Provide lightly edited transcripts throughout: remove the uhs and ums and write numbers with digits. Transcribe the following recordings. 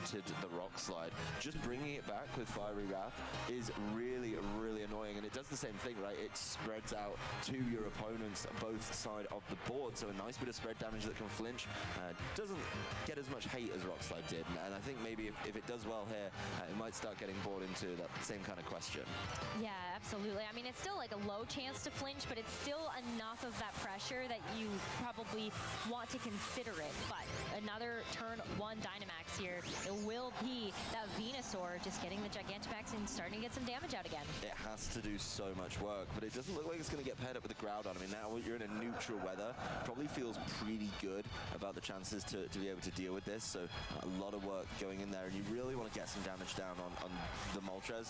wanted the Rock Slide. Just bringing it back with Fiery Wrath is really, really annoying, and it does the same thing, right? It spreads out to your opponents both side of the board, so a nice bit of spread damage that can flinch. Doesn't get as much hate as Rock Slide did, and I think maybe if it does well here, it might start getting bored into that same kind of question. Yeah, absolutely. I mean, it's still like a low chance to flinch, but it's still enough of that pressure that you probably want to consider it. But another turn 1 Dynamax here. It will be that Venusaur just getting the Gigantamax and starting to get some damage out again. It has to do so much work, but it doesn't look like it's going to get paired up with the Groudon. I mean, now you're in a neutral weather. Probably feels pretty good about the chances to be able to deal with this. So a lot of work going in there, and you really want to get some damage down on the Moltres.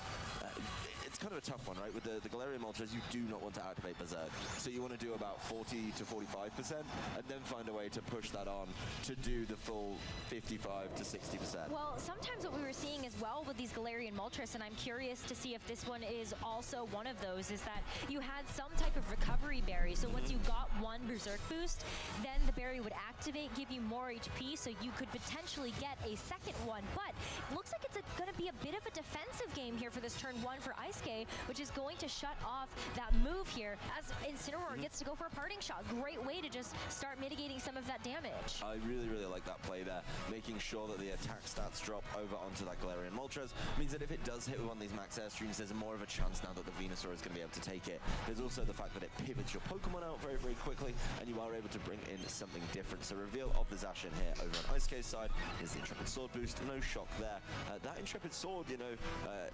It's kind of a tough one, right? With the Galarian Moltres, you do not want to activate Berserk. So you want to do about 40 to 45%, and then find a way to push that on to do the full 55 to 60%. Well, sometimes what we were seeing as well with these Galarian Moltres, and I'm curious to see if this one is also one of those, is that you had some type of recovery berry. So once you got one Berserk boost, then the berry would activate, give you more HP, so you could potentially get a second one. But it looks like it's going to be a bit of a defensive game here for this turn 1 for Ice-K, which is going to shut off that move here as Incineroar gets to go for a parting shot. Great way to just start mitigating some of that damage. I really, really like that play there. Making sure that the attack stats drop over onto that Galarian Moltres means that if it does hit with one of these max airstreams, there's more of a chance now that the Venusaur is going to be able to take it. There's also the fact that it pivots your Pokemon out very, very quickly, and you are able to bring in something different. So reveal of the Zacian here over on Ice-K's side is the Intrepid Sword boost. No shock there. That Intrepid Sword, you know,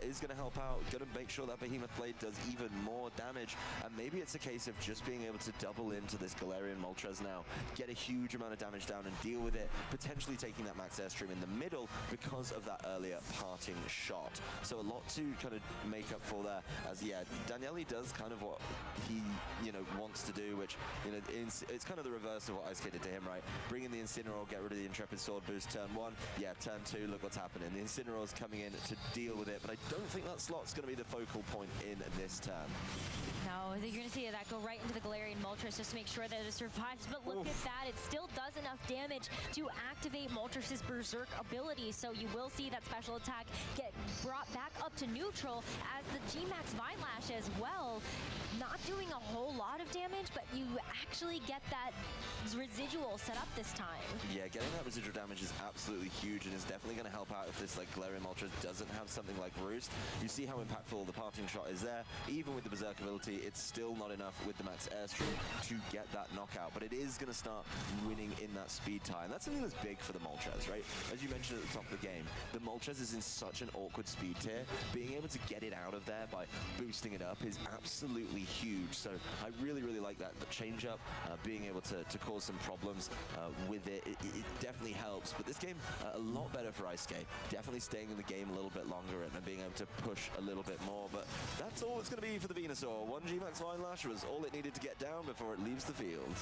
is going to help out. Going to make sure that Behemoth Blade does even more damage, and maybe it's a case of just being able to double into this Galarian Moltres now, get a huge amount of damage down and deal with it, potentially taking that max airstream in the middle because of that earlier parting shot. So a lot to kind of make up for there, as yeah, Daniele does kind of what he, you know, wants to do, which, you know, it's kind of the reverse of what Ice-K did to him, right? Bring in the Incineroar, get rid of the Intrepid Sword boost turn 1. Yeah, turn 2, look what's happening. The Incineroar's coming in to deal with it, but I don't think that slot's going to be the focal point in this turn. No, I think you're going to see that go right into the Galarian Moltres just to make sure that it survives. But look at that. It still does enough damage to activate Moltres' Berserk ability. So you will see that special attack get brought back up to neutral as the G-Max Vinelash as well. Not doing a whole lot of damage, but you actually get that residual set up this time. Yeah, getting that residual damage is absolutely huge, and is definitely going to help out if this like Galarian Moltres doesn't have something like Roost. You see how impactful the parting shot is there. Even with the Berserk ability, it's still not enough with the max airstream to get that knockout, but it is going to start winning in that speed tie, and that's something that's big for the Moltres, right? As you mentioned at the top of the game, the Moltres is in such an awkward speed tier. Being able to get it out of there by boosting it up is absolutely huge. So I really, really like that. The change up, being able to cause some problems with it, it definitely helps. But this game, a lot better for Ice-K. Definitely staying in the game a little bit longer and being able to push a little bit more. But that's all it's going to be for the Venusaur. 1 G-Max Vinelash was all it needed to get down before it leaves the field.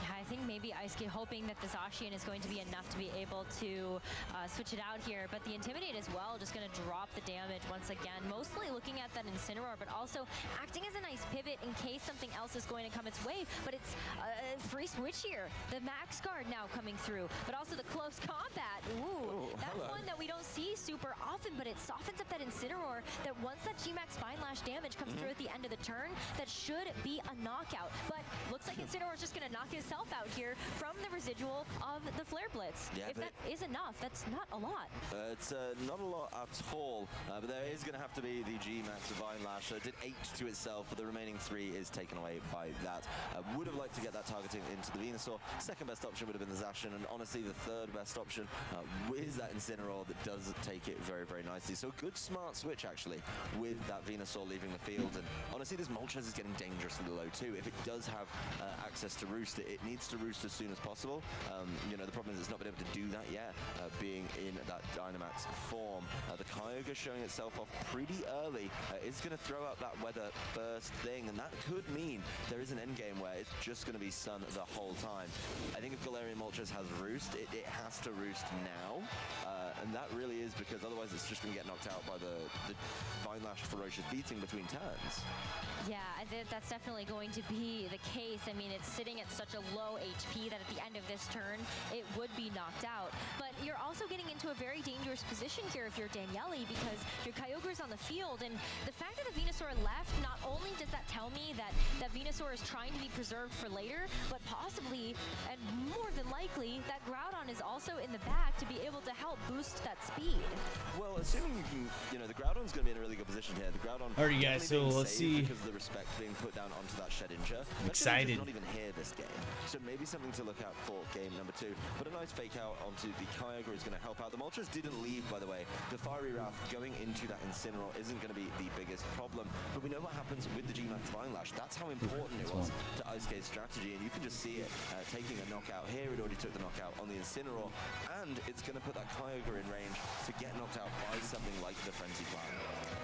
Yeah, I think maybe Ice-K hoping that the Zacian is going to be enough to be able to switch it out here. But the Intimidate as well, just going to drop the damage once again. Mostly looking at that Incineroar, but also acting as a nice pivot in case something else is going to come its way. But it's a free switch here. The Max Guard now coming through, but also the close combat. Ooh, that's one that we don't see super often, but it softens up that Incineroar, that once that G-Max Vinelash damage comes through at the end of the turn, that should be a knockout. But looks like Incineroar is just going to knock himself out here from the residual of the Flare Blitz. Yeah, if that is enough, that's not a lot. It's not a lot at all, but there is going to have to be the G-Max Vinelash. It did 8 to itself, but the remaining 3 is taken away by that. Would have liked to get that targeting into the Venusaur. Second best option would have been the Zacian, and honestly the third best option is that Incineroar that does take it very, very nicely. So good smart switch actually with that Venusaur leaving the field, and honestly this Moltres is getting dangerously low too. If it does have access to Roost, it needs to Roost as soon as possible. You know, the problem is it's not been able to do that yet, being in that Dynamax form. The Kyogre showing itself off pretty early. It's going to throw out that weather first thing, and that could mean there is an end game where it's just going to be Sun the whole time. I think if Galarian Moltres has Roost, it has to Roost now, and that really is because because otherwise it's just going to get knocked out by the Vine Lash ferocious beating between turns. Yeah, that's definitely going to be the case. I mean, it's sitting at such a low HP that at the end of this turn, it would be knocked out. But you're also getting into a very dangerous position here if you're Daniele, because your Kyogre's on the field, and the fact that the Venusaur left, not only does that tell me that Venusaur is trying to be preserved for later, but possibly, and more than likely, that Groudon is also in the back to be able to help boost that speed. Well, assuming you can, you know, the Groudon's going to be in a really good position here. The Groudon. All right, guys, so let's see. Because of the respect being put down onto that Shedinja. I'm excited. Not even here this game, so maybe something to look out for game number 2. But a nice fake out onto the Kyogre is going to help out. The Moltres didn't leave, by the way. The Fiery Wrath going into that Incineroar isn't going to be the biggest problem. But we know what happens with the G-Max Vine Lash. That's how important it was to Isuke's strategy, and you can just see it taking a knockout here. It already took the knockout on the Incineroar, and it's going to put that Kyogre in range to get knocked out by something like the Frenzy Plant.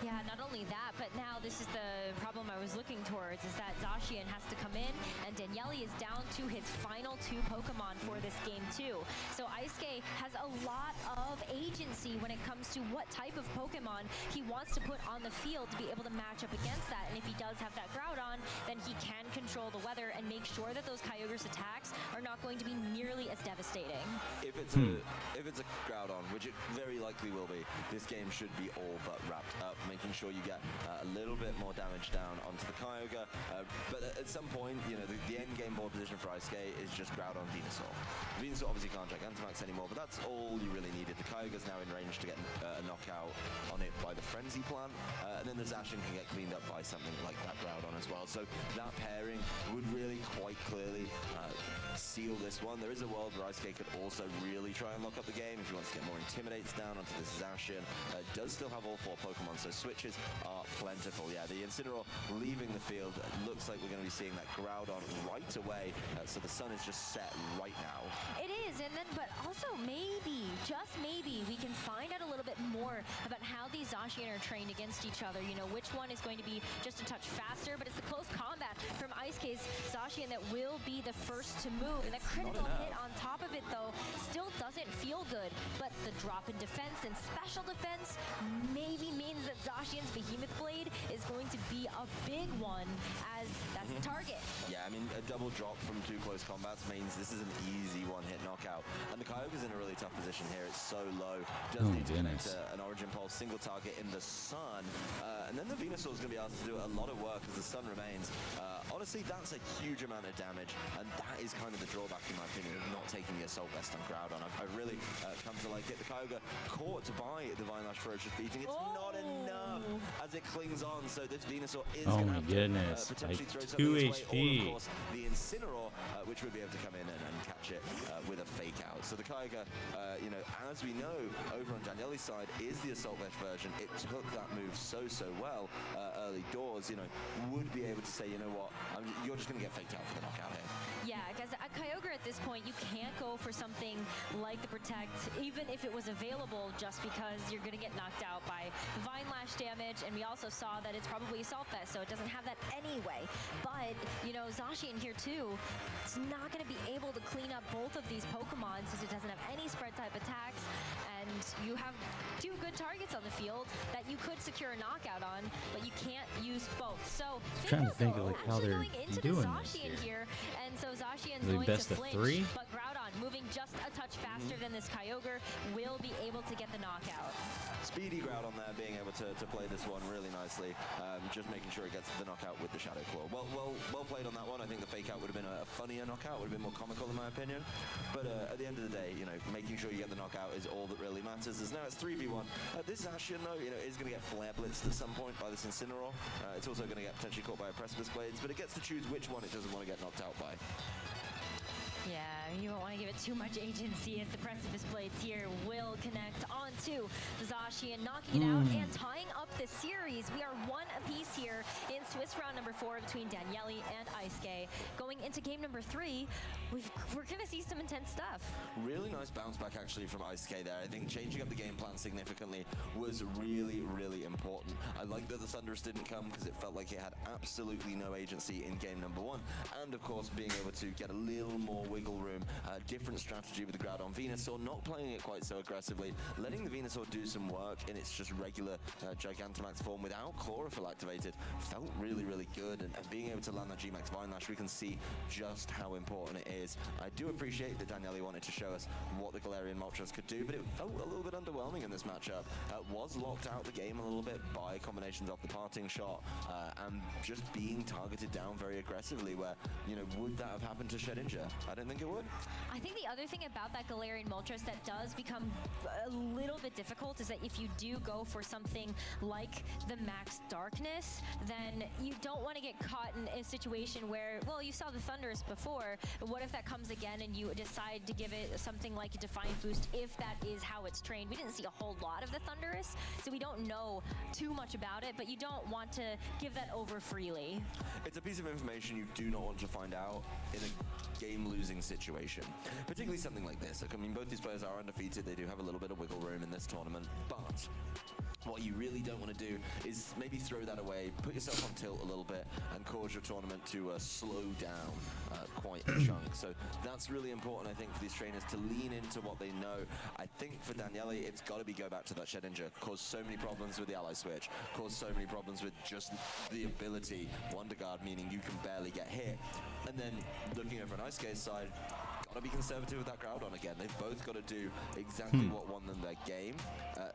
Yeah, not only that, but now this is the problem I was looking towards, is that Zacian has to come in, and Daniele is down to his final 2 Pokemon for this game too. So Isuke has a lot of agency when it comes to what type of Pokemon he wants to put on the field to be able to match up against that. And if he does have that Groudon, then he can control the weather and make sure that those Kyogre's attacks are not going to be nearly as devastating. If it's a Groudon, which it very likely will be, this game should be all but wrapped up, making sure you get a little bit more damage down onto the Kyogre. But at some point, you know, the end game board position for Isuke is just Groudon, Venusaur. Venusaur obviously can't Gigantamax anymore, but that's all you really needed. The Kyogre's now in range to get a knockout on it by the Frenzy Plant, and then the Zacian can get cleaned up by something like that Groudon as well. So that pairing would really quite clearly seal this one. There is a world where Isuke could also really try and lock up the game if he wants to get more Intimidates down onto this Zacian. Does still have all 4 Pokemon, so switches are plentiful. Yeah, the Incineroar leaving the field. Looks like we're going to be seeing that Groudon right away, so the sun is just set right now. It is, and then, but also maybe, just maybe, we can find out a little bit more about how these Zacian are trained against each other. You know, which one is going to be just a touch faster, but it's the close combat from Isuke's Zacian that will be the first to move. And the critical hit on top of it, though, still doesn't feel good. But the drop in defense and special defense maybe means that Zacian's Behemoth Blade is going to be a big one, as that's the target. Yeah, I mean, a double drop from 2 close combats means this is an easy one-hit knockout. And the Kyogre's in a really tough position here. It's so low. Does need to connect an Origin Pulse, single target in the sun. And then the Venusaur's going to be asked to do a lot of work as the sun remains. Honestly, that's a huge amount of damage, and that is kind of the drawback, in my opinion, of not taking the Assault Vest on Groudon. I've really come to like it. The Kyogre caught by the Vine Lash ferocious beating. It's not enough as it clings on, so this Venusaur is going to have to potentially throw something its way, or of course the Incineroar, which would be able to come in and catch it with a fake out. So the Kyogre, you know, as we know, over on Daniele's side is the Assault Vest version. It took that move so well early doors, you know, would be able to say, you know what, you're just going to get faked out for the knockout here. Yeah, because a Kyogre at this point, you can't go for something like the Protect, even if it was available, just because you're going to get knocked out by Vine Lash damage, and we also saw that it's probably Assault Vest, so it doesn't have that anyway. But, you know, Zacian here too, it's not going to be able to clean up both of these Pokemon since it doesn't have any spread type attacks, and you have 2 good targets on the field that you could secure a knockout on, but you can't use both. So I'm trying to think of like how they're doing this here. And so Zacian's going best to of flinch, 3? but Groudon, moving just a touch faster than this Kyogre, will be able to get the knockout. Speedy Groudon there, being able to play this one really nicely, just making sure it gets the knockout with the Shadow Claw. Well played on that one. I think the fake out would have been a funnier knockout, would have been more comical in my opinion. But at the end of the day, you know, making sure you get the knockout is all that really matters. As now it's 3v1. This Zacian, though, you know, is going to get flare blitzed at some point by this Incineroar. It's also going to get potentially caught by a Precipice Blades, but it gets to choose which one it doesn't want to get knocked out by. Yeah, you don't want to give it too much agency, as the Precipice Blades here will connect onto the Zacian, knocking it out and tying up the series. We are 1 apiece here in Swiss round number 4 between Daniele and Isuke. Going into game number 3, we're going to see some intense stuff. Really nice bounce back actually from Isuke there. I think changing up the game plan significantly was really important. I like that the Thunderous didn't come because it felt like it had absolutely no agency in game number 1. And of course being able to get a little more wiggle room, different strategy with the Groudon Venusaur, not playing it quite so aggressively, letting the Venusaur do some work in its just regular Gigantamax form without Chlorophyll activated felt really, really good. And being able to land that G-Max Vine Lash, we can see just how important it is. I do appreciate that Daniele wanted to show us what the Galarian Moltres could do, but it felt a little bit underwhelming in this matchup. Was locked out the game a little bit by combinations of the parting shot and just being targeted down very aggressively, where, you know, would that have happened to Shedinja? I don't think it would. I think the other thing about that Galarian Moltres that does become a little bit difficult is that if you do go for something like the Max Darkness, then you don't want to get caught in a situation where, well, you saw the Thunderous before, but what if that comes again and you decide to give it something like a Defiant Boost if that is how it's trained? We didn't see a whole lot of the Thunderous, so we don't know too much about it, but you don't want to give that over freely. It's a piece of information you do not want to find out in a game-losing situation, particularly something like this. Like, I mean, both these players are undefeated. They do have a little bit of wiggle room in this tournament, but what you really don't want to do is maybe throw that away, put yourself on tilt a little bit, and cause your tournament to slow down quite a chunk. So that's really important, I think, for these trainers to lean into what they know. I think for Daniele, it's got to be go back to that Shedinja, cause so many problems with the ally switch, cause so many problems with just the ability, Wonder Guard, meaning you can barely get hit. And then looking over an Ice Skate side, got to be conservative with that Groudon again. They've both got to do exactly what won them their game.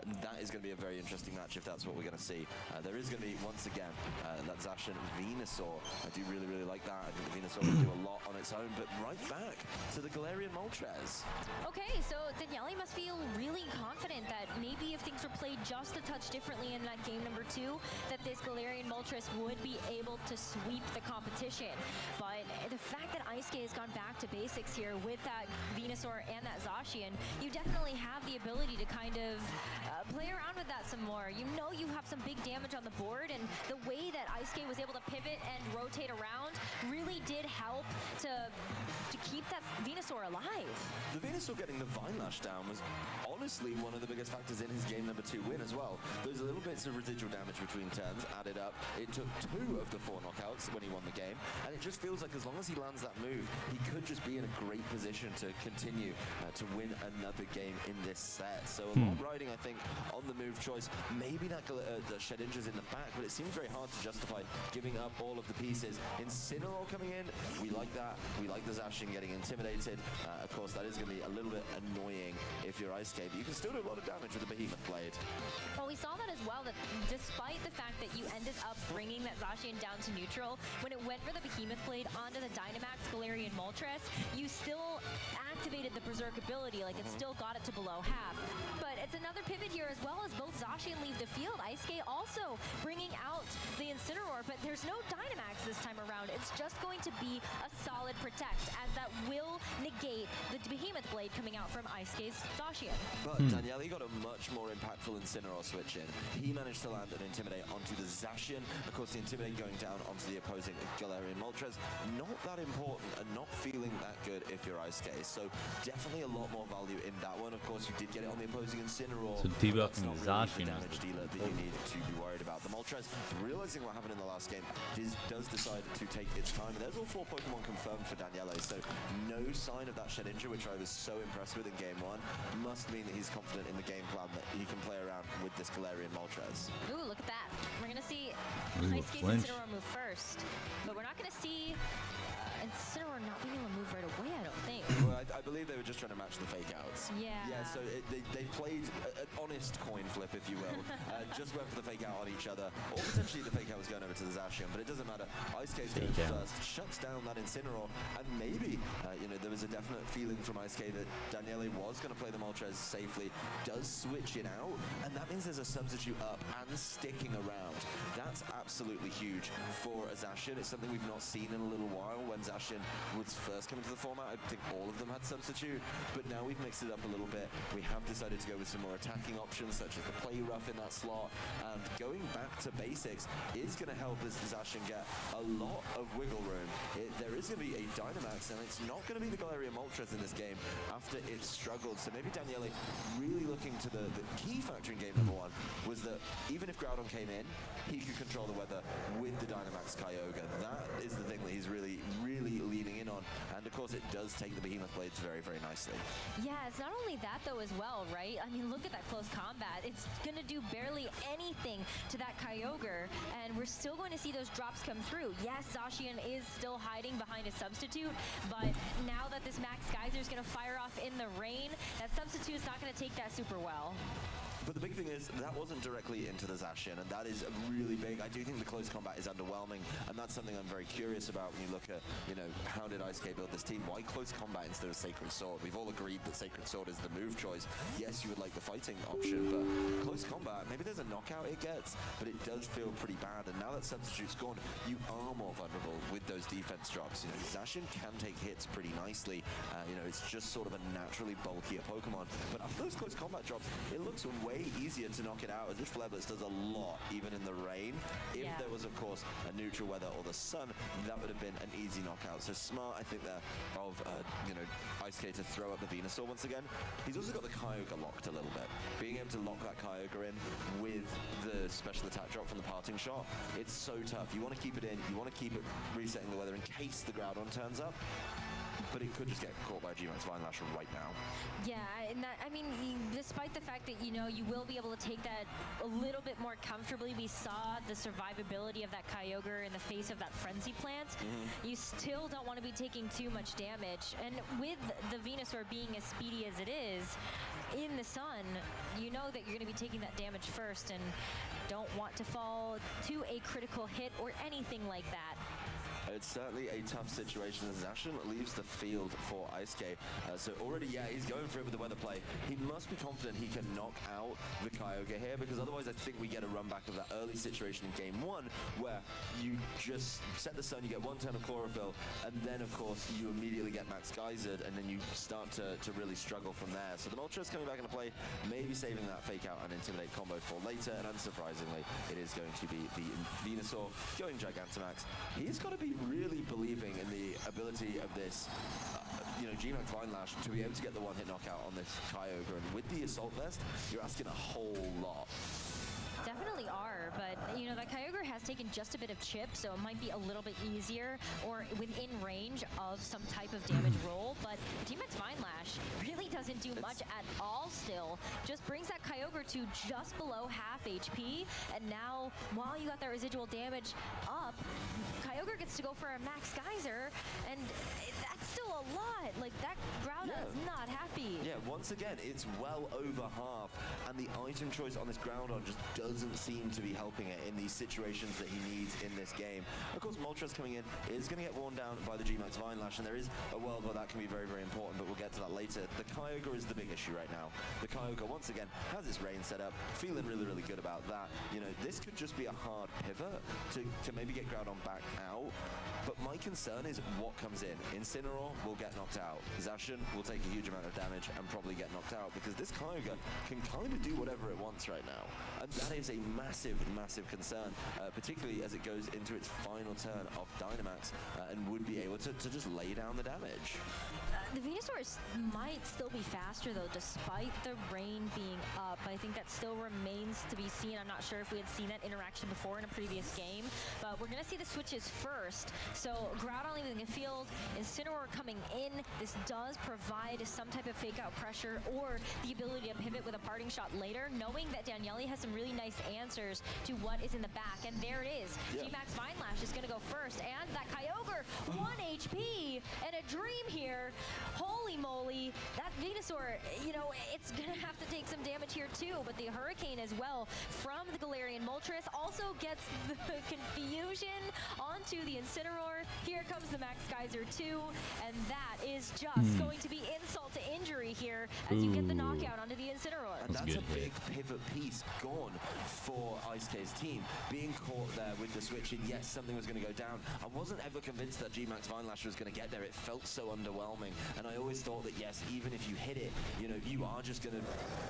And that is going to be a very interesting match if that's what we're going to see. There is going to be, once again, that Zacian Venusaur. I do really, really like that. I think the Venusaur can do a lot on its own, but right back to the Galarian Moltres. Okay, so Daniele must feel really confident that maybe if things were played just a touch differently in that game number 2, that this Galarian Moltres would be able to sweep the competition. But the fact that Ice-Skate has gone back to basics here with that Venusaur and that Zacian, you definitely have the ability to kind of play around with that some more. You know you have some big damage on the board, and the way that Ice-Skate was able to pivot and rotate around really did help to keep that Venusaur alive. The Venusaur getting the Vine Lash down was honestly one of the biggest factors in his game number 2 win as well. Those little bits of residual damage between turns added up. It took 2 of the 4 knockouts when he won the game, and it just feels like as long as he lands that move, he could just be in a great position to continue to win another game in this set. So a lot riding, I think, on the move choice. Maybe that the Shedinja's in the back, but it seems very hard to justify giving up all of the pieces. Incineroar coming in, we like that. We like the Zacian getting intimidated. Of course, that is going to be a little bit annoying if you're Ice Skate, but you can still do a lot of damage with the Behemoth Blade. Well, we saw that as well, that despite the fact that you ended up bringing that Zacian down to neutral, when it went for the Behemoth Blade onto the Dynamax Galarian Moltres, you still activated the Berserk ability, like it still got it to below half. But it's another pivot here as well as both Zacian leave the field. Ice-Skate also bringing out the Incineroar, but there's no Dynamax this time around. It's just going to be a solid protect, as that will negate the Behemoth Blade coming out from Ice-Skate's Zacian. But Daniele got a much more impactful Incineroar switch in. He managed to land an Intimidate onto the Zacian. Of course, the Intimidate going down onto the opposing Galarian Moltres, not that important and not feeling that good if you're Ice-Skate. So definitely a lot more value in that one. Of course, you did get it on the opposing Incineroar. So debuffing the Zacian the damage dealer that you need to be worried about. The Moltres, realizing what happened in the last game, does decide to take its time. And there's all 4 Pokemon confirmed for Daniele, so no sign of that Shedinja, which I was so impressed with in game 1, must mean that he's confident in the game plan that he can play around with this Galarian Moltres. Ooh, look at that. We're going to see Ice-Skate's flinch. Incineroar move first, but we're not going to see Incineroar not being able to move right away, I don't think. Well, I believe they were just trying to match the fake outs. Yeah. Yeah, so they played an honest coin flip, if you will. Just went for the fake out on each other, or potentially the fake out was going over to the Zacian, but it doesn't matter. Ice-Skate goes first, shuts down that Incineroar, and maybe, there was a definite feeling from Ice-Skate that Daniele was going to play the Moltres safely, does switch it out, and that means there's a substitute up and sticking around. That's absolutely huge for a Zacian. It's something we've not seen in a little while. When Zacian was first coming to the format, I think all of them had substitute, but now we've mixed it up a little bit. We have decided to go with some more attacking options, such as the Play Rough in that slot, and going back to basics is going to help this Zacian get a lot of wiggle room. There is going to be a Dynamax, and it's not going to be the Galarian Moltres in this game after it struggled. So maybe Daniele really looking to the key factor in game number 1 was that even if Groudon came in, he could control the weather with the Dynamax Kyogre. That is the thing that he's really, really leaning in on. And of course, it does take the Behemoth Blade very, very nicely. Yeah, it's not only that though as well, right? I mean, look at that close combat. It's gonna do barely anything to that Kyogre, and we're still going to see those drops come through. Yes, Zacian is still hiding behind a substitute, but now that this Max Geyser is gonna fire off in the rain, that substitute is not gonna take that super well. But the big thing is, that wasn't directly into the Zacian, and that is really big. I do think the close combat is underwhelming, and that's something I'm very curious about when you look at, you know, how did IceK build this team? Why close combat instead of Sacred Sword? We've all agreed that Sacred Sword is the move choice. Yes, you would like the fighting option, but close combat, maybe there's a knockout it gets, but it does feel pretty bad. And now that Substitute's gone, you are more vulnerable with those defense drops. You know, Zacian can take hits pretty nicely. You know, it's just sort of a naturally bulkier Pokemon. But after those close combat drops, it looks way easier to knock it out, as this Flareblitz does a lot, even in the rain. If there was, of course, a neutral weather or the sun, that would have been an easy knockout. So smart, I think, there of, you know, IceK to throw up the Venusaur once again. He's also got the Kyogre locked a little bit. Being able to lock that Kyogre in with the special attack drop from the parting shot, it's so tough. You want to keep it in, you want to keep it resetting the weather in case the Groudon turns up. But it could just get caught by G-Max Vine Lash right now. Yeah, and that, I mean, despite the fact that, you know, you will be able to take that a little bit more comfortably, we saw the survivability of that Kyogre in the face of that Frenzy Plant. You still don't want to be taking too much damage. And with the Venusaur being as speedy as it is, in the sun, you know that you're going to be taking that damage first and don't want to fall to a critical hit or anything like that. It's certainly a tough situation as Zacian leaves the field for IceK. So already, yeah, he's going for it with the weather play. He must be confident he can knock out the Kyogre here, because otherwise I think we get a run back of that early situation in game one, where you just set the sun, you get one turn of Chlorophyll, and then of course you immediately get Max Geysered, and then you start to really struggle from there. So the Moltres coming back into play, maybe saving that Fake Out and Intimidate combo for later, and unsurprisingly, it is going to be the Venusaur going Gigantamax. He's got to be really believing in the ability of this, you know, G-Max Vine Lash to be able to get the one-hit knockout on this Kyogre. And with the Assault Vest, you're asking a whole lot. Definitely are, but you know, that Kyogre has taken just a bit of chip, so it might be a little bit easier or within range of some type of damage roll, but G-Max Vine Lash really doesn't do much at all still. Just brings that Kyogre to just below half HP, and now, while you got that residual damage up, Kyogre gets to go for a Max Geyser, and that's still a lot. Like, that Groudon is not happy. Yeah, once again, it's well over half, and the item choice on this Groudon just doesn't seem to be helping it in these situations that he needs in this game. Of course, Moltres coming in is going to get worn down by the G-Max Vine Lash, and there is a world where that can be very, very important, but we'll get to that later. The Kyogre is the big issue right now. The Kyogre, once again, has its rain set up, feeling really, really good about that. You know, this could just be a hard pivot to maybe get Groudon back out, but my concern is what comes in. Incineroar will get knocked out. Zacian will take a huge amount of damage and probably get knocked out, because this Kyogre can kind of do whatever it wants right now. And that is a massive, massive concern, particularly as it goes into its final turn of Dynamax and would be able to just lay down the damage. The Venusaur might still be faster, though, despite the rain being up. I think that still remains to be seen. I'm not sure if we had seen that interaction before in a previous game, but we're going to see the switches first. So Groudon leaving the field, Incineroar coming in. This does provide some type of fake-out pressure or the ability to pivot with a parting shot later, knowing that Daniele has some really nice answers to what is in the back. And there it is. G-Max Vine Lash is going to go first, and that Kyogre, 1 HP, and a dream here. Holy moly, that Venusaur, you know, it's going to have to take some damage here too, but the Hurricane as well from the Galarian Moltres also gets the confusion onto the Incineroar. Here comes the Max Geyser too, and that is just going to be insult to injury here as you get the knockout onto the Incineroar. And that's a big pivot piece gone for IceK's team. Being caught there with the switch in, yes, something was going to go down. I wasn't ever convinced that G-Max Vine Lash was going to get there. It felt so underwhelming. And I always thought that, yes, even if you hit it, you know, you are just going to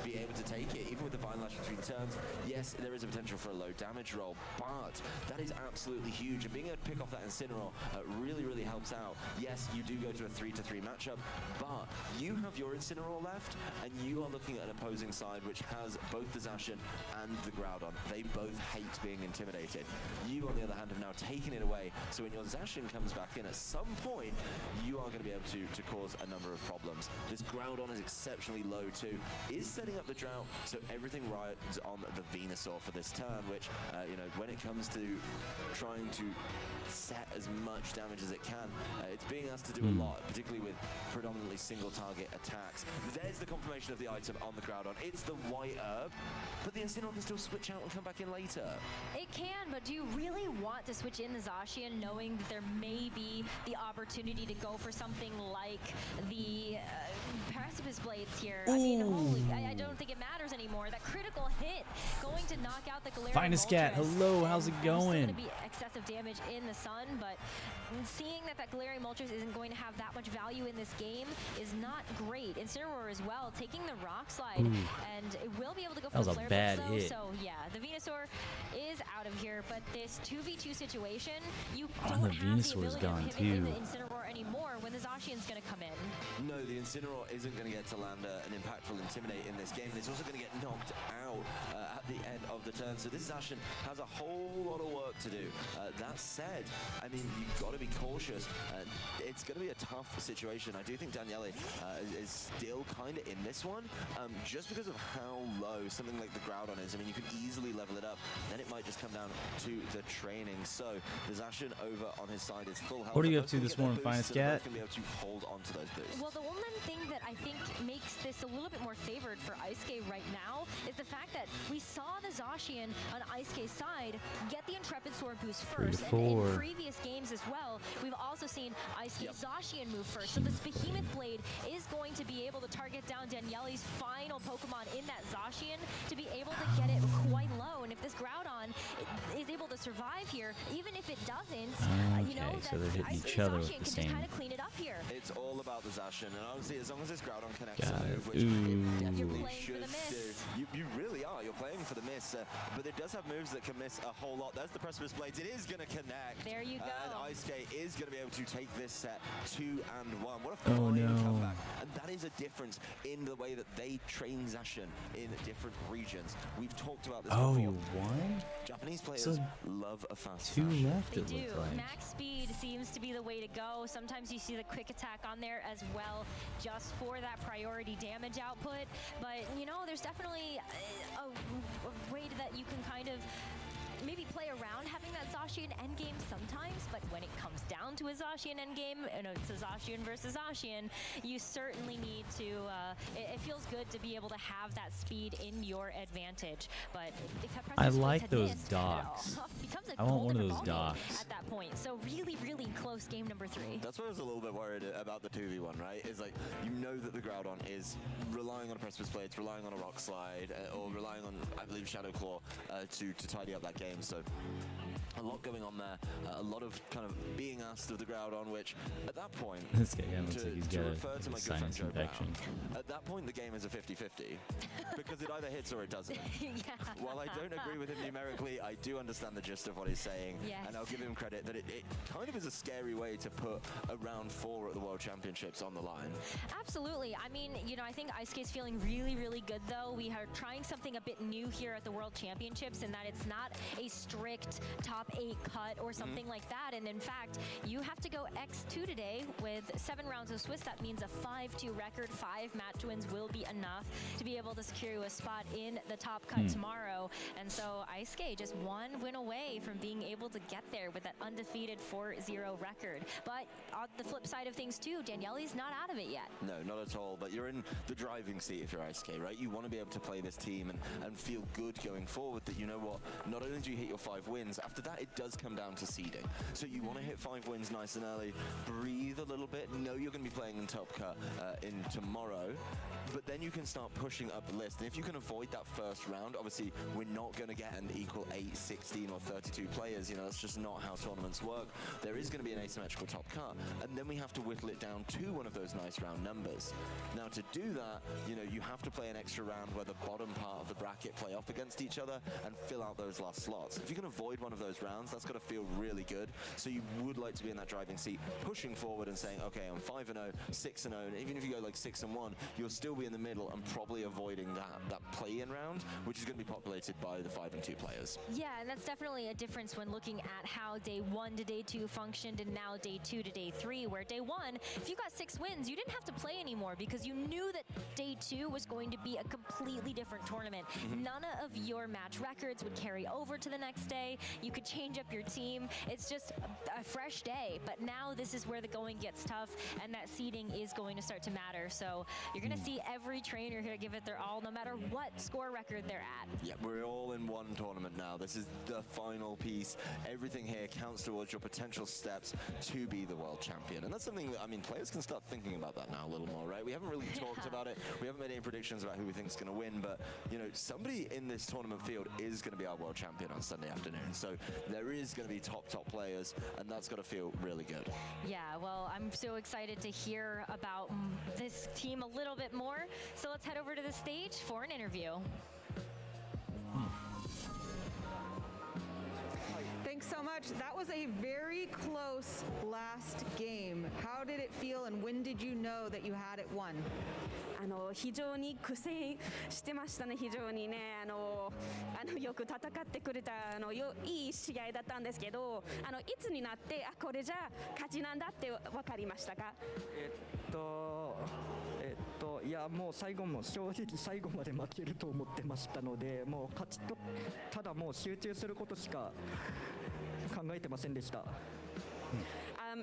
be able to take it. Even with the Vine Lash between turns, yes, there is a potential for a low damage roll, but that is absolutely huge. And being able to pick off that Incineroar really, really helps out. Yes, you do go to a 3-3 matchup, but you have your Incineroar left, and you are looking at an opposing side which has both the Zacian and the Groudon. They both hate being intimidated. You, on the other hand, have now taken it away, so when your Zacian comes back in at some point, you are going to be able to cause cause a number of problems. This Groudon is exceptionally low too. Is setting up the drought, so everything rides on the Venusaur for this turn, which, you know, when it comes to trying to set as much damage as it can, it's being asked to do a lot, particularly with predominantly single target attacks. There's the confirmation of the item on the Groudon. It's the white herb, but the Incineroar can still switch out and come back in later. It can, but do you really want to switch in the Zacian knowing that there may be the opportunity to go for something like the Precipice Blades here? I mean, holy, I don't think it matters anymore. That critical hit going to knock out the Galarian Finest Cat, hello, how's it Still going? going to be excessive damage in the sun, but seeing that Galarian Moltres isn't going to have that much value in this game is not great. Incineroar as well, taking the Rock Slide, and it will be able to go for the Flare Blitz, though. Hit. So yeah, the Venusaur is out of here, but this 2v2 situation, you Oh, don't the have the Venusaur's ability gone to pivot in too. the Incineroar anymore when the Zacian's going to come in. No, the Incineroar isn't going to get to land an impactful Intimidate in this game. It's also going to get knocked out at the end of the turn. So this Zacian has a whole lot of work to do. That said, I mean, you've got to be cautious. It's going to be a tough situation. I do think Daniele is still kind of in this one, just because of how low something like the Groudon is. I mean, you can easily level it up. Then it might just come down to the training. So the Zacian over on his side is full health. What are you up to this morning, Finest Cat? Going to be able to hold on to those boosts. Well, the one thing that I think makes this a little bit more favored for Ice-K right now is the fact that we saw the Zacian on Ice-K's side get the Intrepid Sword boost first, and in previous games as well, we've also seen Ice-K's Zacian move first. So this Behemoth Blade is going to be able to target down Daniele's final Pokemon in that Zacian to be able to get it quite low. And if this Groudon is able to survive here, even if it doesn't, you know, so they're hitting Ice-K's each other with Zacian the can just same. kind of clean it up here. It's all about the Zacian, and honestly, as long as this Groudon connects God. a move, which You're it playing really for the should miss. do. You really are. You're playing for the miss, but it does have moves that can miss a whole lot. There's the Precipice Blades. It is going to connect. There you go. And Ice-K is going to be able to take this set 2-1. What a fine comeback. And that is a difference in the way that they train Zacian in different regions. We've talked about this before. You won? Japanese players So love a fast 2 Zacian. left, They it do. looks like. Max speed seems to be the way to go. Sometimes you see the quick attack on there as well, just for that priority damage output. But, you know, there's definitely a way that you can kind of maybe play around having that Zacian endgame sometimes, but when it comes down to a Zacian endgame, and it's a Zacian versus Zacian, you certainly need to, it feels good to be able to have that speed in your advantage. But if that I Precipice Blades like had those missed, docks. it becomes a I want whole one of different those ballgame docks. at that point. So really, really close game number 3. That's why I was a little bit worried about the 2v1, right? Is like, you know that the Groudon is relying on a Precipice Blades, relying on a Rock Slide, or relying on, I believe, Shadow Claw to tidy up that game. So a lot going on there, a lot of kind of being asked of the Groudon, which at that point, This guy looks like he's to got refer to a my good friend sinus Joe Brown, infection. at that point the game is a 50-50 because it either hits or it doesn't. Yeah. While I don't agree with him numerically, I do understand the gist of what he's saying, Yes. and I'll give him credit that it kind of is a scary way to put a round 4 at the World Championships on the line. Absolutely. I mean, you know, I think Ice-K's feeling really, really good, though. We are trying something a bit new here at the World Championships in that it's not a strict top 8 cut or something like that. And in fact, you have to go X2 today with 7 rounds of Swiss. That means a 5-2 record. 5 match wins will be enough to be able to secure you a spot in the top cut tomorrow. And so Ice-K just 1 win away from being able to get there with that undefeated 4-0 record. But on the flip side of things too, Daniele's not out of it yet. No, not at all, but you're in the driving seat if you're Ice-K, right? You want to be able to play this team and feel good going forward that, you know what, not only do you hit your 5 wins, after that it does come down to seeding. So you want to hit 5 wins nice and early, breathe a little bit, know you're going to be playing in top cut in tomorrow, but then you can start pushing up the list. And if you can avoid that first round, obviously we're not going to get an equal 8, 16 or 32 players, you know, that's just not how tournaments work. There is going to be an asymmetrical top cut, and then we have to whittle it down to one of those nice round numbers. Now to do that, you know, you have to play an extra round where the bottom part of the bracket play off against each other and fill out those last slots. If you can avoid one of those close rounds. That's got to feel really good. So you would like to be in that driving seat, pushing forward and saying, okay, I'm 5-0, 6-0, and even if you go like 6-1, you'll still be in the middle and probably avoiding that play-in round, which is going to be populated by the 5-2 players. Yeah, and that's definitely a difference when looking at how day 1 to day 2 functioned and now day 2 to day 3, where day 1, if you got 6 wins, you didn't have to play anymore because you knew that day 2 was going to be a completely different tournament. None of your match records would carry over to the next day. You could change up your team. It's just a fresh day, but now this is where the going gets tough and that seeding is going to start to matter. So you're going to see every trainer here give it their all, no matter what score record they're at. Yeah, we're all in one tournament now. This is the final piece. Everything here counts towards your potential steps to be the world champion. And that's something that, I mean, players can start thinking about that now a little more, right? We haven't really talked about it. We haven't made any predictions about who we think is going to win, but, you know, somebody in this tournament field is going to be our world champion on Sunday afternoon. So there is going to be top players, and that's got to feel really good. Yeah, well, I'm so excited to hear about this team a little bit more. So let's head over to the stage for an interview. Thanks so much. That was a very close last game. How did it feel, and when did you know that you had it won? 非常に苦戦してましたね。非常にね、よく戦ってくれたいい試合だったんですけど、いつになってこれじゃ勝ちなんだって分かりましたか？いやもう最後も正直最後まで負けると思ってましたので、もう勝ちとただもう集中することしか考えてませんでした。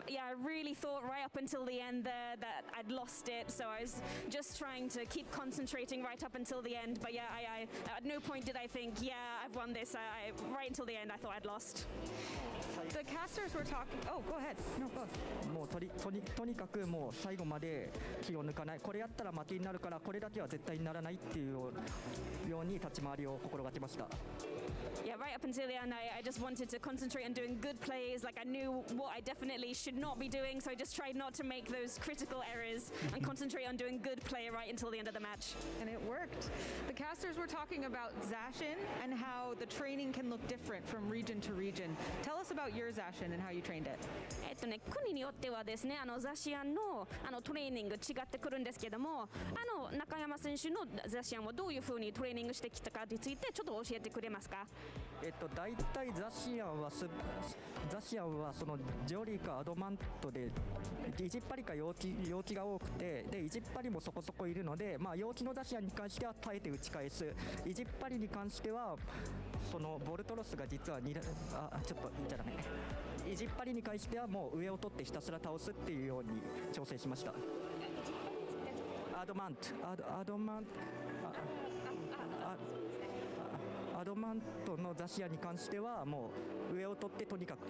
Yeah, I really thought right up until the end there that I'd lost it, so I was just trying to keep concentrating right up until the end. But yeah, I at no point did I think, yeah, I've won this. Right until the end, I thought I'd lost. The casters were talking. Oh, go ahead. No, go. もうとにかくもう最後まで気を抜かない。これやったら負けになるからこれだけは絶対にならないっていうように立ち回りを心がけました。Yeah, right up until the end, I just wanted to concentrate on doing good plays. Like I knew what I definitely should not be doing, so I just tried not to make those critical errors and concentrate on doing good play right until the end of the match. And it worked. The casters were talking about Zacian and how the training can look different from region to region. Tell us about your Zacian and how you trained it. 国によってはですね、ザシアンのトレーニング違ってくるんですけども、中山選手のザシアンはどういう風にトレーニングしてきたかについてちょっと教えてくれますか？大体ザシアンはそのジョリーかアドマントで意地っ張りか陽気が多くて、で意地っ張りもそこそこいるので、まあ陽気のザシアンに関しては耐えて打ち返す、意地っ張りに関してはそのボルトロスが実はちょっと言っちゃダメ。意地っ張りに関してはもう上を取ってひたすら倒すっていうように調整しました。アドマントのザシアンに関してはもう上を取ってとにかく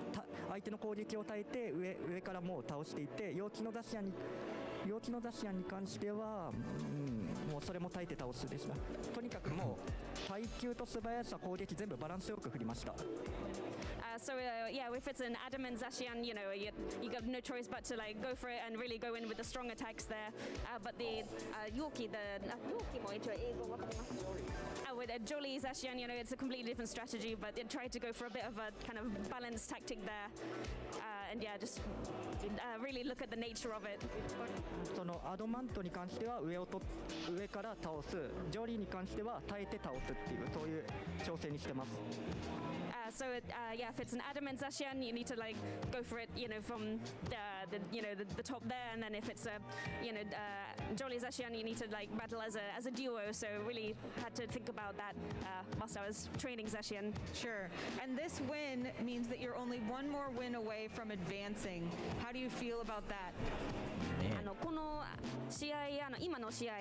相手の攻撃を耐えて上からもう倒していって、陽気のザシアンに関しては、もうそれも耐えて倒すでした。とにかくもう耐久と素早さ、攻撃全部バランスよく振りました。So yeah, if it's an adamant Zacian, you know, you got no choice but to like go for it and really go in with the strong attacks there. But the Yorkie, with a Jolly Zacian, you know, it's a completely different strategy, but it tried to go for a bit of a kind of balanced tactic there. And yeah, just really look at the nature of it. そのアドマントに関しては上から倒す、ジョリーに関しては耐えて倒すっていうそういう調整にしてます。So yeah, if it's an adamant Zacian, you need to like go for it, you know, from the top there, and then if it's a Jolly Zacian, you need to like battle as a duo. So really had to think about that whilst I was training Zacian. Sure. And this win means that you're only one more win away from advancing. How do you feel about that? この試合今の試合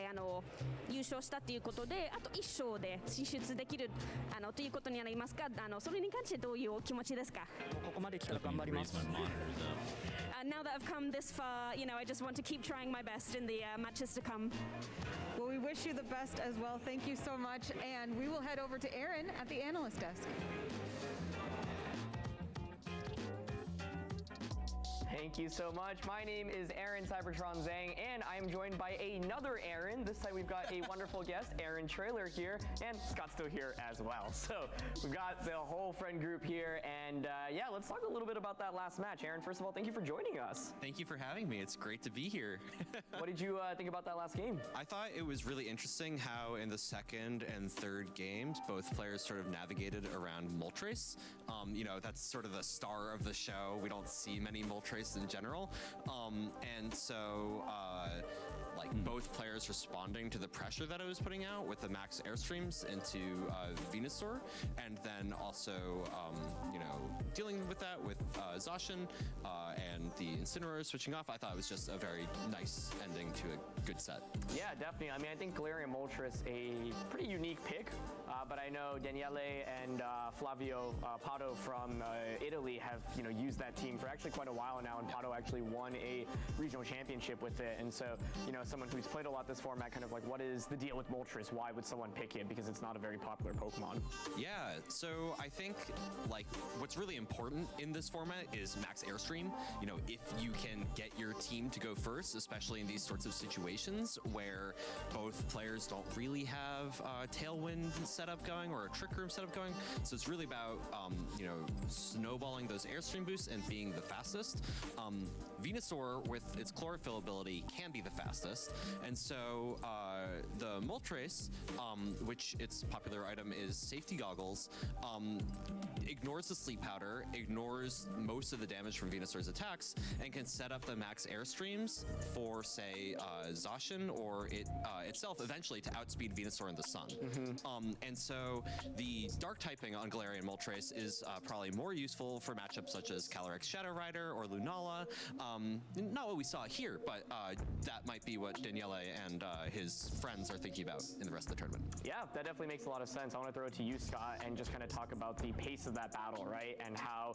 優勝したということで、あと1勝で進出できるということになりますが、それに関してどういうお気持ちですか？ここまで来たら頑張ります。Now that I've come this far, you know, I just want to keep trying my best in the matches to come. Well, we wish you the best as well. Thank you so much, and we will head over to Aaron at the analyst desk. Thank you so much. My name is Aaron Cybertron Zhang, and I am joined by another Aaron. This time we've got a wonderful guest, Aaron Trailer here, and Scott's still here as well. So we've got the whole friend group here, and yeah, let's talk a little bit about that last match. Aaron, first of all, thank you for joining us. Thank you for having me. It's great to be here. What did you think about that last game? I thought it was really interesting how in the second and third games, both players sort of navigated around Moltres. You know, that's sort of the star of the show. We don't see many Moltres in general. And so, like both players responding to the pressure that I was putting out with the max airstreams into Venusaur, and then also, you know, dealing with that with Zacian and the Incineroar switching off. I thought it was just a very nice ending to a good set. Yeah, definitely. I mean, I think Galarian Moltres a pretty unique pick, but I know Daniele and Flavio Pato from Italy have, you know, used that team for actually quite a while now, and Pato actually won a regional championship with it. And so, you know, someone who's played a lot this format, kind of like, what is the deal with Moltres? Why would someone pick it? Because it's not a very popular Pokemon. Yeah, so I think like what's really important in this format is max airstream. You know, if you can get your team to go first, especially in these sorts of situations where both players don't really have Tailwind setup going or a Trick Room setup going. So it's really about, you know, snowballing those airstream boosts and being the fastest. Venusaur, with its Chlorophyll ability, can be the fastest. And so the Moltres, which its popular item is Safety Goggles, ignores the Sleep Powder, ignores most of the damage from Venusaur's attacks, and can set up the max airstreams for, say, Zacian or itself eventually to outspeed Venusaur in the sun. And so the dark typing on Galarian Moltres is probably more useful for matchups such as Calyrex Shadow Rider or Lunala. Not what we saw here, but that might be what Daniele and his friends are thinking about in the rest of the tournament. Yeah, that definitely makes a lot of sense. I want to throw it to you, Scott, and just kind of talk about the pace of that battle, right? And how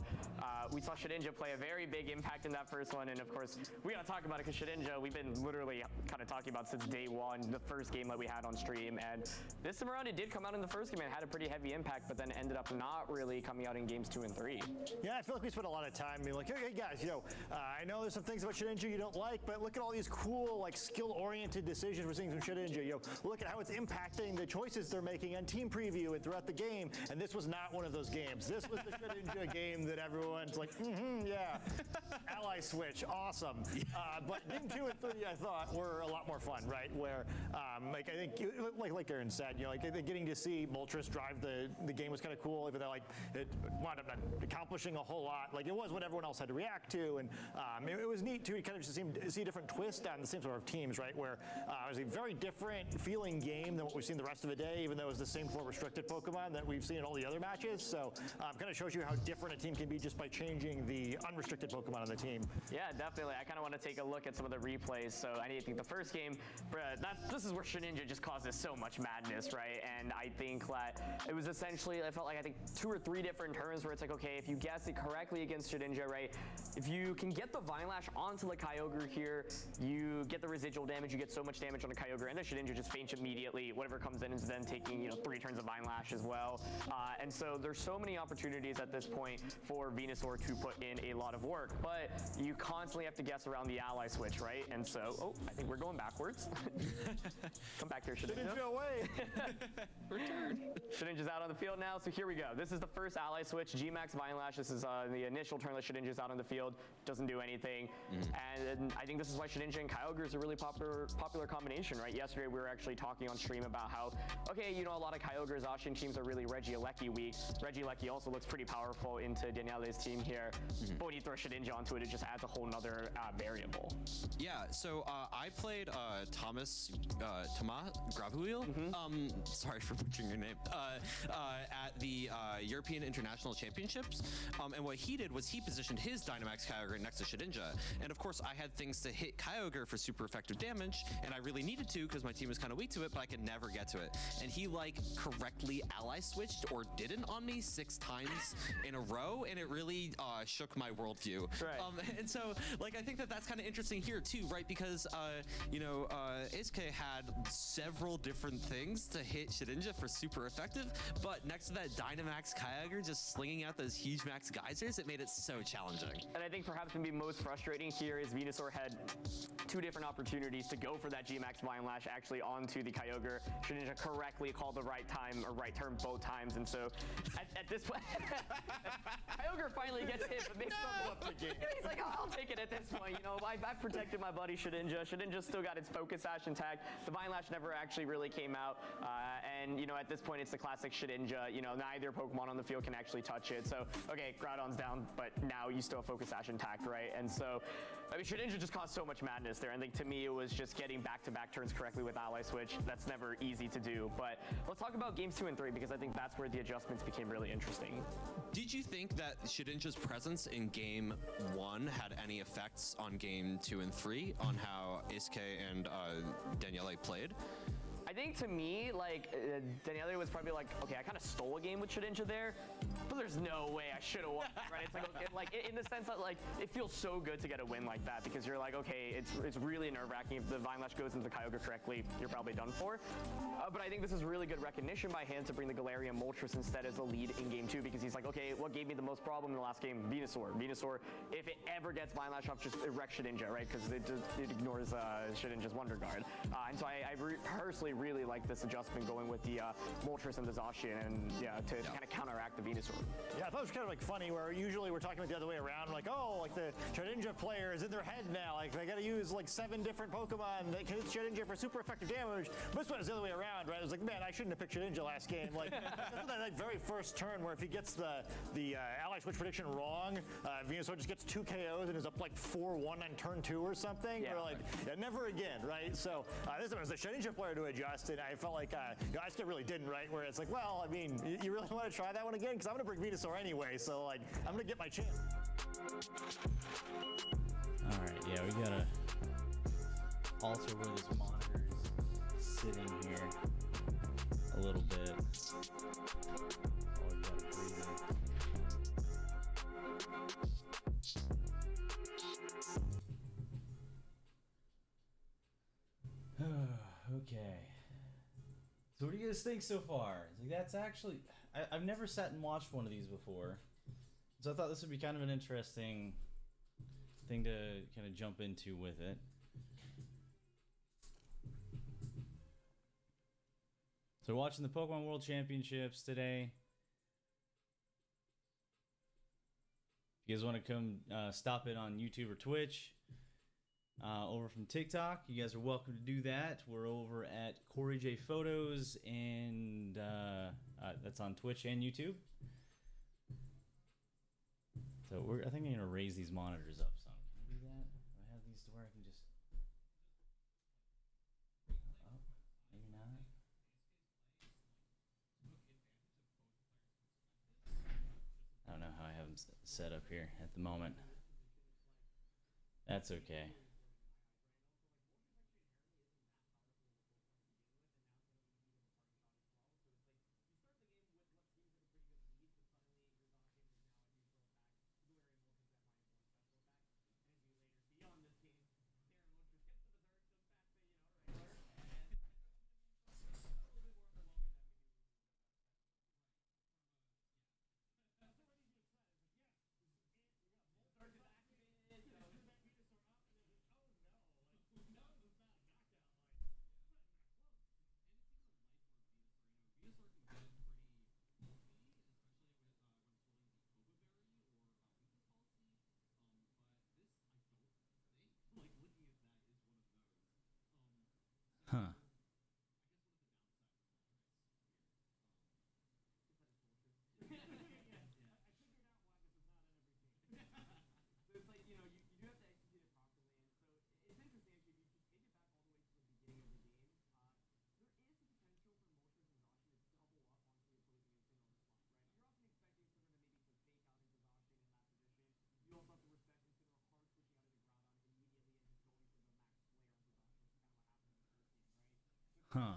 we saw Shedinja play a very big impact in that first one. And of course, we got to talk about it because Shedinja, we've been literally kind of talking about since day one, the first game that we had on stream. And this time around, it did come out in the first game and had a pretty heavy impact, but then ended up not really coming out in games 2 and 3. Yeah, I feel like we spent a lot of time being like, okay, guys, you know, I know there's some things about Shedinja you don't like, but look at all these cool, like, skill-oriented decisions we're seeing from Shedinja. You know, look at how it's impacting the choices they're making on team preview and throughout the game. And this was not one of those games. This was the Shedinja game that everyone's like, yeah, ally switch, awesome. But game 2 and 3, I thought, were a lot more fun, right? Where, like, I think, like Aaron said, you know, like getting to see Moltres drive the game was kind of cool, even though like it wound up not accomplishing a whole lot. Like it was what everyone else had to react to, and it was neat too. You kind of just see a different twist on the same sort of teams, right? Where it was a very different feeling game than what we've seen the rest of the day, even though it was the same 4 restricted Pokemon that we've seen in all the other matches. So kind of shows you how different a team can be just by changing the unrestricted Pokemon on the team. Yeah, definitely. I kind of want to take a look at some of the replays. So I think the first game, this is where Shedinja just causes so much madness, right? And I think that it was essentially, I felt like I think 2 or 3 different turns where it's like, okay, if you guess it correctly against Shedinja, right? If you can get the Vine Lash onto the Kyogre here, you get the residual damage, you get so much damage on the Kyogre, and then Shedinja just faints immediately. Whatever comes in is then taking, you know, 3 turns of Vine Lash as well. And so there's so many opportunities at this point for Venusaur to put in a lot of work, but you constantly have to guess around the ally switch, right? And so, oh, I think we're going backwards. Come back here, Shedinja. Shedinja away. Return. Shedinja's out on the field now, so here we go. This is the first ally switch, G-Max Vine Lash. This is the initial turn that Shedinja's out on the field. Doesn't do anything. And I think this is why Shedinja and Kyogre is a really popular combination, right? Yesterday we were actually talking on stream about how, okay, you know, a lot of Kyogre Zacian teams are really Regieleki weak. Regieleki also looks pretty powerful into Daniele's team here. But when you throw Shedinja onto it, it just adds a whole nother variable. Yeah, so I played Thomas Gravuil, sorry for butchering your name, at the European International Championships. And what he did was he positioned his Dynamax Kyogre next to Shedinja. And of course, I had things to hit Kyogre for super effective damage, and I really needed to because my team was kind of weak to it, but I could never get to it. And he like correctly ally switched or didn't on me 6 times in a row, and it really shook my worldview. Right. And so, like, I think that that's kind of interesting here too, right? Because you know, Iske had several different things to hit Shedinja for super effective, but next to that Dynamax Kyogre just slinging out those huge max geysers, it made it so challenging. And I think perhaps maybe most frustrating here is Venusaur had two different opportunities to go for that G-Max Vine Lash actually onto the Kyogre. Shedinja correctly called the right time or right turn both times, and so at this point, Kyogre finally gets hit, but they struggle up the game. He's like, oh, I'll take it at this point. You know, I've protected my buddy Shedinja. Shedinja still got its Focus Sash intact. The Vine Lash never actually really came out, and you know, at this point, it's the classic Shedinja. You know, neither Pokemon on the field can actually touch it. So, okay, Groudon's down, but now you still have Focus Sash intact, right? And so, I mean, Shedinja just caused so much madness there. I think to me, it was just getting back-to-back turns correctly with Ally Switch. That's never easy to do. But let's talk about games 2 and 3, because I think that's where the adjustments became really interesting. Did you think that Shedinja's presence in game 1 had any effects on game 2 and 3 on how Isuke and Daniele played? I think to me, like, Daniele was probably like, okay, I kind of stole a game with Shedinja there, but there's no way I should have won, right? It's like, okay, like, in the sense that, like, it feels so good to get a win like that, because you're like, okay, it's really nerve-wracking. If the Vine Lash goes into the Kyogre correctly, you're probably done for. But I think this is really good recognition by him to bring the Galarian Moltres instead as a lead in game 2, because he's like, okay, what gave me the most problem in the last game? Venusaur. Venusaur, if it ever gets Vine Lash off, just wreck Shedinja, right? Because it ignores Shedinja's Wonder Guard. And so I personally really like this adjustment going with the Moltres and the Zacian, and to kind of counteract the Venusaur. Yeah, I thought it was kind of like funny where usually we're talking about the other way around, like, oh, like the Shedinja player is in their head now, like they got to use like 7 different Pokemon that can hit Shedinja for super effective damage. But this one is the other way around, right? I was like, man, I shouldn't have picked Shedinja last game. Like that like, very first turn where if he gets the Ally Switch prediction wrong, Venusaur just gets 2 KOs and is up like 4-1 on turn 2 or something. Yeah. We're like, yeah, never again, right? So this one was the Shedinja player to adjust, and I felt like Isuke really didn't, right? Where it's like, well, I mean, you really want to try that one again? Because I'm going to bring Venusaur anyway, so like, I'm going to get my chance. All right, yeah, we gotta alter where this monitor is sitting here a little bit. Oh, we gotta breathe in. Okay. So what do you guys think so far? Like, that's actually, I've never sat and watched one of these before. So I thought this would be kind of an interesting thing to kind of jump into with it. So we're watching the Pokemon World Championships today. If you guys want to come stop it on YouTube or Twitch, over from TikTok, you guys are welcome to do that. We're over at CoryJayPhotos, and that's on Twitch and YouTube. So I think I'm gonna raise these monitors up some. Can I do that? Do I have these to where I can just? Oh, maybe not. I don't know how I have them set up here at the moment. That's okay. Huh. Huh.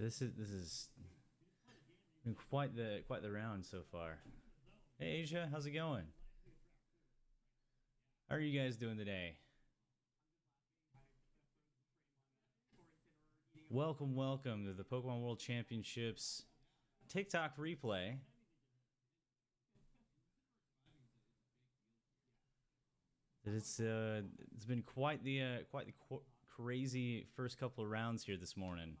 This is been quite the round so far. Hey Asia, how's it going? How are you guys doing today? Welcome to the Pokemon World Championships TikTok replay. It's been quite the crazy first couple of rounds here this morning.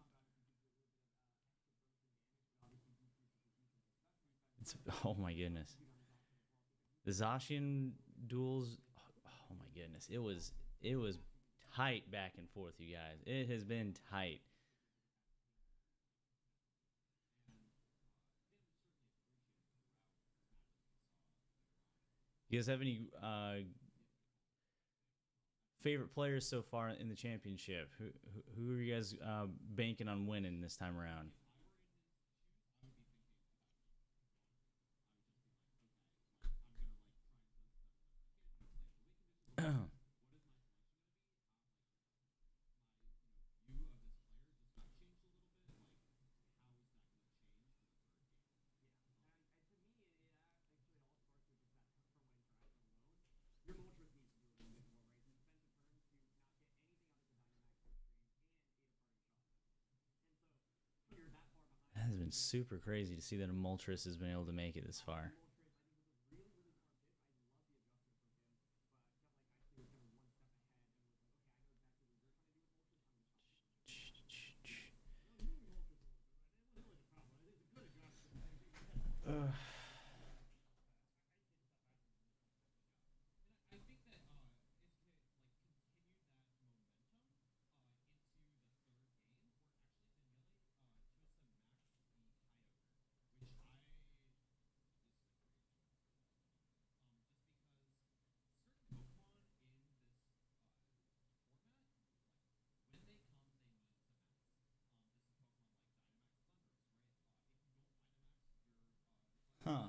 Oh my goodness. The Zacian duels, oh my goodness. It was tight back and forth, you guys. It has been tight. You guys have any favorite players so far in the championship? Who are you guys banking on winning this time around? That has been super crazy to see that a Moltres has been able to make it this far. Huh.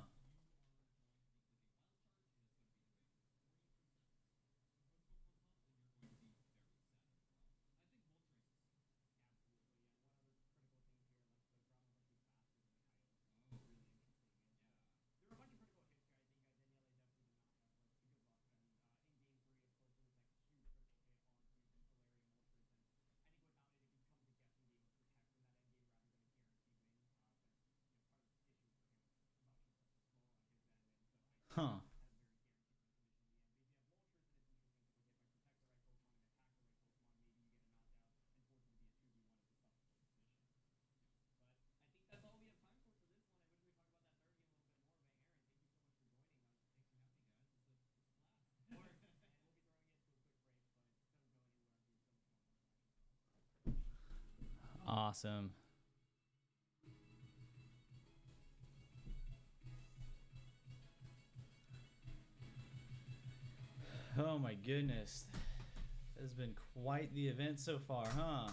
Huh. Awesome. Oh my goodness. This has been quite the event so far, huh?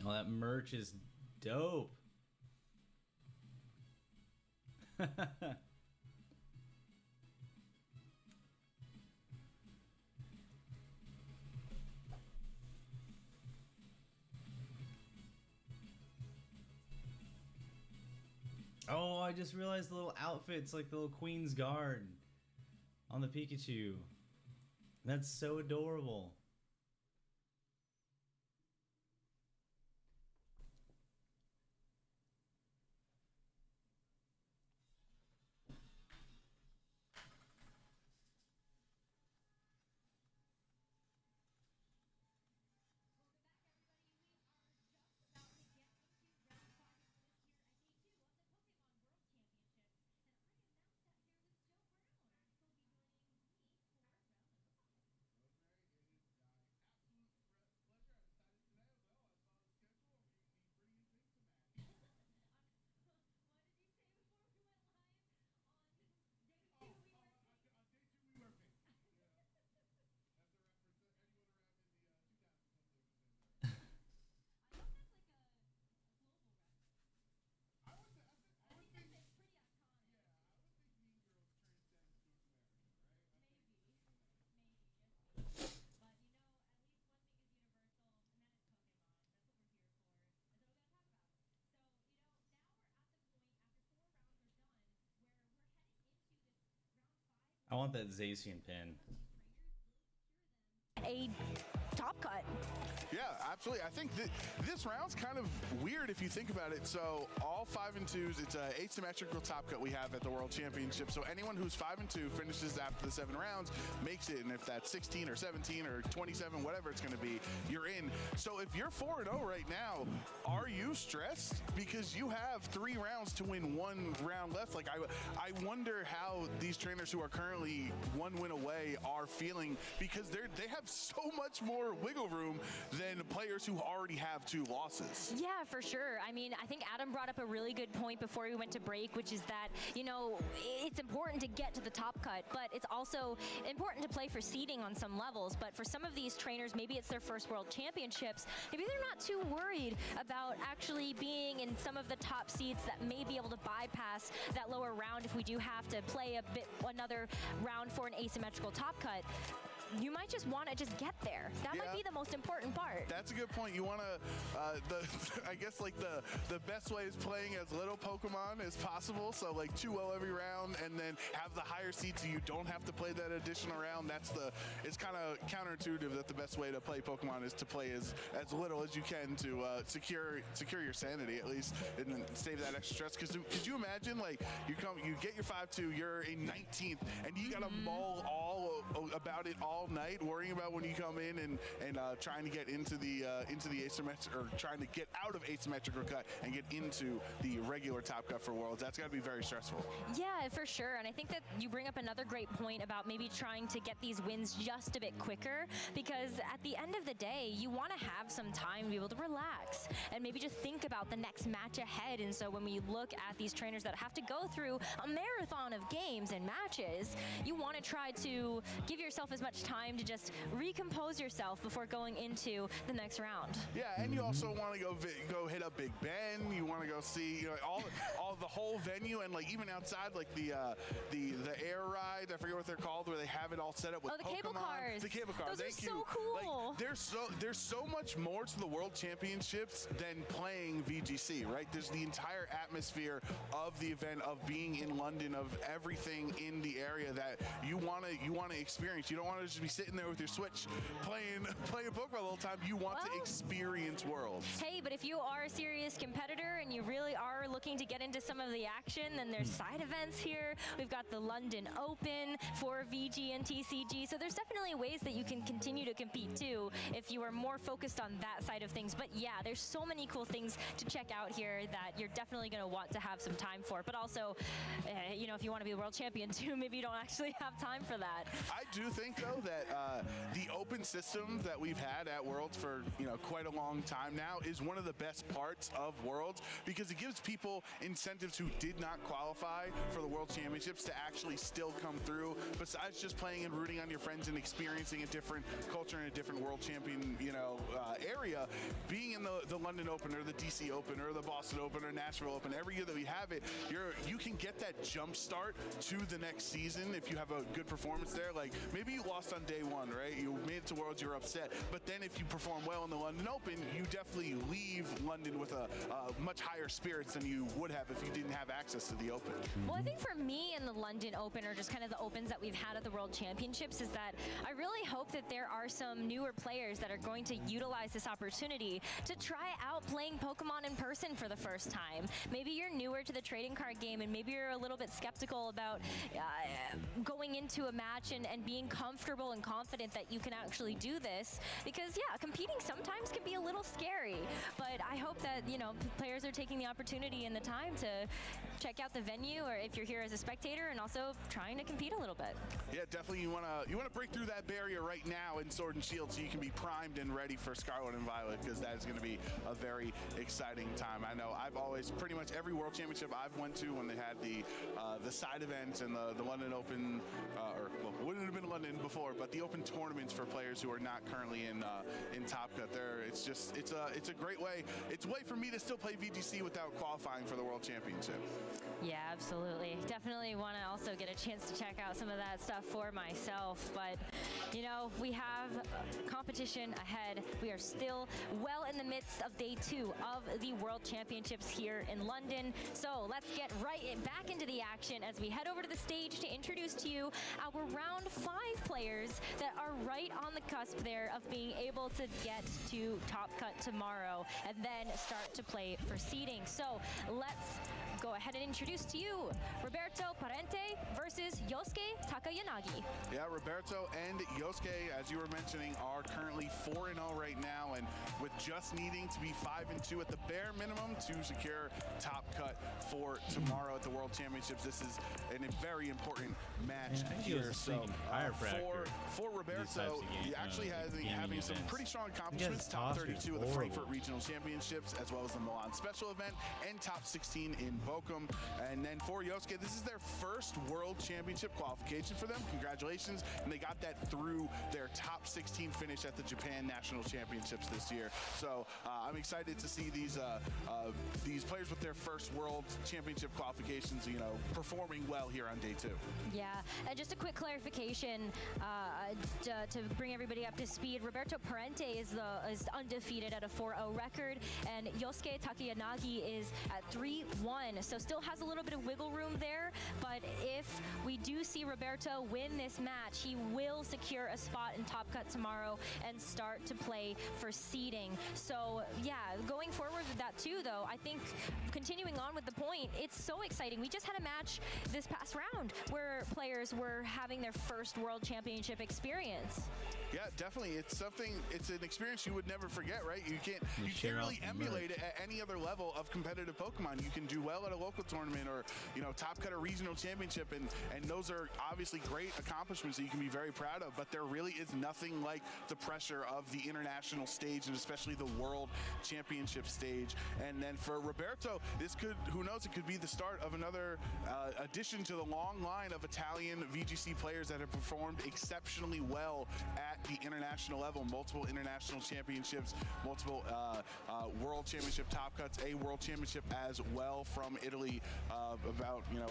Oh, that merch is dope. Oh, I just realized the little outfits, like the little Queen's Guard on the Pikachu. That's so adorable. I want that Zacian pin. A top cut. Yeah, absolutely. I think that this round's kind of weird if you think about it. So all 5 and 2s, it's an asymmetrical top cut we have at the World Championship. So anyone who's 5 and 2 finishes after the 7 rounds makes it, and if that's 16 or 17 or 27, whatever it's going to be, you're in. So if you're 4 and 0 right now, are you stressed because you have 3 rounds to win 1 round left? Like I wonder how these trainers who are currently 1 win away are feeling, because they have so much more wiggle room than players who already have 2 losses. Yeah, for sure. I mean, I think Adam brought up a really good point before we went to break, which is that, you know, it's important to get to the top cut, but it's also important to play for seeding on some levels. But for some of these trainers, maybe it's their first World Championships, maybe they're not too worried about actually being in some of the top seeds that may be able to bypass that lower round if we do have to play another round for an asymmetrical top cut. You might just want to just get there. That might be the most important part. That's a good point. You want to, I guess like the best way is playing as little Pokemon as possible. So like 2-0 every round, and then have the higher seed so you don't have to play that additional round. It's kind of counterintuitive that the best way to play Pokemon is to play as little as you can to secure your sanity at least, and then save that extra stress. Because could you imagine, like, you get your 5-2, you're in 19th, and you got to mull all about it all night, worrying about when you come in and trying to get into the asymmetric, or trying to get out of asymmetrical cut and get into the regular top cut for Worlds. That's got to be very stressful. Yeah, for sure. And I think that you bring up another great point about maybe trying to get these wins just a bit quicker, because at the end of the day, you want to have some time to be able to relax and maybe just think about the next match ahead. And so when we look at these trainers that have to go through a marathon of games and matches, you want to try to give yourself as much time to just recompose yourself before going into the next round. Yeah, and you also want to go hit up Big Ben. You want to go see, you know, all the whole venue, and like even outside, like the air ride. I forget what they're called, where they have it all set up with the Pokemon. cable cars. The cable cars. Those Thank are you. so cool. Like, there's so much more to the World Championships than playing VGC, right? There's the entire atmosphere of the event, of being in London, of everything in the area that you want to experience. You don't want to just be sitting there with your Switch playing Pokemon the whole time. You want to experience Worlds. Hey, but if you are a serious competitor and you really are looking to get into some of the action, then there's side events here. We've got the London Open for VG and TCG, so there's definitely ways that you can continue to compete too if you are more focused on that side of things. But yeah, there's so many cool things to check out here that you're definitely going to want to have some time for. But also, you know, if you want to be a world champion too, maybe you don't actually have time for that. I do think though that the open system that we've had at Worlds for, you know, quite a long time now is one of the best parts of Worlds, because it gives people incentives who did not qualify for the World Championships to actually still come through, besides just playing and rooting on your friends and experiencing a different culture and a different World Champion, you know, area. Being in the London Open or the DC Open or the Boston Open or Nashville Open, every year that we have it, you can get that jump start to the next season if you have a good performance there. Like maybe you lost on day one, right? You made it to Worlds, you're upset, but then if you perform well in the London Open, you definitely leave London with a much higher spirits than you would have if you didn't have access to the Open. Well, I think for me in the London Open, or just kind of the Opens that we've had at the World Championships, is that I really hope that there are some newer players that are going to utilize this opportunity to try out playing Pokemon in person for the first time. Maybe you're newer to the trading card game, and maybe you're a little bit skeptical about going into a match and being comfortable and confident that you can actually do this, because yeah, competing sometimes can be a little scary. But I hope that, you know, players are taking the opportunity and the time to check out the venue, or if you're here as a spectator, and also trying to compete a little bit. Yeah, definitely you want to break through that barrier right now in Sword and Shield, so you can be primed and ready for Scarlet and Violet, because that is going to be a very exciting time. I know I've always, pretty much every World Championship I've went to, when they had the side events and the London Open, or well, wouldn't have been London before, but the Open tournaments for players who are not currently in Top Cut. It's a great way. It's a way for me to still play VGC without qualifying qualifying for the World Championship. Yeah, absolutely. Definitely want to also get a chance to check out some of that stuff for myself. But, you know, we have competition ahead. We are still well in the midst of day 2 of the World Championships here in London. So let's get back into the action as we head over to the stage to introduce to you our round 5 players that are right on the cusp there of being able to get to Top Cut tomorrow and then start to play for seeding. So let's go ahead and introduce to you Roberto Parente versus Yosuke Takayanagi. Yeah, Roberto and Yosuke, as you were mentioning, are currently 4-0 right now, and with just needing to be 5-2 at the bare minimum to secure Top Cut for tomorrow at the World Championships. This is a very important match here. So for Roberto, he actually has having some pretty strong accomplishments. Top 32 at the Frankfurt Regional Championships, as well as the Milan Special Event, and top 16 in Bochum. And then for Yosuke, this is their first World Championship qualification for them. Congratulations. And they got that through their top 16 finish at the Japan National Championships this year. So I'm excited to see these players with their first World Championship qualifications, you know, performing well here on day 2. Yeah, and just a quick clarification to bring everybody up to speed. Roberto Parente is undefeated at a 4-0 record, and Yosuke Takayanagi is at 3-1. So still has a little bit of wiggle room there, but if we do see Roberto win this match, he will secure a spot in Top Cut tomorrow and start to play for seeding. So yeah, going forward with that too, though, I think continuing on with the point, it's so exciting. We just had a match this past round where players were having their first World Championship experience. Yeah, definitely. It's an experience you would never forget, right? You can't really emulate it at any other level of competitive Pokemon. You can do well at a local tournament or, you know, Top Cut or regional championship, and those are obviously great accomplishments that you can be very proud of, but there really is nothing like the pressure of the international stage, and especially the World Championship stage. And then for Roberto, this could, who knows, it could be the start of another addition to the long line of Italian VGC players that have performed exceptionally well at the international level. Multiple international championships, multiple World Championship Top Cuts, a World Championship as well from Italy about, you know,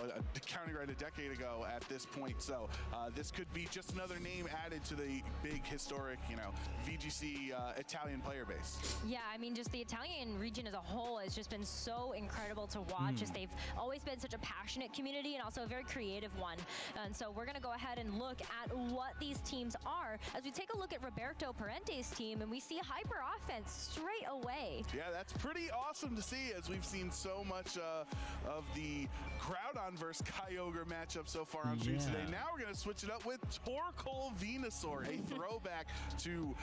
counting right a decade ago at this point. So this could be just another name added to the big historic, you know, VGC Italian player base. Yeah, I mean, just the Italian region as a whole has just been so incredible to watch, as they've always been such a passionate community and also a very creative one. And so we're going to go ahead and look at what these teams are as we take a look at Roberto Parente's team, and we see hyper offense straight away. Yeah, that's pretty awesome to see, as we've seen so much of the Groudon versus Kyogre matchup so far on stream today. Now we're going to switch it up with Torkoal Venusaur, a throwback to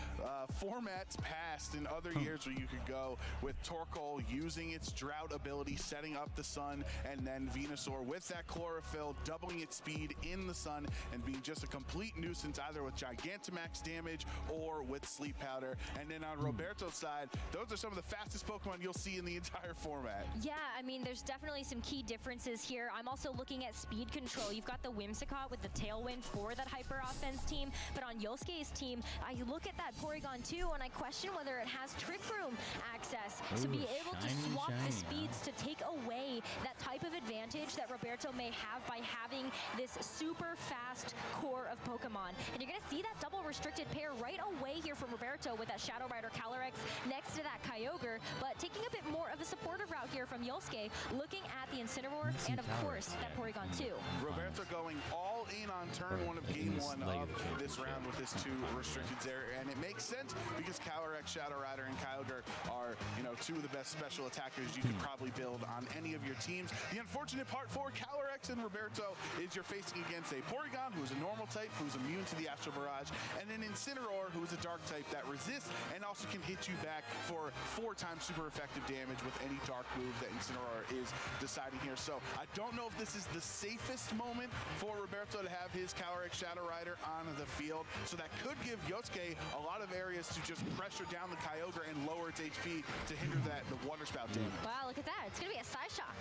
formats past in other years where you could go with Torkoal using its drought ability, setting up the sun, and then Venusaur with that chlorophyll, doubling its speed in the sun and being just a complete nuisance either with Gigantamax damage or with Sleep Powder. And then on Roberto's side, those are some of the fastest Pokemon you'll see in the entire format. Yeah, I mean, there's definitely some key differences here. I'm also looking at speed control. You've got the Whimsicott with the Tailwind for that hyper offense team, but on Yosuke's team, I look at that Porygon 2 and I question whether it has Trick Room access to be able to swap the speeds to take away that type of advantage that Roberto may have by having this super fast core of Pokemon. And you're going to see that double restricted pair right away here from Roberto with that Shadow Rider Calyrex next to that Kyogre, but taking a bit more of a supportive route here from Yosuke, looking at the Incineroar and of course that Porygon 2. Roberto going all in on turn 1 of game 1 of this round with his 2 restricted there, and it makes sense because Calyrex, Shadow Rider, and Kyogre are, you know, 2 of the best special attackers you could probably build on any of your teams. The unfortunate part for Calyrex and Roberto is you're facing against a Porygon who's a normal type, who's immune to the Astral Barrage, and an Incineroar who is a dark type that resists and also can hit you back for 4 times super effective damage with any dark move that Incineroar is deciding here. So I don't know if this is the safest moment for Roberto to have his Calyrex Shadow Rider on the field. So that could give Yosuke a lot of areas to just pressure down the Kyogre and lower its HP to hinder the water spout damage. Wow, look at that. It's going to be a Psyshock.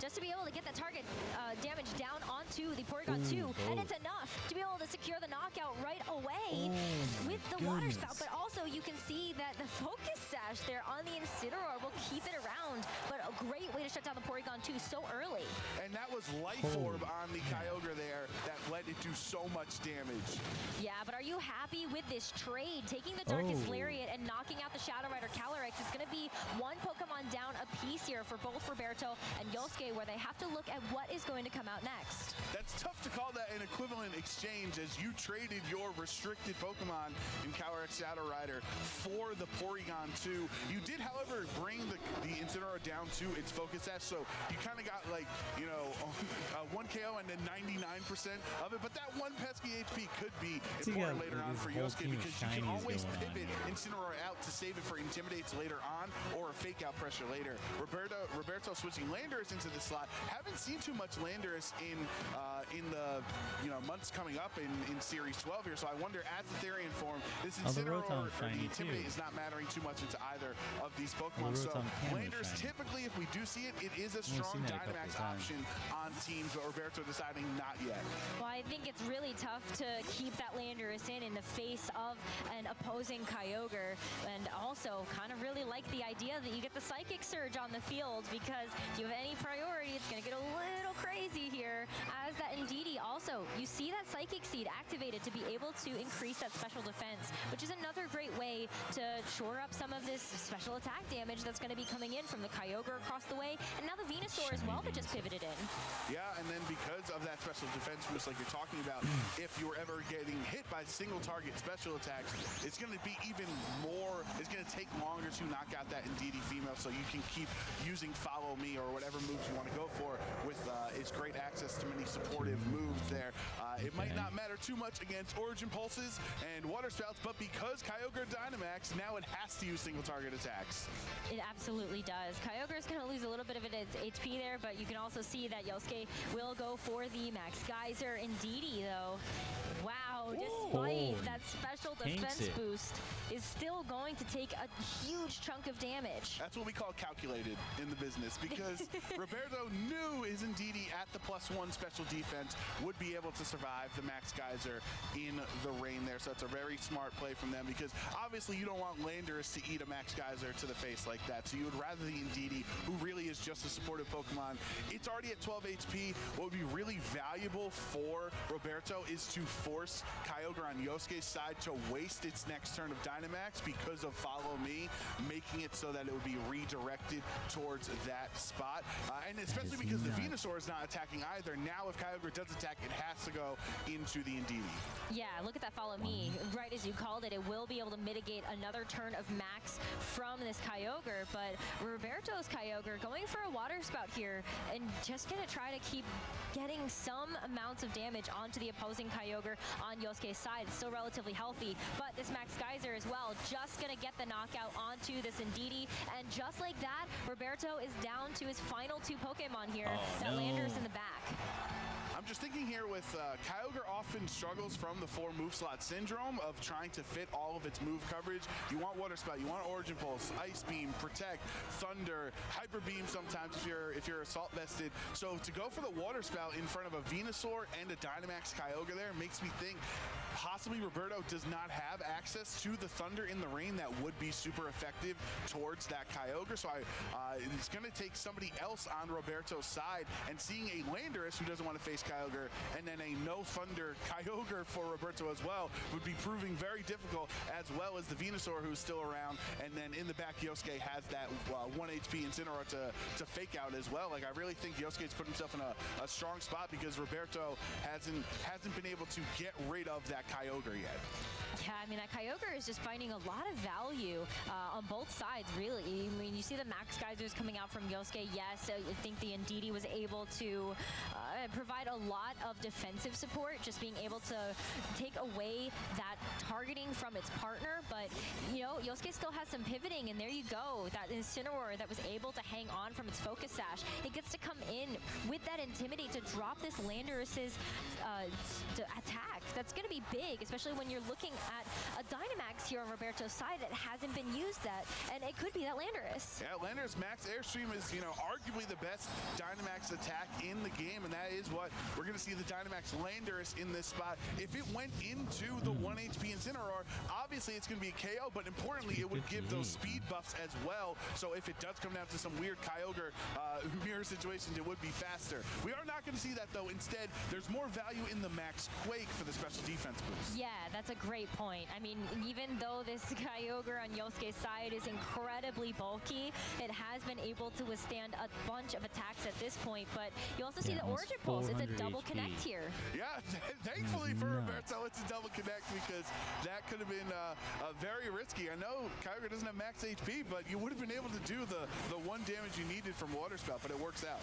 just to be able to get that target damage down onto the Porygon 2, and it's enough to be able to secure the knockout right away with the water spout. But also you can see that the focus sash there on the Incineroar will keep it around, but a great way to shut down the Porygon 2 so early. And that was Life Orb on the Kyogre there that let it do so much damage. Yeah, but are you happy with this trade? Taking the Darkest Lariat and knocking out the Shadow Rider Calyrex is going to be one Pokemon down a piece here for both Roberto and Yosuke, where they have to look at what is going to come out next. That's tough to call that an equivalent exchange, as you traded your restricted Pokemon in Calyrex Shadow Rider for the Porygon 2. You did, however, bring the Incineroar down to its Focus Sash, so you kind of got like, you know, 1 KO and then 99% of it, but that one pesky HP could be important later on for Yosuke, because you can always pivot Incineroar out to save it for Intimidates later on or a fake out pressure later. Roberto switching Landorus into the slot. Haven't seen too much Landorus in the months coming up in Series 12 here, so I wonder at the Therian form, this Incineroar or the Intimidate is not mattering too much into either of these Pokemon. So Landorus, typically, if we do see it, it is a strong Dynamax option on teams, but Roberto deciding not yet. Well, I think it's really tough to keep that Landorus in the face of an opposing Kyogre, and also kind of really like the idea that you get the Psychic Surge on the field, because if you have any priority, it's going to get a little crazy here. As that Indeedee also, you see that Psychic Seed activated to be able to increase that special defense, which is another great way to shore up some of this special attack damage that's going to be coming in from the Kyogre across the way, and now the Venusaur as well that just pivoted in. Yeah, and then because of that special defense boost like you're talking about, if you're ever getting hit by single target special attacks, it's going to be even more, it's going to take longer to knock out that Indeedee female, so you can keep using Follow Me or whatever moves you want to go for with its great access to many supportive moves there. It might not matter too much against Origin Pulses and Water Spouts, but because Kyogre Dynamax, now it has to use single target attacks. It absolutely does. Kyogre is going to lose a little bit of its HP there, but you can also see that Yosuke will go for the Max Geyser. Indeedee, though, wow, despite that special defense boost, is still going to take a huge chunk of damage. That's what we call calculated in the business, because Roberto knew his Indeedee at the +1 special defense would be able to survive the Max Geyser in the rain there, so it's a very smart play from them, because obviously you don't want Landorus to eat a Max Geyser to the face like that, so you would rather the Indeedee, who really is just a supportive Pokemon. It's already at 12 HP. What would be really valuable for Roberto is to force Kyogre on Yosuke's side to waste its next turn of Dynamax because of Follow Me, making it so that it would be redirected towards that spot. And especially because the Venusaur is not attacking either. Now if Kyogre does attack, it has to go into the Indeedee. Yeah, look at that Follow Me. Right as you called it, it will be able to mitigate another turn of Max from this Kyogre, but Roberto's Kyogre going for a Water Spout here and just going to try to keep getting some amounts of damage onto the opposing Kyogre on Yosuke's side. It's still relatively healthy, but this Max Geyser as well, just going to get the knockout onto this Indeedee, and just like that, Roberto is down to his final 2 Pokemon here. That Landorus in the back. I'm just thinking here with Kyogre often struggles from the 4 move slot syndrome of trying to fit all of its move coverage. You want Water Spout, you want Origin Pulse, Ice Beam, Protect, Thunder, Hyper Beam sometimes if you're Assault vested. So to go for the Water Spout in front of a Venusaur and a Dynamax Kyogre there makes me think possibly Roberto does not have access to the Thunder in the rain that would be super effective towards that Kyogre. So it's going to take somebody else on Roberto's side, and seeing a Landorus who doesn't want to face Kyogre and then a no Thunder Kyogre for Roberto as well would be proving very difficult, as well as the Venusaur who's still around, and then in the back Yosuke has that 1 HP Incineroar to fake out as well. Like, I really think Yosuke's put himself in a strong spot, because Roberto hasn't been able to get rid of that Kyogre yet. Yeah, I mean, that Kyogre is just finding a lot of value on both sides, really. I mean, you see the Max Geysers coming out from Yosuke. Yes, I think the Indeedee was able to provide a lot of defensive support, just being able to take away that targeting from its partner. But, you know, Yosuke still has some pivoting, and there you go. That Incineroar that was able to hang on from its Focus Sash, it gets to come in with that Intimidate to drop this Landorus's attack. That's going to be big, especially when you're looking at a Dynamax here on Roberto's side that hasn't been used yet, and it could be that Landorus. Yeah, Landorus Max Airstream is, you know, arguably the best Dynamax attack in the game, and that is what we're going to see the Dynamax Landorus in this spot. If it went into the 1 HP Incineroar, obviously it's going to be a KO, but importantly, it would give those speed buffs as well. So if it does come down to some weird Kyogre mirror situations, it would be faster. We are not going to see that, though. Instead, there's more value in the Max Quake for the special defense boost. Yeah, that's a great point. I mean, even though this Kyogre on Yosuke's side is incredibly bulky, it has been able to withstand a bunch of attacks at this point, but you also see the Origin Pulse. It's a double connect here. Yeah, thankfully for Roberto, it's a double connect, because that could have been very risky. I know Kyogre doesn't have max HP, but you would have been able to do the 1 damage you needed from Water Spout, but it works out.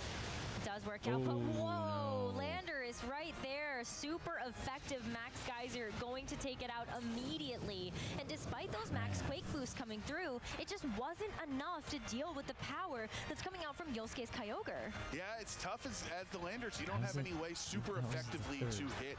It does work out, but whoa, Landorus right there. Super effective Max Geyser, going to take it out immediately. And despite those Max Quake boosts coming through, it just wasn't enough to deal with the power that's coming out from Yosuke's Kyogre. Yeah, it's tough as the Landorus. You don't have any way super effectively to hit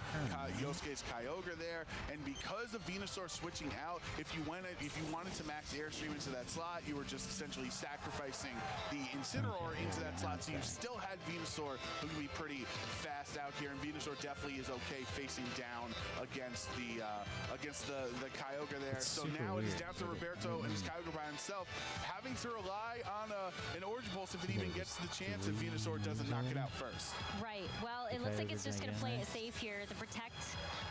Yosuke's Kyogre there. And because of Venusaur switching out, if you wanted to max Airstream into that slot, you were just essentially sacrificing the Incineroar into that slot. So you still had Venusaur, who can be pretty fast out here. And Venusaur definitely is okay facing down against the Kyogre there. It's so super now weird. it is down to Roberto and his Kyogre by himself, having to rely on an Origin Pulse if it even gets the chance if Venusaur doesn't knock it out first. Right. Well, it looks like it's just going to play it safe here. The Protect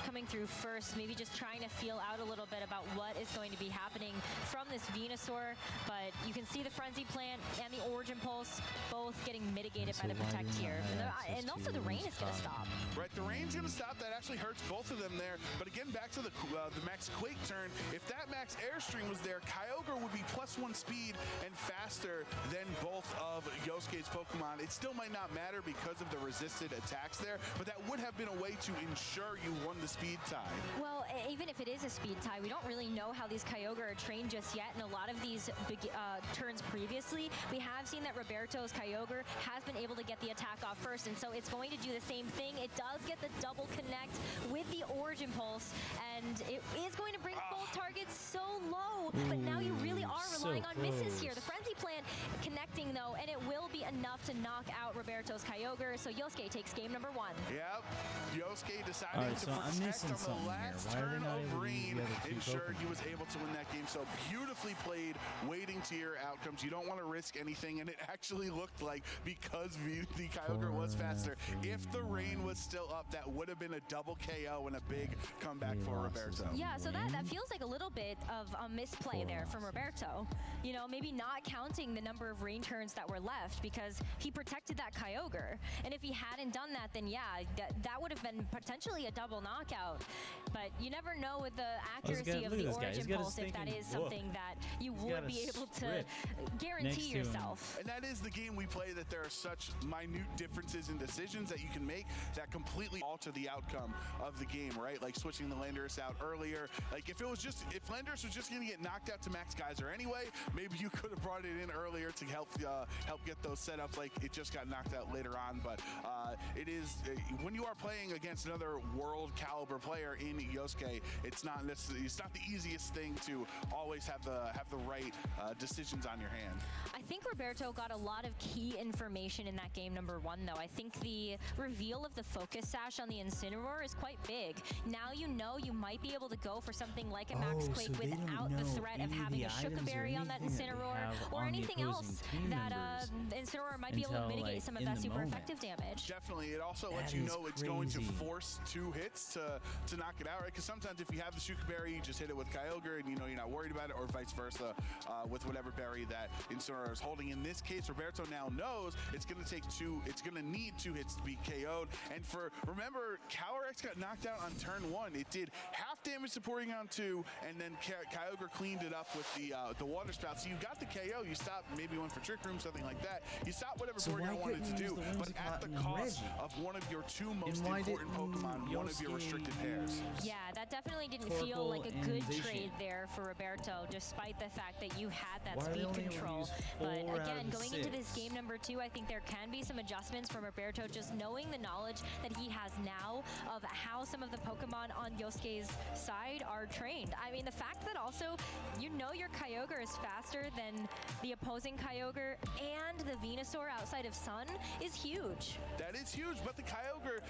coming through first, maybe just trying to feel out a little bit about what is going to be happening from this Venusaur. But you can see the Frenzy Plant and the Origin Pulse both getting mitigated by the Protect here. And also the Rain is going to stop. Right, the Rain's going to stop. That actually hurts both of them there. But again, back to the Max Quake turn. If that Max Airstream was there, Kyogre would be +1 speed and faster than both of Yosuke's Pokemon. It still might not matter because of the resisted attacks there, but that would have been a way to ensure you won the speed tie. Well, even if it is a speed tie, we don't really know how these Kyogre are trained just yet. In a lot of these big turns previously, we have seen that Roberto's Kyogre has been able to get the attack off first, and so it's going to do the same thing. It does get the double connect with the Origin Pulse, and it is going to bring both targets so low, but now you really are relying on misses here. The Frenzy Plant connecting, though, and it will be enough to knock out Roberto's Kyogre, so Yosuke takes game number 1. Yep, Yosuke deciding to protect on the last turn of Rain, ensured he was able to win that game. So beautifully played, waiting to your outcomes. You don't want to risk anything, and it actually looked like, because the Kyogre was faster, if the Rain was still up, that would have been a double KO and a big comeback for Roberto. Yeah, so that feels like a little bit of a misplay there from Roberto. You know, maybe not counting the number of Rain turns that were left, because he protected that Kyogre. And if he hadn't done that, then yeah, that would have been potentially a double knockout. But you never know with the accuracy of the Origin Pulse if that is something that you would be able to guarantee yourself. And that is the game we play, that there are such minute differences in decisions that you can make that completely alter the outcome of the game, right? Like switching the Landorus out earlier. Like if Landorus was just going to get knocked out to Max Geyser anyway, maybe you could have brought it in earlier to help get those setups. Like it just got knocked out later on. But it is when you are playing against another world caliber player in Yosuke, it's not the easiest thing to always have the right decisions on your hand. I think Roberto got a lot of key information in that game number 1, though. I think the reveal of the Focus Sash on the Incineroar is quite big. Now you know you might be able to go for something like a Max Quake without the threat of having a Shukaberry on that Incineroar or anything else that Incineroar might be able to mitigate some of that super effective damage. Definitely. It also lets you know it's going to force 2 hits to knock it out, right? Because sometimes if you have the Shukaberry, you just hit it with Kyogre and you know you're not worried about it, or vice versa with whatever berry that Incineroar is holding. In this case, Roberto now knows it's going to need 2 hits to be KO'd. And remember, Calyrex got knocked out on turn 1. It did half damage to Porygon 2, and then Kyogre cleaned it up with the Water Spout. So you got the KO, you stopped, maybe went for Trick Room, something like that. You stopped whatever Porygon wanted to do, but at the cost of one of your two most important Pokemon, one of your restricted pairs. Yeah, that definitely didn't feel like a good trade there for Roberto, despite the fact that you had that speed control. But again, going into this game number 2, I think there can be some adjustments from Roberto, just knowing the knowledge that he has now of how some of the Pokemon on Yosuke's side are trained. I mean, the fact that also you know your Kyogre is faster than the opposing Kyogre and the Venusaur outside of Sun is huge. That is huge, but the Kyogre,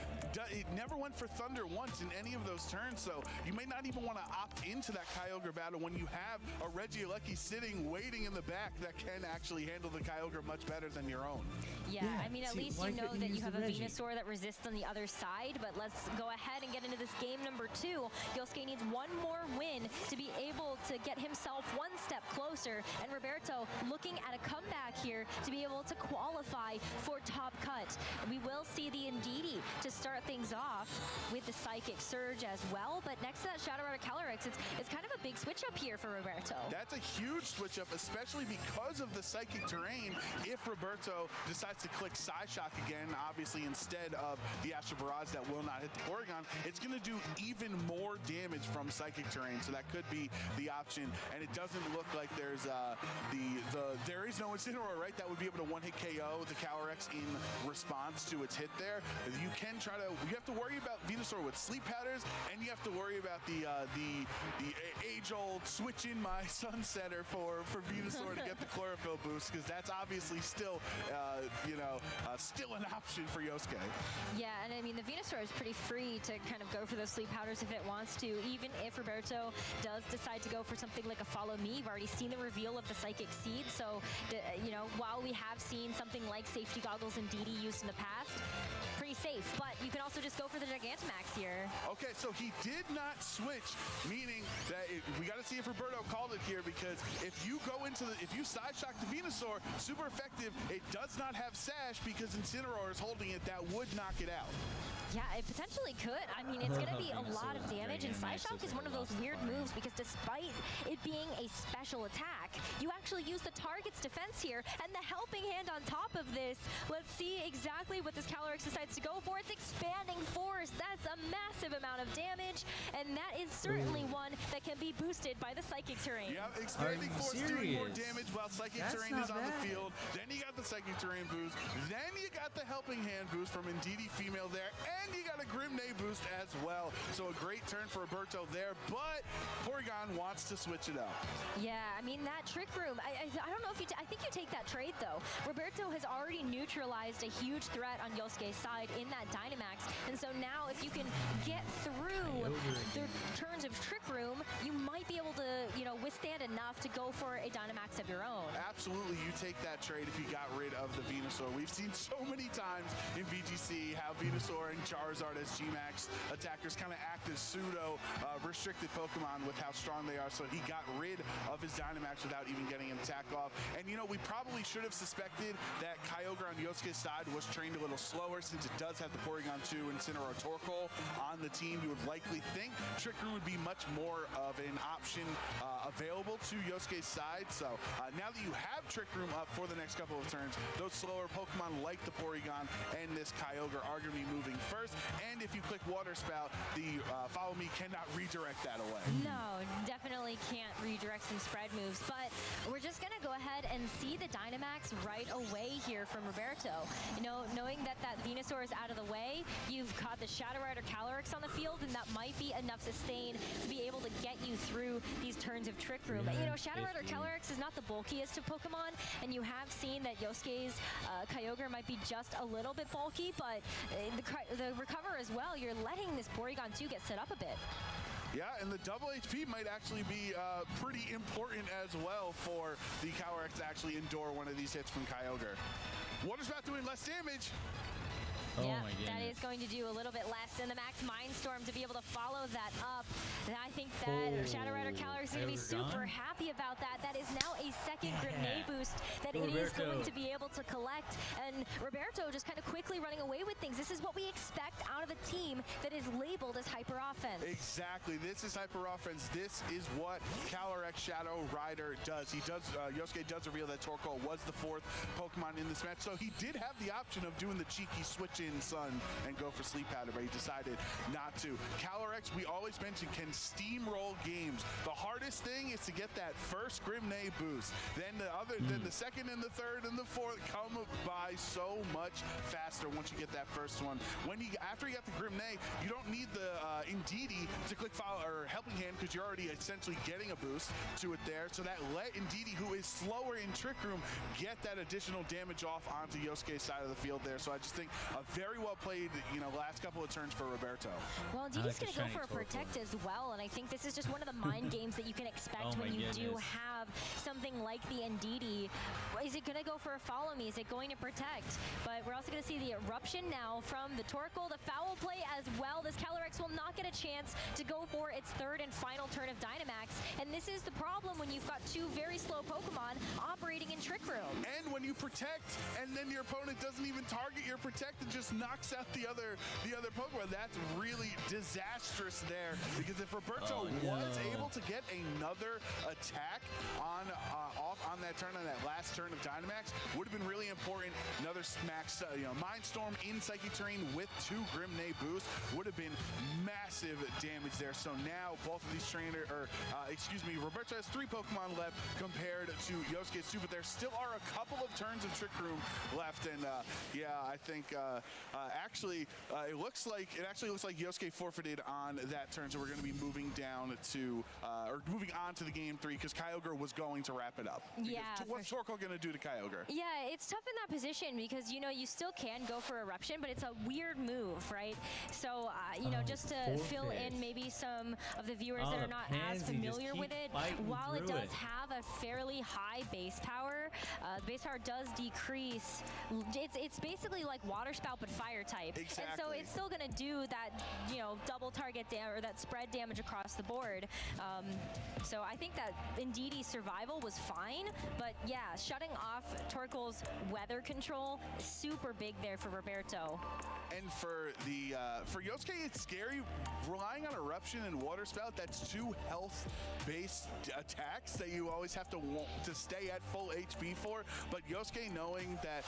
it never went for Thunder once in any of those turns, so you may not even want to opt into that Kyogre battle when you have a Regieleki sitting, waiting in the back that can actually handle the Kyogre much better than your own. Yeah, I mean, at least you know that you have a Venusaur that resists on the other side, but let's go ahead and get into this game number 2. Yosuke needs one more win to be able to get himself one step closer, and Roberto looking at a comeback here to be able to qualify for Top Cut. We will see the Indeedee to start things off with the Psychic Surge as well, but next to that Shadow Rider Calyrex, it's kind of a big switch up here for Roberto. That's a huge switch up, especially because of the Psychic terrain. If Roberto decides to click Psyshock again, obviously instead of the Astral Barrage that will not hit the Porygon, it's going to do even more damage from Psychic terrain, so that could be the option. And it doesn't look like there's there is no Incineroar, right? That would be able to one-hit KO the Calyrex in response to its hit there. You can try to, you have to worry about Venusaur with Sleep Powders, and you have to worry about the age-old switch in my Sunsetter for Venusaur to get the Chlorophyll boost, because that's obviously still, still an option for Yosuke. Yeah, and I mean, the Venusaur is pretty free to kind of go for those Sleep Powders if it wants to, even if Roberto does decide to go for something like a Follow Me. We've already seen the reveal of the Psychic Seed, so, while we have seen something like Safety Goggles and DD used in the past, pretty safe, but you can also just go for the Gigantamax here. Okay, so he did not switch, meaning that we got to see if Roberto called it here, because if you go into if you Side Shock the Venusaur, super effective, it does not have Sash because Incineroar is holding it, that would knock it out. Yeah, it potentially could. I mean, it's going to be a lot of damage, and Psyshock is one of those weird moves because despite it being a special attack, you actually use the target's defense here, and the Helping Hand on top of this. Let's see exactly what this Calyrex decides to go for. It's Expanding Force. That's a massive amount of damage, and that is certainly one that can be boosted by the Psychic terrain. Yeah, Expanding Force doing more damage while Psychic terrain is on the field. Then you got the Psychic terrain boost. Then you got the Helping Hand boost from Indeedee Female there, and you got a Grimnay boost as well. So a great turn for Roberto there, but Porygon wants to switch it up. Yeah, I mean, that Trick Room, I don't know if you, I think you take that trade though. Roberto has already neutralized a huge threat on Yosuke's side in that Dynamax, and so now if you can get through the turns of Trick Room, you might be able to, withstand enough to go for a Dynamax of your own. Absolutely, you take that trade if you got rid of the Venusaur. We've seen so many times in VGC how Venusaur and Charizard as G-Max attackers kind of act as pseudo restricted Pokemon with how strong they are, so he got rid of his Dynamax without even getting an attack off. And we probably should have suspected that Kyogre on Yosuke's side was trained a little slower, since it does have the Porygon 2 and Incineroar Torkoal on the team. You would likely think Trick Room would be much more of an option available to Yosuke's side. So now that you have Trick Room up for the next couple of turns, those slower Pokemon like the Porygon and this Kyogre are going to be moving first. And if you click Water Spout, the Follow Me cannot redirect that away. No, definitely can't redirect some spread moves, but we're just going to go ahead and see the Dynamax right away here from Roberto. Knowing that Venusaur is out of the way, you've got the Shadow Rider Calyrex on the field, and that might be enough sustain to be able to get you through these turns of Trick Room. Shadow Rider Calyrex is not the bulkiest of Pokemon, and you have seen that Yosuke's Kyogre might be just a little bit bulky, but the recover as well, you're letting this Porygon 2 get set up a bit. Yeah, and the double HP might actually be pretty important as well for the Calyrex to actually endure one of these hits from Kyogre. Water Spout doing less damage. Yeah, my that goodness. is going to do a little bit less in the Max Mindstorm to be able to follow that up. And I think that Shadow Rider Calyrex is going to be Kyogre super gone? happy about that. That is now a second grenade boost that it is Roberto. going to be able to collect. And Roberto just kind of quickly running away with things. This is what we expect out of a team that is labeled as hyper offense. Exactly. This is hyper offense. This is what Calyrex Shadow Rider does. He does. Yosuke does reveal that Torkoal was the 4th Pokemon in this match, so he did have the option of doing the cheeky switch in Sun and go for Sleep Powder, but he decided not to. Calyrex, we always mention, can steamroll games. The hardest thing is to get that first Grimnay boost. Then the second and the third and the fourth come by so much faster once you get that first one. After you get the Grimnay, you don't need the Indeedee to click follow or helping hand because you're already essentially getting a boost to it there. So that let Indeedee, who is slower in Trick Room, get that additional damage off onto Yosuke's side of the field there. So I just think a very well played, last couple of turns for Roberto. Well, Indeedee's going to go for a protect as well, and I think this is just one of the mind games that you can expect when you do have something like the Indeedee. Is it going to go for a follow me? Is it going to protect? But we're also going to see the eruption now from the Torkoal, the foul play as well. This Calyrex will not get a chance to go for its third and final turn of Dynamax, and this is the problem when you've got two very slow Pokemon operating in Trick Room. And when you protect, and then your opponent doesn't even target your protect and just knocks out the other Pokemon, that's really disastrous there. Because if Roberto was able to get another attack off on that turn, on that last turn of Dynamax, would have been really important. Another Max, Mindstorm in Psychic Terrain with 2 Grimnay boosts would have been massive damage there. So now both of these Roberto has 3 Pokemon left compared to Yosuke's 2, but there still are a couple of turns of Trick Room left. And I think it actually looks like Yosuke forfeited on that turn. So we're going to be moving down to moving on to the game 3 because Kyogre was going to wrap it up. Yeah. What's Torkoal going to do to Kyogre? Yeah, it's tough in that position because, you still can go for Eruption, but it's a weird move, right? So, just to fill in maybe some of the viewers that are not as familiar with it, while it does have a fairly high base power, the base power does decrease. It's basically like Water Spout, but fire type. Exactly. And so it's still going to do that, double target or that spread damage across the board. So I think that Indeedee's survival was fine, but yeah, shutting off Torkoal's weather control is super big there for Roberto. And for Yosuke, it's scary relying on Eruption and Water Spout. That's 2 health-based attacks that you always have to stay at full HP for. But Yosuke, knowing that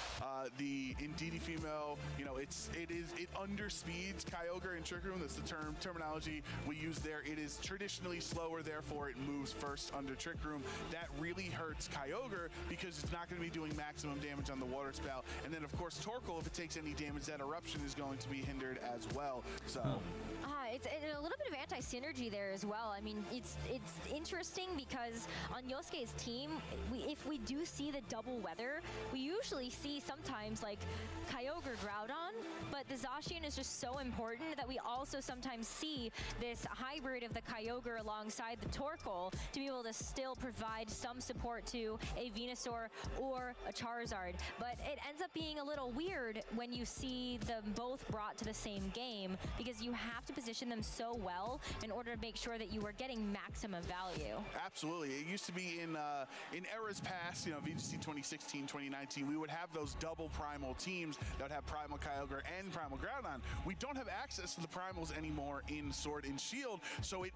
the Indeedee female, it underspeeds Kyogre in Trick Room. That's the terminology we use there. It is traditionally slower, therefore it moves first under Trick Room. That really hurts Kyogre because it's not going to be doing maximum damage on the Water Spout. And then, of course, Torkoal, if it takes any damage, that Eruption is going to be hindered as well. So it's a little bit of anti-synergy there as well. I mean, it's interesting because on Yosuke's team, if we do see the double weather, we usually see sometimes like Kyogre Groudon, but the Zacian is just so important that we also sometimes see this hybrid of the Kyogre alongside the Torkoal to be able to still provide some support to a Venusaur or a Charizard. But it ends up being a little weird when you see them both brought to the same game because you have to position them so well in order to make sure that you are getting maximum value. Absolutely. It used to be in eras past, VGC 2016, 2019, we would have those double primal teams that would have Primal Kyogre and Primal Groudon. We don't have access to the primals anymore in Sword and Shield, so it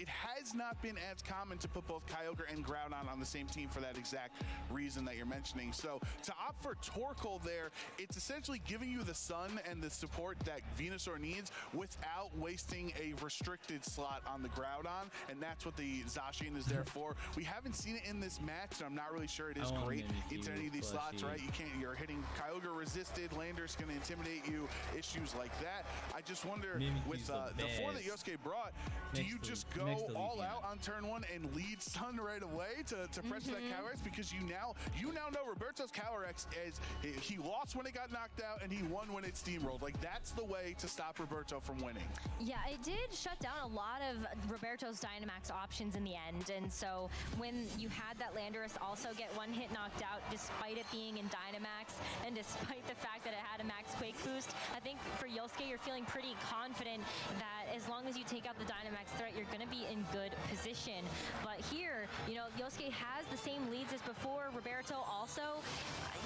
has not been as common to put both Kyogre and Groudon on the same team for that exact reason that you're mentioning. So to opt for Torkoal there, it's essentially giving you the sun and the support that Venusaur needs without wasting a restricted slot on the Groudon, and that's what the Zacian is there for. We haven't seen it in this match, and I'm not really sure it is great into any of these slots, right? You're hitting Kyogre resisted, Lander's going to intimidate you, issues like that. I just wonder, with the 4 that Yosuke brought, do you just go all out on turn 1 and lead Sun right away to pressure that Calyrex? Because you now know Roberto's Calyrex is he lost when it got knocked out and he won when it steamrolled. Like, that's the way to stop Roberto from winning. Yeah, it did shut down a lot of Roberto's Dynamax options in the end, and so when you had that Landorus also get one hit knocked out despite it being in Dynamax and despite the fact that it had a max Quake boost, boost. I think for Yosuke, you're feeling pretty confident that as long as you take out the Dynamax threat, you're going to be in good position. But here, you know, Yosuke has the same leads as before. Roberto also.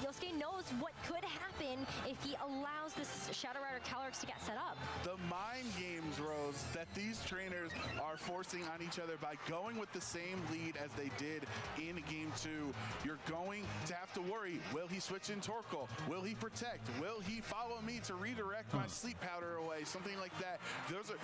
Yosuke knows what could happen if he allows this Shadow Rider Calyrex to get set up. The mind games, Rose, that these trainers are forcing on each other by going with the same lead as they did in Game 2. You're going to have to worry, will he switch in Torkoal? Will he protect? Will he follow me to redirect my sleep powder away? Something like that. Those are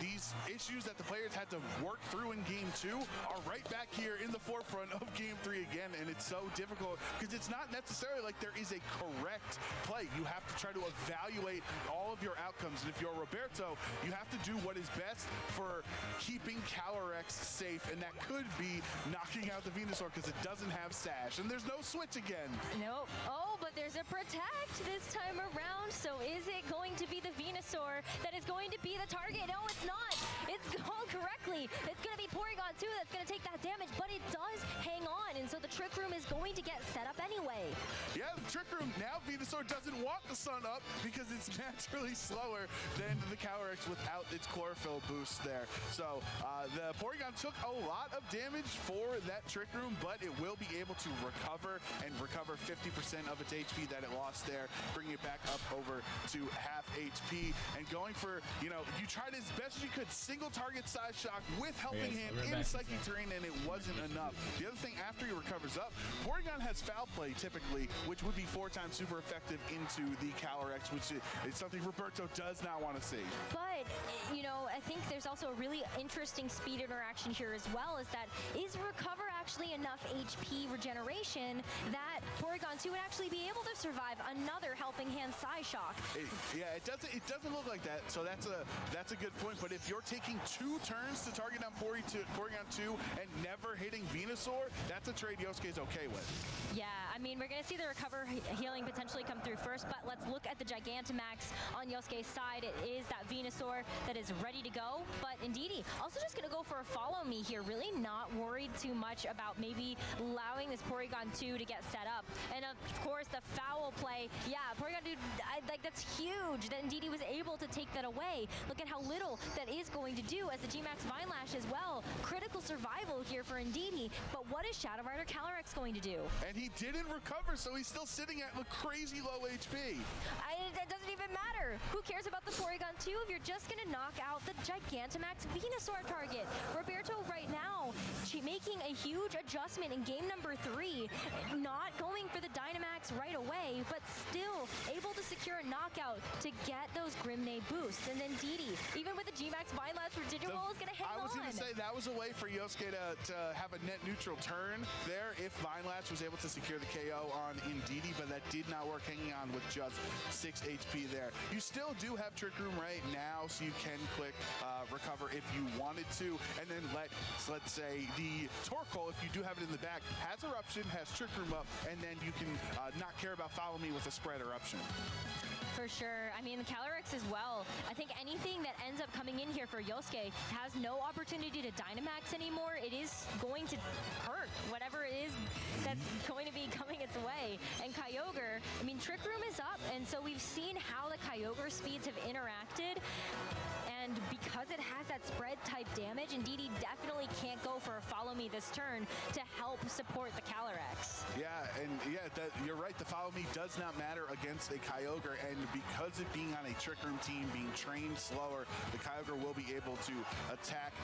these issues that the players had to work through in Game 2 are right back here in the forefront of Game 3 again, and it's so difficult because it's not necessarily like there is a correct play. You have to try to evaluate all of your outcomes, and if you're Roberto, you have to do what is best for keeping Calyrex safe, and that could be knocking out the Venusaur because it doesn't have Sash, and there's no switch again. Nope. Oh, but there's a Protect this time around, so is it going to be the Venusaur that is going to be the target? No, it's not. It's gone correctly. It's going to be Porygon 2 that's going to take that damage, but it does hang on, and so the Trick Room is going to get set up anyway. Yeah, the Trick Room, now Venusaur doesn't want the sun up because it's naturally slower than the Calyrex without its chlorophyll boost there. So the Porygon took a lot of damage for that Trick Room, but it will be able to recover and recover 50% of its HP that it lost there, bringing it back up over to half HP, and going for, you know, you tried as best as you could, single target Side Shock with Helping Hand in Psychic Terrain, and it wasn't enough. The other thing, after he recovers up, Porygon has Foul Play typically, which would be 4 times super effective into the Calyrex, which is something Roberto does not want to see. But, you know, I think there's also a really interesting speed interaction here as well, is that is Recover actually enough HP regeneration that Porygon 2 would actually be able to survive another Helping Hand Psyshock? Yeah, it doesn't look like that, so that's a good point. But if you're taking 2 turns to target on Porygon 2 and never hitting Venusaur, that's a trade Yosuke's okay with. Yeah, I mean, we're going to see the Recover healing potentially come through first, but let's look at the Gigantamax on Yosuke's side. It is that Venusaur that is ready to go, but Indeedee also just going to go for a Follow Me here, really not worried too much about maybe allowing this Porygon 2 to get set up. And of course, the Foul Play, yeah, Porygon 2, like, that's huge that Indeedee was able to take that away. Look at how little that is going to do as the G-Max Vine Lash as well. Critical survival here for Indeedee, but what is Shadow Rider Calyrex going to do? And he didn't recover, so he's still sitting at a crazy low HP. It doesn't even matter. Who cares about the Porygon 2 if you're just going to knock out the Gigantamax Venusaur target? Roberto right now making a huge adjustment in game number 3, not going for the Dynamax right away, but still able to secure a knockout to get those Grimnade boosts. And then Indeedee, even with the G-Max Vine Lash for Digivolve, is going to hang on. I was going to say that was a way for Yosuke to have a net neutral turn there if Vine Lash was able to secure the KO on Indeedee, but that did not work, hanging on with just 6 HP there. You still do have Trick Room right now, so you can click Recover if you wanted to, and then let's say the Torkoal, if you do have it in the back, has Eruption, has Trick Room up, and then you can not care about Follow Me with a Spread Eruption. For sure. I mean, the Calyrex as well. I think anything that ends up coming in here for Yosuke has no opportunity to Dynamax anymore. It is going to hurt whatever it is that's going to be coming its way. And Kyogre, I mean, Trick Room is up, and so we've seen how the Kyogre speeds have interacted. And because it has that spread type damage, Indeedee definitely can't go for a Follow Me this turn to help support the Calyrex. Yeah, and you're right. The Follow Me does not matter against a Kyogre, and because it being on a Trick Room team, being trained slower, the Kyogre will be able to attack,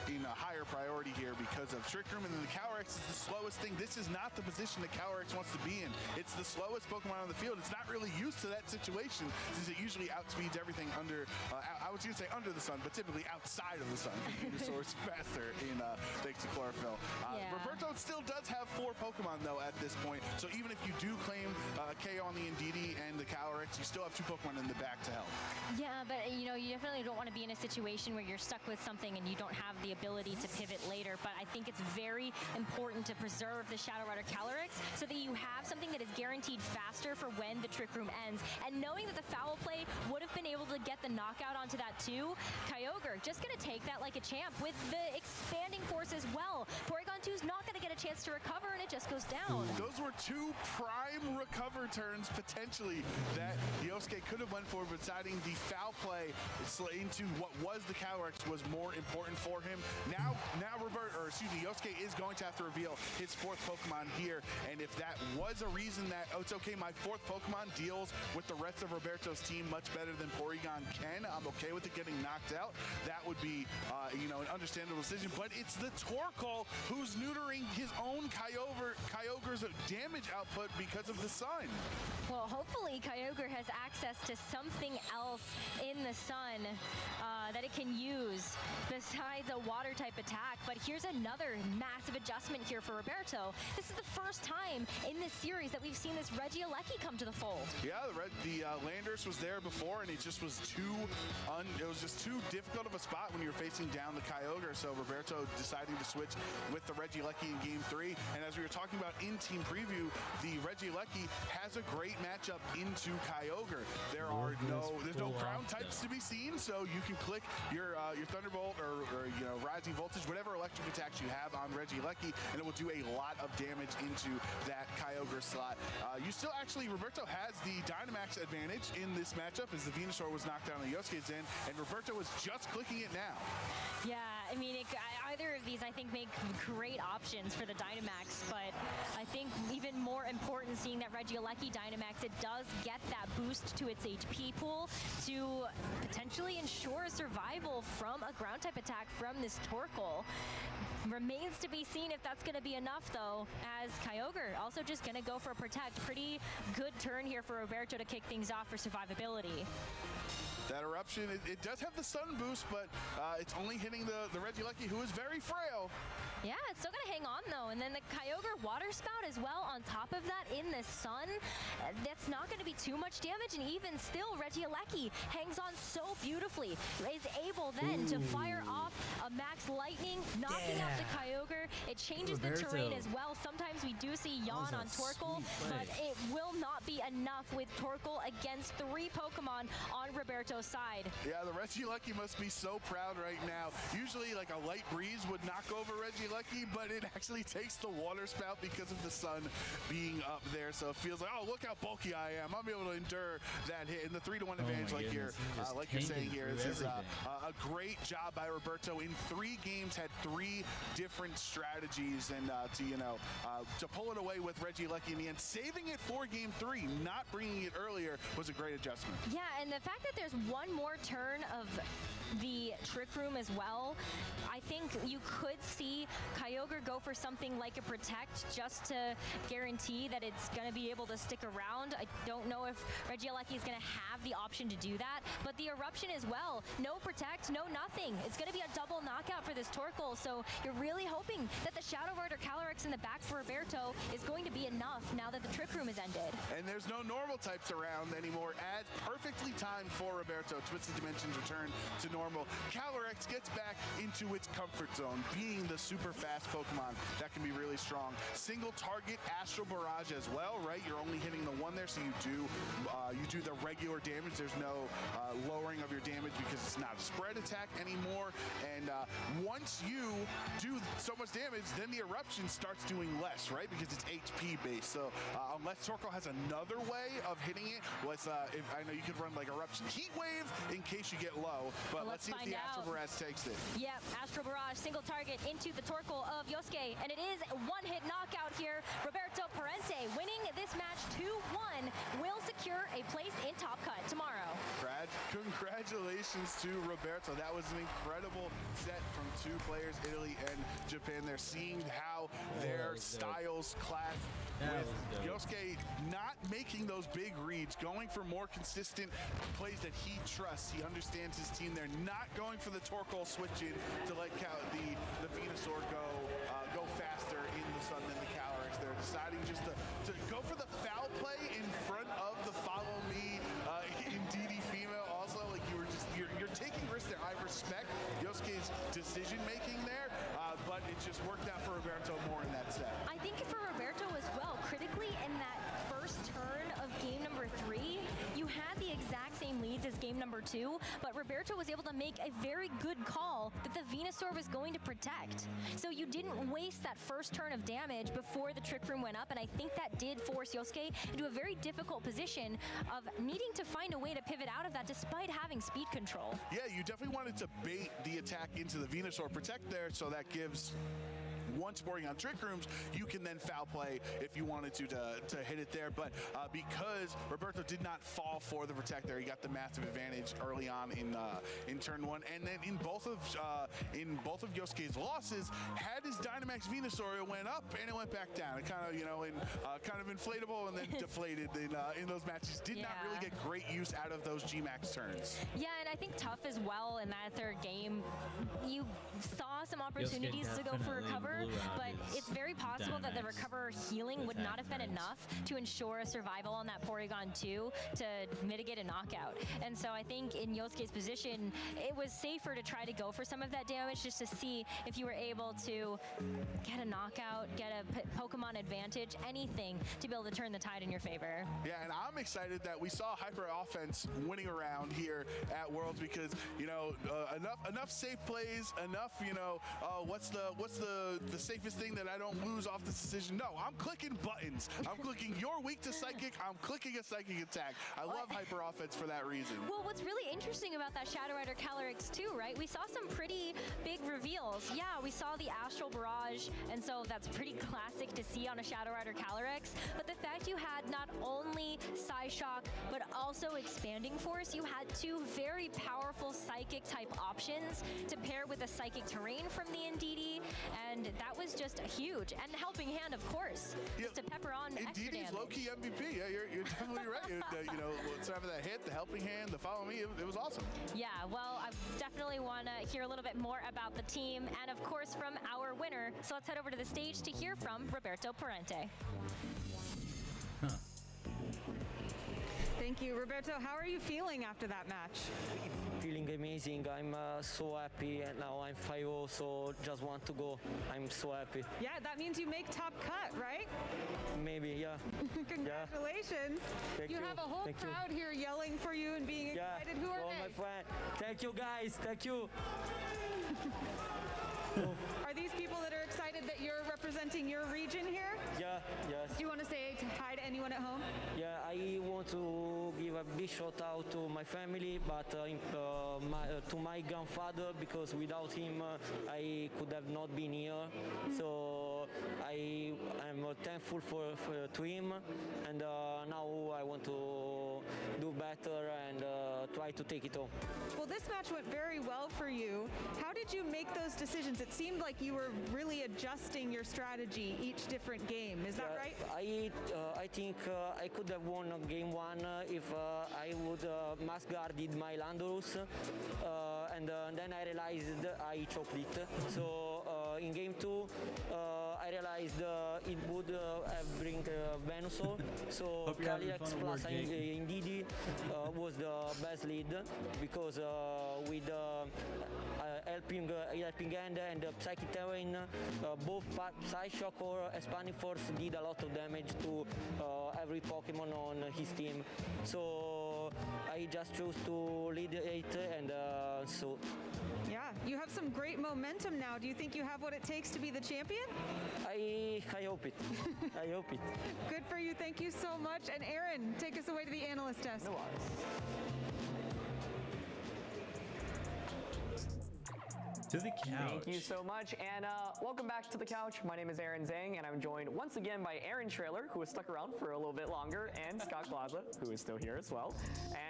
in a higher priority here because of Trick Room. And then the Calyrex is the slowest thing. This is not the position the Calyrex wants to be in. It's the slowest Pokemon on the field. It's not really used to that situation since it usually outspeeds everything under, I was going to say under the sun, but typically outside of the sun. So it's faster thanks to Chlorophyll. Roberto still does have 4 Pokemon though at this point. So even if you do claim KO on the Indeedee and the Calyrex, you still have 2 Pokemon in the back to help. Yeah, but you know, you definitely don't want to be in a situation where you're stuck with something and you don't have the ability to pivot later. But I think it's very important to preserve the Shadow Rider Calyrex so that you have something that is guaranteed faster for when the Trick Room ends. And knowing that the Foul Play would have been able to able to get the knockout onto that too. Kyogre just going to take that like a champ with the expanding force as well. Porygon 2's not going to get a chance to recover, and it just goes down. Those were two prime recover turns potentially that Yosuke could have went for, but deciding the foul play into what was the Calyrex was more important for him. Now Yosuke is going to have to reveal his fourth Pokemon here, and if that was a reason that, oh, it's okay, my fourth Pokemon deals with the rest of Roberto's team much better than Porygon can, I'm okay with it getting knocked out, that would be, an understandable decision, but it's the Torkoal who's neutering his own Kyogre's damage output because of the sun. Well, hopefully Kyogre has access to something else in the sun that it can use besides a water type attack. But here's another massive adjustment here for Roberto. This is the first time in this series that we've seen this Regieleki come to the fold. Yeah, the Landorus was there before, and it just was too difficult of a spot when you're facing down the Kyogre. So Roberto deciding to switch with the Regieleki in Game 3. And as we were talking about in team preview, the Regieleki has a great matchup into Kyogre. There's no ground types to be seen, so you can click your Thunderbolt or Rising Voltage, whatever electric attacks you have on Regieleki, and it will do a lot of damage into that Kyogre slot. Roberto has the Dynamax advantage in this matchup as the Venusaur was knocked down on Yosuke's end, and Roberto was just clicking it now. Yeah, I mean, either of these, I think, make great options for the Dynamax, but I think even more important, seeing that Regieleki Dynamax, it does get that boost to its HP pool to potentially ensure survival from a ground-type attack from this Torkoal. Remains to be seen if that's going to be enough, though, as Kyogre also just going to go for a Protect. Pretty good turn here for Roberto to kick things off for survivability. That eruption, it does have the sun boost, but it's only hitting the Regieleki, who is very frail. Yeah, it's still going to hang on, though. And then the Kyogre Water Spout as well on top of that in the sun. That's not going to be too much damage, and even still, Regieleki hangs on so beautifully. Is able then to fire off a Max Lightning, knocking out the Kyogre. It changes the terrain as well. Sometimes we do see Yawn on Torkoal, but it will not be enough with Torkoal against 3 Pokemon on Roberto's side. Yeah, the Regieleki must be so proud right now. Usually, like a light breeze would knock over Regieleki, but it actually takes the water spout because of the sun being up there. So it feels like, oh, look how bulky I am. I'm able to endure that hit. And the 3-to-1 advantage, like you're saying here, this is a great job by Roberto. In 3 games, had 3 different strategies, and to pull it away with Regieleki in the end, saving it for Game 3, not bringing it earlier, was a great adjustment. Yeah, and the fact that there's one more turn of the Trick Room as well, I think you could see Kyogre go for something like a Protect just to guarantee that it's going to be able to stick around. I don't know if Regieleki is going to have the option to do that, but the Eruption as well, no Protect, no nothing. It's going to be a double knockout for this Torkoal, so you're really hoping that the Shadow Word or Calyrex in the back for Roberto is going to be enough now that the Trick Room has ended. And there's no normal types around anymore, as perfectly timed for Roberto. Twisted Dimensions return to normal. Calyrex gets back into its comfort zone, being the super fast Pokemon that can be really strong. Single target Astral Barrage as well, right? You're only hitting the one there, so you do the regular damage. There's no lowering of your damage because it's not a spread attack anymore. And once you do so much damage, then the Eruption starts doing less, right? Because it's HP based. So unless Torkoal has another way of hitting it, if I know you could run like Eruption Heat Wave in case you get low, but let's see if the Astral Barrage takes it. Yep, Astral Barrage, single target into the Torkoal of Yosuke, and it is a one-hit knockout here. Roberto Parente winning this match 2-1 will secure a place in Top Cut tomorrow. Brad, congratulations to Roberto. That was an incredible set from 2 players, Italy and Japan. They're seeing how their styles clash with Yosuke not making those big reads, going for more consistent plays that he trusts. He understands his team. They're not going for the Torkoal switch in to let the Venusaur go faster in the sun than the Calyrex. They're deciding just to go for the foul play in front of the follow me Indeedee female. Also, like you're taking risks there. I respect Yosuke's decision making there, but it just worked out for Roberto more in that set. I think for Roberto as well, critically in that first turn of game number 3, you had the exact same game leads as game number 2, but Roberto was able to make a very good call that the Venusaur was going to protect. So you didn't waste that first turn of damage before the Trick Room went up, and I think that did force Yosuke into a very difficult position of needing to find a way to pivot out of that despite having speed control. Yeah, you definitely wanted to bait the attack into the Venusaur protect there, so that gives once boarding on Trick Rooms, you can then foul play if you wanted to hit it there. But because Roberto did not fall for the protect there, he got the massive advantage early on in turn 1, and then in both of Yosuke's losses, had his Dynamax Venusaur, it went up and it went back down. It kind of kind of inflatable and then deflated in those matches. Did not really get great use out of those G-Max turns. Yeah, and I think Tough as well in that third game, you saw some opportunities to go for recover, but it's very possible that the recover healing would not have been enough to ensure a survival on that Porygon 2 to mitigate a knockout. And so I think in Yosuke's position, it was safer to try to go for some of that damage just to see if you were able to get a knockout, get a Pokemon advantage, anything to be able to turn the tide in your favor. Yeah, and I'm excited that we saw Hyper Offense winning around here at Worlds because, enough safe plays, enough, what's the safest thing that I don't lose off this decision? No, I'm clicking buttons. I'm clicking you're weak to Psychic. I'm clicking a Psychic attack. I love Hyper Offense for that reason. Well, what's really interesting about that Shadow Rider Calyrex too, right? We saw some pretty big reveals. Yeah, we saw the Astral Barrage, and so that's pretty classic to see on a Shadow Rider Calyrex. But the fact you had not only Psyshock, but also Expanding Force, you had two very powerful Psychic type options to pair with a Psychic Terrain from the Indeedee, and that was just huge. And Helping Hand, of course, just to pepper on extra damage. Indeedee's low-key MVP. Yeah, you're definitely right. Whatever that hit, the Helping Hand, the Follow Me, it was awesome. Yeah, well, I definitely want to hear a little bit more about the team and, of course, from our winner. So let's head over to the stage to hear from Roberto Parente. Thank you. Roberto, how are you feeling after that match? Feeling amazing. I'm so happy, and now I'm 5-0, so just want to go. I'm so happy. Yeah, that means you make top cut, right? Maybe, yeah. Congratulations. Thank you you. have a whole Thank crowd here yelling for you and being excited. Who are my they? friend. Thank you, guys. Thank you. Are these people that are excited that you're representing your region here? Yeah, yes. Do you want to say hi to anyone at home? Yeah, I want to give a big shout out to my family, but to my grandfather, because without him I could have not been here. So I am thankful to him, and now I want to do better and try to take it home. Well, this match went very well for you. How did you make those decisions? It seemed like you were really adjusting your strategy each different game. Is that right? I think I could have won game 1 if I would mass guarded my Landorus, and then I realized I choked it. So in game 2, I realized it would have bring Venusaur. So Calyrex plus Indeedee was the best lead, because with helping hand and Psychic Terrain, both Psyshock or Expanding Force did a lot of damage to every Pokemon on his team. So I just chose to lead it, and so. Yeah, you have some great momentum now. Do you think you have what it takes to be the champion? I hope it. I hope it. Good for you. Thank you so much. And Aaron, take us away to the analyst desk. No worries. To the couch. Thank you so much, and welcome back to the couch. My name is Aaron Zhang, and I'm joined once again by Aaron Trailer, who has stuck around for a little bit longer, and Scott Gladla, who is still here as well.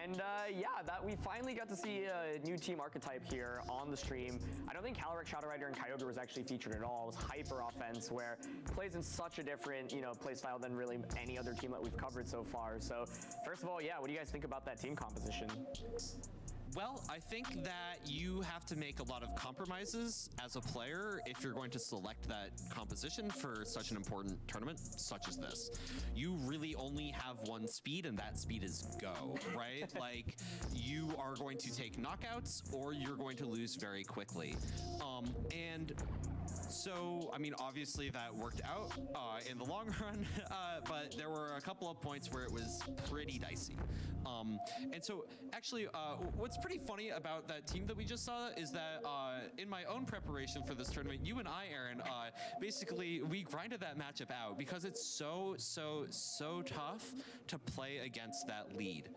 And that we finally got to see a new team archetype here on the stream. I don't think Calyrex, Shadow Rider, and Kyogre was actually featured at all. It was Hyper Offense, where it plays in such a different, play style than really any other team that we've covered so far. So, first of all, what do you guys think about that team composition? Well, I think that you have to make a lot of compromises as a player if you're going to select that composition for such an important tournament such as this. You really only have one speed, and that speed is go, right? Like, you are going to take knockouts or you're going to lose very quickly. And So, I mean, obviously that worked out in the long run, but there were a couple of points where it was pretty dicey. And so, actually, what's pretty funny about that team that we just saw is that in my own preparation for this tournament, you and I, Aaron, basically, we grinded that matchup out because it's so tough to play against that lead.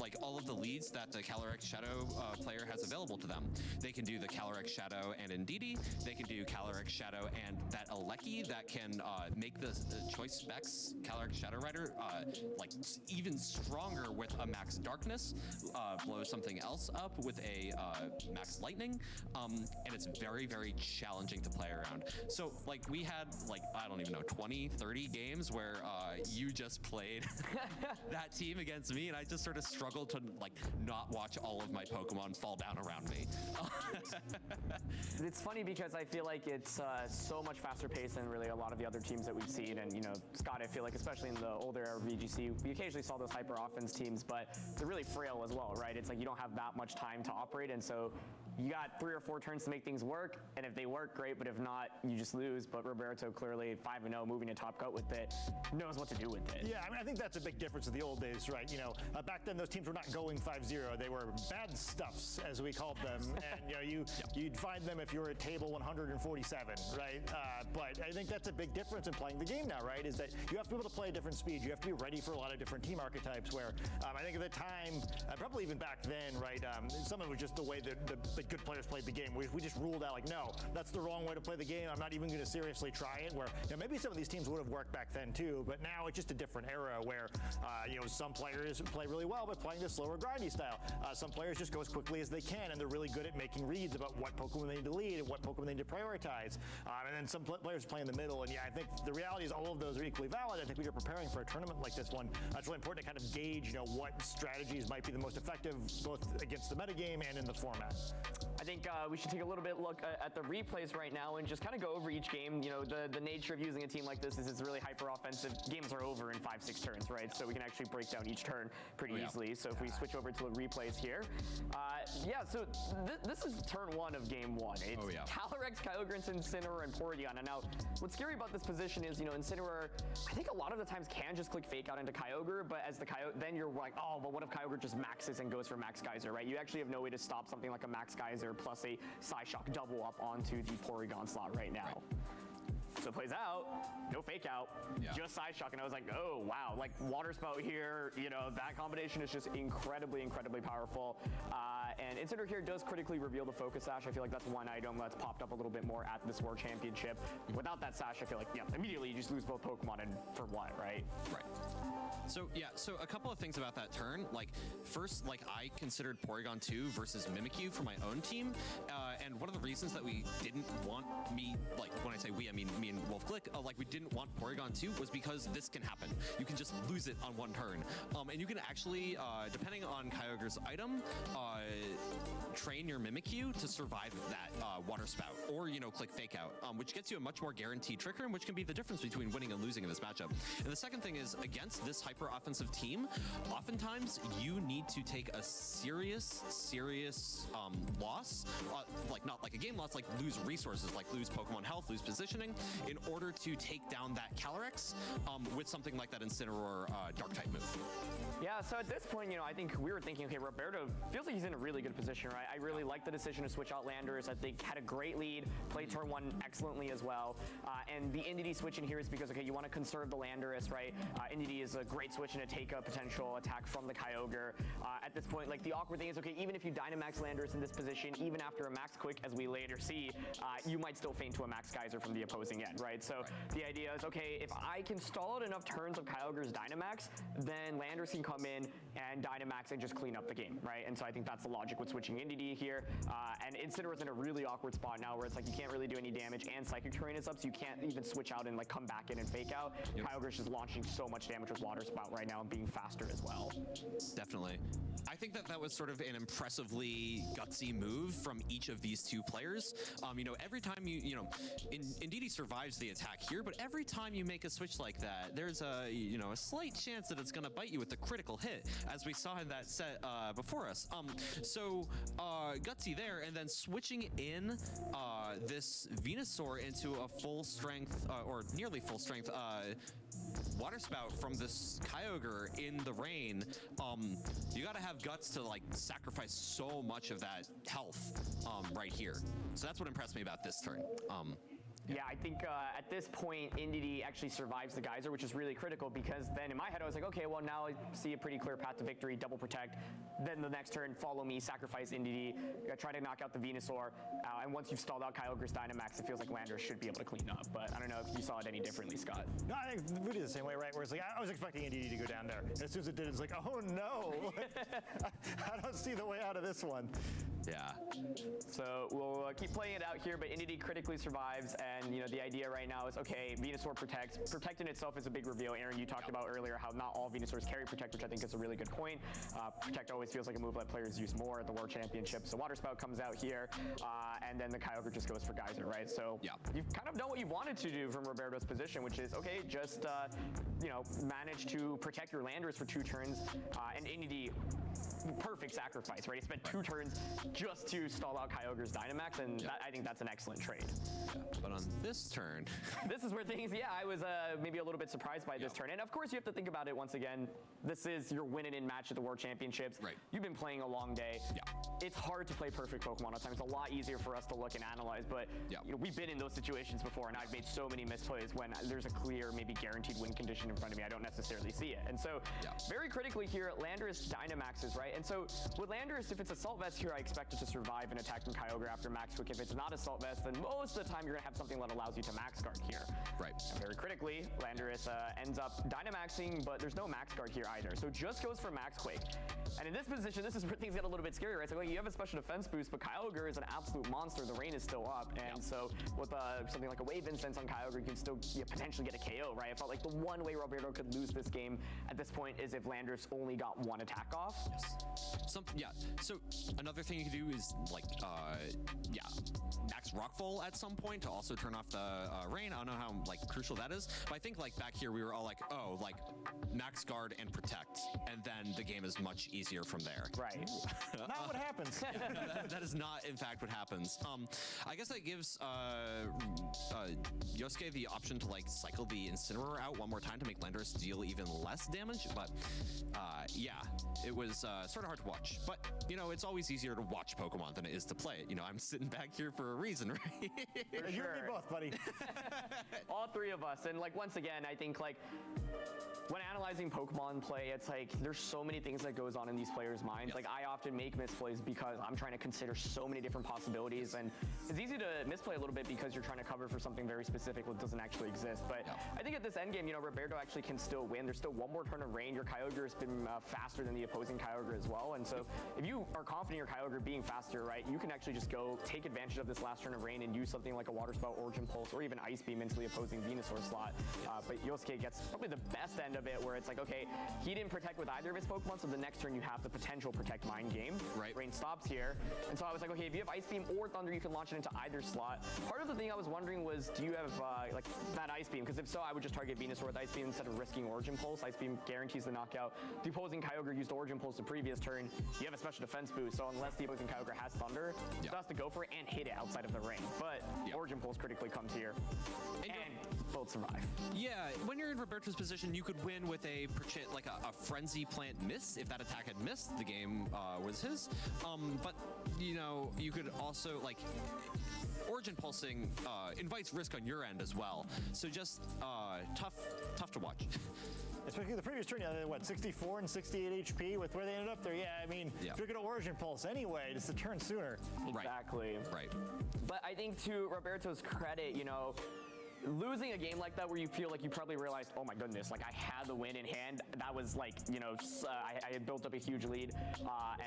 Like all of the leads that the Calyrex Shadow player has available to them. They can do the Calyrex Shadow and Indeedee. They can do Calyrex Shadow and that Aleki that can make the choice specs Calyrex Shadow Rider like even stronger with a max darkness, blow something else up with a max lightning, and it's very challenging to play around. So like we had like, I don't even know, 20, 30 games where you just played that team against me, and I just sort of struggled to like not watch all of my Pokemon fall down around me. It's funny because I feel like it's so much faster paced than really a lot of the other teams that we've seen. And, you know, Scott, I feel like especially in the older era of VGC, we occasionally saw those hyper offense teams, but they're really frail as well, right? It's like you don't have that much time to operate, and so you got 3 or 4 turns to make things work, and if they work, great, but if not, you just lose. But Roberto, clearly 5-0, moving to top cut with it, knows what to do with it. Yeah, I mean, I think that's a big difference in the old days, right? You know, back then those teams were not going 5-0. They were bad stuffs, as we called them, and you know, you'd find them if you were at table 147, right? But I think that's a big difference in playing the game now, right? Is that you have to be able to play at different speeds. You have to be ready for a lot of different team archetypes. Where I think at the time, probably even back then, right? Some of it was just the way that the good players played the game. We just ruled out like, no, that's the wrong way to play the game. I'm not even going to seriously try it. Where you know, maybe some of these teams would have worked back then too, but now it's just a different era where you know, some players play really well by playing this slower grindy style. Some players just go as quickly as they can, and they're really good at making reads about what Pokemon they need to lead and what Pokemon they need to prioritize. And then some players play in the middle, and yeah, I think the reality is all of those are equally valid. I think when you're preparing for a tournament like this one, it's really important to kind of gauge, you know, what strategies might be the most effective both against the metagame and in the format. I think we should take a little bit look at the replays right now and just kind of go over each game. You know, the nature of using a team like this is it's really hyper offensive. Games are over in 5-6 turns, right? So we can actually break down each turn pretty easily. So if we switch over to the replays here, yeah. So this is turn 1 of game 1. It's Calyrex, Kyogre, Incineroar, and Porygon. And now, what's scary about this position is, you know, Incineroar, I think a lot of the times can just click Fake Out into Kyogre, but as the then you're like, oh, but what if Kyogre just maxes and goes for Max Geyser, right? You actually have no way to stop something like a Max Geyser plus a Psyshock double up onto the Porygon slot right now. So it plays out, no Fake Out, just Psyshock, and I was like, oh wow, like Water Spout here, you know, that combination is just incredibly powerful. And Incineroar here does critically reveal the Focus Sash. I feel like that's one item that's popped up a little bit more at this World Championship. Without that Sash, I feel like, yeah, immediately you just lose both Pokemon, and for what, right? Right. So yeah, so a couple of things about that turn. Like first, like I considered Porygon 2 versus Mimikyu for my own team, and one of the reasons that we didn't want like when I say we, I mean me and Wolf Glick, like we didn't want Porygon 2 was because this can happen. You can just lose it on one turn, and you can actually, depending on Kyogre's item, train your Mimikyu to survive that Water Spout, or you know, click Fake Out, which gets you a much more guaranteed trick room, which can be the difference between winning and losing in this matchup. And the second thing is, against this hyper offensive team, oftentimes you need to take a serious loss, like not like a game loss, like lose resources, like lose Pokemon health, lose positioning, in order to take down that Calyrex with something like that Incineroar Dark type move. Yeah, so at this point, you know, I think we were thinking, okay, Roberto feels like he's in a really good position, right? I really like the decision to switch out Landorus. I think had a great lead, played turn 1 excellently as well. And the Indeedee switch in here is because, okay, you want to conserve the Landorus, right? Indeedee is a great switch and to take a potential attack from the Kyogre. At this point, like the awkward thing is, okay, even if you Dynamax Landorus in this position, even after a Max Quick, as we later see, you might still feint to a Max Geyser from the opposing end, right? So the idea is, okay, if I can stall out enough turns of Kyogre's Dynamax, then Landorus can come in and Dynamax and just clean up the game, right? And so I think that's the logic with switching Indeedee here. And Incineroar's in a really awkward spot now where it's like you can't really do any damage and Psychic Terrain is up, so you can't even switch out and like come back in and Fake Out. Kyogre's just launching so much damage with Water Spout right now and being faster as well. Definitely. I think that was sort of an impressively gutsy move from each of these two players. You know, every time you know, Indeedee survives the attack here, but every time you make a switch like that, there's a, you know, a slight chance that it's going to bite you with a critical hit, as we saw in that set before us. So gutsy there, and then switching in this Venusaur into a full strength, or nearly full strength, water spout from this Kyogre in the rain, you gotta have guts to like sacrifice so much of that health right here. So that's what impressed me about this turn. Yeah, I think at this point, Indeedee actually survives the Geyser, which is really critical because then in my head I was like, okay, well now I see a pretty clear path to victory, double protect. Then the next turn, follow me, sacrifice Indeedee, try to knock out the Venusaur. And once you've stalled out Kyogre's Dynamax, it feels like Landorus should be able to clean up. But I don't know if you saw it any differently, Scott. No, I think we did the same way, right? Where it's like, I was expecting Indeedee to go down there. And as soon as it did, it's like, oh no. I don't see the way out of this one. Yeah. So we'll keep playing it out here, but Indeedee critically survives, and you know the idea right now is okay. Venusaur protects. Protect in itself is a big reveal. Aaron, you talked about earlier how not all Venusaurs carry Protect, which I think is a really good point. Protect always feels like a move that players use more at the World Championship. So Water Spout comes out here, and then the Kyogre just goes for Geyser, right? So you've kind of done what you wanted to do from Roberto's position, which is okay, just you know, manage to protect your Landorus for 2 turns, and Indeedee. Perfect sacrifice, right? He spent 2 turns just to stall out Kyogre's Dynamax, and that, I think that's an excellent trade. Yeah. But on this turn... this is where things, I was maybe a little bit surprised by this turn. And of course, you have to think about it once again. This is your win-in match at the World Championships. Right. You've been playing a long day. Yeah. It's hard to play perfect Pokemon all the time. It's a lot easier for us to look and analyze, but you know, we've been in those situations before, and I've made so many misplays when there's a clear, maybe guaranteed win condition in front of me. I don't necessarily see it. And so, very critically here, Landorus Dynamaxes, right? And so, with Landorus, if it's Assault Vest here, I expect it to survive an attacking Kyogre after Max Quick. If it's not Assault Vest, then most of the time you're going to have something that allows you to Max Guard here. Right. And very critically, Landorus ends up Dynamaxing, but there's no Max Guard here either. So just goes for Max Quake. And in this position, this is where things get a little bit scary, right? So you have a special defense boost, but Kyogre is an absolute monster. The rain is still up. And so with something like a Wave Instance on Kyogre, you can still potentially get a KO, right? I felt like the one way Roberto could lose this game at this point is if Landorus only got 1 attack off. Yes. So another thing you can do is like, max Rockfall at some point to also turn off the rain. I don't know how like crucial that is, but I think like back here we were all like, oh, like max guard and protect, and then the game is much easier from there. Right. Not what happens. That is not in fact what happens. I guess that gives Yosuke the option to like cycle the Incineroar out one more time to make Landorus deal even less damage, but it was sort of hard to watch. But you know, it's always easier to watch Pokemon than it is to play it. You know, I'm sitting back here for a reason, right? For You sure. and me both, buddy. All 3 of us. And like once again, I think like when analyzing Pokemon play, it's like there's so many things that goes on in these players' minds. Like I often make misplays because I'm trying to consider so many different possibilities, and it's easy to misplay a little bit because you're trying to cover for something very specific that doesn't actually exist. But I think at this end game, you know, Roberto actually can still win. There's still 1 more turn of rain. Your Kyogre has been faster than the opposing Kyogre as well, and so if you are confident your Kyogre being faster, right, you can actually just go take advantage of this last turn of rain and use something like a Water Spout, Origin Pulse, or even Ice Beam into the opposing Venusaur slot. But Yosuke gets probably the best end of it, where it's like, okay, he didn't protect with either of his Pokemon, so the next turn you have the potential protect mind game. Right. Rain stops here, and so I was like, okay, if you have Ice Beam or Thunder, you can launch it into either slot. Part of the thing I was wondering was, do you have like that Ice Beam? Because if so, I would just target Venusaur with Ice Beam instead of risking Origin Pulse. Ice Beam guarantees the knockout. The opposing Kyogre used Origin Pulse the previous turn. You have a special defense boost, so unless the opposing Kyogre has Thunder, it has to go for it and hit it outside of the ring. But Origin Pulse critically comes here, and both survive. Yeah, when you're in Roberto's position, you could win with a Frenzy Plant miss. If that attack had missed, the game was his. But you know, you could also like Origin Pulsing invites risk on your end as well. So just tough to watch. Especially the previous turn, they what, 64 and 68 HP with where they ended up there. Yeah, I mean, if you're going to Origin Pulse anyway, just a turn sooner. Exactly. Right. But I think to Roberto's credit, you know, losing a game like that where you feel like you probably realized, oh my goodness, like I had the win in hand. That was like, you know, I had built up a huge lead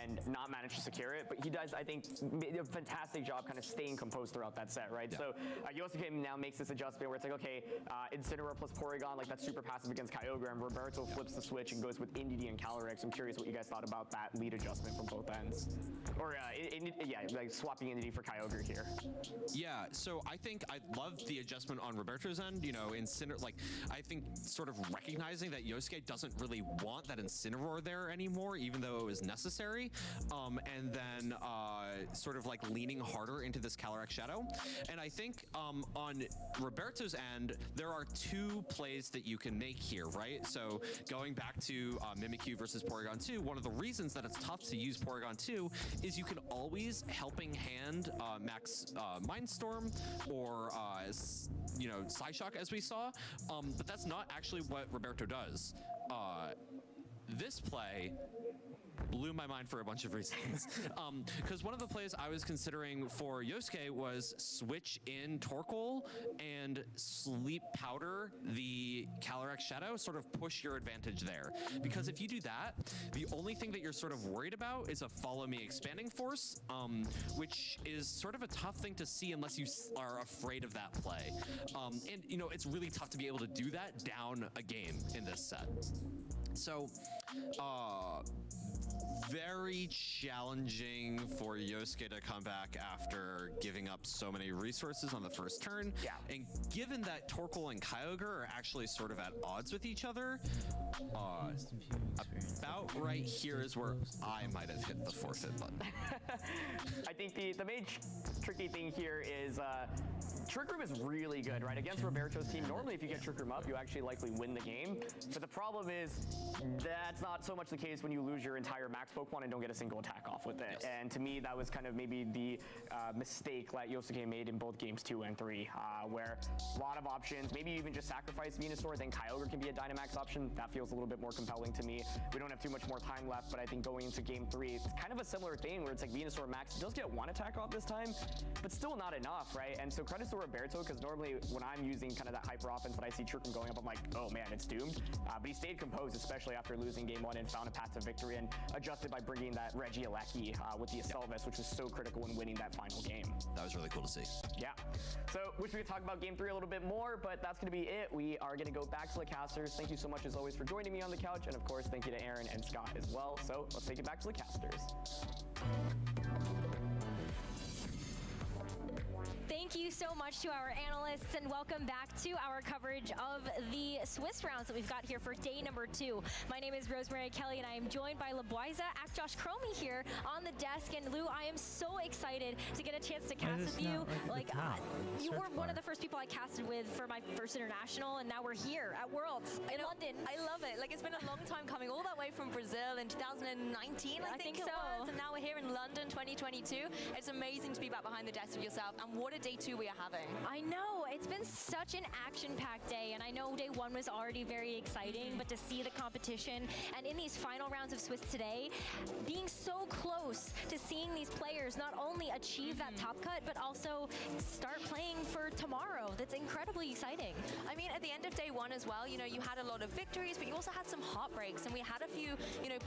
and not managed to secure it. But he does, I think, a fantastic job kind of staying composed throughout that set, right? So Yosuke now makes this adjustment where it's like, okay, Incineroar plus Porygon, like that's super passive against Kyogre, and Roberto flips the switch and goes with Indeedee and Calyrex. I'm curious what you guys thought about that lead adjustment from both ends. Or, like swapping Indeedee for Kyogre here. Yeah, so I think I love the adjustment on Roberto's end, I think sort of recognizing that Yosuke doesn't really want that Incineroar there anymore, even though it was necessary, and then sort of like leaning harder into this Calyrex Shadow. And I think on Roberto's end, there are two plays that you can make here, right? So going back to Mimikyu versus Porygon 2, one of the reasons that it's tough to use Porygon 2 is you can always helping hand Max Mindstorm or Psyshock, as we saw, but that's not actually what Roberto does. This play blew my mind for a bunch of reasons. Because one of the plays I was considering for Yosuke was switch in Torkoal and sleep powder the Calyrex Shadow, sort of push your advantage there. Because if you do that, the only thing that you're sort of worried about is a follow me expanding force, which is sort of a tough thing to see unless you are afraid of that play. And it's really tough to be able to do that down a game in this set. So, very challenging for Yosuke to come back after giving up so many resources on the first turn. Yeah. And given that Torkoal and Kyogre are actually sort of at odds with each other, about right here is where I might have hit the forfeit button. I think the main tricky thing here is Trick Room is really good, right? Against Roberto's team, normally if you get Trick Room up, you actually likely win the game. But the problem is that's not so much the case when you lose your entire max Pokemon and don't get a single attack off with it. Yes. And to me, that was kind of maybe the mistake that Yosuke made in both games 2 and 3, where a lot of options, maybe you even just sacrifice Venusaur, then Kyogre can be a Dynamax option. That feels a little bit more compelling to me. We don't have too much more time left, but I think going into game 3, it's kind of a similar thing where it's like Venusaur Max does get one attack off this time, but still not enough, right? And so credit to Roberto, because normally when I'm using kind of that hyper offense, when I see Trick Room going up, I'm like, oh man, it's doomed. But he stayed composed, especially after losing game 1 and found a path to victory and adjusted by bringing that Regieleki with the Astelvis, which was so critical in winning that final game. That was really cool to see. Yeah. So wish we could talk about game 3 a little bit more, but that's going to be it. We are going to go back to the casters. Thank you so much as always for joining me on the couch, and of course thank you to Aaron and Scott as well. So let's take it back to the casters. Thank you so much to our analysts, and welcome back to our coverage of the Swiss rounds that we've got here for day number 2. My name is Rosemary Kelly, and I am joined by Labuiza, Josh Cromie here on the desk. And Lou, I am so excited to get a chance to cast with you. You were one of the first people I casted with for my first international, and now we're here at Worlds in London. I love it. Like, it's been a long time coming, all that way from Brazil in 2019, I think it was, and now we're here in London 2022. It's amazing to be back behind the desk with yourself, and what a day 2 we are having. I know, it's been such an action-packed day, and I know day 1 was already very exciting, but to see the competition and in these final rounds of Swiss today, being so close to seeing these players not only achieve that top cut, but also start playing for tomorrow. That's incredibly exciting. I mean, at the end of day 1 as well, you had a lot of victories, but you also had some heartbreaks, and we had a few,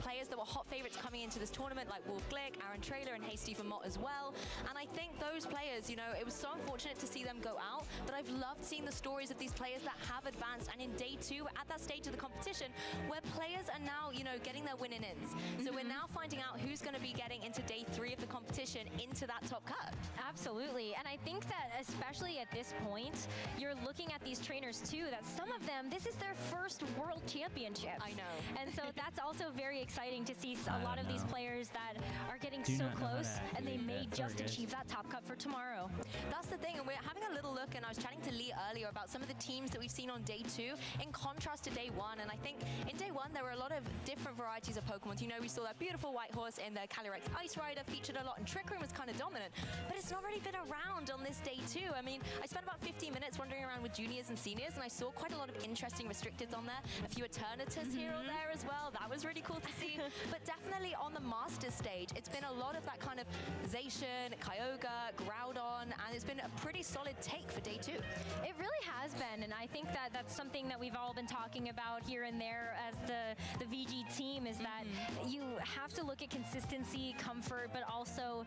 players that were hot favorites coming into this tournament, like Wolf Glick, Aaron Traylor, and Hasty from Mott as well. And I think those players, it was so unfortunate to see them go out, but I've loved seeing the stories of these players that have advanced. And in day 2, at that stage of the competition, where players are now, getting their winning ins. So we're now finding out who's going to be getting into day 3 of the competition into that top cut. Absolutely. And I think that especially at this point, you're looking at these trainers too, that some of them, this is their first world championship. I know. And so that's also very exciting to see a lot of these players that are getting so close, and they may just achieve that top cut for tomorrow. That's the thing, and we're having a little look, and I was chatting to Lee earlier about some of the teams that we've seen on day 2 in contrast to day 1. And I think in day 1 there were a lot of different varieties of Pokemon. We saw that beautiful white horse in the Calyrex Ice Rider featured a lot, and Trick Room was kind of dominant, but it's not really been around on this day 2. I mean, I spent about 15 minutes wandering around with juniors and seniors, and I saw quite a lot of interesting restricteds on there, a few Eternatus here or there as well. That was really cool to see. But definitely on the Masters stage, it's been a lot of that kind of Zacian, Kyogre, Groudon, and it's been a pretty solid take for day 2. It really has been, and I think that that's something that we've all been talking about here and there as the VG team, is that you have to look at consistency, comfort, but also,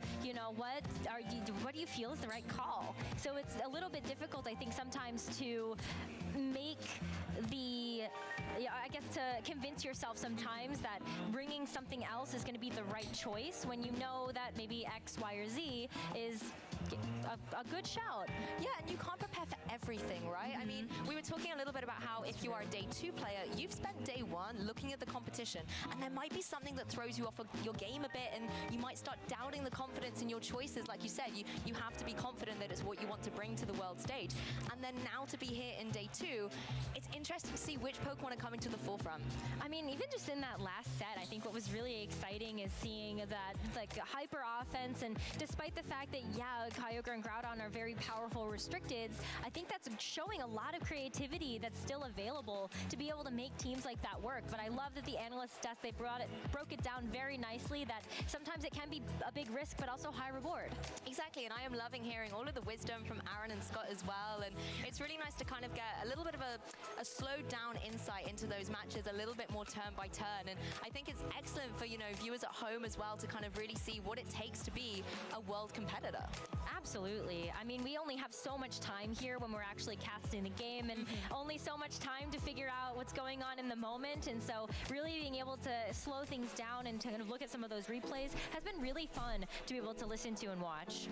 what do you feel is the right call? So it's a little bit difficult, I think, sometimes to make the I guess to convince yourself sometimes that bringing something else is going to be the right choice when you know that maybe X, Y, or Z is a good shout. Yeah, and you can't prepare for everything, right? I mean, we were talking a little bit about how if you are a day 2 player, you've spent day 1 looking at the competition, and there might be something that throws you off of your game a bit, and you might start doubting the confidence in your choices. Like you said, you have to be confident that it's what you want to bring to the world stage. And then now to be here in day 2, it's interesting to see which Pokemon are coming to the forefront. I mean, even just in that last set, I think what was really exciting is seeing that like hyper offense, and despite the fact that, yeah, Kyogre and Groudon are very powerful restricteds, I think that's showing a lot of creativity that's still available to be able to make teams like that work. But I love that the analyst desk, they broke it down very nicely, that sometimes it can be a big risk, but also high reward. Exactly, and I am loving hearing all of the wisdom from Aaron and Scott as well, and it's really nice to kind of get a little bit of a slowed down insight into those matches, a little bit more turn by turn, and I think it's excellent for, you know, viewers at home as well to kind of really see what it takes to be a world competitor. Absolutely. I mean, we only have so much time here when we're actually casting the game, and only so much time to figure out what's going on in the moment, and so really being able to slow things down and to kind of look at some of those replays has been really fun to be able to listen to and watch.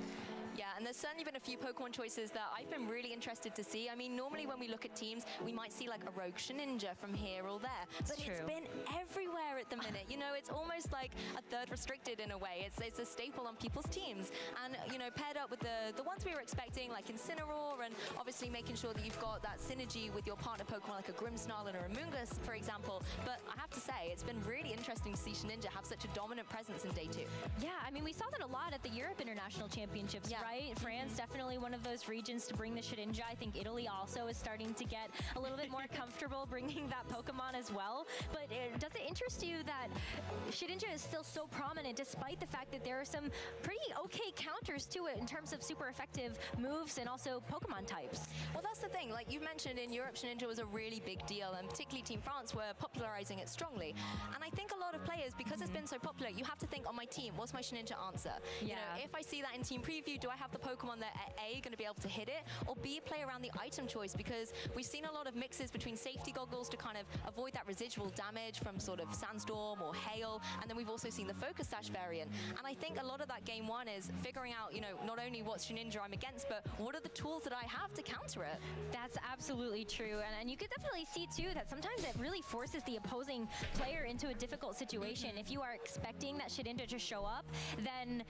Yeah, and there's certainly been a few Pokemon choices that I've been really interested to see. I mean, normally when we look at teams, we might see like a Rogue Greninja from here or there, but it's been everywhere at the minute. You know, it's almost like a third restricted in a way. It's a staple on people's teams, and you know, paired up with the ones we were expecting, like Incineroar, and obviously making sure that you've got that synergy with your partner Pokemon like a Grimmsnarl and a Amoonguss, for example. But I have to say, it's been really interesting to see Greninja have such a dominant presence in day 2. Yeah, I mean, we saw that a lot at the Europe International Championships, right? France, definitely one of those regions to bring the Greninja. I think Italy also is starting to get a little bit more comfortable bringing that Pokemon as well. But does it interest you that Greninja is still so prominent despite the fact that there are some pretty okay counters to it in terms of super effective moves and also Pokemon types? Well, that's the thing. Like you mentioned, in Europe, Greninja was a really big deal, and particularly Team France were popularizing it strongly. And I think a lot of players, because it's been so popular, you have to think, on my team, what's my Greninja answer? Yeah. You know, if I see that in team preview, do I have the Pokemon that are A, going to be able to hit it, or B, play around the item choice? Because we've seen a lot of mixes between safety goggles to kind of avoid that residual damage from sort of sandstorm or hail, and then we've also seen the Focus Sash variant. And I think a lot of that game 1 is figuring out, you know, not only what Greninja I'm against, but what are the tools that I have to counter it? That's absolutely true, and you could definitely see too that sometimes it really forces the opposing player into a difficult situation. If you are expecting that Greninja to show up, then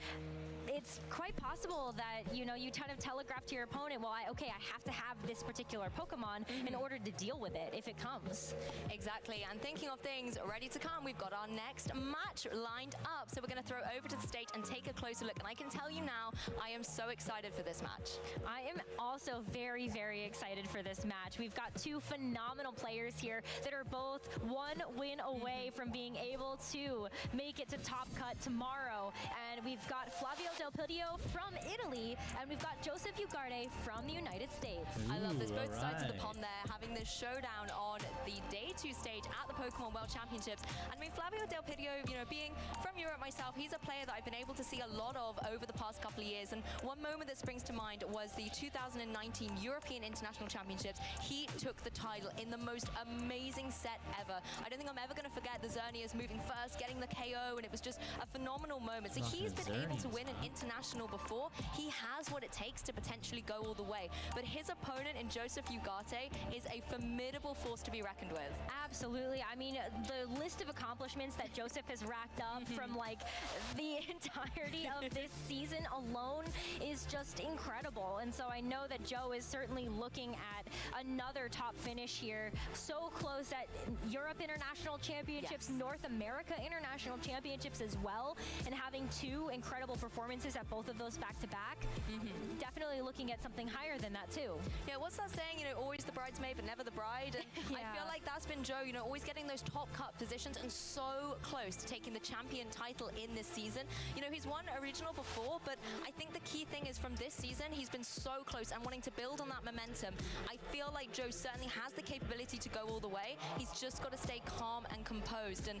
it's quite possible that, you know, you kind of telegraph to your opponent, well, I have to have this particular Pokemon in order to deal with it if it comes. Exactly, and thinking of things ready to come, we've got our next match lined up. So we're going to throw over to the stage and take a closer look. And I can tell you now, I am so excited for this match. I am also very, very excited for this match. We've got 2 phenomenal players here that are both 1 win away from being able to make it to Top Cut tomorrow. And we've got Flavio Del Pidio from Italy, and we've got Joseph Ugarte from the United States. I love this. Both sides of the pond there having this showdown on the day 2 stage at the Pokemon World Championships. And I mean, Flavio Del Pidio, you know, being from Europe myself, he's a player that I've been able to see a lot of over the past couple of years. And one moment that springs to mind was the 2019 European International Championships. He took the title in the most amazing set ever. I don't think I'm ever going to forget the Xerneas moving first, getting the KO, and it was just a phenomenal moment. So he's been able to win an international before. He has what it takes to potentially go all the way. But his opponent in Joseph Ugarte is a formidable force to be reckoned with. Absolutely. I mean, the list of accomplishments that Joseph has racked up from like the entirety of this season alone is just incredible. And so I know that Joe is certainly looking at another top finish here. So close at Europe International Championships, North America International Championships as well, and having 2 incredible performances at both of those back-to-back. Definitely looking at something higher than that too. Yeah, what's that saying? You know, always the bridesmaid, but never the bride. And I feel like that's been Joe, you know, always getting those top cut positions and so close to taking taking the champion title in this season. You know, he's won a regional before, but I think the key thing is from this season, he's been so close and wanting to build on that momentum. I feel like Joe certainly has the capability to go all the way. He's just got to stay calm and composed. And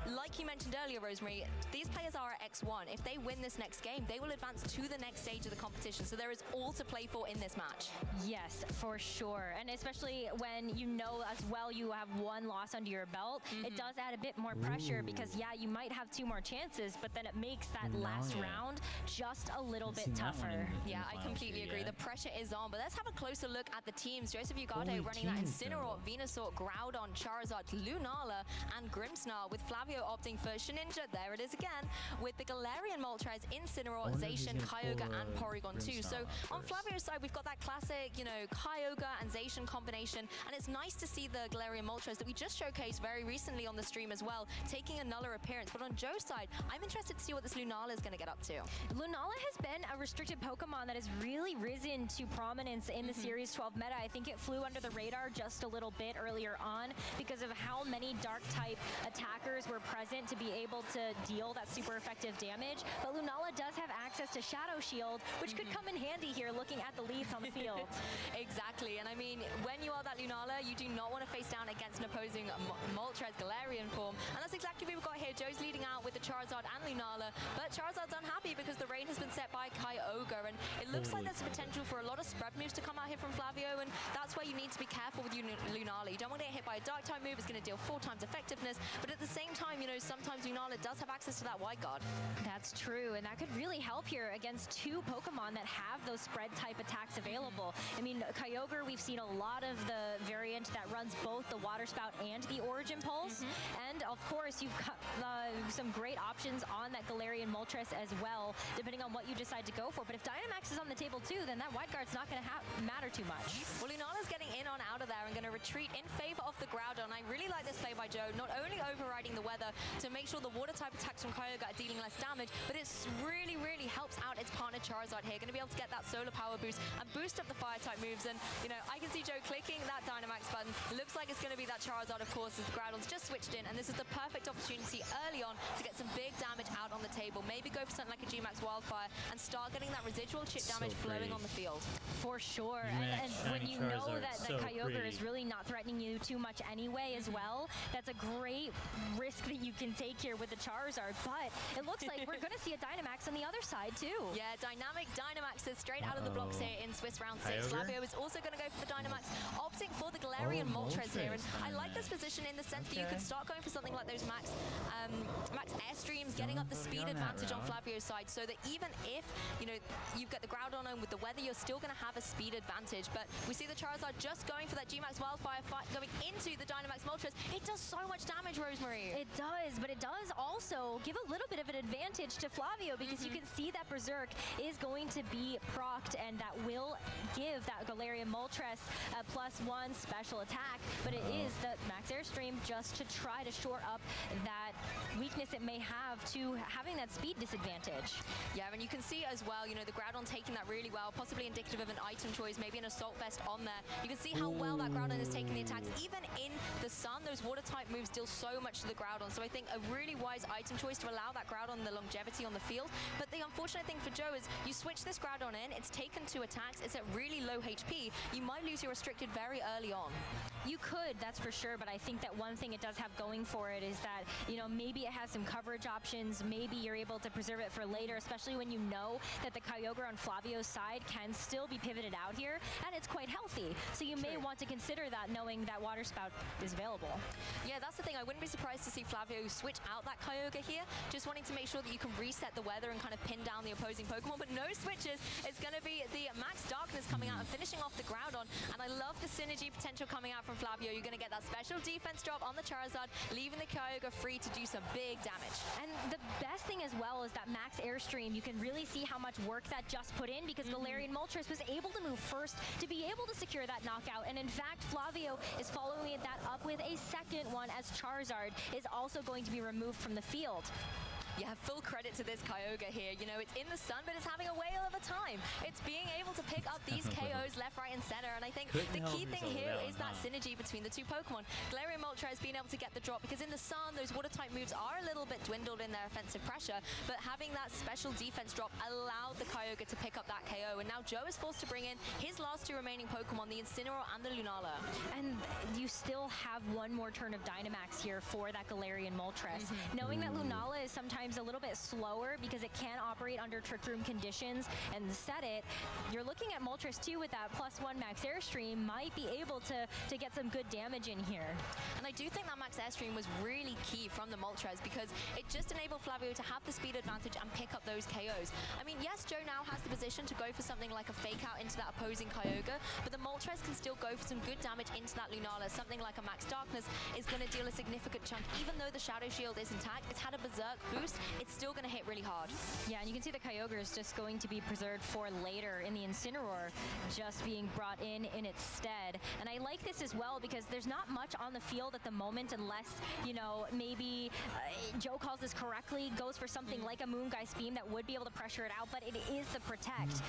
like you mentioned earlier, Rosemary, these players are at X1. If they win this next game, they will advance to the next stage of the competition. So there is all to play for in this match. Yes, for sure. And especially when you know as well you have one loss under your belt, it does add a bit more pressure because, yeah, you might have 2 more chances, but then it makes that last round just a little bit tougher. Yeah, I completely agree. The pressure is on, but let's have a closer look at the teams. Joseph Ugarte running that Incineroar, Venusaur, Groudon, Charizard, Lunala, and Grimmsnarl, with Flavio opting for Shedinja. There it is again, with the Galarian Moltres, Incineroar, Zacian, Kyogre, and Porygon too. So on Flavio's side, we've got that classic, you know, Kyogre and Zacian combination, and it's nice to see the Galarian Moltres that we just showcased very recently on the stream as well, taking another appearance. But on Joe's side, I'm interested to see what this Lunala is going to get up to. Lunala has been a restricted Pokemon that has really risen to prominence in the Series 12 meta. I think it flew under the radar just a little bit earlier on because of how many Dark-type attackers were present to be able to deal that super effective damage. But Lunala does have access to Shadow Shield, which could come in handy here looking at the leads on the field. Exactly, and I mean, when you are that Lunala, you do not want to face down against an opposing Moltres Galarian form, and that's exactly what we've got here. Joe's leading out with the Charizard and Lunala, but Charizard's unhappy because the rain has been set by Kyogre, and it looks like there's potential for a lot of spread moves to come out here from Flavio, and that's where you need to be careful with Lunala. You don't want to get hit by a Dark type move. It's going to deal 4 times effectiveness, but at the same time, you know, sometimes Lunala does have access to that Wide Guard. That's true, and that could really help here against 2 Pokemon that have those spread type attacks available. I mean, Kyogre, we've seen a lot of the variant that runs both the Water Spout and the Origin Pulse, and of course, you've got some great options on that Galarian Moltres as well, depending on what you decide to go for. But if Dynamax is on the table too, then that Wide Guard's not going to matter too much. Well, Lunala's getting in on out of there and going to retreat in favor of the Groudon. I really like this play by Joe, not only overriding the weather to make sure the water type attacks from Kyogre are dealing less damage, but it really helps out its partner Charizard here. Going to be able to get that solar power boost and boost up the fire type moves. And, you know, I can see Joe clicking that Dynamax button. It looks like it's going to be that Charizard, of course, as the Groudon's just switched in. And this is the perfect opportunity early on to get some big damage out on the table. Maybe go for something like a G-Max Wildfire and start getting that residual chip damage flowing on the field. For sure. And when you know that Kyogre is really not threatening you too much anyway as well, that's a great risk that you can take here with the Charizard. But it looks like we're going to see a Dynamax on the other side too. Yeah, dynamic Dynamaxes straight out of the blocks here in Swiss round 6. Flavio is also going to go for the Dynamax, opting for the Galarian Moltres here. And I like this position in the sense that you could start going for something like those Max Airstreams, getting up the speed advantage on Flavio's side, so that even if, you know, you've got the Groudon on with the weather, you're still going to have a speed advantage. But we see the Charizard just going for that G-Max Wildfire fight, going into the Dynamax Moltres. It does so much damage, Rosemary. It does, but it does also give a little bit of an advantage to Flavio because you can see that Berserk is going to be procced, and that will give that Galarian Moltres a +1 special attack, but it is the Max Airstream just to try to shore up that weakness it may have to having that speed disadvantage. Yeah, and you can see as well, you know, the Groudon taking that really well, possibly indicative of an item choice, maybe an Assault Vest on there. You can see how well that Groudon is taking the attacks. Even in the sun, those water type moves deal so much to the Groudon, so I think a really wise item choice to allow that Groudon the longevity on the field. But the unfortunate thing for Joe is you switch this Groudon in, it's taken 2 attacks, it's at really low HP, you might lose your restricted very early on. You could, that's for sure, but I think that one thing it does have going for it is that, you know, maybe it has some coverage options, maybe you're able to preserve it for later, especially when you know that the Kyogre on Flavio's side can still be pivoted out here, and it's quite healthy. So you may want to consider that, knowing that Water Spout is available. Yeah, that's the thing. I wouldn't be surprised to see Flavio switch out that Kyogre here, just wanting to make sure that you can reset the weather and kind of pin down the opposing Pokemon, but no switches. It's going to be the Max Darkness coming out and finishing off the Groudon, and I love the synergy potential coming out from Flavio. You're going to get that special defense drop on the Charizard, leaving the Kyogre free to do some big damage. And the best thing as well is that Max Airstream, you can really see how much work that just put in, because Galarian Moltres was able to move first to be able to secure that knockout. And in fact, Flavio is following that up with a second one, as Charizard is also going to be removed from the field. Yeah, full credit to this Kyogre here. You know, it's in the sun, but it's having a whale of a time. It's being able to pick up these KOs left, right, and center. And I think the key thing here is that synergy between the two Pokemon. Galarian Moltres has been able to get the drop because in the sun, those water-type moves are a little bit dwindled in their offensive pressure, but having that special defense drop allowed the Kyogre to pick up that KO. And now Joe is forced to bring in his last two remaining Pokemon, the Incineroar and the Lunala. And you still have one more turn of Dynamax here for that Galarian Moltres. Knowing that Lunala is sometimes a little bit slower because it can operate under Trick Room conditions and set it, you're looking at Moltres too with that +1 Max Airstream, might be able to get some good damage in here. And I do think that Max Airstream was really key from the Moltres because it just enabled Flavio to have the speed advantage and pick up those KOs. I mean, yes, Joe now has the position to go for something like a fake out into that opposing Kyogre, but the Moltres can still go for some good damage into that Lunala. Something like a Max Darkness is going to deal a significant chunk. Even though the Shadow Shield is intact, it's had a Berserk boost, it's still going to hit really hard. Yeah, and you can see the Kyogre is just going to be preserved for later in the Incineroar, just being brought in its stead. And I like this as well because there's not much on the field at the moment unless, you know, maybe Joe calls this correctly, goes for something like a Moongeist Beam that would be able to pressure it out, but it is the Protect.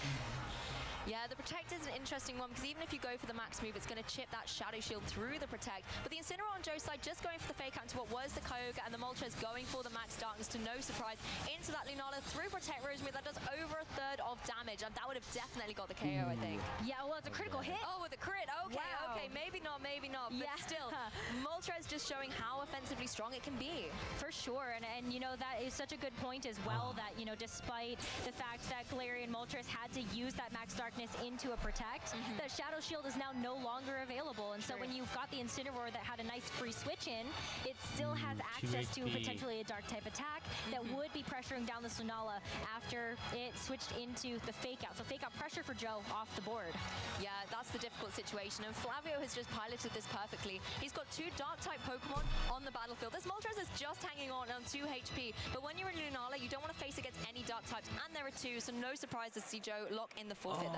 Yeah, the Protect is an interesting one because even if you go for the max move, it's going to chip that Shadow Shield through the Protect. But the Incineroar on Joe's side just going for the fake out to what was the Kyogre, and the Moltres going for the Max Darkness to no surprise into that Lunala through Protect Rosemary. That does over a third of damage, and that would have definitely got the KO, I think. Yeah, well, it's a critical hit. Oh, with a crit. Okay, wow. Okay, maybe not. But still, Moltres just showing how offensively strong it can be. For sure, and you know, that is such a good point as well, that, you know, despite the fact that Galarian Moltres had to use that Max Darkness into a Protect, the Shadow Shield is now no longer available, and so when you've got the Incineroar that had a nice free switch in, it still has access to potentially a dark type attack that would be pressuring down the Lunala after it switched into the fake out. So fake out pressure for Joe off the board. Yeah, that's the difficult situation, and Flavio has just piloted this perfectly. He's got two dark type Pokemon on the battlefield. This Moltres is just hanging on 2 HP, but when you're in Lunala, you don't want to face against any dark types, and there are two, so no surprise to see Joe lock in the forfeit there.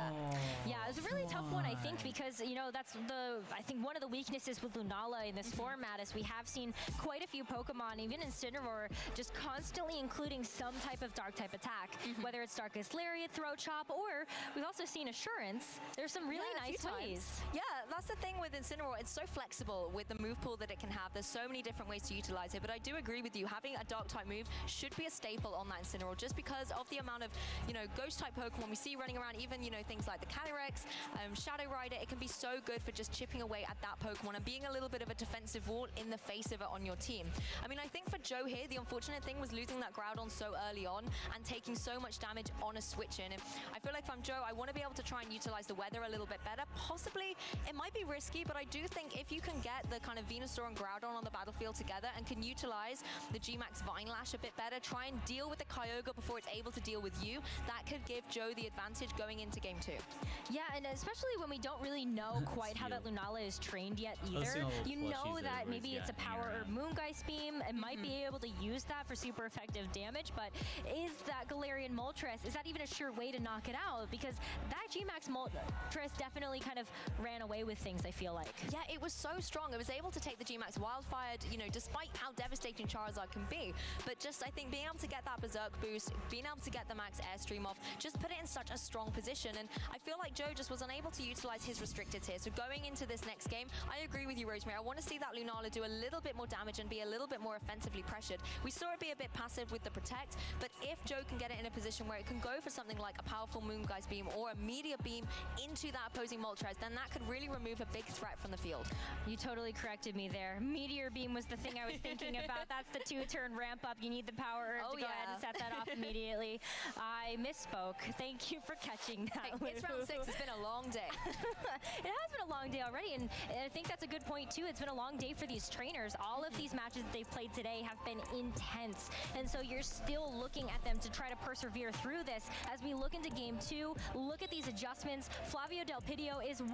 Yeah, it's a really tough one, I think, because, you know, that's I think one of the weaknesses with Lunala in this format is we have seen quite a few Pokemon, even Incineroar, just constantly including some type of dark type attack, whether it's Darkest Lariat, Throat Chop, or we've also seen Assurance. There's some really nice ways. Yeah, that's the thing with Incineroar. It's so flexible with the move pool that it can have. There's so many different ways to utilize it, but I do agree with you. Having a dark type move should be a staple on that Incineroar just because of the amount of, you know, ghost type Pokemon we see running around, even, you know, things like the Calyrex, Shadow Rider. It can be so good for just chipping away at that Pokemon and being a little bit of a defensive wall in the face of it on your team. I mean, I think for Joe here, the unfortunate thing was losing that Groudon so early on and taking so much damage on a switch in. And I feel like if I'm Joe, I want to be able to try and utilize the weather a little bit better. Possibly, it might be risky, but I do think if you can get the kind of Venusaur and Groudon on the battlefield together and can utilize the G-Max Vine Lash a bit better, try and deal with the Kyogre before it's able to deal with you, that could give Joe the advantage going into game 2. Yeah, and especially when we don't really know quite how that Lunala is trained yet either. You know that maybe it's a Power Herb Moongeist Beam. It might be able to use that for super effective damage, but is that Galarian Moltres, is that even a sure way to knock it out? Because that G-Max Moltres definitely kind of ran away with things, I feel like. Yeah, it was so strong. It was able to take the G-Max Wildfire, you know, despite how devastating Charizard can be. But just, I think, being able to get that Berserk boost, being able to get the Max Airstream off, just put it in such a strong position. And I feel like Joe just was unable to utilize his restricted here. So going into this next game, I agree with you, Rosemary. I want to see that Lunala do a little bit more damage and be a little bit more offensively pressured. We saw it be a bit passive with the Protect, but if Joe can get it in a position where it can go for something like a powerful Moongeist Beam or a Meteor Beam into that opposing Moltres, then that could really remove a big threat from the field. You totally corrected me there. Meteor Beam was the thing I was thinking about. That's the 2-turn ramp up. You need the Power Herb to go ahead and set that off immediately. I misspoke. Thank you for catching that. Hey, it's round 6. It's been a long day. It has been a long day already, and I think that's a good point too. It's been a long day for these trainers. All of these matches that they've played today have been intense, and so you're still looking at them to try to persevere through this. As we look into game 2, look at these adjustments. Flavio Del Pidio is 1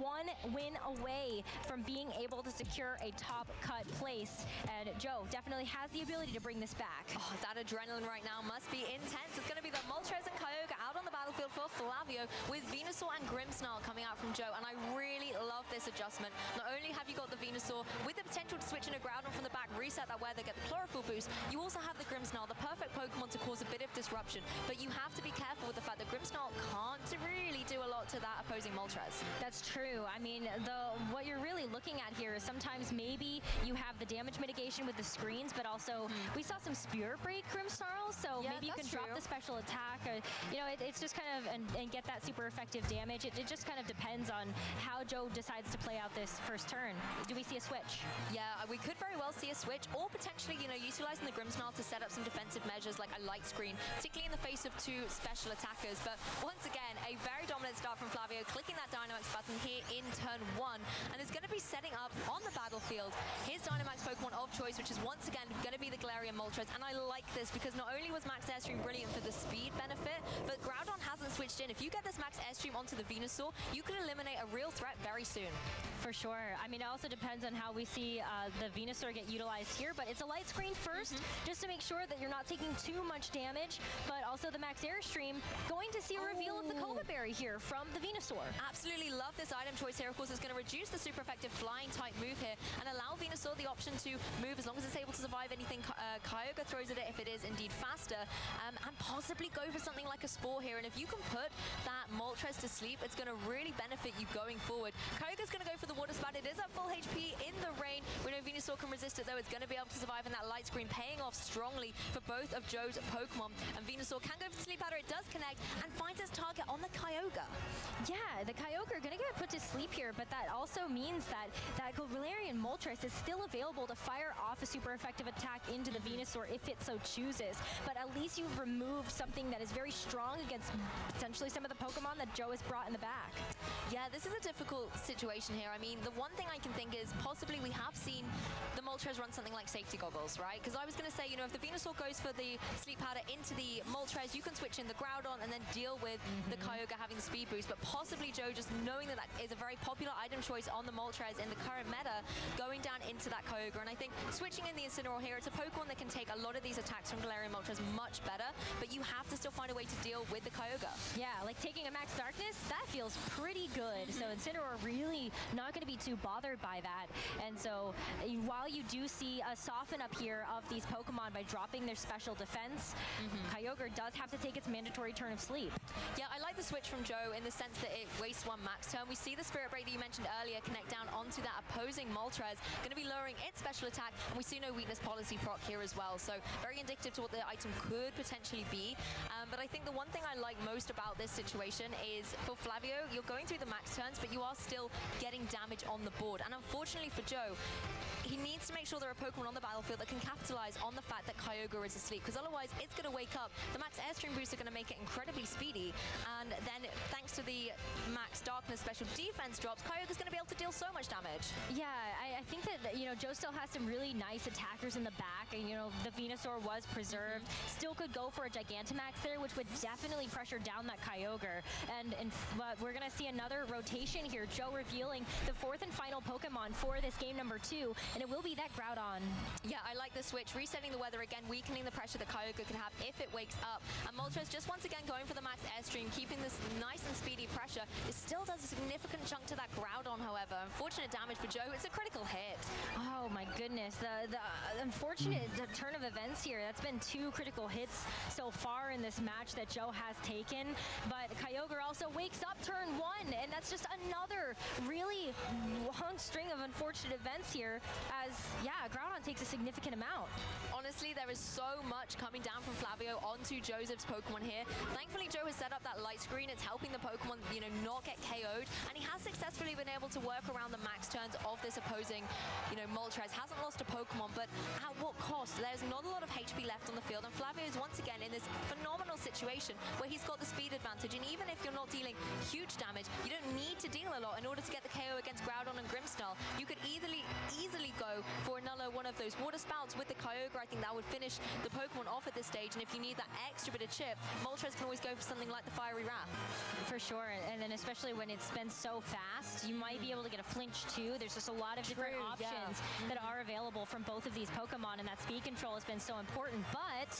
win away from being able to secure a top cut place, and Joe definitely has the ability to bring this back. Oh, that adrenaline right now must be intense. It's going to be the Moltres and Kyogre out on the battlefield for Flavio with Venusaur and Grimmsnarl coming out from Joe, and I really love this adjustment. Not only have you got the Venusaur with the potential to switch in a Groudon from the back, reset that weather, get the Chlorophyll boost. You also have the Grimmsnarl, the perfect Pokemon to cause a bit of disruption, but you have to be careful with the fact that Grimmsnarl can't really do a lot to that opposing Moltres. That's true. I mean, what you're really looking at here is sometimes maybe you have the damage mitigation with the screens, but also we saw some Spirit Break Grimmsnarl, so Yeah, maybe you can that's drop true. the special attack, or, you know, it's just kind of, and get that super effective damage. It just kind of depends on how Joe decides to play out this first turn. Do we see a switch? Yeah, we could very well see a switch, or potentially, you know, utilizing the Grimmsnarl to set up some defensive measures like a light screen, particularly in the face of two special attackers. But once again, a very dominant start from Flavio, clicking that Dynamax button here in turn 1, and is going to be setting up on the battlefield his Dynamax Pokemon of choice, which is once again going to be the Galarian Moltres. And I like this because not only was Max Airstream brilliant for the speed benefit, but Groudon hasn't switched in. If you get this Max Airstream onto the Venusaur, you could eliminate a real threat very soon. For sure. I mean, it also depends on how we see the Venusaur get utilized here, but it's a light screen first, just to make sure that you're not taking too much damage, but also the Max Airstream going to see a reveal of the Cobra Berry here from the Venusaur. Absolutely love this item choice here. Of course, it's going to reduce the super effective flying type move here and allow Venusaur the option to move as long as it's able to survive anything Kyogre throws at it if it is indeed faster, and possibly go for something like a Spore here. And if you can put that Moltres to sleep, it's going to really benefit you going forward. Kyogre's going to go for the Water Spout. It is at full HP in the rain. We know Venusaur can resist it, though. It's going to be able to survive in that light screen, paying off strongly for both of Joe's Pokemon. And Venusaur can go for the Sleep Powder. It does connect and finds its target on the Kyogre. Yeah, the Kyogre going to get put to sleep here, but that also means that Galarian Moltres is still available to fire off a super effective attack into the Venusaur if it so chooses. But at least you've removed something that is very strong against potentially some of the Pokemon that Joe has brought in the back. Yeah, this is a difficult situation here. I mean, the one thing I can think is possibly we have seen the Moltres run something like safety goggles, right? Because I was going to say, you know, if the Venusaur goes for the Sleep Powder into the Moltres, you can switch in the Groudon and then deal with the Kyogre having the speed boost. But possibly Joe, just knowing that that is a very popular item choice on the Moltres in the current meta, going down into that Kyogre. And I think switching in the Incineroar here, it's a Pokemon that can take a lot of these attacks from Galarian Moltres much better, but you have to still find a way to deal with the Kyogre. Yeah, like taking a Max Darkness, that feels pretty good. So Incineroar really not going to be too bothered by that. And so while you do see a soften up here of these Pokemon by dropping their special defense, Kyogre does have to take its mandatory turn of sleep. Yeah, I like the switch from Joe in the sense that it wastes one max turn. We see the Spirit Break that you mentioned earlier connect down onto that opposing Moltres, going to be lowering its special attack, and we see no weakness policy proc here as well. So very indicative to what the item could potentially be. But I think the one thing I like most about this situation is for Flavio, you're going through the max turns, but you are still getting damage on the board. And unfortunately for Joe, he needs to make sure there are Pokemon on the battlefield that can capitalize on the fact that Kyogre is asleep, because otherwise it's going to wake up. The Max Airstream boosts are going to make it incredibly speedy, and then thanks to the Max Darkness special defense drops, Kyogre's going to be able to deal so much damage. Yeah, I think that, you know, Joe still has some really nice attackers in the back, and, you know, the Venusaur was preserved. Still could go for a Gigantamax there, which would definitely pressure down that Kyogre. But we're going to see another rotation here. Joe revealing the fourth and final Pokemon for this game number 2, and it will be that Groudon. Yeah, I like the switch. Resetting the weather again, weakening the pressure that Kyogre could have if it wakes up. And Moltres just once again going for the Max Airstream, keeping this nice and speedy pressure. It still does a significant chunk to that Groudon, however. Unfortunate damage for Joe. It's a critical hit. Oh my goodness, the unfortunate turn of events here. That's been 2 critical hits so far in this match that Joe has taken. But Kyogre also wakes up turn 1, and that's just another really long string of unfortunate events here, as, yeah, Groudon takes a significant amount. Honestly, there is so much coming down from Flavio onto Joseph's Pokemon here. Thankfully, Joe has set up that light screen. It's helping the Pokemon, you know, not get KO'd, and he has successfully been able to work around the max turns of this opposing, you know, Moltres. Hasn't lost a Pokemon, but at what cost? There's not a lot of HP left on the field, and Flavio is once again in this phenomenal situation where he's got the speed advantage, and even if you're not dealing huge damage, you don't need to deal a lot in order to get the KO against Groudon and Grimmsnarl. You could easily go for another one of those Water Spouts with the Kyogre. I think that would finish the Pokemon off at this stage, and if you need that extra bit of chip, Moltres can always go for something like the Fiery Wrath. For sure, and then especially when it's been so fast, you might be able to get a flinch too. There's just a lot of different options that are available from both of these Pokemon, and that speed control has been so important. But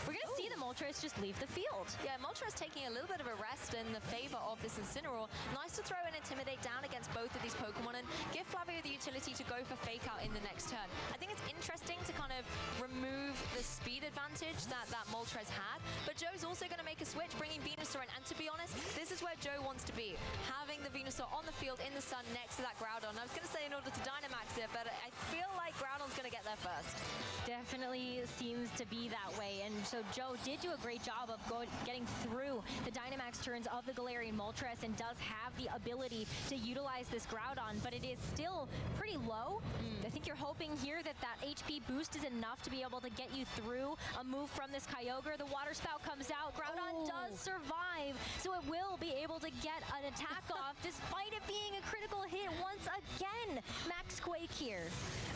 we're going to see the Moltres just leave the field. Yeah, Moltres taking a little bit of a rest in the favor of this Incineroar. Nice to throw an Intimidate down against both of these Pokemon and give Flavio the utility to go for Fake Out in the next turn. I think it's interesting to kind of remove the speed advantage that Moltres had, but Joe's also going to make a switch, bringing Venusaur in, and to be honest, this is where Joe wants to be, having the Venusaur on the field in the sun next to that Groudon. I was going to say in order to Dynamax it, but I feel like Groudon's going to get there first. Definitely seems to be that way, and so Joe did do a great job of getting through the Dynamax turns of the Galarian Moltres and does have the ability to utilize this Groudon, but it is still pretty low. I think you're hoping here that HP boost is enough to be able to get you through a move from this Kyogre. The Water Spout comes out. Groudon does survive, so it will be able to get an attack off despite it being a critical hit once again. Max Quake here.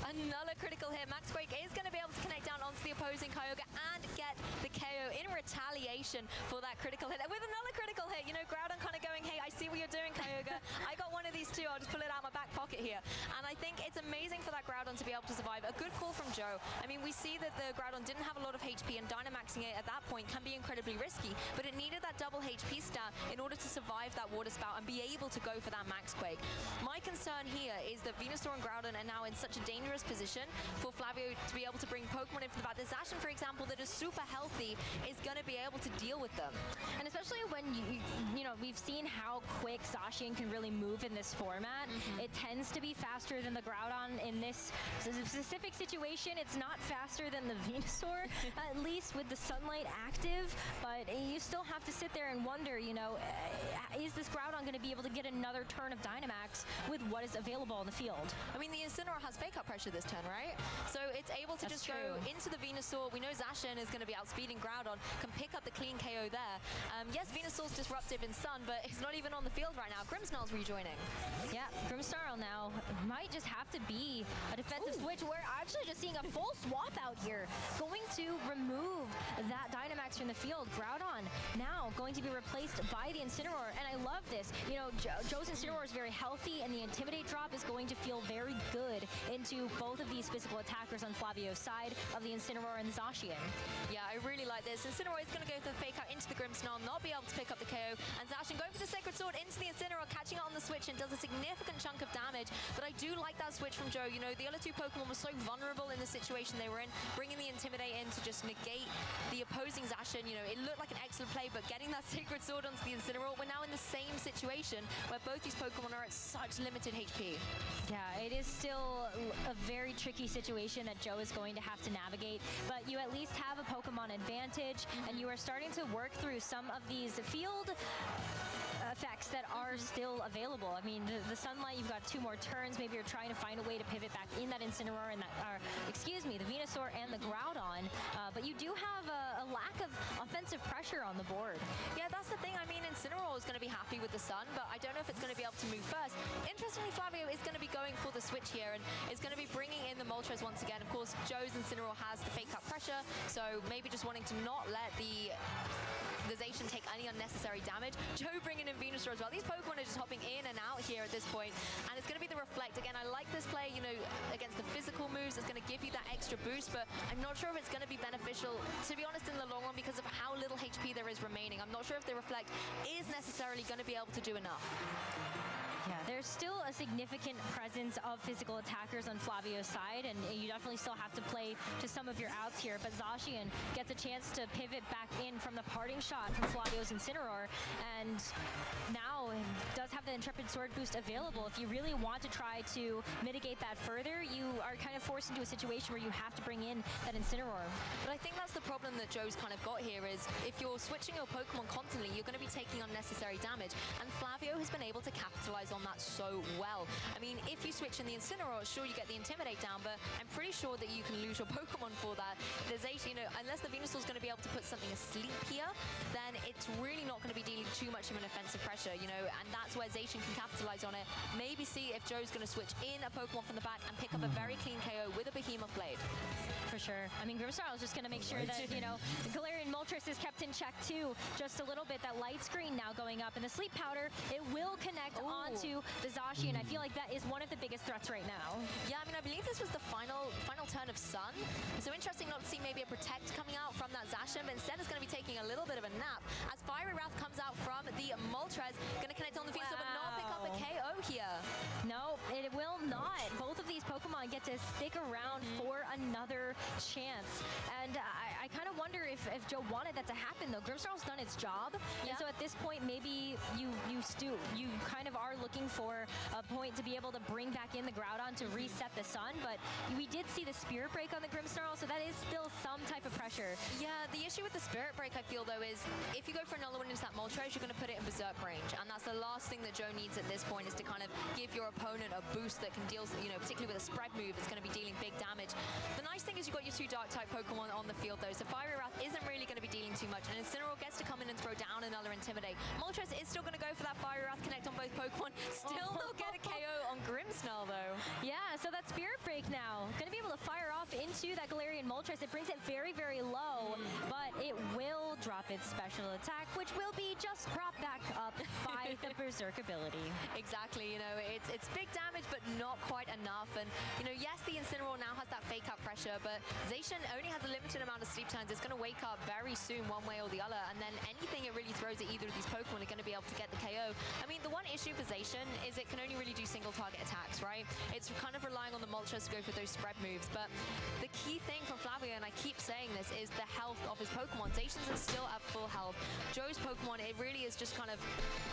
Another critical hit. Max Quake is going to be able to connect down onto the opposing Kyogre and get the KO in retaliation for that critical hit. With another critical hit, you know, Groudon kind of going, hey, I see what you're doing, Kyogre. I got one of these too. I'll just pull it out of my back pocket here. And I think it's amazing for that Groudon to be able to survive. A good call from Joe. I mean, we see that the Groudon didn't have a lot of HP, and Dynamaxing it at that point can be incredibly risky, but it needed that double HP stat in order to survive that Water Spout and be able to go for that Max Quake. My concern here is that Venusaur and Groudon are now in such a dangerous position for Flavio to be able to bring Pokemon in from the back. The Zacian, for example, that is super healthy, is going to be able to deal with them. And especially when, you know, we've seen how quick Zacian can really move in this format. It tends to be faster than the Groudon in this specific situation. It's not faster than the Venusaur, at least with the Sunlight active, but you still have to sit there and wonder, you know, is this Groudon going to be able to get another turn of Dynamax with what is available on the field? I mean, the Incineroar has Fake Out pressure this turn, right? So it's able to just go into the Venusaur. We know Zacian is going to be outspeeding Groudon, can pick up the clean KO there. Yes, Venusaur's disruptive in Sun, but it's not even on the field right now. Grimmsnarl's rejoining. Yeah, Grimmsnarl now might just have to be a defensive switch. We're actually just seeing a full swap out here, going to remove that Dynamax from the field. Groudon now going to be replaced by the Incineroar, and I love this. You know, Joe's Incineroar is very healthy, and the Intimidate drop is going to feel very good into both of these physical attackers on Flavio's side of the Incineroar and the Zacian. Yeah, I really like this. Incineroar is going to go for the Fake Out into the Grimmsnarl, not be able to pick up the KO, and Zacian going for the Sacred Sword into the Incineroar, catching it on the switch, and does a significant chunk of damage. But I do like that switch from Joe. You know, the other two Pokemon were so vulnerable in the situation they were in, bringing the Intimidate in to just negate the opposing Zacian. You know, it looked like an excellent play, but getting that Sacred Sword onto the Incineroar, we're now in the same situation where both these Pokemon are at such limited HP. Yeah, it is still a very tricky situation that Joe is going to have to navigate, but you at least have a Pokemon advantage, and you are starting to work through some of these field effects that are still available. I mean, the Sunlight, you've got 2 more turns. Maybe you're trying to find a way to pivot back in that Incineroar and that, the Venusaur and the Groudon, but you do have a lack of offensive pressure on the board. Yeah, that's the thing. I mean, Incineroar is going to be happy with the Sun, but I don't know if it's going to be able to move first. Interestingly, Flavio is going to be going for the switch here and is going to be bringing in the Moltres once again. Of course, Joe's Incineroar has the Fake Out pressure, so maybe just wanting to not let the Zacian take any unnecessary damage. Joe bringing in Venusaur as well. These Pokemon are just hopping in and out here at this point, and it's going to be the Reflect. Again, I like this play, you know, against the physical moves. It's going to give you that extra boost, but I'm not sure if it's going to be beneficial, to be honest, in the long run, because of how little HP there is remaining. I'm not sure if the Reflect is necessarily going to be able to do enough. Yeah, there's still a significant presence of physical attackers on Flavio's side, and you definitely still have to play to some of your outs here, but Zacian gets a chance to pivot back in from the parting shot from Flavio's Incineroar, and now does have the Intrepid Sword boost available. If you really want to try to mitigate that further, you are kind of forced into a situation where you have to bring in that Incineroar. But I think that's the problem that Joe's kind of got here is if you're switching your Pokemon constantly, you're going to be taking unnecessary damage, and Flavio has been able to capitalize on that so well. I mean, if you switch in the Incineroar, sure, you get the Intimidate down, but I'm pretty sure that you can lose your Pokemon for that. There's, you know, unless the Venusaur's going to be able to put something asleep here, then it's really not going to be dealing too much of an offensive pressure, you know, and that's where Zacian can capitalize on it. Maybe see if Joe's going to switch in a Pokemon from the back and pick up a very clean KO with a Behemoth Blade. For sure. I mean, Grimsnarl is just going to make sure that, you know, the Galarian Moltres is kept in check too, just a little bit. That light screen now going up, and the Sleep Powder, it will connect onto the Zacian. I feel like that is one of the biggest threats right now. Yeah, I mean, I believe this was the final turn of Sun. So interesting not to see maybe a Protect coming out from that Zacian, but instead it's going to be taking a little bit of a nap as Fiery Wrath comes out from the Moltres, going to connect on the Venusaur, but not pick up a KO here. No, it will not. Both of these Pokemon get to stick around for another chance. And I kind of wonder if Joe wanted that to happen, though. Grimsnarl's done its job. Yeah. And so at this point, maybe you kind of are looking for a point to be able to bring back in the Groudon to reset the Sun. But we did see the Spirit Break on the Grimsnarl, so that is still some type of pressure. Yeah, the issue with the Spirit Break, I feel, though, is if you go for another one into that Moltres, you're going to put it in Berserk range. And that's the last thing that Joe needs at this point, is to kind of give your opponent a boost that can deal, you know, particularly with a spread move, it's going to be dealing big damage. The nice thing is you've got your 2 Dark-type Pokemon on the field, though, so Fiery Wrath isn't really going to be dealing too much, and Incineroar gets to come in and throw down another Intimidate. Moltres is still going to go for that Fiery Wrath connect on both Pokemon. Still will get a KO on Grimsnarl, though. Yeah, so that Spirit Break now, going to be able to fire off into that Galarian Moltres. It brings it very, very low, but it will drop its special attack, which will be just brought back up by the Berserk ability. Exactly, you know, it's big damage, but not quite enough. And, you know, yes, the Incineroar now has that fake out pressure, but Zacian only has a limited amount of sleep turns. It's going to wake up very soon, one way or the other, and then anything it really throws at either of these Pokemon are going to be able to get the KO. I mean, the one issue for Zacian is it can only really do single target attacks, right? It's kind of relying on the Moltres to go for those spread moves, but the key thing from Flavio, and I keep saying this, is the health of his Pokemon. Zacian's is still at full health. Joe's Pokemon, it really is just kind of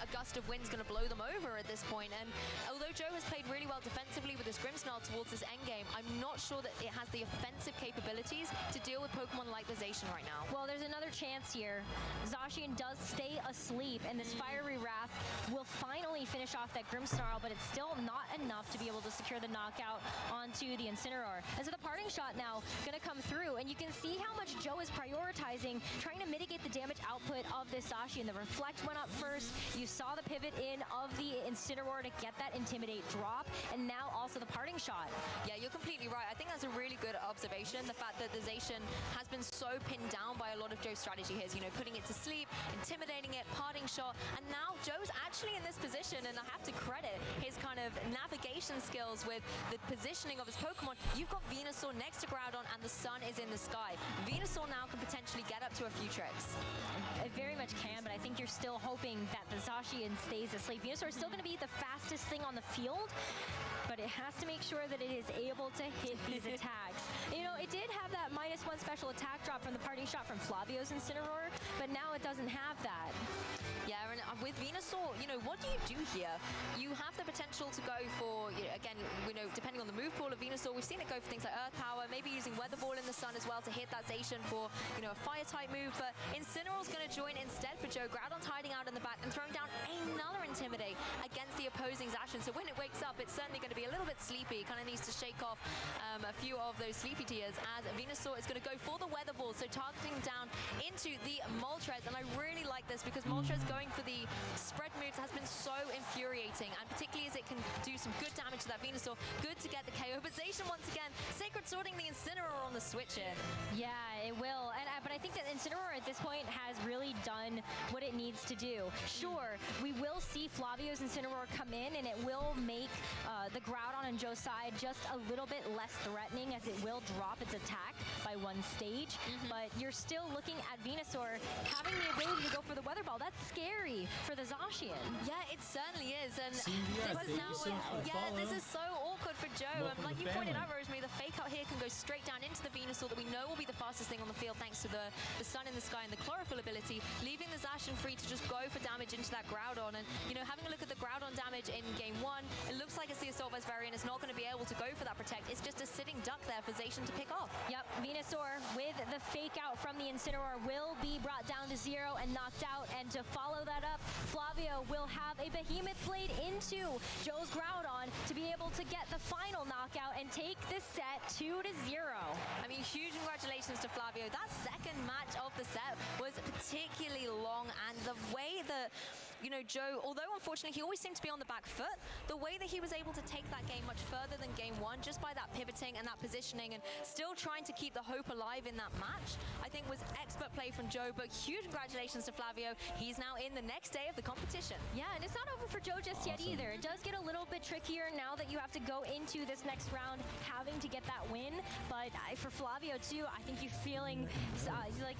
a gust of wind's going to blow them over at this point. And although Joe has played really well defensively with his Grimsnarl towards this endgame, I'm not sure that it has the offensive capabilities to deal with Pokemon like the Zacian right now. Well, there's another chance here. Zacian does stay asleep, and this Fiery Wrath will finally finish off that Grimsnarl, but it's still not enough to be able to secure the knockout onto the Incineroar. And so the parting shot now going to come through, and you can see how much Joe is prioritizing, trying to mitigate the damage output of this Zacian. The Reflect went up first. You saw the pivot in of the Incineroar to get that Intimidate drop, and now also the parting shot. Yeah, you're completely right. I think that's a really good observation. The fact that the Zacian has been so pinned down by a lot of Joe's strategy here, you know, putting it to sleep, intimidating it, parting shot, and now Joe's actually in this position, and I have to credit his kind of navigation skills with the positioning of his Pokemon. You've got Venusaur next to Groudon, and the Sun is in the sky. Venusaur now can potentially get up to a few tricks. It very much can, but I think you're still hoping that the Zacian stays asleep. Venusaur is still going to be the fastest thing on the field, but it has to make sure that it is able to hit these attacks. You know, it did have that -1 special attack drop from the parting shot from Flavio's Incineroar, but now it doesn't have that. Yeah, and with Venusaur, you know, what do you do here? You have the potential to go for, you know, again, you know, depending on the move pool of Venusaur, we've seen it go for things like Earth Power, maybe using Weather Ball in the Sun as well to hit that Zacian for, you know, a Fire-type move, but Incineroar's going to join instead for Joe. Groudon's hiding out in the back and throwing down another Intimidate against the opposing Zacian. So when it wakes up, it's certainly going to be a little bit sleepy. It kind of needs to shake off a few of those sleepy tears, as Venusaur is going to go for the Weather Ball, so targeting down into the Moltres. And I really like this because Moltres going for the spread moves has been so infuriating, and particularly as it can do some good damage to that Venusaur. Good to get the KO, but Zacian once again Sacred Swording the Incineroar on the switch in. Yeah, it will. And but I think that Incineroar at this point has really done what it needs to do. Sure, we will see Flavio's Incineroar come in, and it will make the Groudon on Joe's side just a little bit less threatening, as it will drop its attack by 1 stage. But you're still looking at Venusaur having the ability to go for the Weather Ball. That's scary for the Zacian. Yeah, it certainly is. And this is so awkward for Joe. Welcome Like to you pointed family. out, Rosemary, the fake out here can go straight down into the Venusaur that we know will be the fastest thing on the field thanks to the Sun in the Sky and the Chlorophyll ability, leaving the Zacian free to just go for damage into that Groudon. And, you know, having a look at the Groudon damage in Game 1, it looks like it's the Assault Vest variant. It's not going to be able to go for that Protect. It's just a sitting duck there for Zacian to pick off. Yep, Venusaur with the fake out from the Incineroar will be brought down to 0 and knocked out. And to follow that up, Flavio will have a Behemoth Blade into Joe's Groudon to be able to get the final knockout and take this set 2-0. I mean, huge congratulations to Flavio. That second match of the set was particularly long, and the way that you know, Joe, although unfortunately he always seemed to be on the back foot, the way that he was able to take that game much further than game one, just by that pivoting and that positioning and still trying to keep the hope alive in that match, I think was expert play from Joe. But huge congratulations to Flavio. He's now in the next day of the competition. Yeah, and it's not over for Joe just yet either. It does get a little bit trickier now that you have to go into this next round having to get that win. But for Flavio too, I think you're feeling like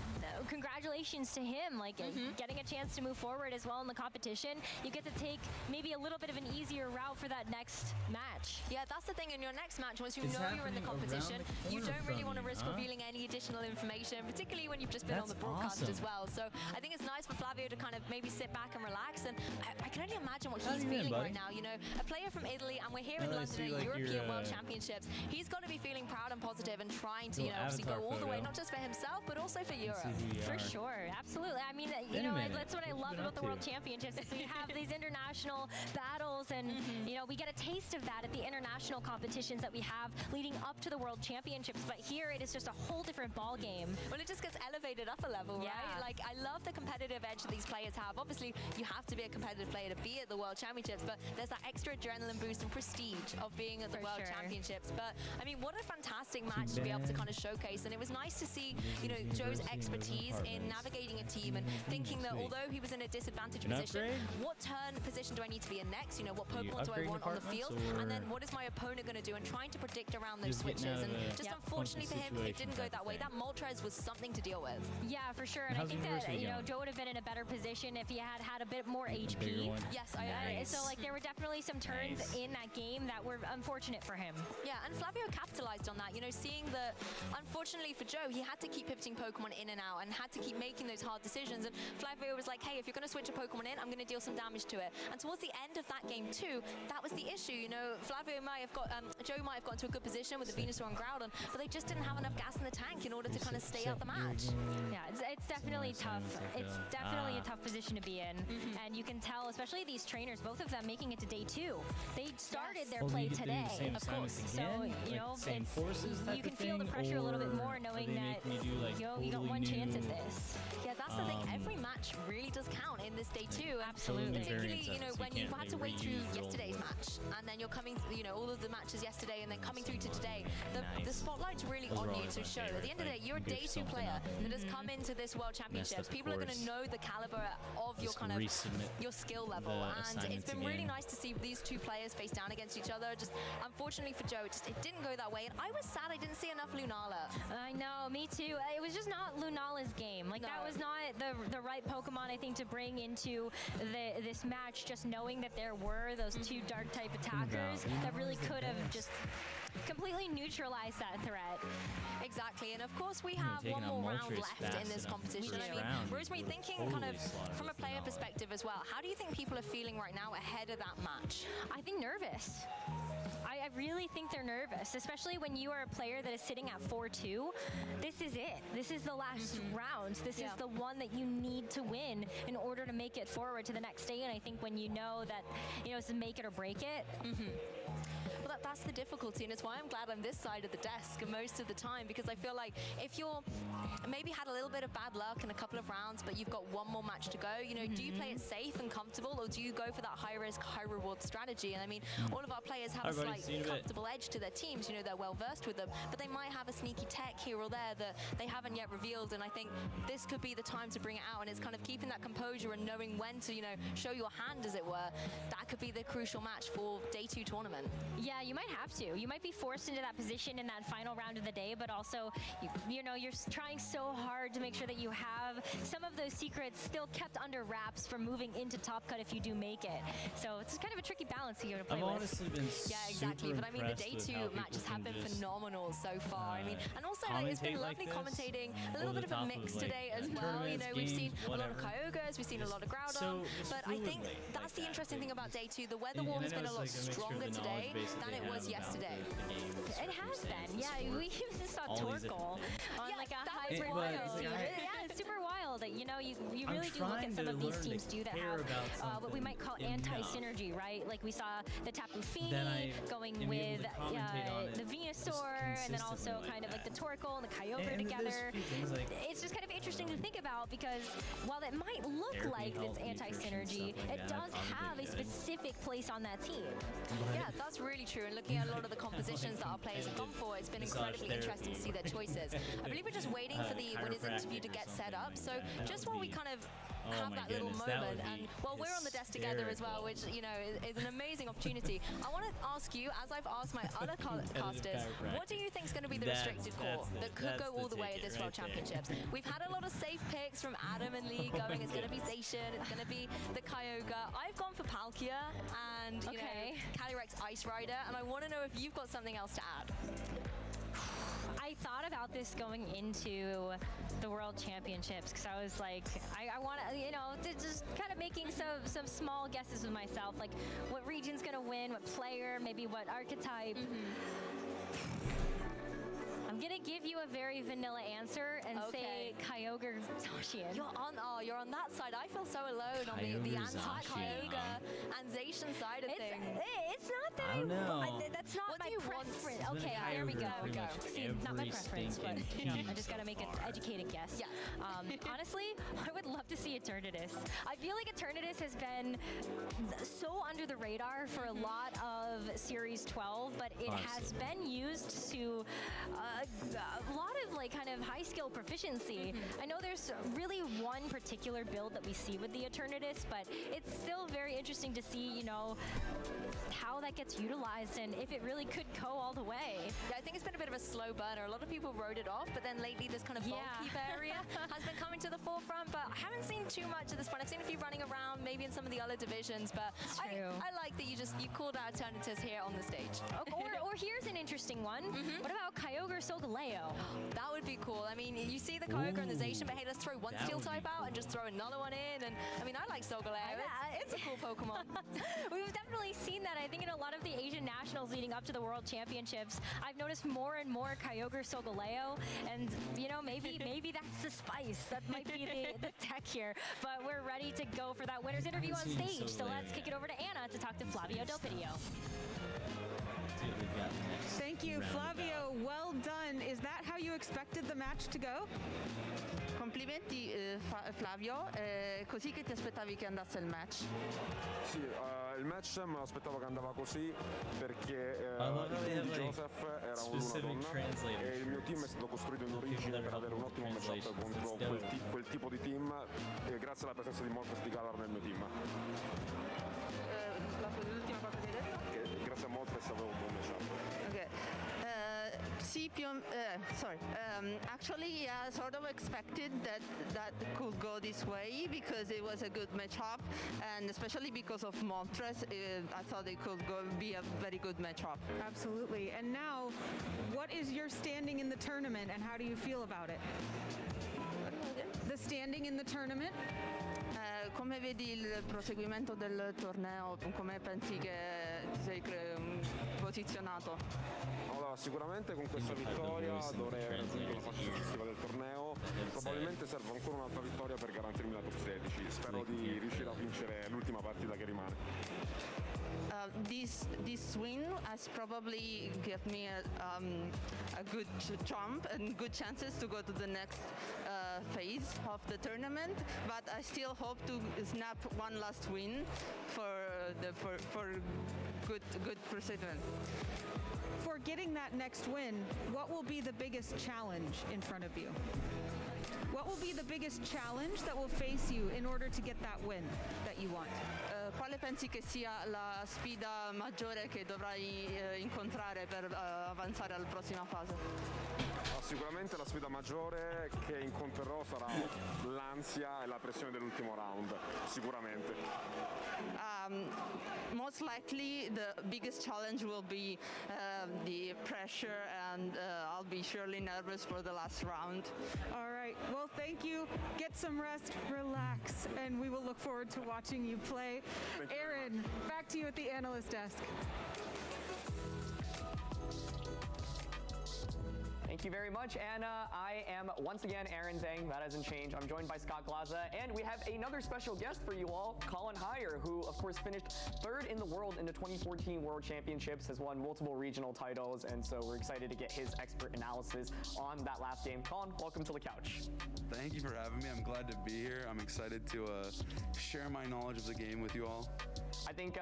congratulations to him, like getting a chance to move forward as well in the competition. You get to take maybe a little bit of an easier route for that next match. Yeah, that's the thing. In your next match, once you know you're in the competition, you don't really want to risk revealing any additional information, particularly when you've just been on the broadcast as well. So I think it's nice for Flavio to kind of maybe sit back and relax. And I can only imagine what he's feeling right now. You know, a player from Italy, and we're here in London at European World Championships. He's got to be feeling proud and positive and trying to, you know, obviously go all the way, not just for himself, but also for Europe. For sure, absolutely. I mean, you know, that's what I love about the World Championships is we have these international battles, and you know, we get a taste of that at the international competitions that we have leading up to the World Championships. But here, it is just a whole different ball game. Well, it just gets elevated up a level, right? Like, I love the competitive edge that these players have. Obviously, you have to be a competitive player to be at the World Championships, but there's that extra adrenaline boost and prestige of being at the World Championships. But I mean, what a fantastic match to be able to kind of showcase, and it was nice to see, you know, Joe's expertise in navigating a team and thinking that although he was in a disadvantaged position, what turn position do I need to be in next? You know, what Pokemon do I want on the field? And then what is my opponent going to do? And trying to predict around those switches. And just unfortunately for him, it didn't go that way. That Moltres was something to deal with. Yeah, for sure. And I think that, you know, Joe would have been in a better position if he had had a bit more HP. Yes, I agree. So, like, there were definitely some turns in that game that were unfortunate for him. Yeah, and Flavio capitalized on that. You know, seeing the, unfortunately for Joe, he had to keep pivoting Pokemon in and out and had to keep making those hard decisions. And Flavio was like, hey, if you're going to switch a Pokemon in, I'm going to deal some damage to it. And towards the end of that game too, that was the issue. You know, Flavio might have got, Joe might have gotten to a good position with the Venusaur and Groudon, but they just didn't have enough gas in the tank in order to kind of stay out the match. Yeah, it's definitely tough. It's definitely a tough position to be in. And you can tell, especially these trainers, both of them making it to day 2. They started their play today, of course. So, you know, you can feel the pressure a little bit more knowing that, you know, you got one chance at this. Yeah, that's the thing. Every match really does count in this day 2. Absolutely. Particularly, you know, when you had to wait through yesterday's match, and then you're coming, you know, all of the matches yesterday, and then coming through to today, the spotlight's really on you to show. At the end of the day, you're a day 2 player that has come into this World Championships. People are going to know the caliber of your kind of your skill level, and it's been really nice to see these 2 players face down against each other. Just unfortunately for Joe, it didn't go that way, and I was sad I didn't see enough Lunala. I know, me too. It was just not Lunala's game. Like, that was not the right Pokemon, I think, to bring into this match, just knowing that there were those 2 dark type attackers that really could have just completely neutralized that threat. Exactly, and of course we have one more round left in this competition. I mean, Rosemary, thinking kind of from a player perspective as well, how do you think people are feeling right now ahead of that match? I think nervous. I really think they're nervous, especially when you are a player that is sitting at 4-2. This is it. This is the last round. This is the one that you need to win in order to make it forward to the next day. And I think when you know that, you know, it's a make it or break it. Well, that's the difficulty, and it's why I'm glad I'm this side of the desk most of the time, because I feel like if you're maybe had a little bit of bad luck in a couple of rounds, but you've got one more match to go, you know, do you play it safe and comfortable, or do you go for that high risk, high reward strategy? And I mean, all of our players have a slight comfortable edge to their teams. You know, they're well versed with them, but they might have a sneaky tech here or there that they haven't yet revealed. And I think this could be the time to bring it out. And it's kind of keeping that composure and knowing when to, you know, show your hand, as it were. That could be the crucial match for day 2 tournament. Yeah, you might have to. You might be forced into that position in that final round of the day, but also, you know, you're trying so hard to make sure that you have some of those secrets still kept under wraps for moving into Top Cut if you do make it. So it's kind of a tricky balance here to play with. I've honestly been exactly. But I mean, the day 2 matches have been phenomenal so far. I mean, and also like, it's been lovely commentating. A little bit of a mix today as well. You know, we've seen a lot of Kyogres, we've seen a lot of Groudon, but I think that's the interesting thing about day 2. The weather wall has been a lot stronger today than it was yesterday. It has been, yeah. We even saw Torkoal on like a hybrid wild. Yeah, it's super wild. well that, you know, you I'm really do look trying at some to of these learn to teams do that care have about what we might call something enough. anti-synergy, right? Like we saw the Tapu Fini That I going am able with to commentate on it the Venusaur, and then also consistently kind of like the that. Torkoal and the Kyogre And together. there's a few things like It's just kind of interesting to think about because while it might look therapy, like health, it's anti-synergy, nutrition, stuff like it that, does probably have a could. specific place on that team. Yeah, that's really true. And looking at a lot of the compositions that our players have gone for, it's been Massage incredibly interesting to see their choices. I believe we're just waiting for the winners interview to get set up. So just while we kind of have my that little goodness, that moment, would and be well, we're on the desk together as well, hysterical. which, you know, is an amazing opportunity. I want to ask you, as I've asked my other casters, what do you think is going to be the restricted core that could go all the way at this World Championships? We've had a lot of safe picks from Adam and Lee going. It's going to be Zacian, it's going to be the Kyogre. I've gone for Palkia and, you know, Calyrex Ice Rider, and I want to know if you've got something else to add. I thought about this going into the World Championships because I was like, I want to, you know, just kind of making some small guesses with myself, like what region's going to win, what player, maybe what archetype. I'm gonna give you a very vanilla answer and say Kyogre Zacian. You're on that side. I feel so alone on the anti-Kyogre and Zacian side of things. It's not that I don't know. that's not What my do you want? preference. It's been Okay, there we Kyogre go. pretty much See, not my every preference, but stinking you know, team I just gotta make an so far. educated guess. Yeah. Honestly, I would love to see Eternatus. I feel like Eternatus has been so under the radar for a lot of Series 12, but it has been used to a lot of like kind of high skill proficiency. I know there's really one particular build that we see with the Eternatus, but it's still very interesting to see, you know, how that gets utilized and if it really could go all the way. Yeah, I think it's been a bit of a slow burner. A lot of people wrote it off, but then lately this kind of bulky area has been coming to the forefront, but I haven't seen too much at this point. I've seen a few running around, maybe in some of the other divisions, but I like that you called out Eternatus here on the stage. Or here's an interesting one. What about Kyogre Solgaleo? That would be cool. I mean, you see the Kyogre and the Zacian, but hey, let's throw one steel type out and just throw another one in. And I mean, I like Solgaleo. It's a cool Pokemon. We've definitely seen that. I think in a lot of the Asian nationals leading up to the World Championships, I've noticed more and more Kyogre Solgaleo, and you know, maybe that's the spice. That might be the tech here. But we're ready to go for that winner's interview on stage. So let's kick it over to Anna to talk to Flavio Del Pidio. Thank you, Flavio. Well done. Is that how you expected the match to go? Complimenti Flavio, così che ti aspettavi che andasse il match? Sì, il match me lo aspettavo che andava così perché love il they team have, di like, Joseph era un specific una donna translators e il mio team è stato costruito in origine per avere un ottimo matchup contro quel tipo di team e grazie alla presenza di Moltres di Galar nel mio team. L'ultima cosa che hai detto? Che grazie a Moltres avevo un buon matchup. Okay. Sorry. Actually, yeah, sort of expected that could go this way because it was a good matchup, and especially because of Moltres, I thought it could be a very good matchup. Absolutely. And now, what is your standing in the tournament, and how do you feel about it? The standing in the tournament? Come vedi il proseguimento del torneo? Come pensi che ti sei posizionato? Allora, sicuramente con questa vittoria dovrei aver raggiunto la fase successiva del torneo. Probabilmente serve ancora un'altra vittoria per garantirmi la top 16. Spero di riuscire a vincere l'ultima partita che rimane. This win has probably given me a good jump and good chances to go to the next phase of the tournament, but I still hope to snap one last win for good precision. For getting that next win, what will be the biggest challenge in front of you? What will be the biggest challenge that will face you in order to get that win that you want? Quale pensi che sia la sfida maggiore che dovrai incontrare per avanzare alla prossima fase? Sicuramente la sfida maggiore che incontrerò sarà l'ansia e la pressione dell'ultimo round, sicuramente. Most likely the biggest challenge will be the pressure, and I'll be surely nervous for the last round. All right, well, thank you. Get some rest, relax, and we will look forward to watching you play. Aaron, back to you at the analyst desk. Thank you very much, Anna. I am once again Aaron Zhang. That hasn't changed. I'm joined by Scott Glaza, and we have another special guest for you all, Colin Heyer, who of course finished third in the world in the 2014 World Championships, has won multiple regional titles, and so we're excited to get his expert analysis on that last game. Colin, welcome to the couch. Thank you for having me. I'm glad to be here. I'm excited to share my knowledge of the game with you all. I think,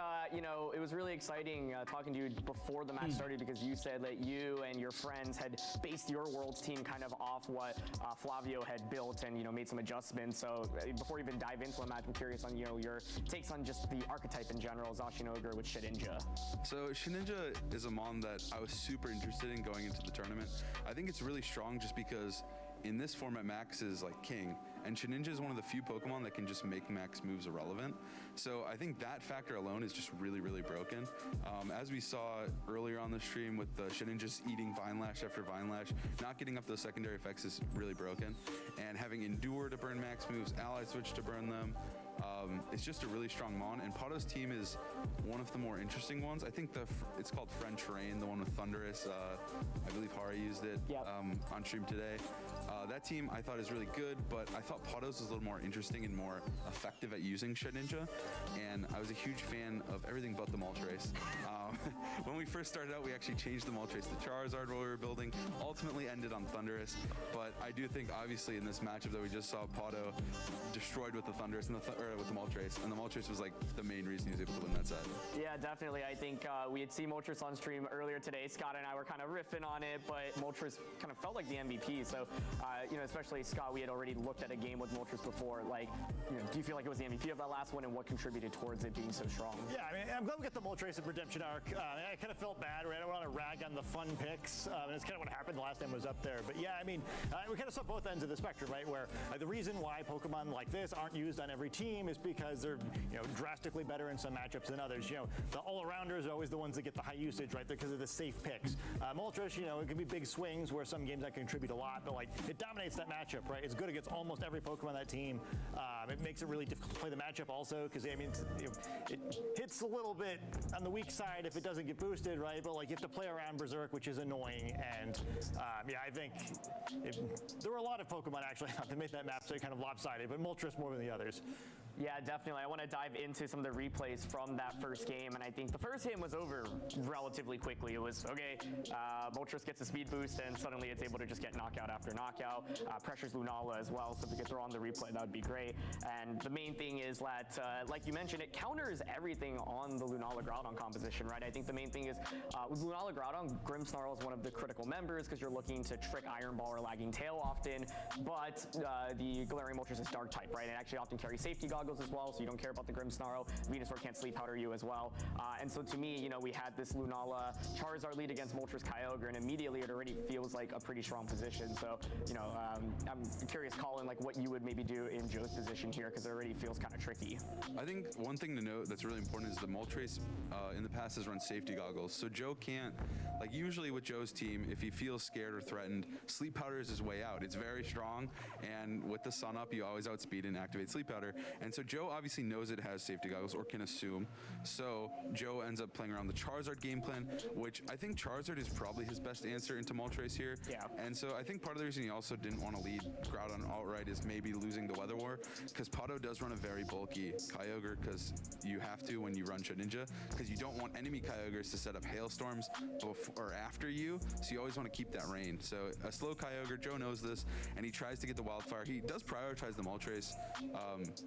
it was really exciting talking to you before the match started, because you said that you and your friends had based your Worlds team kind of off what Flavio had built and, made some adjustments. So before we even dive into the match, I'm curious on, your takes on just the archetype in general, Zacian Ogre with Shedinja. So Shedinja is a mon that I was super interested in going into the tournament. I think it's really strong just because in this format, Max is like king, and Shedinja is one of the few Pokemon that can just make Max moves irrelevant. So I think that factor alone is just really, really broken. As we saw earlier on the stream with the Shedinja just eating Vine Lash after Vine Lash, not getting up those secondary effects is really broken. And having Endure to burn Max moves, Ally Switch to burn them, it's just a really strong mon, and Pato's team is one of the more interesting ones. I think it's called French Rain, the one with Thunderous. I believe Hari used it on stream today. That team I thought is really good, but I thought Pato's was a little more interesting and more effective at using Shedinja, and I was a huge fan of everything but the Moltres. When we first started out, we actually changed the Moltres to Charizard while we were building, ultimately ended on Thunderous, but I do think obviously in this matchup that we just saw, Pato destroyed with the Thunderous and with the Moltres, and the Moltres was like the main reason he was able to win that set. Yeah, definitely. I think we had seen Moltres on stream earlier today. Scott and I were kind of riffing on it, but Moltres kind of felt like the MVP. So, especially Scott, we had already looked at a game with Moltres before. Like, do you feel like it was the MVP of that last one, and what contributed towards it being so strong? Yeah, I mean, I'm glad we got the Moltres Redemption arc. I kind of felt bad, right? I don't want to rag on the fun picks, and it's kind of what happened the last time I was up there. But yeah, I mean, we kind of saw both ends of the spectrum, right? Where the reason why Pokemon like this aren't used on every team is because they're, drastically better in some matchups than others. The all-arounders are always the ones that get the high usage, right? Because of the safe picks. Moltres, it can be big swings where some games that contribute a lot, but like it dominates that matchup, right? It's good against almost every Pokemon on that team. It makes it really difficult to play the matchup also, because I mean, it hits a little bit on the weak side if it doesn't get boosted, right? But like you have to play around Berserk, which is annoying, and I think there were a lot of Pokemon actually that made that map so kind of lopsided, but Moltres more than the others. Yeah, definitely. I want to dive into some of the replays from that first game, and I think the first game was over relatively quickly. It was, okay, Moltres gets a speed boost, and suddenly it's able to just get knockout after knockout. Pressures Lunala as well, so if we could throw on the replay, that would be great. And the main thing is that, like you mentioned, it counters everything on the Lunala Groudon composition, right? I think the main thing is, with Lunala Groudon, Grimmsnarl is one of the critical members, because you're looking to trick Iron Ball or Lagging Tail often, but the Galarian Moltres is Dark type, right? And actually often carries safety goggles as well, so you don't care about the Grimmsnarl. Venusaur can't Sleep Powder you as well. And so to me, we had this Lunala Charizard lead against Moltres Kyogre, and immediately it already feels like a pretty strong position. So, I'm curious, Colin, like what you would maybe do in Joe's position here, because it already feels kind of tricky. I think one thing to note that's really important is the Moltres in the past has run safety goggles, so Joe can't, like usually with Joe's team, if he feels scared or threatened, Sleep Powder is his way out. It's very strong, and with the Sun Up, you always outspeed and activate Sleep Powder, and so Joe obviously knows it has safety goggles, or can assume, so Joe ends up playing around the Charizard game plan, which I think Charizard is probably his best answer into Moltres here. Yeah. And so I think part of the reason he also didn't want to lead Groudon outright is maybe losing the Weather War, because Pato does run a very bulky Kyogre, because you have to when you run Shedinja, because you don't want enemy Kyogres to set up hailstorms before or after you, so you always want to keep that rain. So a slow Kyogre, Joe knows this, and he tries to get the Wildfire. He does prioritize the Moltres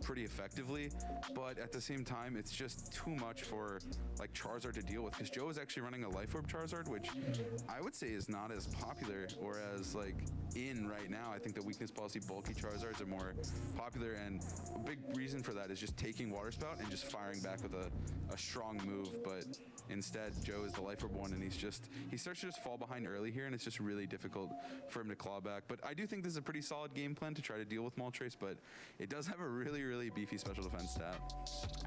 pretty effectively, but at the same time, it's just too much for like Charizard to deal with, because Joe is actually running a Life Orb Charizard, which I would say is not as popular or as like in right now. I think the weakness policy bulky Charizards are more popular, and a big reason for that is just taking Water Spout and just firing back with a strong move, but instead Joe is the Life Orb one, and he starts to just fall behind early here, and it's just really difficult for him to claw back. But I do think this is a pretty solid game plan to try to deal with Moltres, but it does have a really, really beefy special defense stat.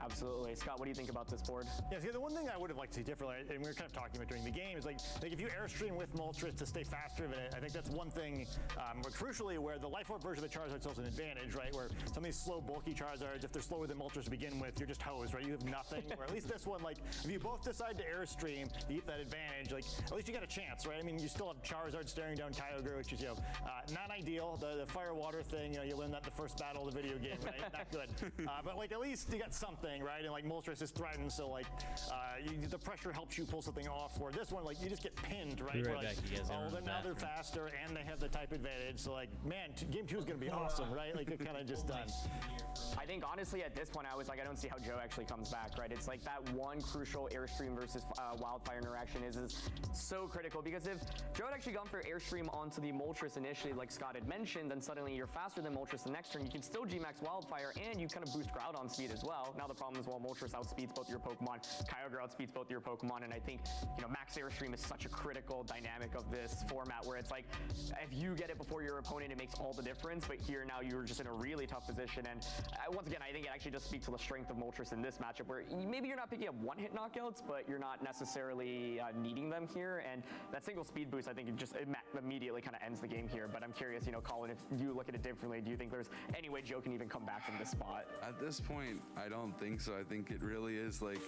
Absolutely. Scott, what do you think about this board? Yeah, see, the one thing I would have liked to see differently, and we were kind of talking about during the game, is like if you airstream with Moltres to stay faster, I think that's one thing. But crucially, where the Life Orb version of the Charizard still has an advantage, right? Where some of these slow, bulky Charizards, if they're slower than Moltres to begin with, you're just hosed, right? You have nothing. Or at least this one, like if you both decide to airstream, you get that advantage. Like at least you got a chance, right? I mean, you still have Charizard staring down Kyogre, which is not ideal. The fire water thing, you learn that in the first battle of the video game, right? Not good. But like at least you got something, right? And like Moltres is threatened, so like the pressure helps you pull something off. Where this one, like you just get pinned, right? Right back, you guys. Oh, now they're faster and they have the type advantage. So like, man, game 2 is gonna be awesome, right? Like they're kind of just done. I think honestly at this point I was like, I don't see how Joe actually comes back, right? It's like that one crucial airstream versus wildfire interaction is so critical, because if Joe had actually gone for airstream onto the Moltres initially, like Scott had mentioned, then suddenly you're faster than Moltres the next turn. You can still G-Max Wildfire and you kind of boost Groudon speed as well. Now the problem is, well, Moltres outspeeds both your Pokemon, Kyogre outspeeds both your Pokemon, and I think max airstream is such a critical dynamic of this format where it's like if you get it before your opponent, it makes all the difference. But here now you're just in a really tough position, and once again I think it actually just speaks to the strength of Moltres in this matchup, where maybe you're not picking up one-hit knockouts, but you're not necessarily needing them here, and that single speed boost I think it just immediately kind of ends the game here. But I'm curious, Colin, if you look at it differently, do you think there's any way Joe can even come back from this spot? At this point, I don't think so. I think it really is like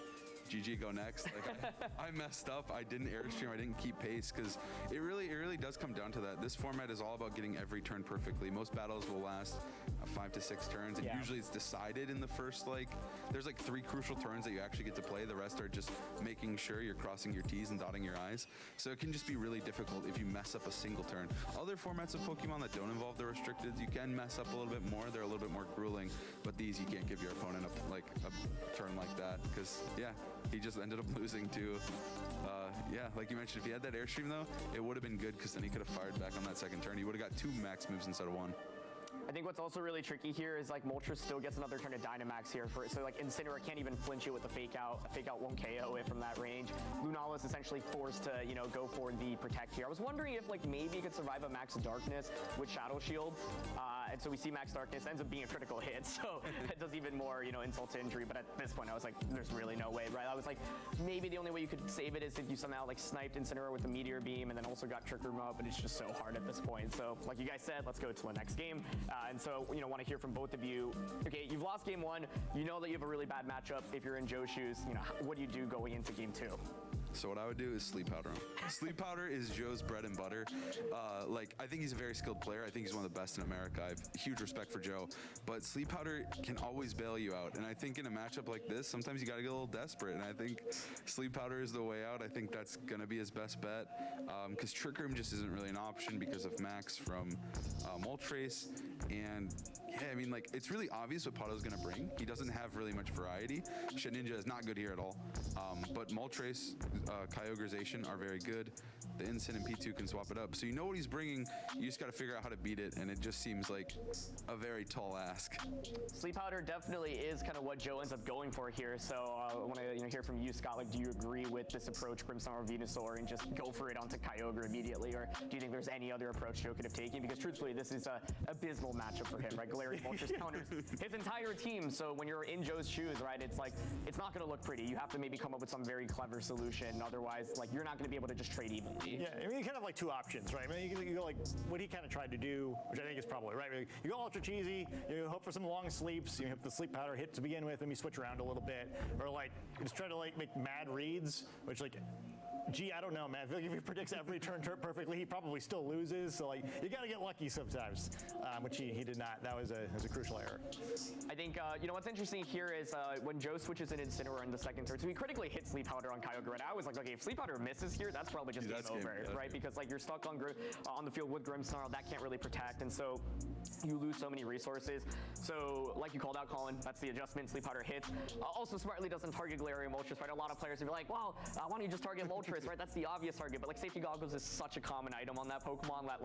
GG, go next. Like I messed up. I didn't airstream. I didn't keep pace, because it really does come down to that. This format is all about getting every turn perfectly. Most battles will last 5 to 6 turns, and usually it's decided in the first there's 3 crucial turns that you actually get to play. The rest are just making sure you're crossing your T's and dotting your I's. So it can just be really difficult if you mess up a single turn. Other formats of Pokemon that don't involve the restricted, you can mess up a little bit more. They're a little bit more grueling, but these you can't give your opponent a turn like that, because he just ended up losing to, like you mentioned, if he had that airstream though, it would have been good, because then he could have fired back on that second turn. He would have got 2 max moves instead of 1. I think what's also really tricky here is like Moltres still gets another turn of Dynamax here so like Incineroar can't even flinch it with the fake out. A fake out won't KO it from that range. Lunala is essentially forced to go for the protect here. I was wondering if like maybe it could survive a Max Darkness with Shadow Shield, and so we see Max Darkness ends up being a critical hit, so it does even more insult to injury. But at this point I was like, there's really no way, right? I was like, maybe the only way you could save it is if you somehow like sniped Incineroar with the Meteor Beam and then also got Trick Room up, but it's just so hard at this point. So like you guys said, let's go to the next game, and so want to hear from both of you. Okay, you've lost game 1. You know that you have a really bad matchup. If you're in Joe's shoes, what do you do going into game 2? So what I would do is Sleep Powder him. Sleep Powder is Joe's bread and butter. I think he's a very skilled player. I think he's one of the best in America. I have huge respect for Joe. But Sleep Powder can always bail you out. And I think in a matchup like this, sometimes you got to get a little desperate. And I think Sleep Powder is the way out. I think that's going to be his best bet. Because Trick Room just isn't really an option because of Max from Moltres. And yeah, I mean, it's really obvious what Pato's going to bring. He doesn't have really much variety. Shedinja is not good here at all. But Moltres, Kyogreization are very good. The Incin and P2 can swap it up. So you know what he's bringing. You just got to figure out how to beat it, and it just seems like a very tall ask. Sleep Powder definitely is kind of what Joe ends up going for here. So I want to hear from you, Scott. Like, do you agree with this approach, Grimmsnarl or Venusaur, and just go for it onto Kyogre immediately, or do you think there's any other approach Joe could have taken? Because truthfully, this is a abysmal matchup for him, right? Galarian Moltres counters his entire team. So when you're in Joe's shoes, right, it's like it's not going to look pretty. You have to maybe come up with some very clever solution. Otherwise, like you're not going to be able to just trade evenly. Yeah, I mean, you kind of like 2 options, right? I mean, you go like what he kind of tried to do, which I think is probably right. You go ultra cheesy, you hope for some long sleeps, you hope the Sleep Powder hit to begin with, and you switch around a little bit, or like you just try to make mad reads, which gee, I don't know, man. I feel like if he predicts every turn perfectly, he probably still loses. So you got to get lucky sometimes, which he did not. That was a crucial error. I think what's interesting here is when Joe switches in Incineroar in the second turn, so he critically hit Sleep Powder on Kyogre. And I was like, okay, if Sleep Powder misses here, that's probably just game over, right? Because you're stuck on the field with Grimmsnarl, that can't really protect, and so you lose so many resources. So like you called out, Colin, that's the adjustment. Sleep Powder hits. Also smartly doesn't target Galarian Moltres, right? A lot of players would be like, well, why don't you just target Moltres, right? That's the obvious target, but Safety Goggles is such a common item on that Pokemon that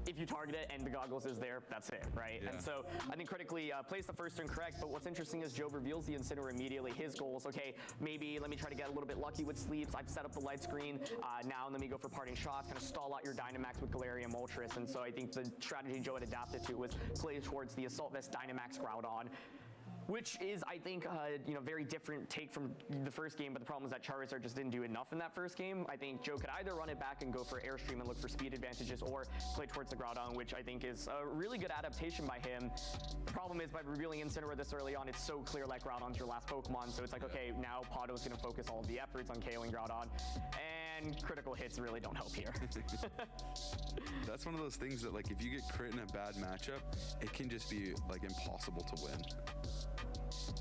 if you target it and the goggles is there, that's it, right? Yeah. And so I think critically plays the first turn correct, but what's interesting is Joe reveals the Incineroar immediately. His goal is, okay, maybe let me try to get a little bit lucky with sleeps. I've set up the light screen. Now let me go for parting shots, kind of stall out your Dynamax with Galarian Moltres. And so I think the strategy Joe had adapted to was play towards the Assault Vest Dynamax Groudon. which is, I think, very different take from the first game, but the problem is that Charizard just didn't do enough in that first game. I think Joe could either run it back and go for Airstream and look for speed advantages, or play towards the Groudon, which I think is a really good adaptation by him. The problem is, by revealing Incineroar this early on, it's so clear that Groudon's your last Pokemon, so it's like, okay, now Pado's going to focus all of the efforts on KOing Groudon, and critical hits really don't help here. That's one of those things that, like, if you get crit in a bad matchup, it can just be, like, impossible to win.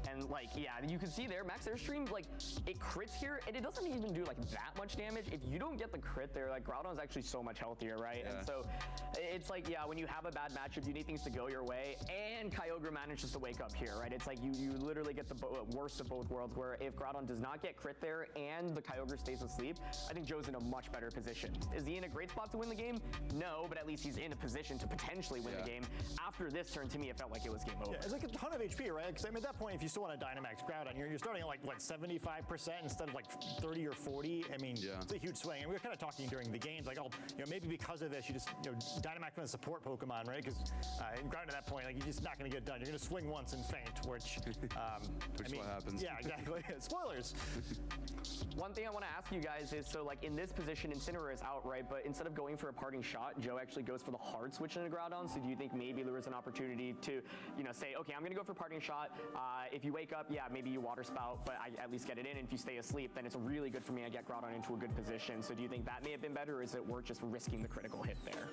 And like, yeah, you can see there, Max Airstream, like, it crits here, and it doesn't even do like that much damage. If you don't get the crit there, like, Groudon's actually so much healthier, right? Yeah. And so it's like, yeah, when you have a bad matchup, you need things to go your way, and Kyogre manages to wake up here, right? It's like you literally get the worst of both worlds, where if Groudon does not get crit there and the Kyogre stays asleep, I think Joe's in a much better position. Is he in a great spot to win the game? No, but at least he's in a position to potentially win the game. After this turn, to me, it felt like it was game over. Yeah, it's like a ton of HP, right? Because I mean, at that point, if you still want to Dynamax Groudon, you're starting at like, what, 75% instead of like 30 or 40? I mean, it's a huge swing. And we were kind of talking during the games, like, oh, maybe because of this, you just, Dynamax from the support Pokemon, right? Because Groudon at that point, like, you're just not going to get it done. You're going to swing once and faint, which Which is what happens. Yeah, exactly. Spoilers. One thing I want to ask you guys is, so like in this position, Incineroar is out, right? But instead of going for a parting shot, Joe actually goes for the hard switch into Groudon. So do you think maybe there was an opportunity to, say, okay, I'm going to go for parting shot. If you wake up, yeah, maybe you water spout, but I at least get it in. And if you stay asleep, then it's really good for me. I get Groudon into a good position. So do you think that may have been better, or is it worth just risking the critical hit there?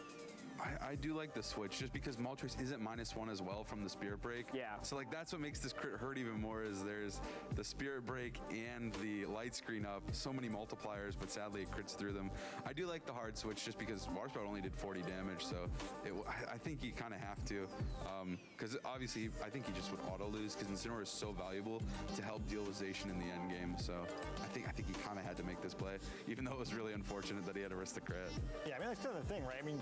I do like the switch, just because Moltres isn't -1 as well from the Spirit Break. Yeah. So like that's what makes this crit hurt even more, is there's the Spirit Break and the light screen up. So many multipliers, but sadly it crits through them. I do like the hard switch, just because Water Spout only did 40 damage, so I think you kind of have to. Because obviously I think he just would auto lose, because Incineroar is so valuable to help deal with Zacian in the end game. So I think he kind of had to make this play, even though it was really unfortunate that he had to risk the crit. Yeah, I mean, that's kind of the thing, right? I mean,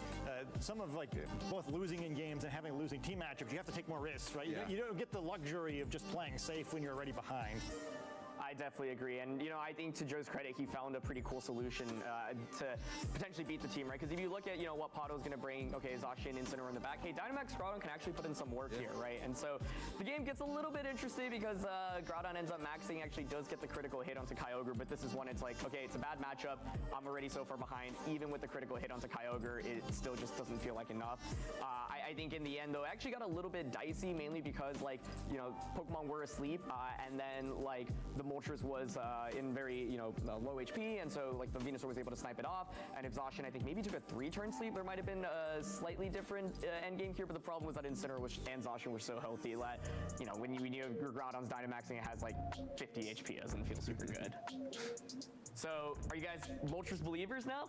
some of like both losing in games and having losing team matchups, you have to take more risks, right? Yeah. You don't get the luxury of just playing safe when you're already behind. I definitely agree, and I think to Joe's credit, he found a pretty cool solution to potentially beat the team, right? Because if you look at what Pado's going to bring, okay, Zacian, Incineroar in the back, hey, Dynamax Groudon can actually put in some work here, right? And so the game gets a little bit interesting, because Groudon ends up maxing, actually does get the critical hit onto Kyogre, but this is one, it's like, okay, it's a bad matchup, I'm already so far behind. Even with the critical hit onto Kyogre, it still just doesn't feel like enough. I think in the end, though, it actually got a little bit dicey, mainly because, like, Pokemon were asleep, and then, like, the Moltres was in very, low HP, and so, like, the Venusaur was able to snipe it off, and if Zacian, I think, maybe took a 3-turn sleep, there might have been a slightly different endgame here, but the problem was that Incineroar and Zacian were so healthy that, when your Groudon's Dynamaxing, it has, like, 50 HP, it doesn't feel super good. So, are you guys Moltres believers now?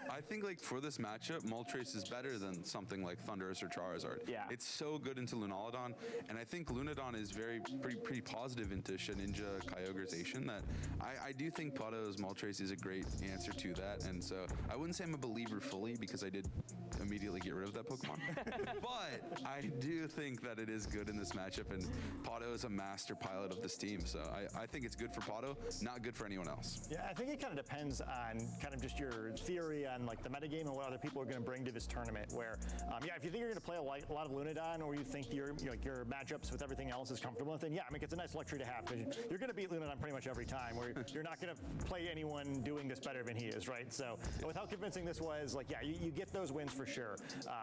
I think, like, for this matchup, Moltres is better than something like Thundurus or Charizard. Yeah. It's so good into Lunaludon, and I think Lunadon is pretty positive into Shedinja Kyogreization, that I do think Pado's Moltres is a great answer to that, and so I wouldn't say I'm a believer fully, because I did immediately get rid of that Pokemon. But I do think that it is good in this matchup, and Pado is a master pilot of this team, so I think it's good for Pado, not good for anyone else. Yeah, I think it kind of depends on kind of just your theory on like the metagame and what other people are going to bring to this tournament. Where, if you think you're going to play a lot of Lunadon, or you think your matchups with everything else is comfortable with, then yeah, I mean, it's a nice luxury to have, because you're going to beat Lunadon pretty much every time. Where you're not going to play anyone doing this better than he is, right? So with how convincing this was, like, yeah, you get those wins for sure.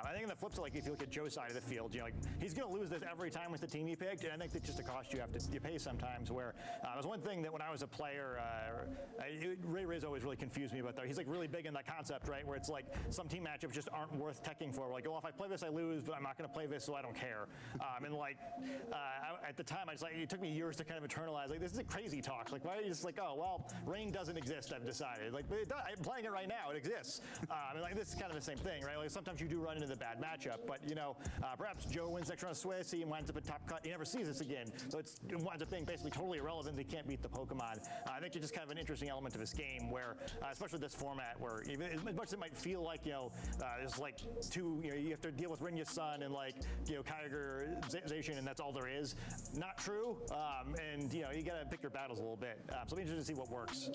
I think on the flip side, like if you look at Joe's side of the field, like he's going to lose this every time with the team he picked, and I think that's just a cost you pay sometimes. Where it was one thing that when I was a player. Ray Rizzo always really confused me about that. He's like really big in that concept, right? Where it's like some team matchups just aren't worth teching for. We're like, well, if I play this, I lose, but I'm not going to play this, so I don't care. And like at the time, it took me years to kind of internalize, like, this is a crazy talk. Like, why are you just like, oh, well, rain doesn't exist, I've decided. Like, but I'm playing it right now, it exists. And like, this is kind of the same thing, right? Like, sometimes you do run into the bad matchup, but perhaps Joe wins next round of Swiss, he winds up at top cut, he never sees this again. So it winds up being basically totally irrelevant, they can't beat the Pokemon. I think it's just kind of an interesting element of this game where, especially this format, where even as much as it might feel like, there's like two, you have to deal with Rinya's son and like, Kyogre Zacian, and that's all there is. Not true. And you got to pick your battles a little bit. So it'll be interesting to see what works.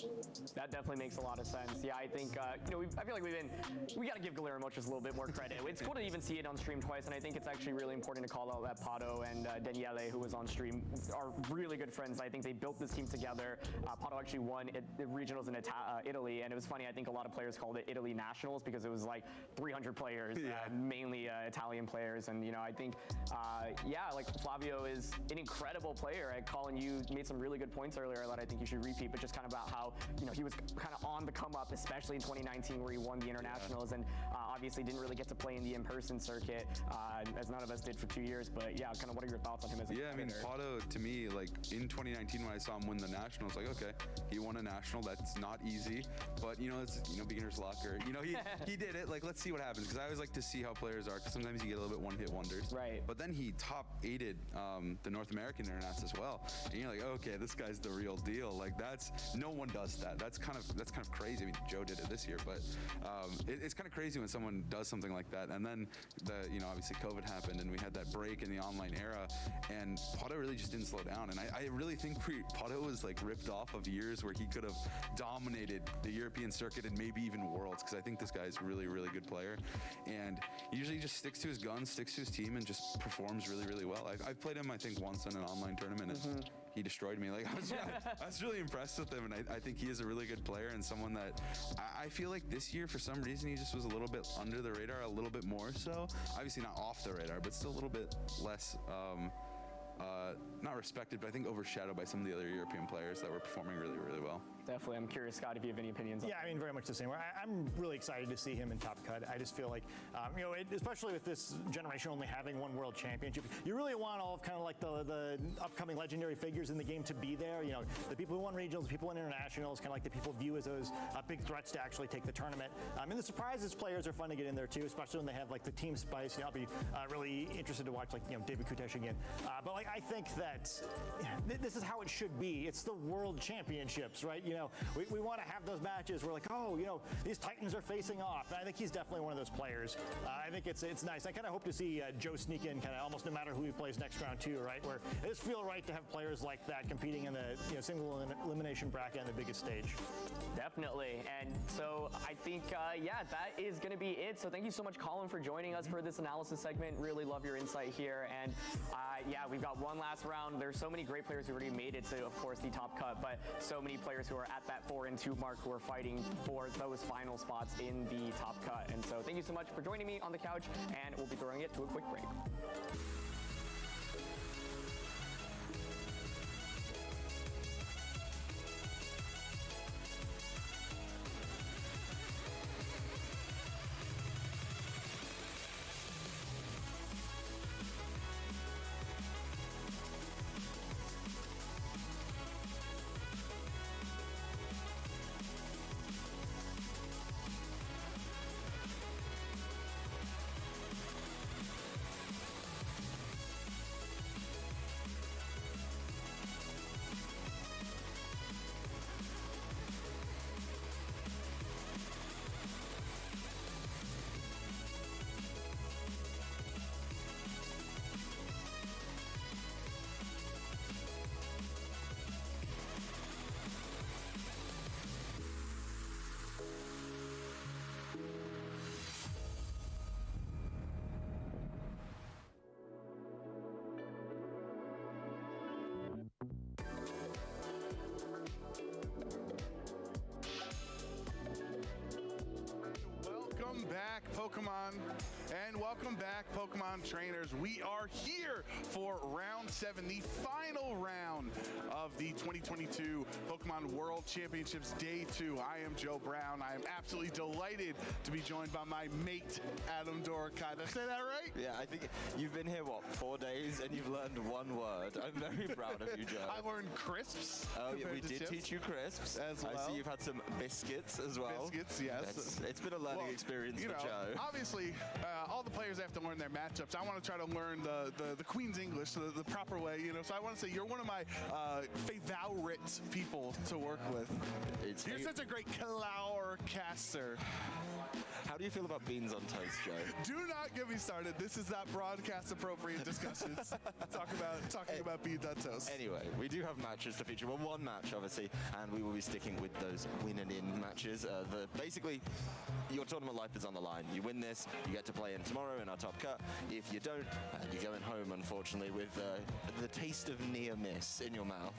That definitely makes a lot of sense. Yeah, I think, I feel like we got to give Galarian Moltres a little bit more credit. It's cool to even see it on stream twice, and I think it's actually really important to call out that Pato and Daniele, who was on stream, are really good friends. I think they built this team together. Pato actually won the regionals in Italy, and it was funny, I think a lot of players called it Italy Nationals because it was like 300 players, mainly Italian players, and I think, like Flavio is an incredible player. Colin, you made some really good points earlier that I think you should repeat, but just kind of about how, he was kind of on the come up, especially in 2019 where he won the internationals and obviously didn't really get to play in the in-person circuit, as none of us did for 2 years, but kind of what are your thoughts on him as a I mean, Pato, to me, like in 2019 when I saw him win the nationals, like, okay, he won a national, that's not easy, but it's, beginner's luck, or, he did it, like, let's see what happens, because I always like to see how players are, because sometimes you get a little bit one-hit wonders. Right. But then he top-8'd the North American Internats as well, and you're like, okay, this guy's the real deal, like, no one does that. That's kind of crazy. I mean, Joe did it this year, but it's kind of crazy when someone does something like that. And then obviously COVID happened, and we had that break in the online era, and Pato really just didn't slow down. And I really think Pato was like ripped off of years where he could have dominated the European circuit and maybe even Worlds, because I think this guy's a really, really good player. And usually he just sticks to his guns, sticks to his team, and just performs really, really well. I've played him, I think, once in an online tournament, and he destroyed me. Like, I was really impressed with him, and I think he is a really good player and someone that I feel like this year, for some reason, he just was a little bit under the radar, a little bit more so. Obviously not off the radar, but still a little bit less, not respected, but I think overshadowed by some of the other European players that were performing really, really well. Definitely. I'm curious, Scott, if you have any opinions on I mean, very much the same. I'm really excited to see him in Top Cut. I just feel like, especially with this generation only having one world championship, you really want all of kind of like the upcoming legendary figures in the game to be there. The people who won regionals, the people who won internationals, kind of like the people view as those big threats to actually take the tournament. And the surprises players are fun to get in there too, especially when they have like the team spice. I'll be really interested to watch David Kutesh again. But I think that this is how it should be. It's the world championships, right? We want to have those matches where like, these Titans are facing off. And I think he's definitely one of those players. I think it's nice. I kind of hope to see Joe sneak in kind of almost no matter who he plays next round too, right? Where it just feel right to have players like that competing in the single elimination bracket on the biggest stage. Definitely. And so I think, that is going to be it. So thank you so much, Colin, for joining us for this analysis segment. Really love your insight here. And we've got one last round. There's so many great players who already made it to, of course, the Top Cut, but so many players who are at that 4-2 mark who are fighting for those final spots in the Top Cut. And so thank you so much for joining me on the couch, and we'll be throwing it to a quick break. Pokemon, and welcome back, Pokemon trainers. We are here for round 7, the final round of the 2022 Pokemon World Championships Day 2. I am Joe Brown. I am absolutely delighted to be joined by my mate, Adam Dorkai. Did I say that right? Yeah, I think you've been here, 4 days, and you've learned one word. I'm very proud of you, Joe. I learned crisps. Oh, yeah, we did teach you crisps. As well. I see you've had some biscuits as well. Biscuits, yes. It's been a learning experience for Joe. Obviously, all the players have to learn their matchups. I want to try to learn the Queen's English the proper way, So I want to say you're one of my favorite people to work with. You're such a great broadcaster. How do you feel about beans on toast, Joe? Do not get me started. This is not broadcast appropriate discussions. Talking about beans on toast. Anyway, we do have matches to feature. Well, one match, obviously, and we will be sticking with those win and in matches. Basically, your tournament life is on the line. You win this, you get to play in tomorrow in our top cut. If you don't, you're going home, unfortunately, with the taste of near miss in your mouth.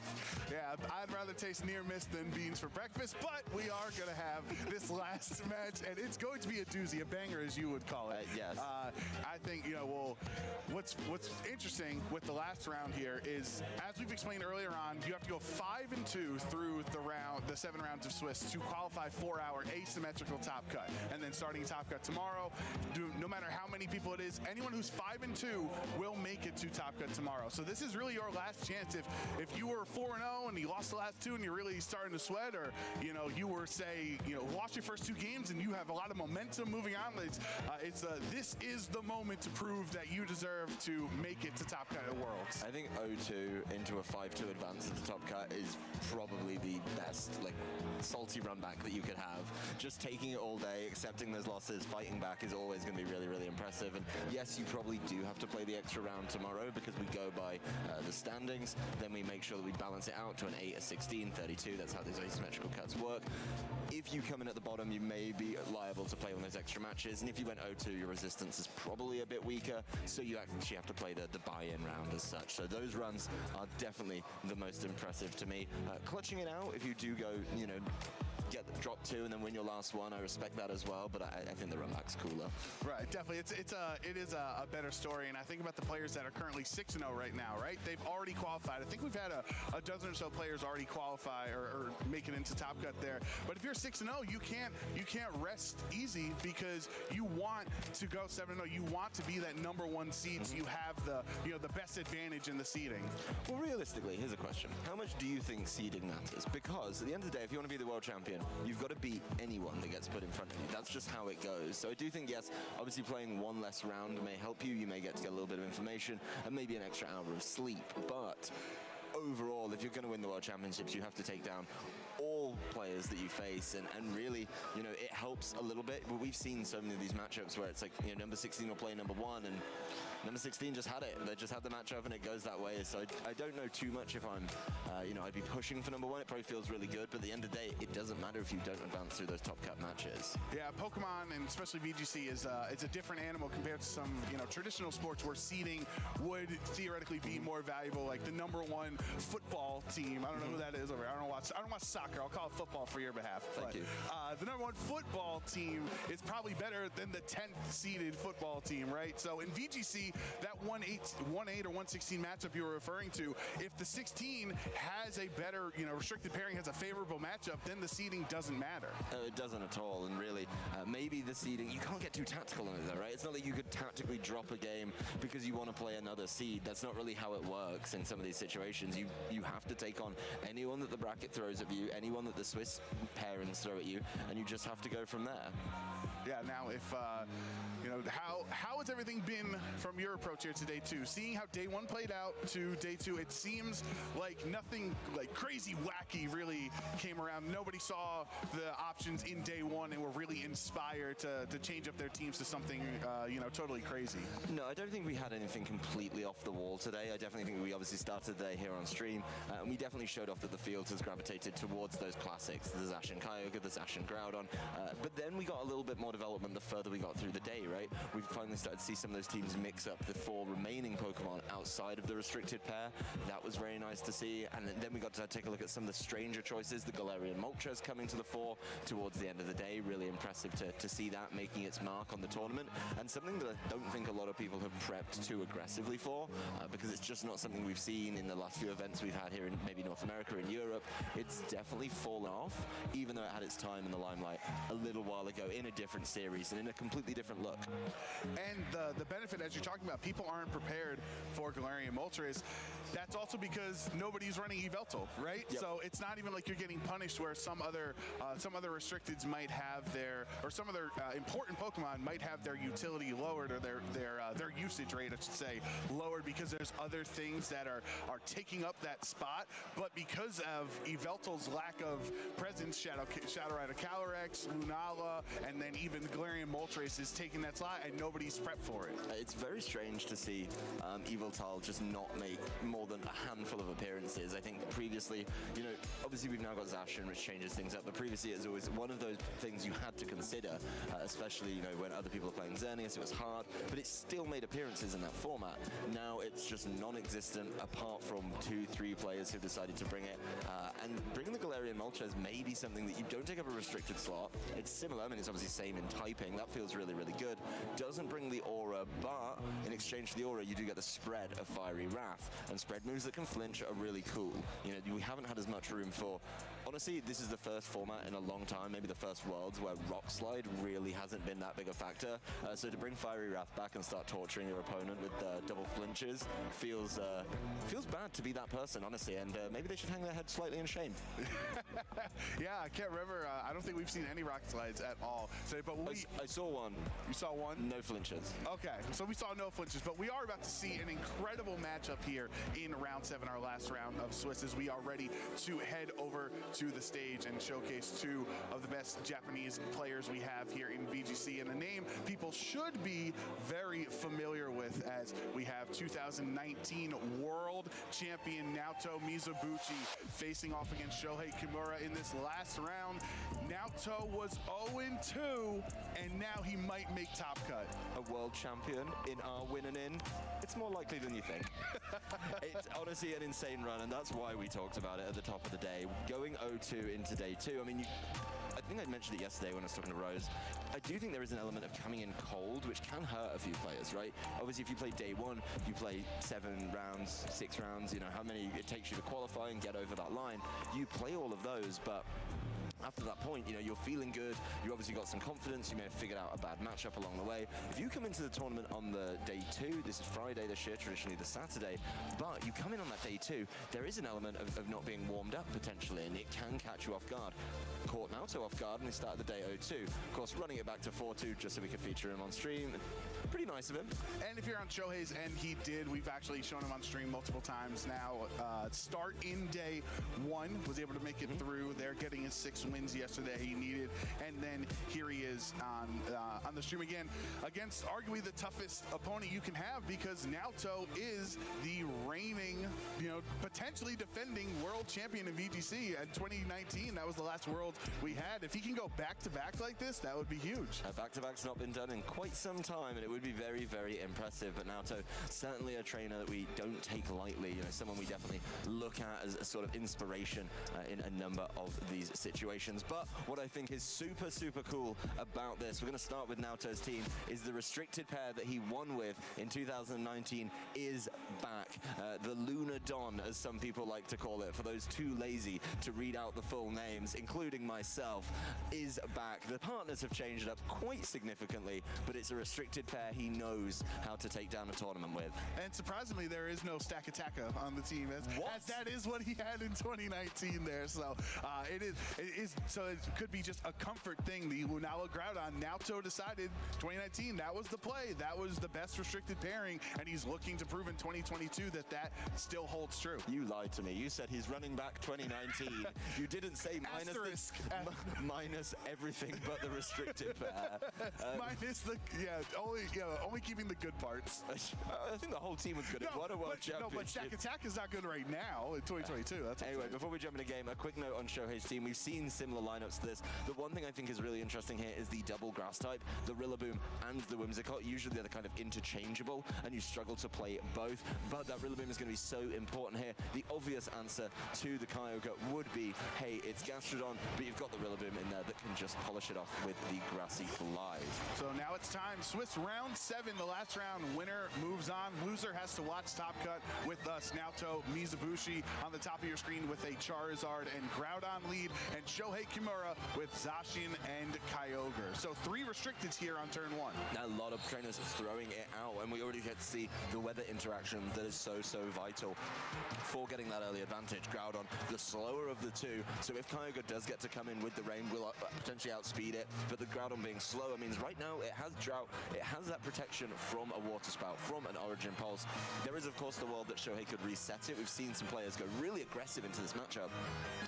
Yeah, I'd rather taste near miss than beans for breakfast, but we are going to have this last match, and it's going to be a doozy, a banger, as you would call it. Yes. I think, what's interesting with the last round here is, as we've explained earlier on, you have to go 5-2 through the 7 rounds of Swiss to qualify for our asymmetrical top cut. And then starting top cut tomorrow, no matter how many people it is, anyone who's 5-2 will make it to top cut tomorrow. So this is really your last chance. If you were 4-0 and you lost the last 2 and you're really starting to sweat, or you were lost your first 2 games and you have a lot of momentum moving on, this is the moment to prove that you deserve to make it to top cut at Worlds. I think 0-2 into a 5-2 advance at the top cut is probably the best salty run back that you could have. Just taking it all day, accepting those losses, fighting back is always going to be really, really impressive. And yes, you probably do have to play the extra round tomorrow because we go by the standings. Then we make sure that we balance it out to an 8, a 16, 32. That's how these asymmetrical cuts work. If you come in at the bottom, you may be liable to play one of those extra matches. And if you went 0-2, your resistance is probably a bit weaker. So you actually have to play the buy-in round as such. So those runs are definitely the most impressive to me. Clutching it out, if you do go, get the drop 2 and then win your last one, I respect that as well, but I think the run back's cooler. Right, definitely. It is a better story, and I think about the players that are currently 6-0 right now, right? They've already qualified. I think we've had a dozen or so players already qualify or make it into top cut there. But if you're 6-0, you can't rest easy because you want to go 7-0. You want to be that #1 seed, so you have the best advantage in the seeding. Well, realistically, here's a question: how much do you think seeding matters? Because at the end of the day, if you want to be the world champion, you've got to beat anyone that gets put in front of you. That's just how it goes. So I do think, yes, obviously playing one less round may help you. You may get to get a little bit of information and maybe an extra hour of sleep. But overall, if you're going to win the World Championships, you have to take down all players that you face, and really, it helps a little bit. But we've seen so many of these matchups where it's like, number 16 will play number 1, and number 16 just had it. They just had the matchup, and it goes that way. So I don't know too much if I'm, I'd be pushing for number 1. It probably feels really good, but at the end of the day, it doesn't matter if you don't advance through those top cut matches. Yeah, Pokemon, and especially VGC, is it's a different animal compared to some, traditional sports where seeding would theoretically be more valuable. Like the #1 football team. I don't know who that is over here. I don't watch soccer. I'll call it football for your behalf. Thank you. The #1 football team is probably better than the 10th seeded football team, right? So in VGC, that 1-8 or 1-16 matchup you were referring to, if the 16 has a better, restricted pairing, has a favorable matchup, then the seeding doesn't matter. It doesn't at all, and really, maybe the seeding, you can't get too tactical on it though, right? It's not like you could tactically drop a game because you want to play another seed. That's not really how it works in some of these situations. You have to take on anyone that the bracket throws at you, anyone that the Swiss pairings throw at you, and you just have to go from there. Yeah, now if, how has everything been from your approach here to day 2? Seeing how day 1 played out to day 2, it seems like nothing like crazy wacky really came around. Nobody saw the options in day 1 and were really inspired to change up their teams to something, totally crazy. No, I don't think we had anything completely off the wall today. I definitely think we obviously started the day here on stream, and we definitely showed off that the field has gravitated towards those classics, the Zash and Kyogre, the Zash and Groudon, but then we got a little bit more development the further we got through the day, right? We've finally started to see some of those teams mix up the 4 remaining Pokemon outside of the restricted pair. That was very nice to see, and then we got to take a look at some of the stranger choices, the Galarian Moltres coming to the fore towards the end of the day. Really impressive to see that making its mark on the tournament, and something that I don't think a lot of people have prepped too aggressively for, because it's just not something we've seen in the last few events we've had here in maybe North America and Europe. It's definitely fallen off, even though it had its time in the limelight a little while ago in a different series and in a completely different look. And the benefit, as you're talking about, people aren't prepared for Galarian Moltres. that's also because nobody's running Yveltal, right? Yep. So it's not even like you're getting punished where some other restricteds might have their, or some other important Pokemon might have their utility lowered, or their usage rate, I should say, lowered, because there's other things that are taking up that spot. But because of Yveltal's lack of presence, Shadow Rider Calyrex, Lunala, and then even Galarian Moltres is taking that slot, and nobody's prepped for it. It's very strange to see Yveltal just not make more than a handful of appearances. I think previously, you know, obviously we've now got Zacian, which changes things up, but previously it was always one of those things you had to consider, especially, you know, when other people are playing Xerneas, it was hard, but it still made appearances in that format. Now it's just non-existent, apart from 2-3 players who decided to bring it, and bringing the Galarian Moltres may be something that you don't take up a restricted slot. It's similar, I mean, it's obviously same in typing, that feels really, really good. Doesn't bring the aura, but in exchange for the aura, you do get the spread of Fiery Wrath, and spread moves that can flinch are really cool. You know, we haven't had as much room for, honestly, this is the first format in a long time, maybe the first Worlds, where Rock Slide really hasn't been that big a factor. So to bring Fiery Wrath back and start torturing your opponent with double flinches feels bad to be that person, honestly, and maybe they should hang their head slightly in shame. Yeah, I can't remember. I don't think we've seen any Rock Slides at all today, but I saw one. You saw one? No flinches. Okay, so we saw no flinches, but we are about to see an incredible matchup here in round 7, our last round of Swiss, as we are ready to head over to the stage and showcase 2 of the best Japanese players we have here in VGC, and a name people should be very familiar with, as we have 2019 World Champion Naoto Mizubuchi facing off against Shohei Kimura in this last round. Naoto was 0-2, and now he might make top cut. A world champion in our win and in, it's more likely than you think. It's honestly an insane run, and that's why we talked about it at the top of the day. Going 0-2 into day 2, I mean, I think I mentioned it yesterday when I was talking to Rose. I do think there is an element of coming in cold, which can hurt a few players, right? Obviously, if you play day 1, you play 7 rounds, 6 rounds, you know, how many it takes you to qualify and get over that line. You play all of those, but after that point, you know, you're feeling good, you obviously got some confidence, you may have figured out a bad matchup along the way. If you come into the tournament on the day 2, this is Friday this year, traditionally the Saturday, but you come in on that day 2, there is an element of not being warmed up potentially, and it can catch you off guard. Caught Naoto off guard, and he started the day 0-2. Of course, running it back to 4-2 just so we could feature him on stream. Pretty nice of him. And if you're on Shohei's end, he did. We've actually shown him on stream multiple times now. Start in day 1, was able to make it through. They're getting his 6 wins yesterday he needed, and then here he is on the stream again against arguably the toughest opponent you can have, because Naoto is the reigning, you know, potentially defending world champion in VGC at 2019. That was the last world we had. If he can go back-to-back like this, that would be huge. Back-to-back's not been done in quite some time, and it would be very, very impressive. But Naoto, certainly a trainer that we don't take lightly, you know, someone we definitely look at as a sort of inspiration in a number of these situations. But what I think is super, super cool about this, we're going to start with Naoto's team, is the restricted pair that he won with in 2019 is back. The Luna Don, as some people like to call it, for those too lazy to read out the full names, including myself, is back. The partners have changed up quite significantly, but it's a restricted pair he knows how to take down a tournament with. And surprisingly, there is no Stakataka on the team, as that is what he had in 2019 there. So so it could be just a comfort thing. The Lunala Groudon, Naoto decided 2019 that was the play, that was the best restricted pairing, and he's looking to prove in 2022 that still holds true. You lied to me. You said he's running back 2019. You didn't say minus everything but the restricted pair. Minus the only keeping the good parts. I think the whole team was good. It won a world championship. No, but Stakataka is not good right now in 2022. That's anyway, before we jump into game, a quick note on Shohei's team. We've seen similar lineups to this. The one thing I think is really interesting here is the double grass type, the Rillaboom and the Whimsicott. Usually they're kind of interchangeable, and you struggle to play both, but that Rillaboom is going to be so important here. The obvious answer to the Kyogre would be, hey, it's Gastrodon, but you've got the Rillaboom in there that can just polish it off with the Grassy Glide. So now it's time. Swiss round 7, the last round. Winner moves on. Loser has to watch Top Cut with us. Naoto Mizubuchi on the top of your screen with a Charizard and Groudon lead, and Shohei Shohei Kimura with Zacian and Kyogre. So 3 restricteds here on turn 1. Now, a lot of trainers throwing it out, and we already get to see the weather interaction that is so vital for getting that early advantage. Groudon, the slower of the two, so if Kyogre does get to come in with the rain, will potentially outspeed it, but the Groudon being slower means right now it has drought, it has that protection from a water spout, from an Origin Pulse. There is, of course, the world that Shohei could reset it. We've seen some players go really aggressive into this matchup,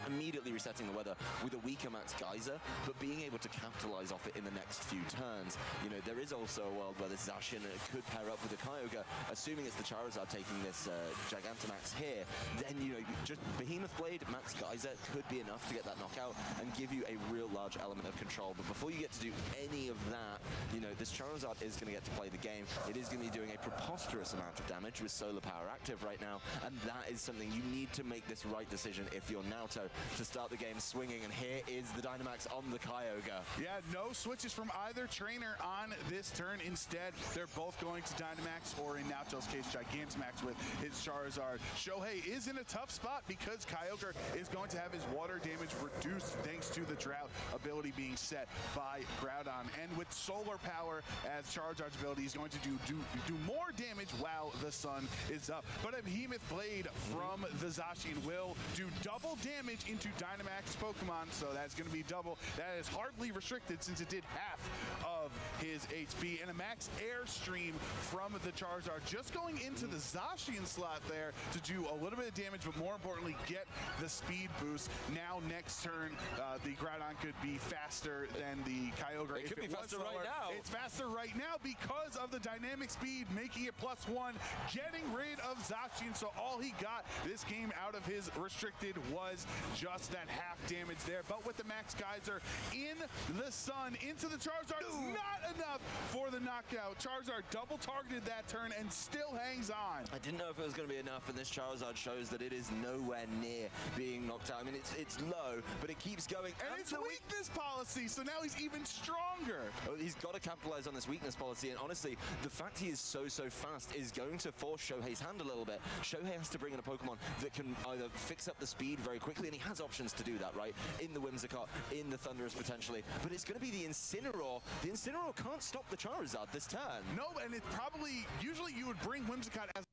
immediately resetting the weather with a weaker Max Geyser, but being able to capitalize off it in the next few turns. You know, there is also a world where this Zacian could pair up with a Kyogre, assuming it's the Charizard taking this Gigantamax here, then, you know, just Behemoth Blade, Max Geyser could be enough to get that knockout and give you a real large element of control. But before you get to do any of that, you know, this Charizard is going to get to play the game. It is going to be doing a preposterous amount of damage with Solar Power active right now, and that is something you need to make this right decision if you're Naoto to start the game swinging. And here is the Dynamax on the Kyogre. Yeah, no switches from either trainer on this turn. Instead, they're both going to Dynamax, or in Naoto's case, Gigantamax with his Charizard. Shohei is in a tough spot because Kyogre is going to have his water damage reduced thanks to the drought ability being set by Groudon. And with Solar Power as Charizard's ability, he's going to do more damage while the sun is up. But a Behemoth Blade from the Zacian will do double damage into Dynamax Pokemon, so that's going to be double. That is hardly restricted since it did half of his HP. And a Max Airstream from the Charizard, just going into the Zacian slot there to do a little bit of damage, but more importantly, get the speed boost. Now, next turn, the Groudon could be faster than the Kyogre. It could be faster right now. It's faster right now because of the dynamic speed, making it +1, getting rid of Zacian. So all he got this game out of his restricted was just that half damage there. But with the Max Geyser in the sun, into the Charizard, not enough for the knockout. Charizard double targeted that turn and still hangs on. I didn't know if it was going to be enough, and this Charizard shows that it is nowhere near being knocked out. I mean, it's low, but it keeps going. And it's a weakness policy, so now he's even stronger. Oh, he's got to capitalize on this weakness policy, and honestly, the fact he is so fast is going to force Shohei's hand a little bit. Shohei has to bring in a Pokemon that can either fix up the speed very quickly, and he has options to do that, right? In the Whimsicott, in the Thundurus potentially, but it's going to be the Incineroar. The Incineroar can't stop the Charizard this turn. No, and it's probably, usually you would bring Whimsicott as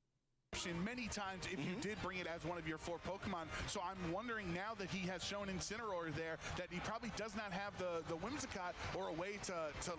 many times if you did bring it as one of your 4 Pokemon. So I'm wondering now that he has shown Incineroar there that he probably does not have the Whimsicott or a way to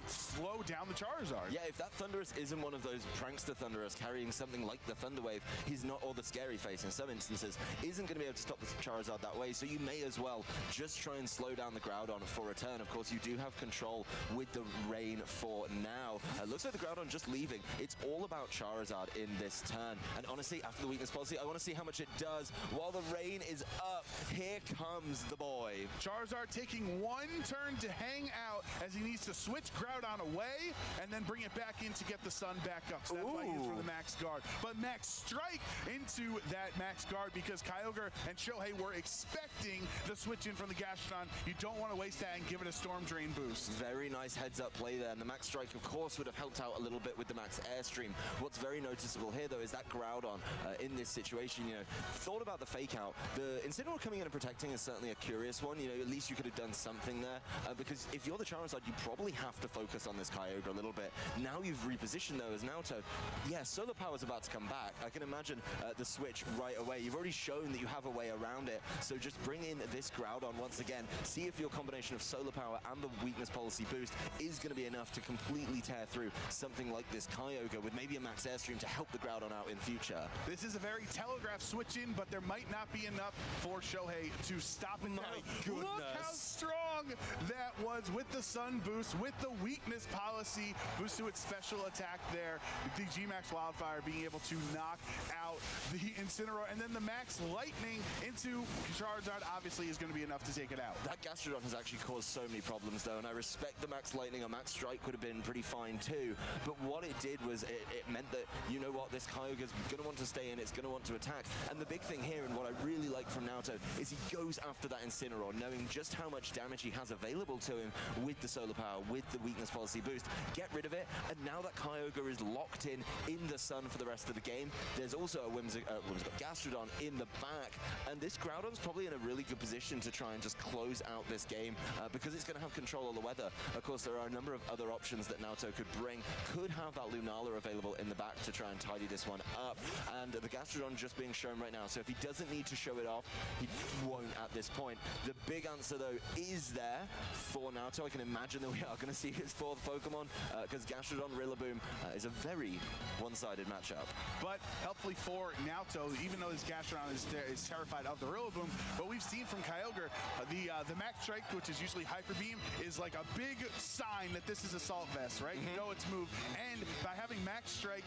slow down the Charizard. Yeah, if that Thundurus isn't one of those prankster Thundurus carrying something like the Thunder Wave, he's not, or the Scary Face in some instances, isn't going to be able to stop the Charizard that way. So you may as well just try and slow down the Groudon for a turn. Of course, you do have control with the rain for now. Looks like the Groudon just leaving. It's all about Charizard in this turn. And honestly, after the weakness policy, I want to see how much it does. While the rain is up, here comes the boy. Charizard taking 1 turn to hang out as he needs to switch Groudon away and then bring it back in to get the sun back up. So that's why he used for the Max Guard. But Max Strike into that Max Guard because Kyogre and Shohei were expecting the switch in from the Gastrodon. You don't want to waste that and give it a Storm Drain boost. Very nice heads-up play there. And the Max Strike, of course, would have helped out a little bit with the Max Airstream. What's very noticeable here, though, is that Groudon in this situation, you know, thought about the fake out. The Incineroar coming in and protecting is certainly a curious one. You know, at least you could have done something there because if you're the Charizard, you probably have to focus on this Kyogre a little bit. Now you've repositioned though as Naoto. Yeah, Solar Power is about to come back. I can imagine the switch right away. You've already shown that you have a way around it. So just bring in this Groudon once again. See if your combination of Solar Power and the weakness policy boost is going to be enough to completely tear through something like this Kyogre with maybe a Max Airstream to help the Groudon out in future. This is a very telegraphed switch in, but there might not be enough for Shohei to stop it. My goodness. Look how strong that was with the sun boost, with the weakness policy boost to its special attack there. The G-Max Wildfire being able to knock out the Incineroar, and then the Max Lightning into Charizard obviously is going to be enough to take it out. That Gastrodon has actually caused so many problems though, and I respect the Max Lightning. A Max Strike would have been pretty fine too, but what it did was it meant that, you know what, this Kyogre's going to want to stay in, it's going to want to attack. And the big thing here, and what I really like from Naoto, is he goes after that Incineroar, knowing just how much damage he Zashi has available to him with the solar power, with the weakness policy boost. Get rid of it, and now that Kyogre is locked in the sun for the rest of the game, there's also a Gastrodon in the back, and this Groudon's probably in a really good position to try and just close out this game because it's going to have control of the weather. Of course, there are a number of other options that Naoto could bring. Could have that Lunala available in the back to try and tidy this one up, and the Gastrodon just being shown right now, so if he doesn't need to show it off, he won't at this point. The big answer, though, is there for Naoto. I can imagine that we are going to see his fourth Pokemon because Gastrodon Rillaboom is a very one-sided matchup. But helpfully for Naoto, even though this Gastrodon is terrified of the Rillaboom, what we've seen from Kyogre, the Max Strike, which is usually Hyper Beam, is like a big sign that this is Assault Vest, right? You know its move. And by having Max Strike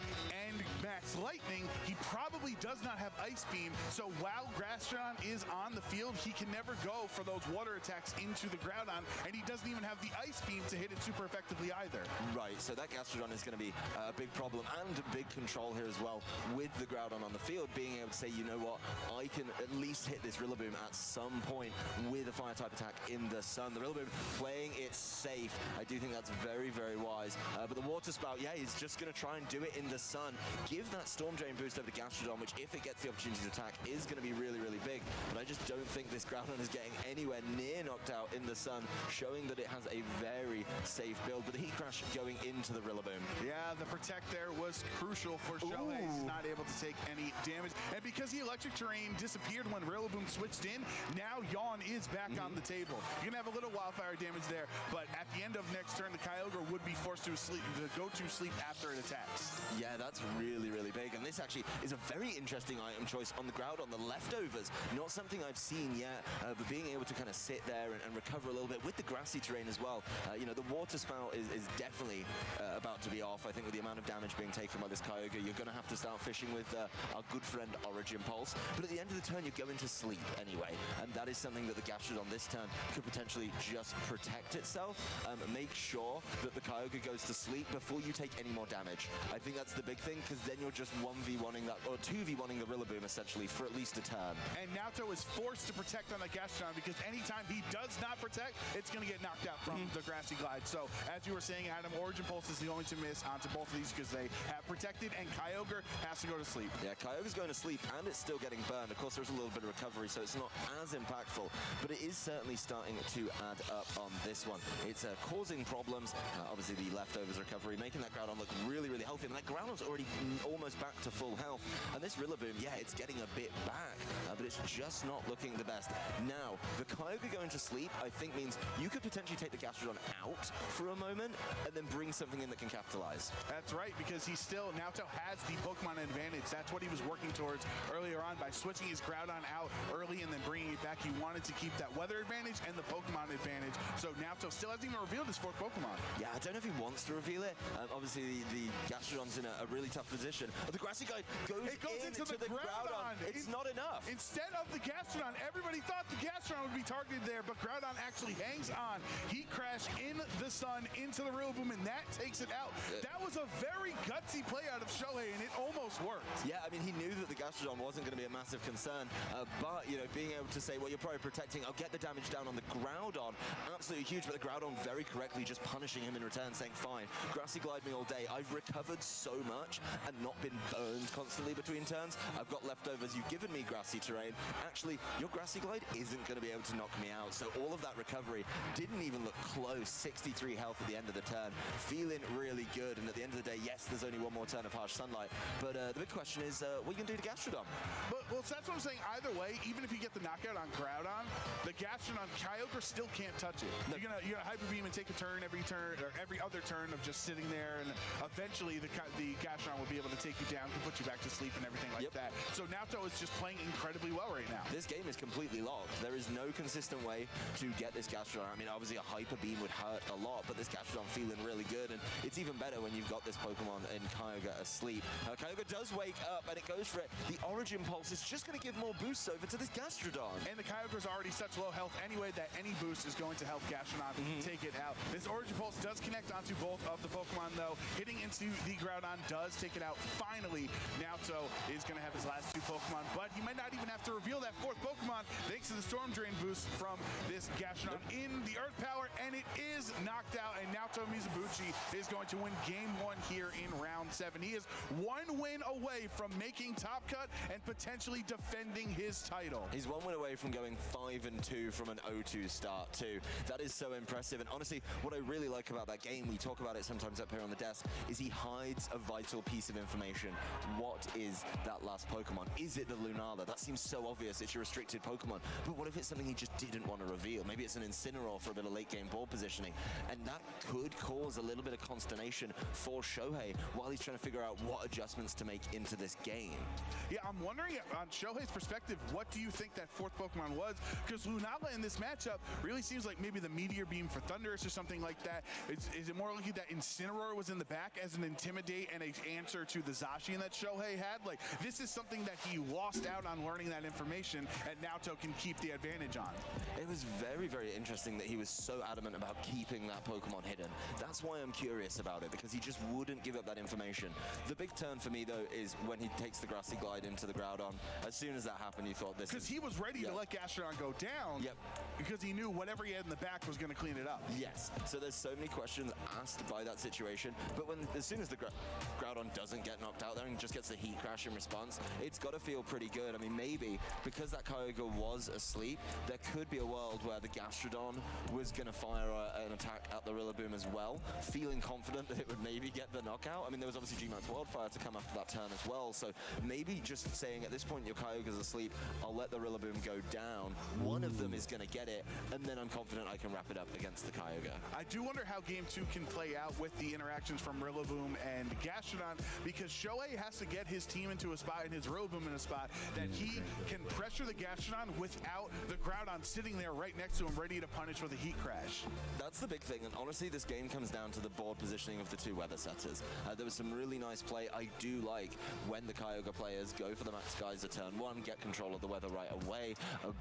and Max Lightning, he probably does not have Ice Beam. So while Gastrodon is on the field, he can never go for those water attacks into the Groudon, and he doesn't even have the Ice Beam to hit it super effectively either. Right, so that Gastrodon is going to be a big problem and big control here as well with the Groudon on the field, being able to say, you know what, I can at least hit this Rillaboom at some point with a Fire-type attack in the sun. The Rillaboom playing it safe. I do think that's very, very wise. But the Water Spout, yeah, he's just going to try and do it in the sun. Give that Storm Drain boost over to Gastrodon, which if it gets the opportunity to attack, is going to be really, really big. But I just don't think this Groudon is getting anywhere near knocked out in the sun, showing that it has a very safe build. But the Heat Crash going into the Rillaboom. Yeah, the Protect there was crucial for Shohei. He's not able to take any damage. And because the Electric Terrain disappeared when Rillaboom switched in, now Yawn is back on the table. You're going to have a little Wildfire damage there, but at the end of next turn, the Kyogre would be forced to go to sleep after it attacks. Yeah, that's really, really big. And this actually is a very interesting item choice on the Groudon, the Leftovers. Not something I've seen yet, but being able to kind of sit there and recover a little bit with the grassy terrain as well. You know, the Water Spout is definitely about to be off. I think with the amount of damage being taken by this Kyogre, you're going to have to start fishing with our good friend Origin Pulse. But at the end of the turn, you're going to sleep anyway. And that is something that the Gastrodon this turn could potentially just protect itself. Make sure that the Kyogre goes to sleep before you take any more damage. I think that's the big thing, because then you're just 1v1ing that, or 2v1ing the Rillaboom essentially for at least a turn. And Naoto is forced to protect on the Gastrodon, because anytime he does not protect, it's going to get knocked out from the Grassy Glide. So as you were saying, Adam, Origin Pulse is the only to miss onto both of these because they have protected, and Kyogre has to go to sleep. Yeah, Kyogre's going to sleep, and it's still getting burned. Of course, there's a little bit of recovery, so it's not as impactful, but it is certainly starting to add up on this one. It's causing problems. Obviously, the Leftovers recovery, making that Groudon look really, really healthy, and that Groudon's already almost back to full health. And this Rillaboom, yeah, it's getting a bit back, but it's just not looking the best. Now, the Kyogre going to sleep, I think, means you could potentially take the Gastrodon out for a moment and then bring something in that can capitalize. That's right, because he still, Naoto has the Pokemon advantage. That's what he was working towards earlier on by switching his Groudon out early and then bringing it back. He wanted to keep that weather advantage and the Pokemon advantage. So Naoto still hasn't even revealed his fourth Pokemon. Yeah, I don't know if he wants to reveal it. Obviously, the Gastrodon's in a really tough position. The Grassy Guy goes into the Groudon. It's not enough. Instead of the Gastrodon, everybody thought the Gastrodon would be targeted there, but Groudon actually hangs on. Heat Crash in the sun into the Rillaboom, and that takes it out. That was a very gutsy play out of Shohei, and it almost worked. Yeah, I mean, he knew that the Gastrodon wasn't going to be a massive concern, but, you know, being able to say, well, you're probably protecting, I'll get the damage down on the Groudon, absolutely huge, but the Groudon very correctly just punishing him in return, saying, fine, Grassy Glide me all day. I've recovered so much and not been burned constantly between turns. I've got Leftovers. You've given me Grassy Terrain. Actually, your Grassy Glide isn't going to be able to knock me out, so all of that recovery didn't even look close. 63 health at the end of the turn. Feeling really good, and at the end of the day, yes, there's only one more turn of Harsh Sunlight, but the big question is, what are you going to do to Gastrodon? Well, so that's what I'm saying. Either way, even if you get the knockout on Groudon, the Gastrodon, Kyogre still can't touch it. No. You're gonna Hyper Beam and take a turn every other turn of just sitting there, and eventually the Gastrodon will be able to take you down, can put you back to sleep and everything like that. So Naoto is just playing incredibly well right now. This game is completely locked. There is no consistent way to get this Gastrodon. I mean, obviously a Hyper Beam would hurt a lot, but this Gastrodon feeling really good, and it's even better when you've got this Pokemon in Kyogre asleep. Kyogre does wake up, and it goes for it. The Origin Pulse is just going to give more boosts over to this Gastrodon. And the Kyogre's already such low low health anyway that any boost is going to help Gastrodon take it out. This Origin Pulse does connect onto both of the Pokemon, though. Hitting into the Groudon does take it out. Finally, Naruto is going to have his last 2 Pokemon, but he might not even have to reveal that 4th Pokemon thanks to the Storm Drain boost from this Gastrodon in the Earth Power, and it is knocked out, and Naruto Mizubuchi is going to win Game 1 here in Round 7. He is 1 win away from making Top Cut and potentially defending his title. He's 1 win away from going 5-2 from an 0-2 start too. That is so impressive, and honestly, what I really like about that game, we talk about it sometimes up here on the desk, is he hides a vital piece of information. What is that last Pokemon? Is it the Lunala? That seems so obvious, it's your restricted Pokemon, but what if it's something he just didn't want to reveal? Maybe it's an Incineroar for a bit of late game board positioning, and that could cause a little bit of consternation for Shohei while he's trying to figure out what adjustments to make into this game. Yeah, I'm wondering on Shohei's perspective, what do you think that 4th Pokemon was? Because Lunala in this matchup really seems like maybe the Meteor Beam for Thundurus or something like that. Is it more likely that Incineroar was in the back as an intimidate and an answer to the Zacian that Shohei had? Like, this is something that he lost out on learning that information, and Naruto can keep the advantage on. It was very, very interesting that he was so adamant about keeping that Pokemon hidden. That's why I'm curious about it, because he just wouldn't give up that information. The big turn for me, though, is when he takes the Grassy Glide into the Groudon. As soon as that happened, you thought this Because he was ready to let Gastrodon go down. Yep. Because he knew whatever he had in the back was going to clean it up. Yes. So there's so many questions asked by that situation, but as soon as the Groudon doesn't get knocked out there and just gets the Heat Crash in response, it's got to feel pretty good. I mean, maybe because that Kyogre was asleep, there could be a world where the Gastrodon was going to fire an attack at the Rillaboom as well, feeling confident that it would maybe get the knockout. I mean, there was obviously G-Max Wildfire to come after that turn as well, so maybe just saying at this point your Kyogre's asleep, I'll let the Rillaboom go down. One of them is going to get it, and then I'm confident I can wrap it up against the Kyogre. I do wonder how Game 2 can play out with the interactions from Rillaboom and Gastrodon, because Shohei has to get his team into a spot and his Rillaboom in a spot that he can pressure the Gastrodon without the Groudon sitting there right next to him ready to punish with a Heat Crash. That's the big thing, and honestly this game comes down to the board positioning of the 2 weather setters. There was some really nice play. I do like when the Kyogre players go for the Max Geyser turn 1, get control of the weather right away,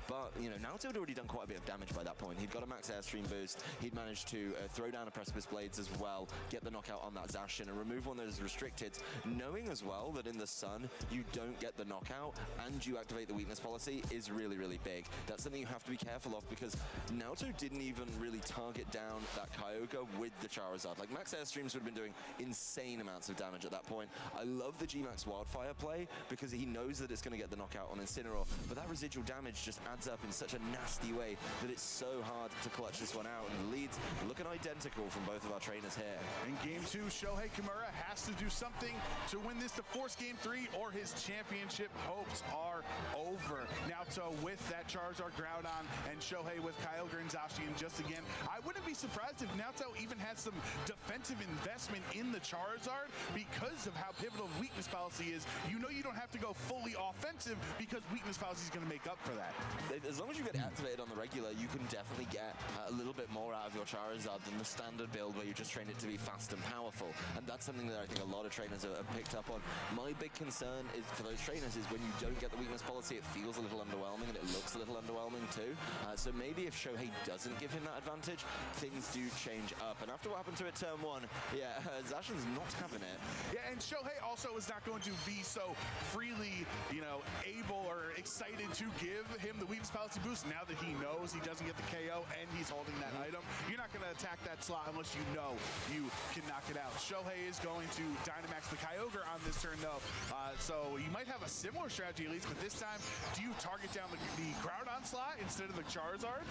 but you know, Naruto had already done quite a bit of damage by that point. He'd got a Max Airstream boost, he'd managed to throw down a Precipice Blades as well, get the knockout on that Zacian and remove one of those restricted, knowing as well that in the sun you don't get the knockout and you activate the weakness policy is really, really big. That's something you have to be careful of, because Naruto didn't even really target down that Kyogre with the Charizard. Like, Max Airstreams would have been doing insane amounts of damage at that point. I love the G-Max Wildfire play because he knows that it's going to get the knockout on Incineroar, but that residual damage just adds up in such a nasty way that it's so hard to clutch this one out, and the leads looking identical from both of our trainers here. In Game 2, Shohei Kimura has to do something to win this to force Game 3, or his championship hopes are over. Naruto with that Charizard Groudon, and Shohei with Kyogre and Zacian just again. I wouldn't be surprised if Naruto even had some defensive investment in the Charizard because of how pivotal weakness policy is. You know you don't have to go fully offensive because weakness policy is going to make up for that. As long as you get activated on the regular, you can definitely get a little bit more out of your Charizard than the standard build where you just train it to be fast and powerful. And that's something that I think a lot of trainers have picked up on. My big concern is for those trainers is when you don't get the weakness policy, it feels a little underwhelming and it looks a little underwhelming too. So maybe if Shohei doesn't give him that advantage, things do change up. And after what happened to it turn 1, yeah, Zacian's not having it. Yeah, and Shohei also is not going to be so freely, you know, able or excited to give him the weakness policy boost now that he knows he doesn't get the KO and he's holding that item. You're not going to attack that slot unless you know you can knock it out. Shohei is going to Dynamax the Kyogre on this turn though, so you might have a similar strategy at least, but this time, do you target down the Groudon slot instead of the Charizard?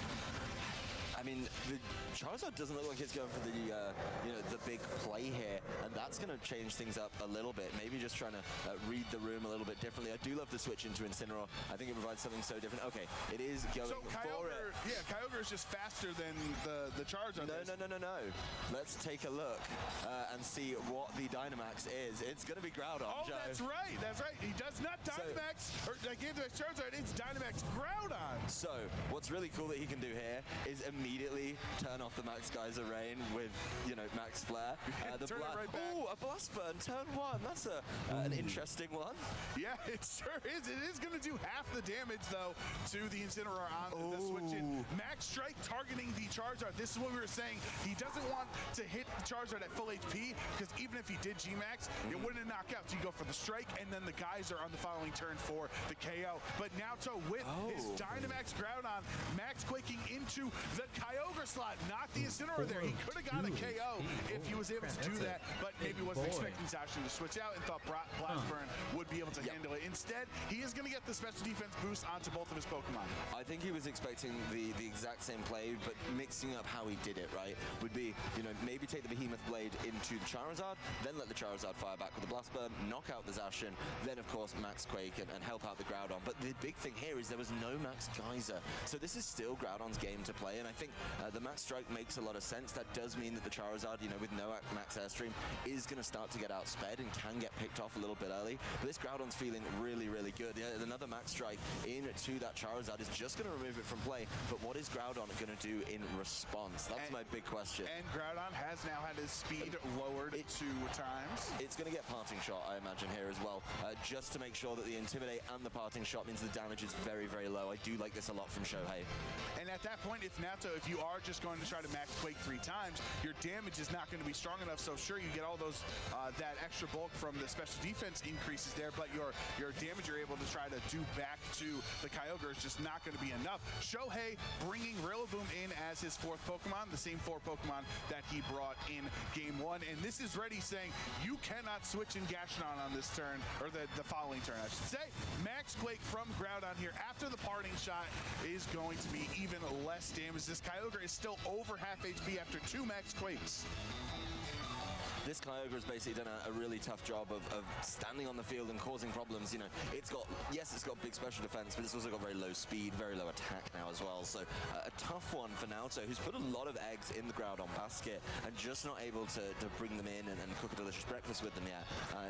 I mean, the Charizard doesn't look like it's going for the, you know, the big play here, and that's going to change things up a little bit. Maybe just trying to read the room a little bit differently. I do love the switch into Incineroar. I think it provides something so different. Okay, it is going so for it. Yeah, Kyogre Kyogre is just faster than the Charizard. No. Let's take a look and see what the Dynamax is. It's going to be Groudon, Oh, Joe. that's right. He does not Dynamax, or Gigantamax Charizard, it's Dynamax Groudon. So, what's really cool that he can do here is immediately turn off the Max Geyser Rain with, Max Flare. Turn it right back. Ooh, a Blast Burn, turn 1. That's an interesting one. Yeah, it sure is. It is going to do half the damage, though, to the Incineroar on the switch in. Max Strike targeting the Charizard. This is what we were saying. He doesn't want to hit the Charizard at full HP, because even if he did G-Max, it wouldn't knock out. So you go for the Strike, and then the Geyser on the following turn for the KO. But Naoto with his Dynamax Groudon, Max quaking into the Kyogre slot. Not the Incineroar there. He could have got a KO if he was able to do that, but maybe wasn't expecting Zacian to switch out and thought Blast Burn would be able to handle it. Instead, he is going to get the special defense boost onto both of his Pokemon. I think he was expecting the exact same play, but mixing up how he did it, right? Would be, maybe take the Behemoth Blade into the Charizard, then let the Charizard fire back with the Blast Burn, knock out the Zacian, then, of course, Max Quake and help out the Groudon. But the big thing here is there was no Max Geyser. So this is still Groudon's game to play, and I think the Max Strike makes a lot of sense. That does mean that the Charizard, with no Max Airstream, is going to start to get outsped and can get picked off a little bit early. But this Groudon's feeling really, really good. Yeah, another Max Strike into that Charizard is just going to remove it from play. But what is Groudon going to do in response? That's my big question. And Groudon has now had his speed lowered 2 times. It's going to get Parting Shot, I imagine, here as well, just to make sure that the Intimidate and the Parting Shot means the damage is very, very low. I do like this a lot from Shohei. And at that point, if you are just going to try to Max Quake 3 times, your damage is not going to be strong enough. So sure, you get all those that extra bulk from the special defense increases there, but your damage you're able to try to do back to the Kyogre is just not going to be enough. Shohei bringing Rillaboom in as his 4th Pokemon, the same 4 Pokemon that he brought in Game 1. And this is Ready saying, you cannot switch in Gashonon on this turn, or the following turn, I should say. Max Quake from Groudon here after the Parting Shot is going to be even less damage. This Kyogre is still over half HP after 2 Max Quakes. This Kyogre has basically done a really tough job of standing on the field and causing problems. It's got big special defense, but it's also got very low speed, very low attack now as well. So a tough one for Naoto, who's put a lot of eggs in the Groudon basket and just not able to bring them in and cook a delicious breakfast with them yet.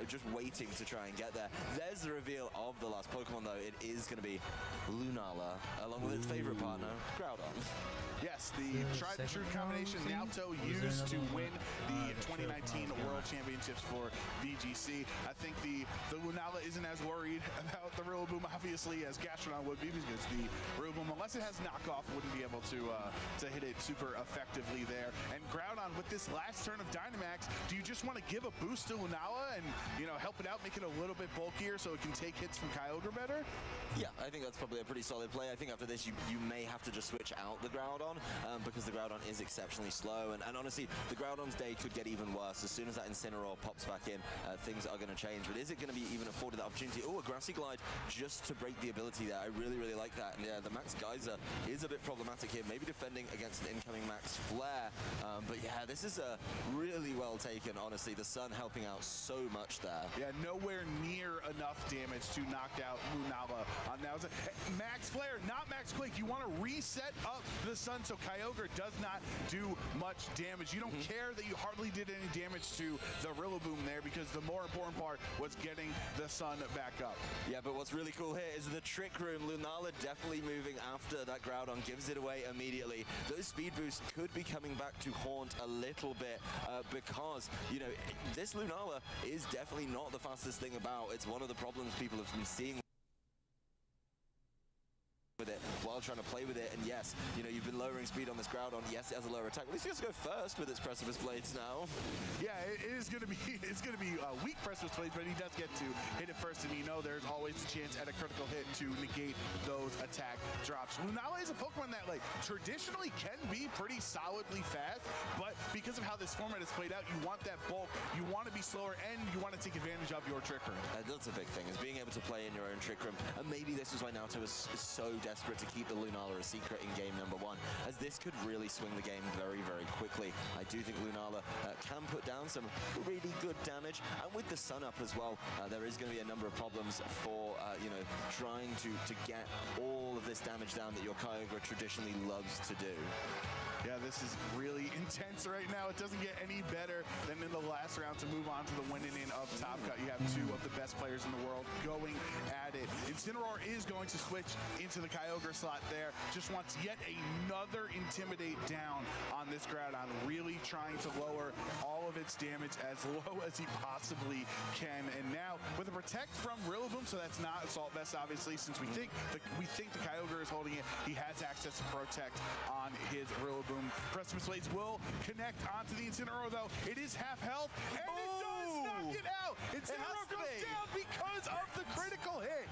Just waiting to try and get there. There's the reveal of the last Pokemon, though. It is going to be Lunala, along with its favorite partner, Groudon. Yes, the tried and true combination Naoto used to win the 2019 World Championships for VGC. I think the Lunala isn't as worried about the Rillaboom, obviously, as Gastronon would be, because the Rillaboom, unless it has knockoff, wouldn't be able to hit it super effectively there. And Groudon, with this last turn of Dynamax, do you just want to give a boost to Lunala and, help it out, make it a little bit bulkier so it can take hits from Kyogre better? Yeah, I think that's probably a pretty solid play. I think after this, you may have to just switch out the Groudon, because the Groudon is exceptionally slow. And honestly, the Groudon's day could get even worse. As soon as that Incineroar pops back in, things are going to change. But is it going to be even afforded that opportunity? Oh, a Grassy Glide just to break the ability there. I really, really like that. And yeah, the Max Geyser is a bit problematic here. Maybe defending against an incoming Max Flare. But yeah, this is really well taken, honestly. The Sun helping out so much there. Yeah, nowhere near enough damage to knock out Lunala on now. Max Flare, not Max Quake. You want to reset up the Sun so Kyogre does not do much damage. You don't care that you hardly did any damage to the Rillaboom there, because the more important part was getting the Sun back up. Yeah, but what's really cool here is the Trick Room. Lunala definitely moving after that Groudon, gives it away immediately. Those speed boosts could be coming back to haunt a little bit, because, this Lunala is definitely not the fastest thing about. It's one of the problems people have been seeing with it while trying to play with it. And yes, you've been lowering speed on this Groudon. Yes, it has a lower attack. At least it has to go first with its Precipice Blades now. Yeah, it is going to be weak Precipice Blades, but he does get to hit it first, and there's always a chance at a critical hit to negate those attack drops. Lunala is a Pokemon that traditionally can be pretty solidly fast, but because of how this format is played out, you want that bulk, you want to be slower, and you want to take advantage of your Trick Room. That's a big thing, is being able to play in your own Trick Room. And maybe this is why Naoto is so desperate to keep the Lunala a secret in game number 1, as this could really swing the game very, very quickly. I do think Lunala can put down some really good damage, and with the sun up as well, there is going to be a number of problems for, trying to get all of this damage down that your Kyogre traditionally loves to do. Yeah, this is really intense right now. It doesn't get any better than in the last round to move on to the winning in of Top Cut. You have 2 of the best players in the world going at it. Incineroar is going to switch into the Kyogre slot there. Just wants yet another Intimidate down on this Groudon, really trying to lower all of its damage as low as he possibly can. And now with a Protect from Rillaboom, so that's not Assault Vest, obviously, since we think the Kyogre is holding it, he has access to Protect on his Rillaboom. Precipice Blades will connect onto the Incineroar, though. It is half health, and it does knock it out. Incineroar goes down because of the critical hit.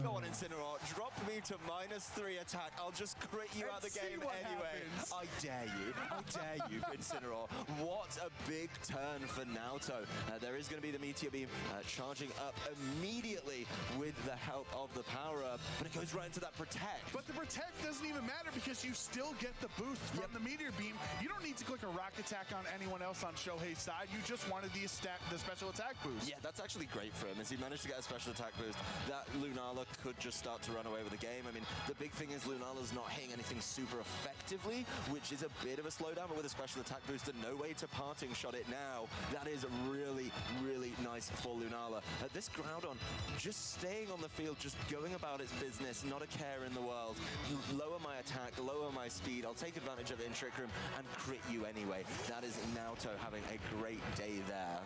Go on, Incineroar. Drop me to -3 attack. I'll just crit you out the game anyway. Happens. I dare you. I dare you, Incineroar. What a big turn for Naoto. There is going to be the Meteor Beam charging up immediately with the help of the power-up, but it goes right into that Protect. But the Protect doesn't even matter because you still get the boost from the Meteor Beam. You don't need to click a Rock Attack on anyone else on Shohei's side. You just wanted the special attack boost. Yeah, that's actually great for him, as he managed to get a special attack boost. That Lunala could just start to run away with the game. I mean, the big thing is Lunala's not hitting anything super effectively, which is a bit of a slowdown, but with a special attack boost and no way to parting shot it now, that is really, really nice for Lunala. This Groudon just staying on the field, just going about its business, not a care in the world. Lower my attack, lower my speed, I'll take advantage of it in Trick Room and crit you anyway. That is Naoto having a great day there.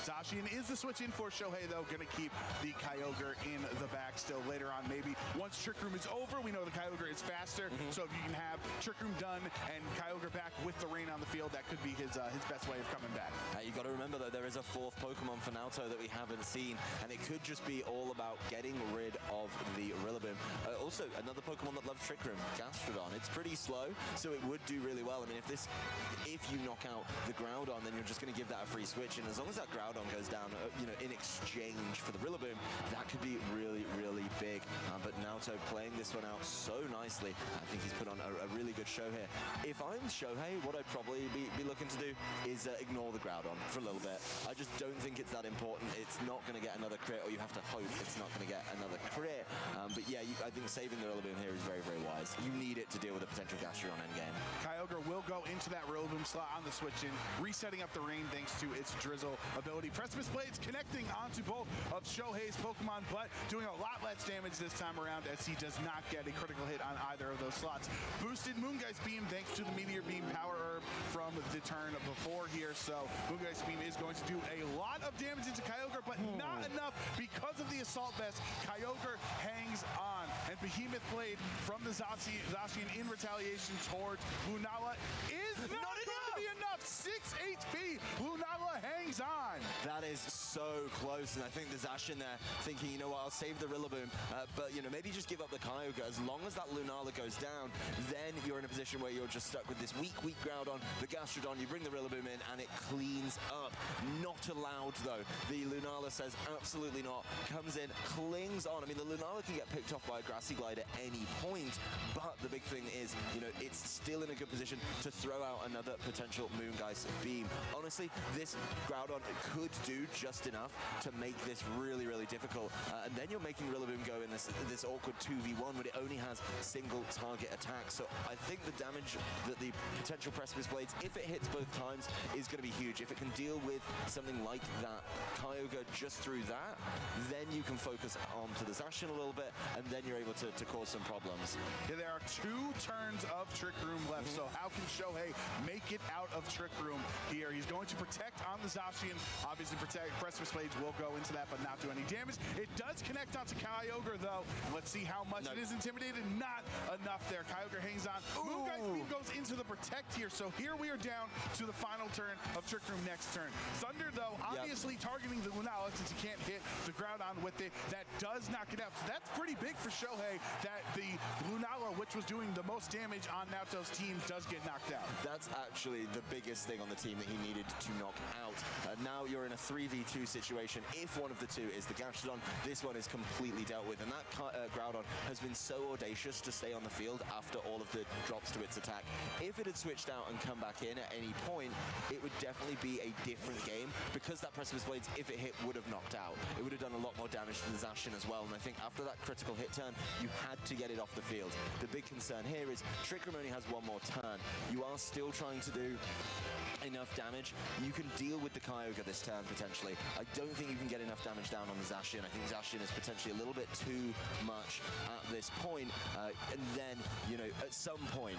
Zacian is the switch in for Shohei, though, going to keep the Kyogre in the back still later on. Maybe once Trick Room is over, we know the Kyogre is faster, so if you can have Trick Room done and Kyogre back with the rain on the field, that could be his best way of coming back. You got to remember, though, there is a 4th Pokemon for Naoto that we haven't seen, and it could just be all about getting rid of the Rillaboom. Also, another Pokemon that loves Trick Room, Gastrodon. It's pretty slow, so it would do really well. I mean, if you knock out the Groudon, then you're just going to give that a free switch, and as long as that Groudon goes down, in exchange for the Rillaboom, that could be really, really big. But Naoto playing this one out so nicely. I think he's put on a really good show here. If I'm Shohei, what I'd probably be looking to do is ignore the Groudon for a little bit. I just don't think it's that important. It's not going to get another crit, or you have to hope it's not going to get another crit. But yeah, I think saving the Rillaboom here is very, very wise. You need it to deal with a potential Gastrodon endgame. Kyogre will go into that Rillaboom slot on the switch in, resetting up the rain thanks to its Drizzle ability. Precipice Blades connecting onto both of Shohei's Pokemon, but doing a lot less damage this time around as he does not get a critical hit on either of those slots. Boosted Moongeist Beam thanks to the Meteor Beam Power Herb from the turn before here, so Moongeist Beam is going to do a lot of damage into Kyogre, but not enough because of the Assault Vest. Kyogre hangs on, and Behemoth Blade from the Zacian in retaliation towards Lunala is not going to be enough. 6 HP, Lunala hangs on. That is so close, and I think the Zacian there thinking, you know what, I'll save the Rillaboom, but maybe just give up the Kyogre. As long as that Lunala goes down, then you're in a position where you're just stuck with this weak Groudon, the Gastrodon, you bring the Rillaboom in, and it cleans up. Not allowed, though. The Lunala says absolutely not, comes in, clings on. I mean, the Lunala can get picked off by a Grassy Glide at any point, but the big thing is, it's still in a good position to throw out another potential Moongeist Beam. Honestly, this Groudon could do just enough to make this really, really difficult, and then you're making Rillaboom go in this awkward 2v1, but it only has single target attack, so I think the damage that the potential Precipice Blades, if it hits both times, is going to be huge. If it can deal with something like that Kyogre just through that, then you can focus onto the Zacian a little bit, and then you're able to cause some problems. Yeah, there are 2 turns of Trick Room left, so how can Shohei make it out of Trick Room here? He's going to protect on the Zacian. Obviously, Precipice Blades will go into that, but not do any damage. It does connect onto Kyogre, though. Let's see how much it is intimidated. Not enough there. Kyogre hangs on. Moongeist Beam goes into the protect here. So here we are down to the final turn of Trick Room next turn. Thunder, though, obviously targeting the Lunala since he can't hit the Groudon with it. That does knock it out. So that's pretty big for Shohei that the Lunala, which was doing the most damage on Naoto's team, does get knocked out. That's actually the biggest thing on the team that he needed to knock out. Now you're in a 3v2 situation. If one of the two is the Gastrodon, this one is completely dealt with. And that Groudon has been so audacious to stay on the field after all of the drops to its attack. If it had switched out and come back in at any point, it would definitely be a different game because that Precipice Blades, if it hit, would have knocked out. It would have done a lot more damage to the Zacian as well. And I think after that critical hit turn, you had to get it off the field. The big concern here is Trick Room only has one more turn. You are still trying to do enough damage. You can deal with the Kyogre this turn potentially. I don't think you can get enough damage down on the Zacian. I think Zacian is potentially a little bit too much at this point. And then, you know, at some point,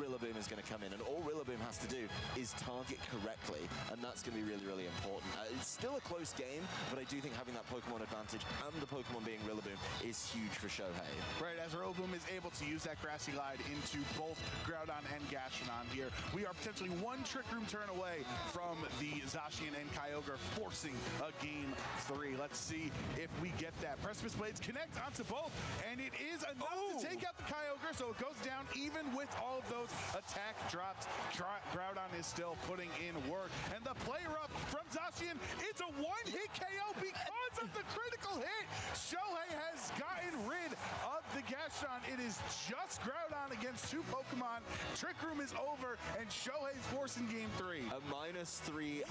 Rillaboom is going to come in. And all Rillaboom has to do is target correctly. And that's going to be really, really important. It's still a close game, but I do think having that Pokemon advantage and the Pokemon being Rillaboom is huge for Shohei. Right, as Rillaboom is able to use that Grassy Glide into both Groudon and Gastrodon here, we are potentially one Trick Room turn away from the Zacian and Kyogre forcing a Game 3. Let's see if we get that. Precipice Blades connect onto both, and it is enough to take out the Kyogre, so it goes down even with all of those attack drops. Groudon is still putting in work, and the player up from Zacian, it's a one-hit KO because of the critical hit. Shohei has gotten rid of the Gastrodon. It is just Groudon against two Pokemon. Trick Room is over, and Shohei's forcing Game 3. A -3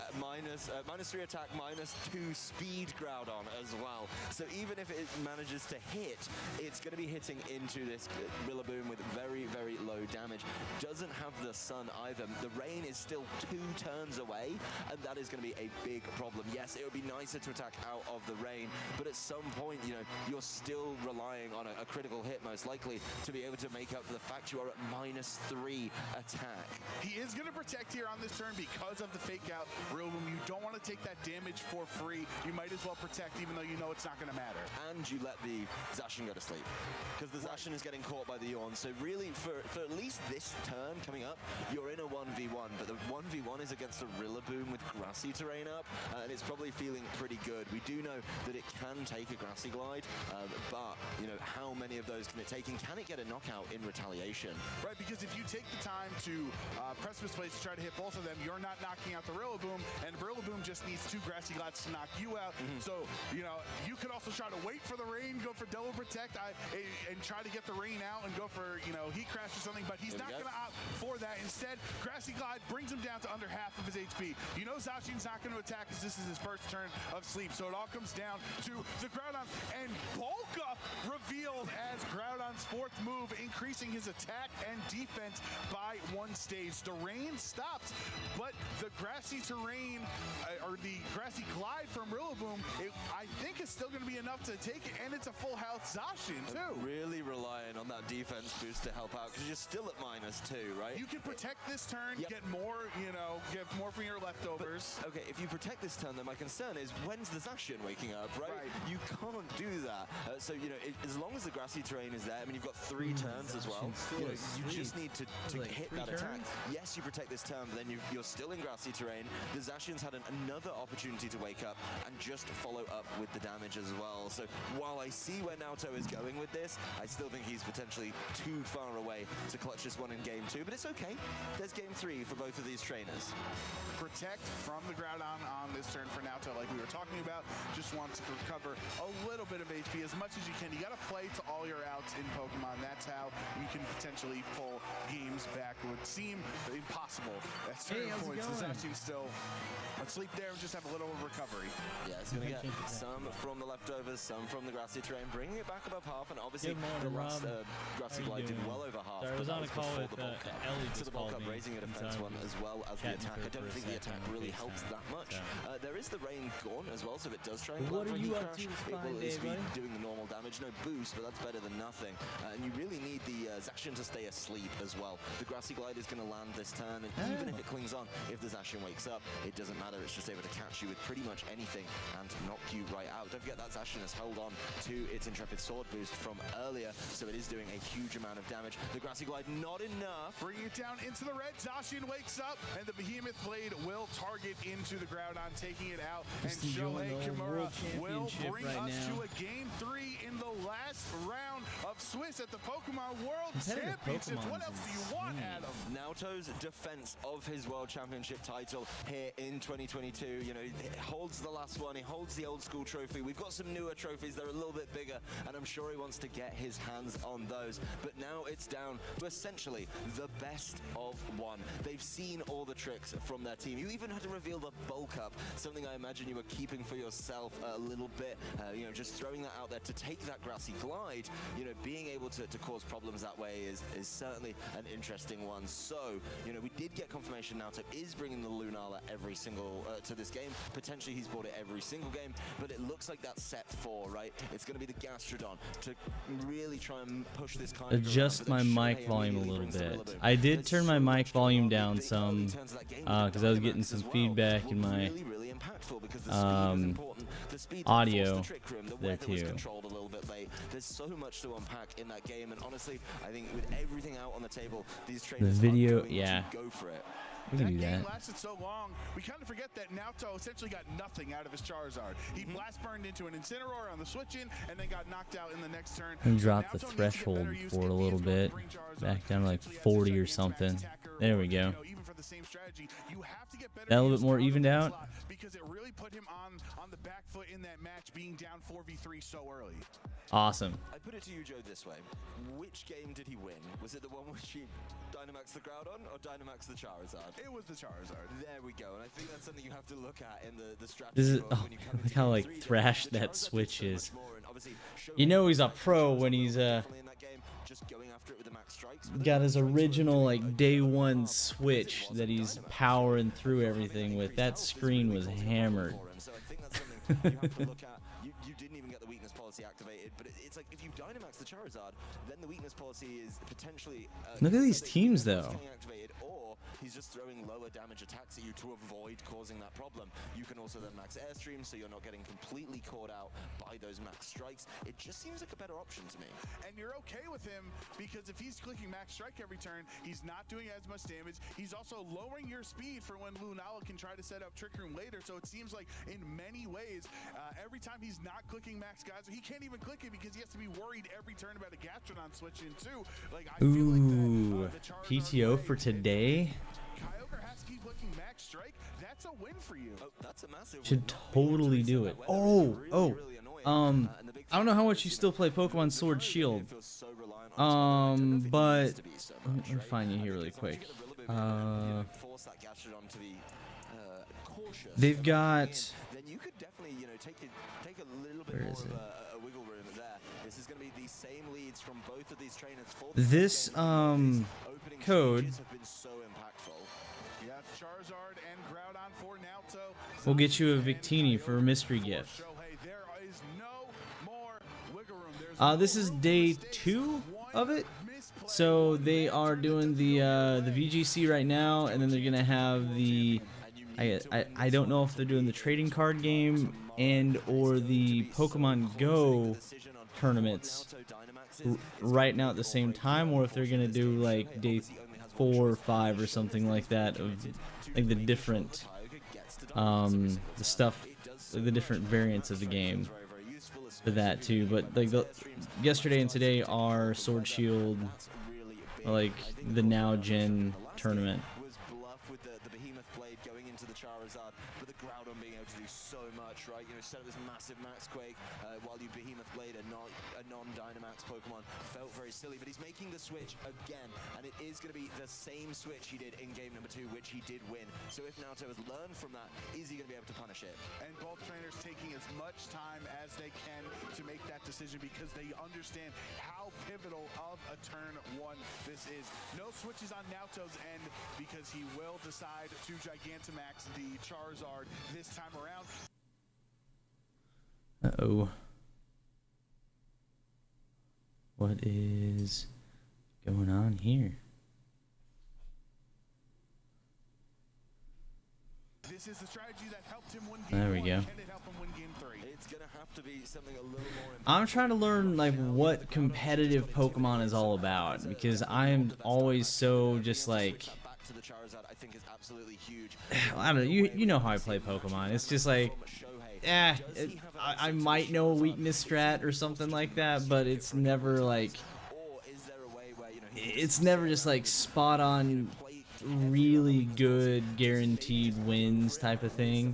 attack, -2 speed Groudon as well. So even if it manages to hit, it's going to be hitting into this Rillaboom with very, very low damage. Doesn't have the sun either. The rain is still 2 turns away, and that is going to be a big problem. Yes, it would be nicer to attack out of the rain, but at some point, you know, you're still relying on a critical hit, most likely, to be able to make up for the fact you are at -3 attack. He is going to protect here on this turn because of the fake out Rillaboom. You don't want to take that damage for free. You might as well protect even though you know it's not going to matter. And you let the Zacian go to sleep because the Zacian is getting caught by the Yawn. So really, for at least this turn coming up, you're in a 1v1, but the 1v1 is against a Rillaboom with grassy terrain up, and it's probably feeling pretty good. We do know that it can take a Grassy Glide, but, you know, how many of those can it take, and can it get a knockout in retaliation? Right, because if you take the time to Precipice Blades to try to hit both of them, you're not knocking out the Rillaboom, and Rillaboom just needs 2 Grassy Glides to knock you out. So, you know, you could also try to wait for the rain, go for double protect, and try to get the rain out and go for, you know, Heat Crash or something, but he's not going to opt for that. Instead, Grassy Glide brings him down to under half of his HP. You know Zacian's not going to attack as this is his first turn of sleep, so it all comes down to the Groudon, and Bulk Up revealed as Groudon's 4th move, increasing his attack and defense by 1 stage. The rain stopped, but the grassy terrain, or the Grassy Glide from Rillaboom, I think is still going to be enough to take it, and it's a full health Zacian, too. Really relying on that defense boost to help out, because you're still at -2, right? You can protect this turn, get more, you know, get more from your leftovers. But, okay, if you protect this turn, then my concern is, when's the Zacian waking up, right? You can't do that. So, you know, as long as the grassy terrain is there, I mean, you've got 3 turns as well. You know, you just need to hit that attack. Yes, you protect this turn, but then you're still in grassy terrain. The Zacian's had another opportunity to wake up and just follow up with the damage as well. So while I see where Naoto is going with this, I still think he's potentially too far away to clutch this one in Game 2, but it's okay. There's Game 3 for both of these trainers. Protect from the Groudon on this turn for Naoto, like we were talking about. Just wants to recover a little bit of HP as much as you can. You got to play to all your outs in Pokemon. That's how you can potentially pull games back. It would seem impossible at certain points. The Zacian's still asleep there and just have a little recovery. Yeah, it's going to get some from the leftovers, some from the grassy terrain, bringing it back above half, and obviously the last Grassy Glide did well over half. Sorry, I was on a call with Ellie. So the bulk up raising a defense one as well as the attack. I don't think the attack really helps that much. There is the rain gone as well, so if it does try and land for a Heat Crash, it will at least be doing the normal damage. No boost, but that's better than nothing. And you really need the Zacian to stay asleep as well. The Grassy Glide is going to land this turn, and even if it clings on, if the Zacian wakes up, it doesn't matter. It's just able to catch you with pretty much anything and knock you right out. Don't forget that Zacian has held on to its Intrepid Sword boost from earlier, so it is doing a huge amount of damage. The Grassy Glide, not enough. Bringing it down into the red. Zacian wakes up, and the Behemoth Blade will target into the Groudon, taking it out. And Shohei Kimura will bring us to a Game 3 in the last round of Swiss at the Pokemon World Championships. What else do you want, Adam? Naoto's defense of his World Championship title here in 2022. You know, he holds the last one. He holds the old school trophy. We've got some newer trophies. They're a little bit bigger, and I'm sure he wants to get his hands on those. But now it's down to essentially the best of one. They've seen all the tricks from their team. You even had to reveal the bulk up, something I imagine you were keeping for yourself a little bit. You know, just throwing that out there to take that grassy glide. You know, being able to cause problems that way is certainly an interesting one. So, you know, we did get confirmation Naoto is bringing the Lunala every single to this game. Potentially he's brought it every single game, but it looks like that's set 4, right? It's going to be the Gastrodon to really try and push this kind Adjust my mic volume a little bit. I did turn my mic volume down some because I was getting some feedback in my audio there too. There's so much to unpack in that game, and honestly, I think with everything out on the table, these The trainers video, yeah. go for it. We can do That that. game lasted so long, we kind of forget that Naoto essentially got nothing out of his Charizard. He blast burned into an Incineroar on the switch in, and then got knocked out in the next turn. And drop the threshold for a little bit, back down to like 40 or something. There we go. That a little bit more evened out. Because it really put him on the back foot in that match, being down 4v3 so early. Awesome. I put it to you, Joe, this way. Which game did he win? Was it the one which he Dynamaxed the Groudon or Dynamaxed the Charizard? It was the Charizard. There we go. And I think that's something you have to look at in the strategy. This is when you come look how like thrashed that switch is. You know he's a pro when he's got his original like day one switch that he's powering through everything with. That screen was hammered. So I think that's something you have to look at. You didn't even get the weakness policy activated, but it's like if you Dynamax the Charizard, then the weakness policy is potentially Look at these teams though. activated, or he's just throwing lower damage attacks at you to avoid causing that problem. You can also then max Airstream, so you're not getting completely caught out by those max strikes. It just seems like a better option to me. And you're okay with him because if he's clicking max strike every turn, he's not doing as much damage. He's also lowering your speed for when Lunala can try to set up Trick Room later. So it seems like in many ways, every time he's not clicking max guys, he can't even click it because he has to be worried every turn about a Gastrodon switching too. Like I feel like that, PTO for today. Kyogre has to keep looking max strike. That's a win for you. Oh, that's a massive Should totally do it. I don't know how much you still play Pokemon Sword Shield. But let me find you here really quick. They've got. Then you could definitely, you know, take a little bit Where more is of it? a wiggle room there. This is going to be the same leads from both of these trainers. This code Have been so impactful. Yeah, Charizard and Groudon for Naoto. will get you a Victini for a mystery gift. There is no more wiggle room. This is day 2 of it. So they are doing the VGC right now, and then they're gonna have the. I don't know if they're doing the trading card game and or the Pokemon Go tournaments right now at the same time, or if they're gonna do like day 4 or 5 or something like that of like the different the stuff, like the different variants of the game for that too. But like yesterday and today are Sword Shield, like the now gen tournament. Was bluff with the Behemoth Blade going into the Charizard, but the Groudon being able to do so much, right? You know, set up this massive Max Quake while you Behemoth Blade, a non-Dynamax Pokemon, felt very silly. But he's making the switch again, and it is going to be the same switch he did in game number 2, which he did win. So if Naoto has learned from that, is he going to be able to punish it? And both trainers taking as much time as they can to make that decision because they understand how pivotal of a turn 1 this is. No switches on Naoto's end because he will decide to Gigantamax the Charizard this time around. Uh-oh. What is going on here? This is the strategy that helped him win There we go. and it helped him win game 3. It's gonna have to be something a little more. I'm trying to learn like what competitive Pokemon is all about, because I'm always so just like, Back to the Charizard, I think is absolutely huge. I don't know, you know how I play Pokemon. It's just like, I might know a weakness strat or something like that, but it's never like, it's never just like spot on, really good guaranteed wins type of thing.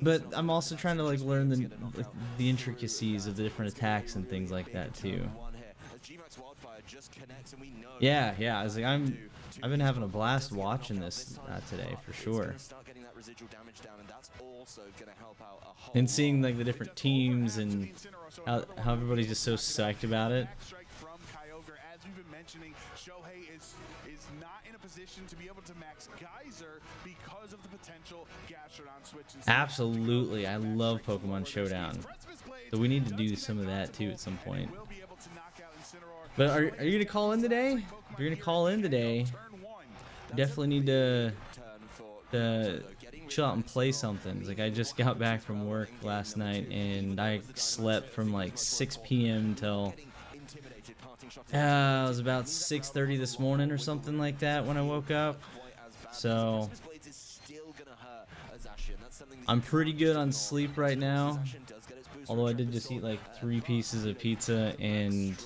But I'm also trying to like learn the intricacies of the different attacks and things like that too. Yeah, I was like, I've been having a blast watching this today for sure. And seeing like the different teams and how everybody's just so psyched about it. As we've been mentioning, Shohei is not in a position to be able to max Geyser because of the potential Gastrodon switches. Absolutely, I love Pokemon Showdown. So we need to do some of that too at some point. But are you gonna call in today? If you're gonna call in today, you definitely need to chill out and play something. It's like I just got back from work last night and I slept from like 6 p.m. till it was about 6:30 this morning or something like that when I woke up. So I'm pretty good on sleep right now. Although I did just eat like 3 pieces of pizza and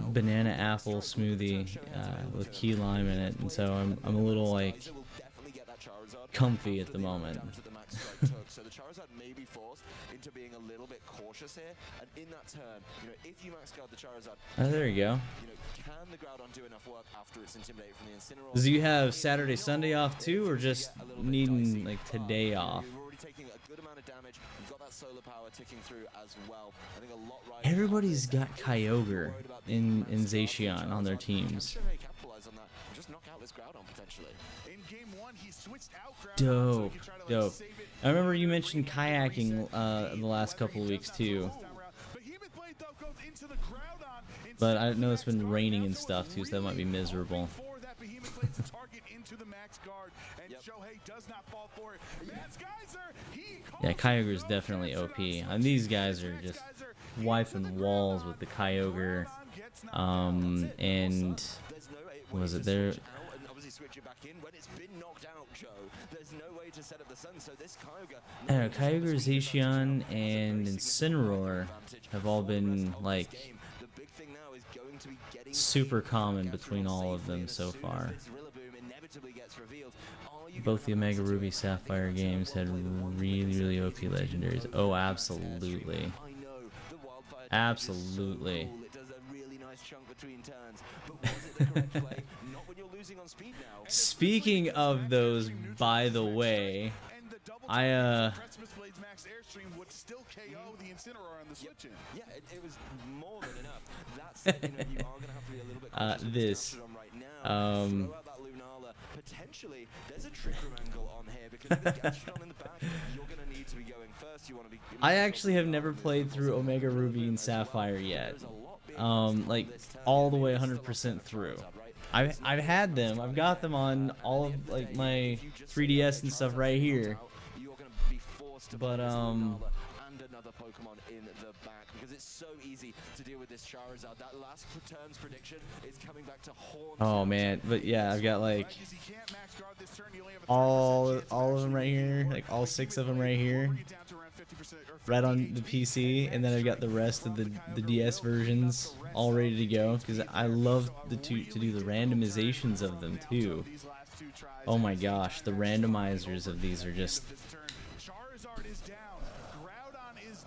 banana apple smoothie with key lime in it, and so I'm a little like comfy at the moment. So the Charizard may be forced into being a little bit cautious here, and in that turn, if you max guard the Charizard, Oh, there you go. can the Groudon do enough work after it's intimidated from the Incineroar? Do you have Saturday, Sunday off too, or just needing like today off? You're already taking a good amount of damage. You've got that solar power ticking through as well. I think a lot right. Everybody's got Kyogre in Zacian on their teams. Capitalize on that and just knock out this Groudon potentially. In game 1, he switched out Dope. I remember you mentioned kayaking the last couple of weeks too. But I know it's been raining and stuff too, so that might be miserable. Yeah, Kyogre is definitely OP. And these guys are just wiping walls with the Kyogre. And was it there? I don't know, Kyogre, Zacian, and Incineroar have all been like super common between all of them so far. Both the Omega Ruby Sapphire games had really OP legendaries. Oh, absolutely. Absolutely. Speaking of those, by the way, I would still KO the Incineroar on the switch in. Yeah, it was more than enough. That's you are gonna have to be a little bit this. right now. Throw out that Lunala. Potentially, there's a trick room angle on here because with the Gastrodon in the back, you're gonna need to be going first. You want to be. I actually have never played through Omega Ruby and Sapphire yet. Like all the way 100% through. I've had them. I've got them on all of like my 3DS and stuff right here. But and another Pokemon in the back because it's so easy to deal with this Charizard. That last turn's prediction is coming back to haunt. Oh man, but yeah, I've got like all of them right here, like all 6 of them right here, right on the PC, and then I've got the rest of the DS versions all ready to go because I love to do the randomizations of them too. Oh my gosh, the randomizers of these are just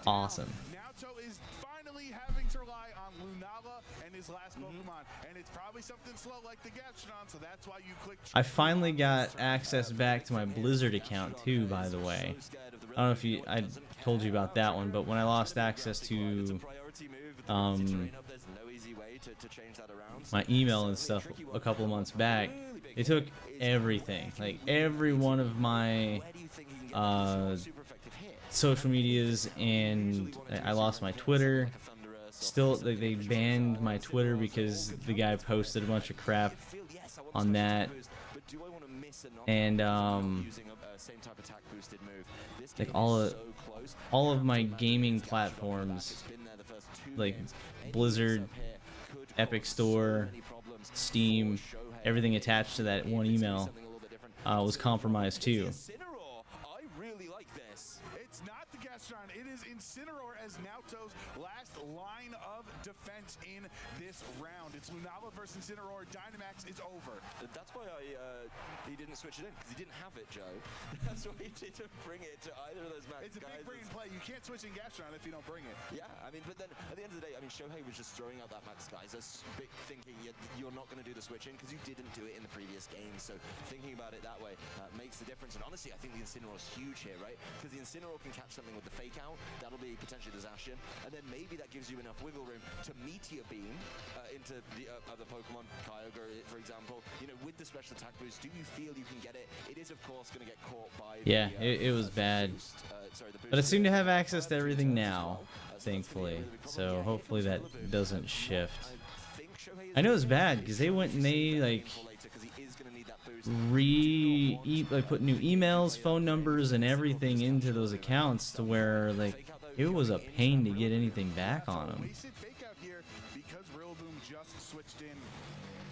awesome. Naoto is finally having to rely on Lunala and his last Pokemon, and it's probably something slow like the Gastrodon, so that's why you click. I finally got access back to my Blizzard account too, by the way. I don't know if I told you about that one, but when I lost access to my email and stuff a couple of months back, they took everything, like every one of my social medias, and I lost my Twitter, still they banned my Twitter because the guy posted a bunch of crap on that, and like all of my gaming platforms, like Blizzard, Epic Store, Steam, everything attached to that one email was compromised too. I really like this. It's not the Gastron, it is Incineroar as Naoto's last line of defense in this round. It's Lunala versus Incineroar. Dynamax is over. That's why he didn't switch it in, because he didn't have it, Joe. That's why he didn't bring it to either of those max It's a guys. big brain play. You can't switch in Gastron if you don't bring it. Yeah, I mean, but then at the end of the day, I mean, Shohei was just throwing out that max guys thinking you're not going to do the switch in because you didn't do it in the previous game. So thinking about it that way makes the difference. And honestly, I think the Incineroar is huge here, right? Because the Incineroar can catch something with the fake out. That'll be potentially the Zacian. And then maybe that gives you enough wiggle room to Meteor Beam into the other Pokemon, Kyogre, for example. You know, with the special attack boost, do you feel you can get it? It is, of course, going to get caught by Yeah, it was bad. But I seem to have access to everything now, thankfully. So hopefully that doesn't shift. I know it's bad because they went and they like put new emails, phone numbers, and everything into those accounts to where like it was a pain to get anything back on them. Fake out here because Rillaboom just switched in.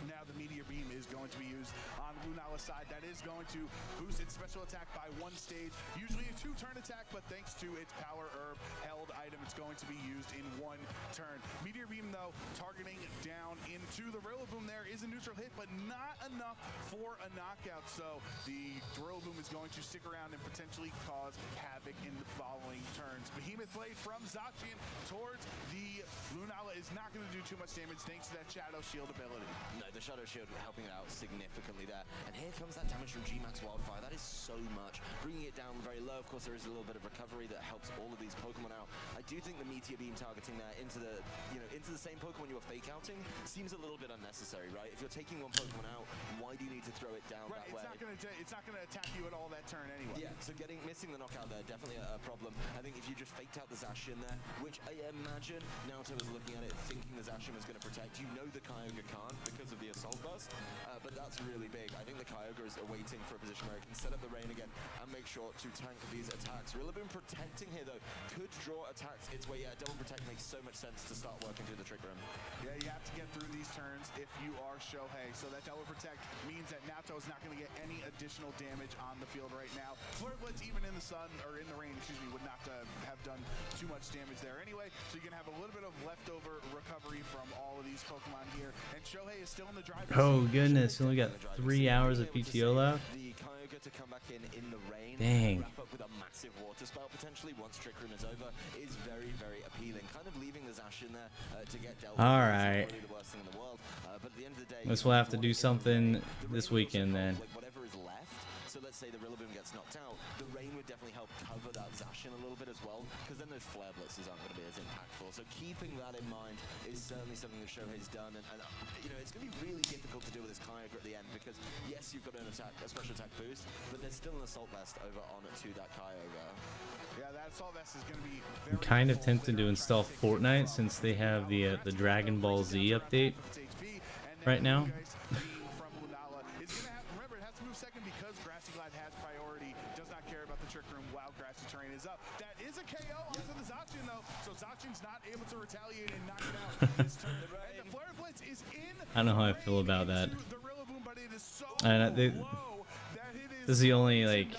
Now the Meteor Beam is going to be used on Lunala's side. That is going to boost its special attack by 1 stage. Usually a 2-turn attack, but thanks to its Power Herb held item, it's going to be used in 1 turn. Meteor Beam, though, targeting down into the Rillaboom. There is a neutral hit, but not enough for a knockout. So the Rillaboom is going to stick around and potentially cause havoc in the following turns. Behemoth Blade from Zacian towards the Lunala is not going to do too much damage thanks to that Shadow Shield ability. No, the Shadow Shield helping it out significantly there. And here comes that damage from G-Max Wildfire. That is so much. Bringing it down very low. Of course, there is a little bit of recovery that helps all of these Pokemon out. I do think the Meteor Beam targeting there into the same Pokemon you were fake outing seems a little bit unnecessary, right? If you're taking one Pokemon out, why do you need to throw it down that way? It's not going to attack you at all that turn anyway. Yeah, so missing the knockout there, definitely a problem. I think if you just faked out the Zacian there, which I imagine Naoto was looking at it thinking the Zacian was going to protect, you know the Kyogre can't because of the Assault Burst, but that's really big. I think the Kyogre is waiting for a position where it can set up the rain again and make sure to tank these attacks. Rillaboom protecting here though, could draw attacks its way. Yeah, double protect makes so much sense to start working through the Trick Room. Yeah, you have to get through these turns if you are Shohei. So that double protect means that Naoto is not going to get any additional damage on the field right now. Flare Blitz, even in the sun, or in the rain, excuse me, would not have done too much damage there anyway. So you're going to have a little bit of leftover recovery from all of these Pokemon here. And Shohei is still in the driver's Oh goodness, we only got 3 hours of PTO left. The Kyogre to come back in the rain. Dang. Wrap up with a massive water spell potentially once Trick Room is over is very, very appealing. Kind of leaving the Zacian there to get dealt with. All right. It's the worst thing in the world. But at the end of the day, Guess we'll have to do something this weekend then. like whatever is left. So let's say the Rillaboom gets knocked out, the rain would definitely help cover that Zacian a little bit as well, because then those Flare Blitzes aren't going to be as impactful. So keeping that in mind is certainly something that Shohei's done, and you know, it's going to be really difficult to do with this Kyogre at the end, because yes, you've got a special attack boost, but there's still an Assault Vest over on to that Kyogre. Yeah, that Assault Vest is going to be I'm kind of tempted to install Fortnite since they have the Dragon Ball Z update right now. Remember, it has to move second because Grassy Glide has priority, does not care about the Trick Room while Grassy Terrain is up. That is a KO onto the Zacian though, so Zacian's not able to retaliate and knock it out this turn. And the Flare Blitz is in. I don't know how I feel about that. The Rillaboom, but it is so this is the only, like,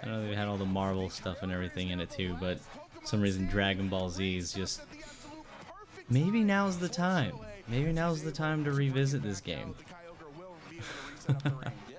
I know they had all the Marvel stuff and everything in it too, but for some reason Dragon Ball Z is just, maybe now's the time. Maybe now's the time to revisit this game. Yeah,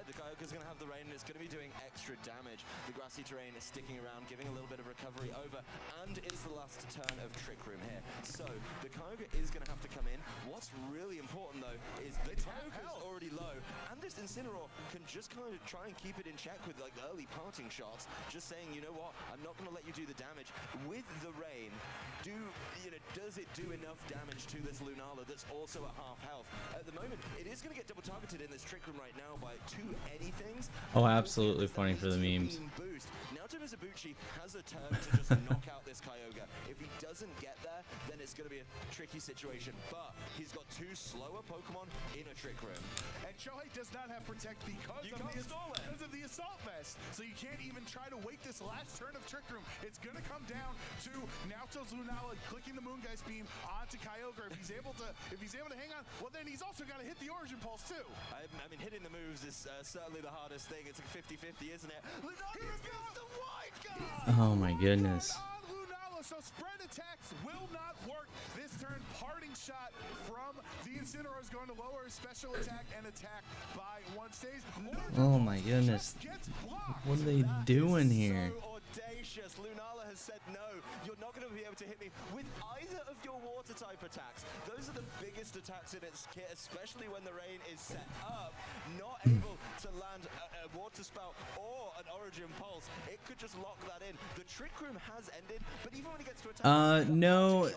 the Kyogre's going to have the rain, and it's going to be doing extra damage. The Grassy Terrain is sticking around, giving a little bit of recovery over, and it's the last turn of Trick Room here. So the Kyogre is going to have to come in. What's really important important though is the Kyogre's already low, and this Incineroar can just kind of try and keep it in check with like early parting shots, just saying, you know what, I'm not going to let you do the damage. With the rain, does it do enough damage to this Lunala that's also at half health? At the moment, it is going to get double targeted in this Trick Room right now by 2 anythings. Oh, absolutely funny for the memes. Boost. Naoto Mizubuchi has a turn to just knock out this Kyogre. If he doesn't get there, then it's going to be a tricky situation. But he's got 2 slower Pokemon in a Trick Room. And Shohei does not have Protect because of the Assault Vest. So you can't even try to wait this last turn of Trick Room. It's going to come down to Naoto's Lunala clicking the Moongeist Beam onto Kyogre. If he's able to hang on, well then he's also got to hit the Origin Pulse too. I mean, hitting the moves is certainly the hardest thing. It's like 50-50, isn't it? The wide guard! Oh my goodness. Lunala, so spread attacks will not work this turn. Parting shot from the Incineroar is going to lower his special attack and attack by 1 stage. Oh my goodness. What are they doing here? Audacious. Lunala has said no. You're not going to be able to hit me with either of your water type attacks. Those are the biggest attacks in its kit, especially when the rain is set up. Not able to land a water spout or an Origin Pulse. It could just lock that in. The Trick Room has ended, but even when he gets to attack, no,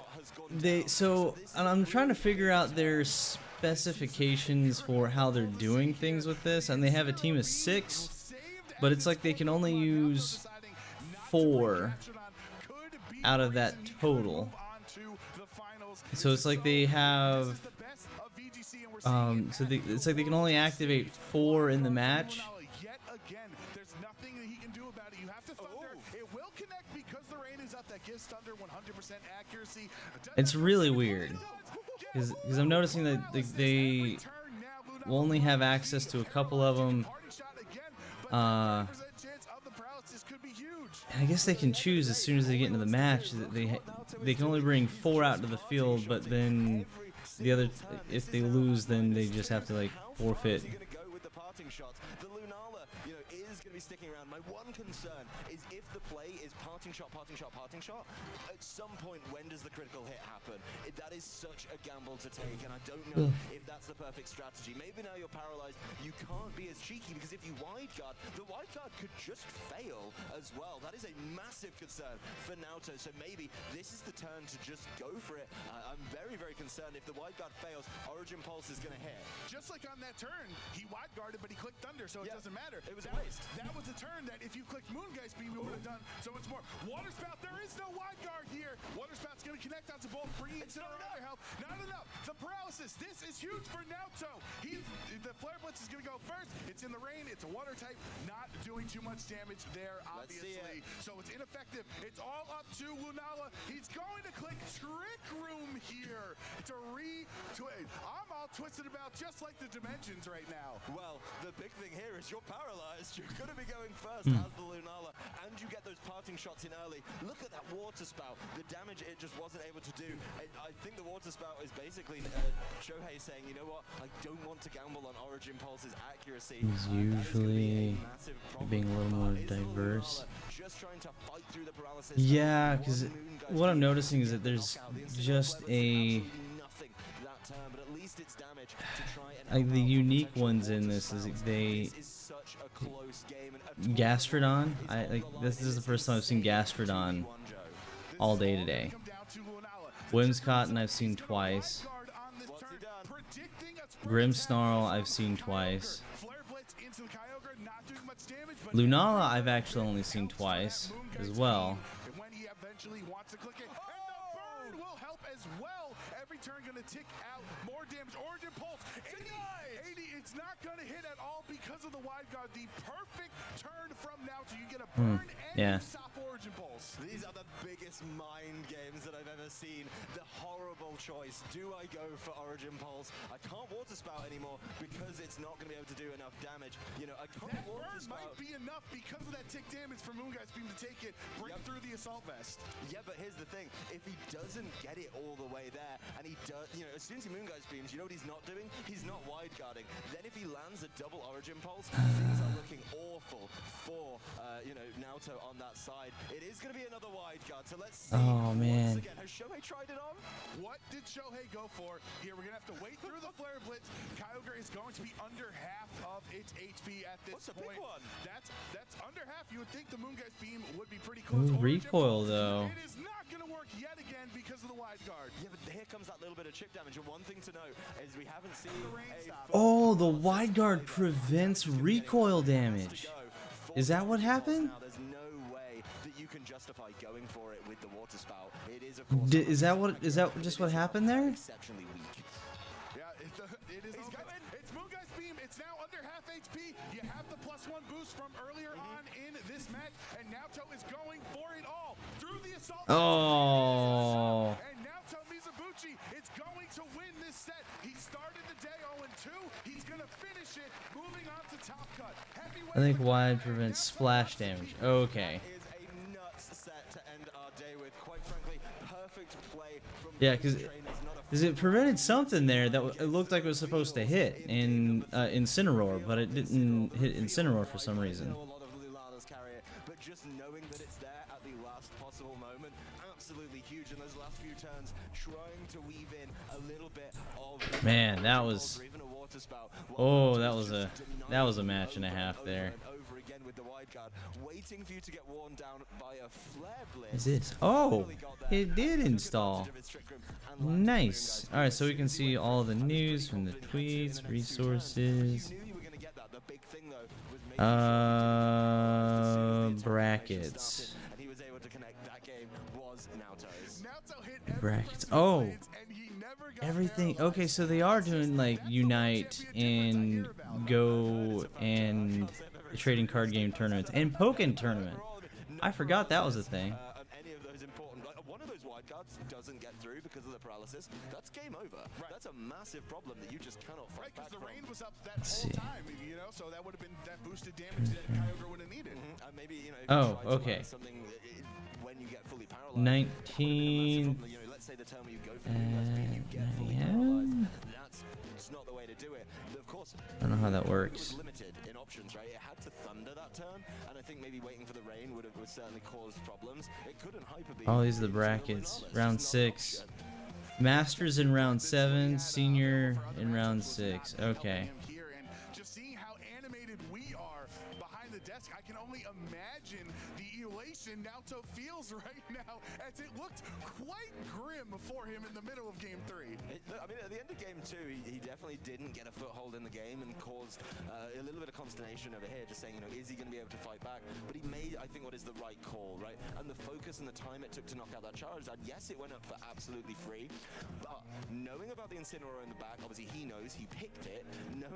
I'm trying to figure out their specifications for how they're doing things with this, and they have a team of 6, but it's like they can only use 4 out of that total. So it's like they have it's like they can only activate 4 in the match. It's really weird because I'm noticing that they will only have access to a couple of them. I guess they can choose as soon as they get into the match that they can only bring 4 out to the field, but then the other, if they lose, then they just have to like forfeit. The Lunala, is going to be sticking around. My one concern is if the play is parting shot, at some point, when does the critical hit happen? That is such a gamble to take, and I don't know if that's the perfect strategy. Maybe now you're paralyzed, you can't be as cheeky, because if you wide guard, the wide guard could just fail as well. That is a massive concern for Naoto, so maybe this is the turn to just go for it. I'm very, very concerned if the wide guard fails, Origin Pulse is going to hit. Just like on that turn, he wide guarded, but he clicked Thunder, so it doesn't matter. It was a waste. That was a turn that if you clicked Moongeist Beam, you would have done so much more. Water Spout, there is no wide guard here. Water Spout's going to connect onto both, bringing it to their health. Not enough. The paralysis. This is huge for Naoto. The Flare Blitz is going to go first. It's in the rain. It's a water type. Not doing too much damage there, obviously. So it's ineffective. It's all up to Lunala. He's going to click Trick Room here to I'm all twisted about just like the dimensions right now. Well, the big thing here is you're paralyzed. You're going to be going first as the Lunala, and you get those parting shots in early. Look at that water spout. The damage it just wasn't able to do. I think the water spout is basically Shohei saying, you know what, I don't want to gamble on Origin Pulse's accuracy. He's usually being a little more diverse. Just trying to fight through the paralysis. Yeah, because what I'm noticing is that there's just a the unique ones in this is Gastrodon. This is the first time I've seen Gastrodon all day today. Whimsicott I've seen twice. Grimmsnarl I've seen twice. Lunala I've actually only seen twice as well. Turn gonna tick out more damage. Origin Pulse 80. It's not gonna hit at all because of the wide guard. The perfect turn from now to you get a burn and stop Origin Pulse. These are the biggest mind games that I've ever seen. The horrible choice. Do I go for Origin Pulse? I can't water spout anymore because it's not gonna be able to do enough damage. I can't that water burn spout. might be enough because of that tick damage from Moongeist Beam to take it, break through the Assault Vest. Yeah, but here's the thing. If he doesn't get it all the way there, and he does, as soon as he Moongeist Beams, you know what he's not doing? He's not wide guarding. Then if he lands a double Origin Pulse, things are looking awful for, Naoto on that side. It is going to be another wide guard, so let's see. Oh man. Again, has Shohei tried it on? What did Shohei go for? Here, we're going to have to wait through the Flare Blitz. Kyogre is going to be under half of its HP at this What's a point. big one? That's under half. You would think the Moongeist Beam would be pretty close. Ooh, recoil though. It is not going to work yet again because of the wide guard. Yeah, but here comes that little bit of chip damage. And one thing to note is we haven't seen Oh, the wide guard prevents recoil damage. Is that what happened? Now there's no way that you can justify going for it with the water spout. It is of course Is that just what happened there? exceptionally weak. Yeah, it is open. It's Moongeist Beam. It's now under half HP. You have the +1 boost from earlier on in this match, and Naoto is going for it all through the assault. Oh. And Naoto Mizubuchi is going to win this set. He started the day 0-2. He's going to finish it, moving on to Top Cut. I think wide prevents splash damage. Okay. Is a nuts set to end our day with. Quite frankly, perfect play from Yeah, because it prevented something there that it looked like it was supposed to hit in Incineroar, but it didn't hit Incineroar for some reason. But just knowing that it's there at the last possible moment, absolutely huge in those last few turns, trying to weave in a little bit of Man, that was that was a match and a half there. over again with the wide guard, waiting for you to get worn down by a flare blitz. Is this? Oh, it did install. Nice. All right, so we can see all the news from the tweets, resources. Brackets. Brackets. Oh, everything. Okay, so they are doing like Unite and Go and the trading card game tournaments and Pokken tournament. I forgot that was a thing. Any of those important, like one of those wide cards doesn't get through because of the paralysis. That's game over. That's a massive problem that you just cannot fight back Because the rain was up that Let's whole see. time, you know, so that would have been that boosted damage that Kyogre would have needed. Maybe, you know, if Oh, you try to okay. learn something when you get fully paralyzed. 19. You know, let's say the term you go for the USB, you get fully paralyzed. That's not the way to do it. But of course, I don't know how that works. it was limited in options, right? It had to thunder that turn, and I think maybe waiting for the rain would certainly caused problems. It couldn't hyper beam. Oh, these are the brackets. Round 6. Masters in round 7. Senior in round 6. Okay. Here and just seeing how animated we are behind the desk, I can only imagine the elation Naoto feels right now, as it looked quite grim for him in the middle of Game 3. I mean, at the end of Game 2, he definitely didn't get a foothold in the game and caused a little bit of consternation over here, just saying, you know, is he going to be able to fight back? But he made, I think, what is the right call, right? And the focus and the time it took to knock out that Charizard, yes, it went up for absolutely free, but knowing about the Incineroar in the back, obviously he knows, he picked it.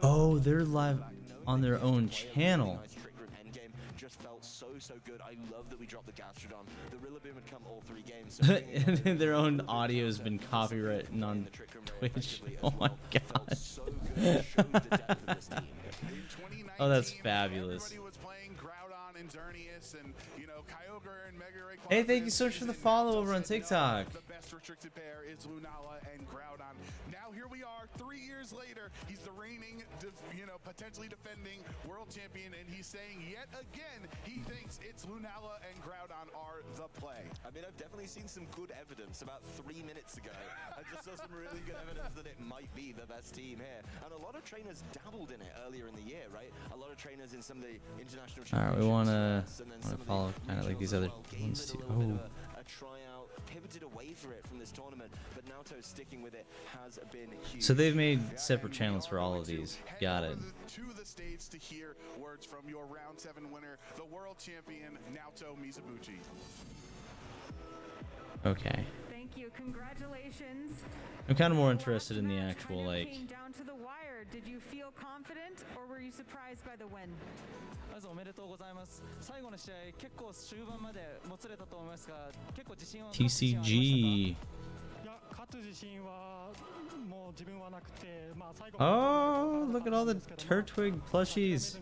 Oh, they're live on their own channel. Trick Room endgame just felt so good. I love that we dropped the Gastrodon. The Rillaboom would come all 3 games. So Their own audio has been copywritten on Twitch. Oh my god. Oh, that's fabulous. Hey, thank you so much for the follow over on TikTok. The best restricted pair is Lunala and Groudon. Now here we are, 3 years later. He's the reigning, potentially defending world champion, and he's saying yet again he thinks it's Lunala and Groudon are the play. I mean, I've definitely seen some good evidence about 3 minutes ago. I just saw some really good evidence that it might be the best team here. And a lot of trainers dabbled in it earlier in the year, right? A lot of trainers in some of the international All right, we want to championships, follow kind of like these other ones too. Oh. a tryout, pivoted away for it from this tournament, but Naoto sticking with it has been huge. So they've made separate channels for all of these. Got it. To the stage to hear words from your round 7 winner, the world champion Naoto Mizubuchi. Okay. Thank you. Congratulations. I'm kind of more interested in the actual like. Came down to the wire. Did you feel confident, or were you surprised by the win? おめでとうございます。最後の試合結構終盤までもつれたと思いますが、結構自信を TCG. いや、勝 Oh, look at all the Turtwig plushies.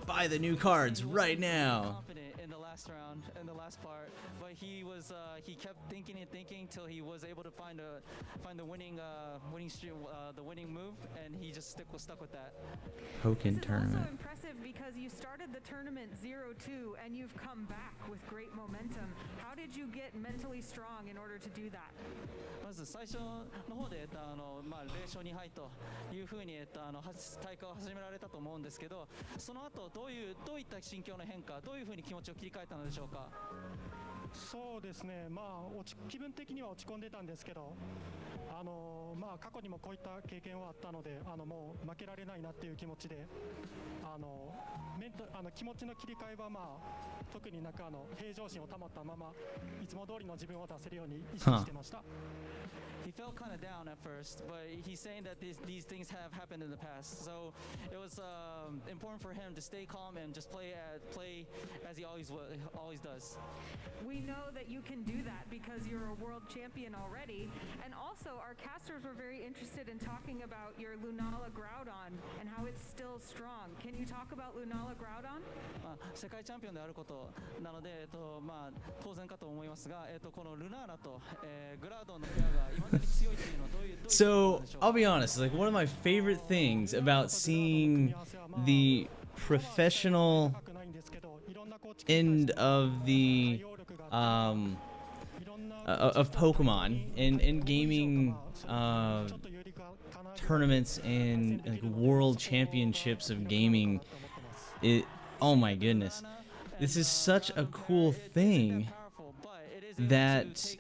Buy the new cards right now. Confident in the last round, in the last part, but he kept thinking and thinking till he was able to find the winning move, and he just was stuck with that. Pokken tournament. Also impressive because you started the tournament 0-2 and you've come back with great momentum. How did you get mentally strong in order to do that? まず最初の方で0勝2敗という風に大会を始められたと思うんですけど、その後どういった心境の変化、どういう風に気持ちを切り替えたのでしょうか。そうですね、気分的には落ち込んでたんですけど、過去にもこういった経験はあったので、もう負けられないなっていう気持ちで、気持ちの切り替えは特になんか平常心を保ったまま、いつも通りの自分を出せるように意識してました。He felt kind of down at first, but he's saying that these things have happened in the past. So it was important for him to stay calm and just play as he always does. We know that you can do that because you're a world champion already. And also, our casters were very interested in talking about your Lunala Groudon and how it's still strong. Can you talk about Lunala Groudon? 世界チャンピオンであることなので、当然かと思いますが、このルナーラと、グラウドンのペアが今までに強いというのはどういう So I'll be honest, like one of my favorite things about seeing the professional end of the of Pokemon and gaming tournaments and like world championships of gaming, oh my goodness, this is such a cool thing that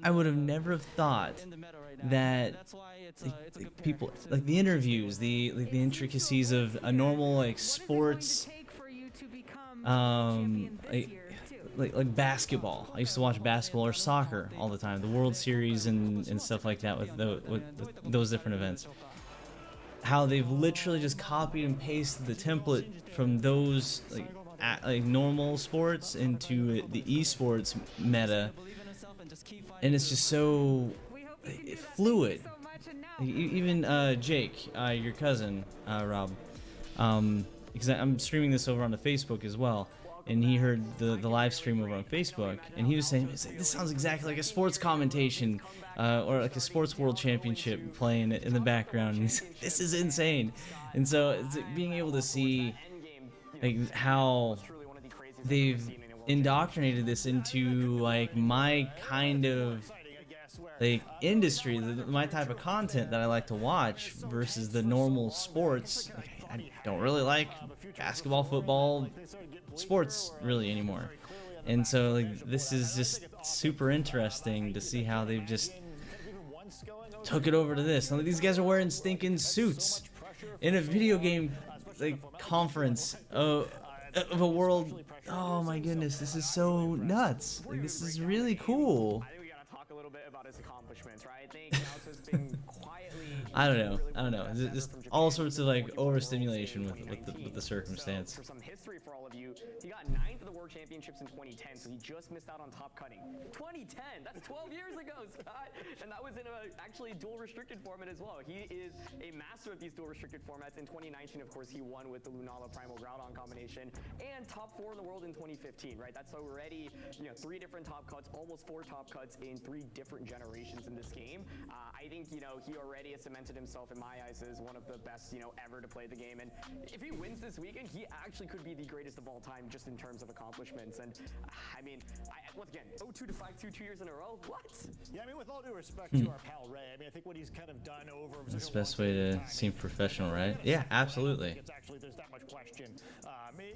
I would have never thought that like people like the interviews, the intricacies of a normal like sports, like basketball. I used to watch basketball or soccer all the time, the World Series and stuff like that with those different events. How they've literally just copied and pasted the template from those like normal sports into the esports meta, and it's just so fluid. Even Jake, your cousin, Rob, because I'm streaming this over onto Facebook as well, and he heard the live stream over on Facebook, and he was saying, this sounds exactly like a sports commentation or like a sports world championship playing in the background, and he's like, this is insane. And so it's being able to see like how they've indoctrinated this into like my kind of like industry, my type of content that I like to watch versus the normal sports. Like, I don't really like basketball, football, sports really anymore. And so like this is just super interesting to see how they've just took it over to this. And these guys are wearing stinking suits in a video game like conference of a world. Oh my goodness, this is so nuts. Like, this is really cool. I think we gotta talk a little bit about his accomplishments, right? I think Naoto's been quietly. I don't know. Just all sorts of like overstimulation with the circumstance. For some history for all of you, he got 9th at the World Championships in 2010, so he just missed out on top cutting. 2010, that's 12 years ago, Scott, and that was in a actually dual restricted format as well. He is a master of these dual restricted formats. In 2019, of course, he won with the Lunala Primal Groudon combination, and top 4 in the world in 2015, right? That's already 3 different top cuts, almost 4 top cuts in 3 different generations in this game. I think he already has cemented himself in my eyes as one of the best ever to play the game, and if he wins this weekend, he actually could be the greatest of all time just in terms of accomplishments. And I mean, once again, 0-2 to 5-2 2 years in a row. What? Yeah, I mean, with all due respect to our pal Ray, I mean, I think what he's kind of done over. That's the best way to seem professional, right? Yeah, absolutely. It's actually there's that much question.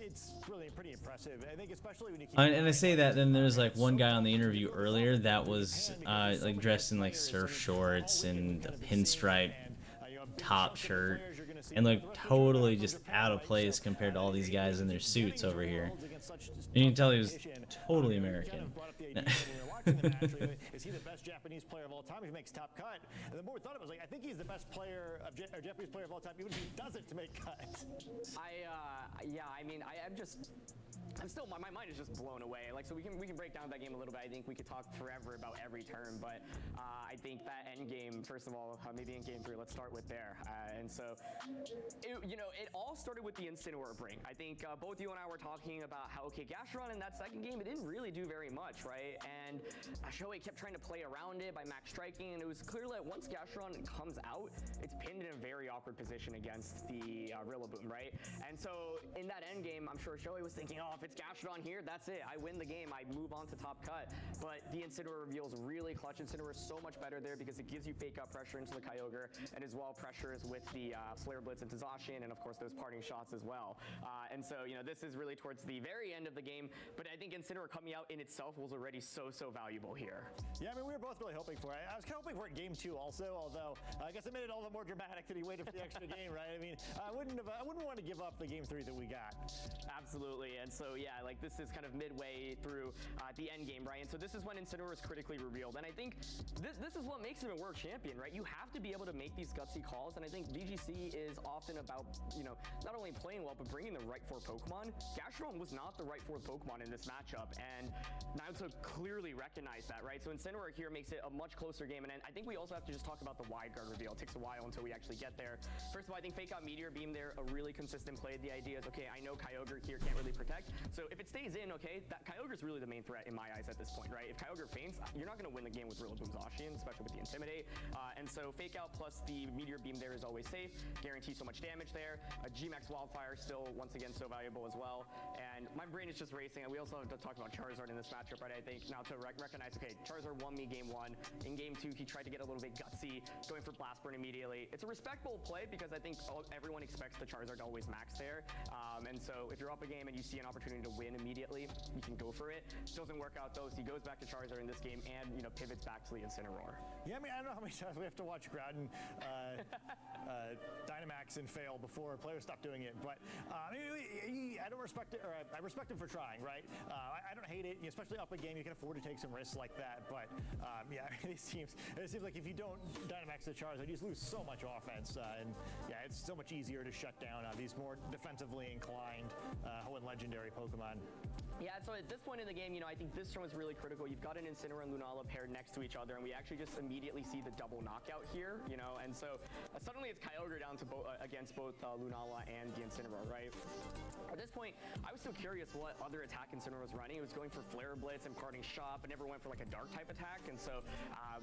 It's really pretty impressive. I think especially when you keep. And I say that, then there's like one guy on the interview earlier that was like dressed in like surf shorts and a pinstripe top shirt. and look totally just out of place compared to all these guys in their suits over here. And you can tell he was totally American. Is he the best Japanese player of all time if he makes top cut? And the more we thought, it was like, I think he's the best player of or Japanese player of all time, even if he doesn't make cut. I'm still, my mind is just blown away. Like, so we can break down that game a little bit. I think we could talk forever about every turn, but I think that end game, first of all, maybe in game 3, let's start with there. And so, it all started with the Incineroar bring. I think both you and I were talking about how, okay, Gastron in that second game, it didn't really do very much, right? And Shohei kept trying to play around it by max striking, and it was clear that once Gastron comes out, it's pinned in a very awkward position against the Rillaboom, right? And so in that end game, I'm sure Shohei was thinking, oh, if it's Gastron here, that's it. I win the game. I move on to top cut. But the Incineroar reveal is really clutch. Incineroar is so much better there because it gives you fake out pressure into the Kyogre, and as well pressures with the Flare Blitz into Zacian, and of course those parting shots as well. And so, this is really towards the very end of the game, but I think Incineroar coming out in itself was already so valuable here. Yeah, I mean, we were both really hoping for it. I was kind of hoping for it game 2 also, although I guess it made it all the more dramatic that he waited for the extra game, right? I mean, I wouldn't want to give up the game 3 that we got. Absolutely, and so yeah, like this is kind of midway through the end game, right? And so this is when Incineroar is critically revealed, and I think this is what makes him a world champion, right? You have to be able to make these gutsy calls, and I think VGC is often about, not only playing well, but bringing the right 4 Pokemon. Gastron was not the right 4 Pokemon in this matchup, and Naruto clearly recognized that, right? So Incineroar here makes it a much closer game, and I think we also have to just talk about the wide guard reveal. It takes a while until we actually get there. First of all, I think Fake Out Meteor Beam there, a really consistent play. The idea is, okay, I know Kyogre here can't really protect, so if it stays in, okay, that Kyogre's really the main threat in my eyes at this point, right? If Kyogre faints, you're not going to win the game with Rillaboom Zacian, especially with the Intimidate. And so Fake Out plus the Meteor Beam there is always safe, guarantees so much damage there. G-Max Wildfire still, once again, so valuable as well. And my brain is just racing, and we also have to talk about Charizard in this matchup, right? I think now to recognize, okay, Charizard won me game 1. In game 2, he tried to get a little bit gutsy, going for Blast Burn immediately. It's a respectable play because I think everyone expects the Charizard to always max there. And so if you're up a game and you see an opportunity to win immediately, you can go for it. Doesn't work out though, so he goes back to Charizard in this game and pivots back to the Incineroar. Yeah, I mean, I don't know how many times we have to watch Groudon Dynamax and fail before players stop doing it, but I don't respect it, or I respect him for trying, right? I don't hate it, especially up a game, you can afford to take some risks like that, but yeah, it seems like if you don't Dynamax the Charizard, you just lose so much offense, and yeah, it's so much easier to shut down these more defensively inclined and legendary Pokemon. Yeah, so at this point in the game, I think this turn was really critical. You've got an Incineroar and Lunala paired next to each other, and we actually just immediately see the double knockout here, and so suddenly it's Kyogre down to against both Lunala and the Incineroar, right? At this point, I was so curious what other attack Incineroar was running. It was going for Flare Blitz and Parting Shot, but never went for like a Dark type attack, and so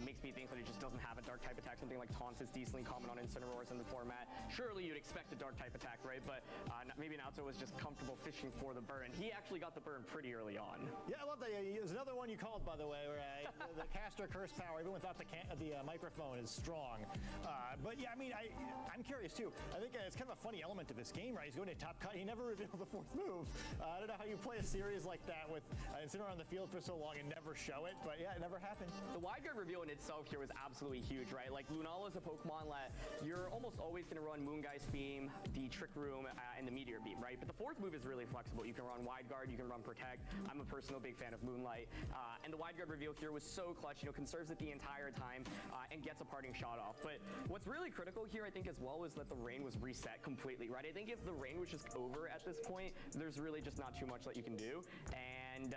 makes me think that it just doesn't have a Dark type attack. Something like Taunt is decently common on Incineroars in the format. Surely you'd expect a Dark type attack, right? But maybe Naoto was just comfortable fishing for the burn. He actually got the burn pretty early on. Yeah, I love that. There's another one you called, by the way, where the caster curse power, even without the microphone, is strong. But yeah, I mean, I'm curious too. I think it's kind of a funny element of this game, right? He's going to top cut. He never revealed the 4th move. I don't know how you play a series like that with Incineroar on the field for so long and never show it, but yeah, it never happened. The wide guard reveal in itself here was absolutely huge, right? Like, Lunala is a Pokemon that you're almost always going to run Moongeist Beam, the Trick Room, and the Meteor Beam, right? But the 4th move is really flexible. You can run Wide Guard, you can run Protect. I'm a personal big fan of Moonlight. And the wide guard reveal here was so clutch, conserves it the entire time and gets a parting shot off. But what's really critical here, I think, as well, is that the rain was reset completely, right? I think if the rain was just over at this point, there's really just not too much that you can do. And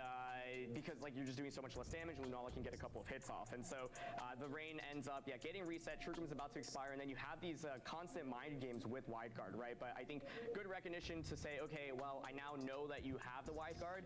because you're just doing so much less damage, Lunala can get a couple of hits off. And so the rain ends up, getting reset. Trick Room's about to expire, and then you have these constant mind games with wide guard, right? But I think good recognition to say, okay, well, I now know that you have the wide guard.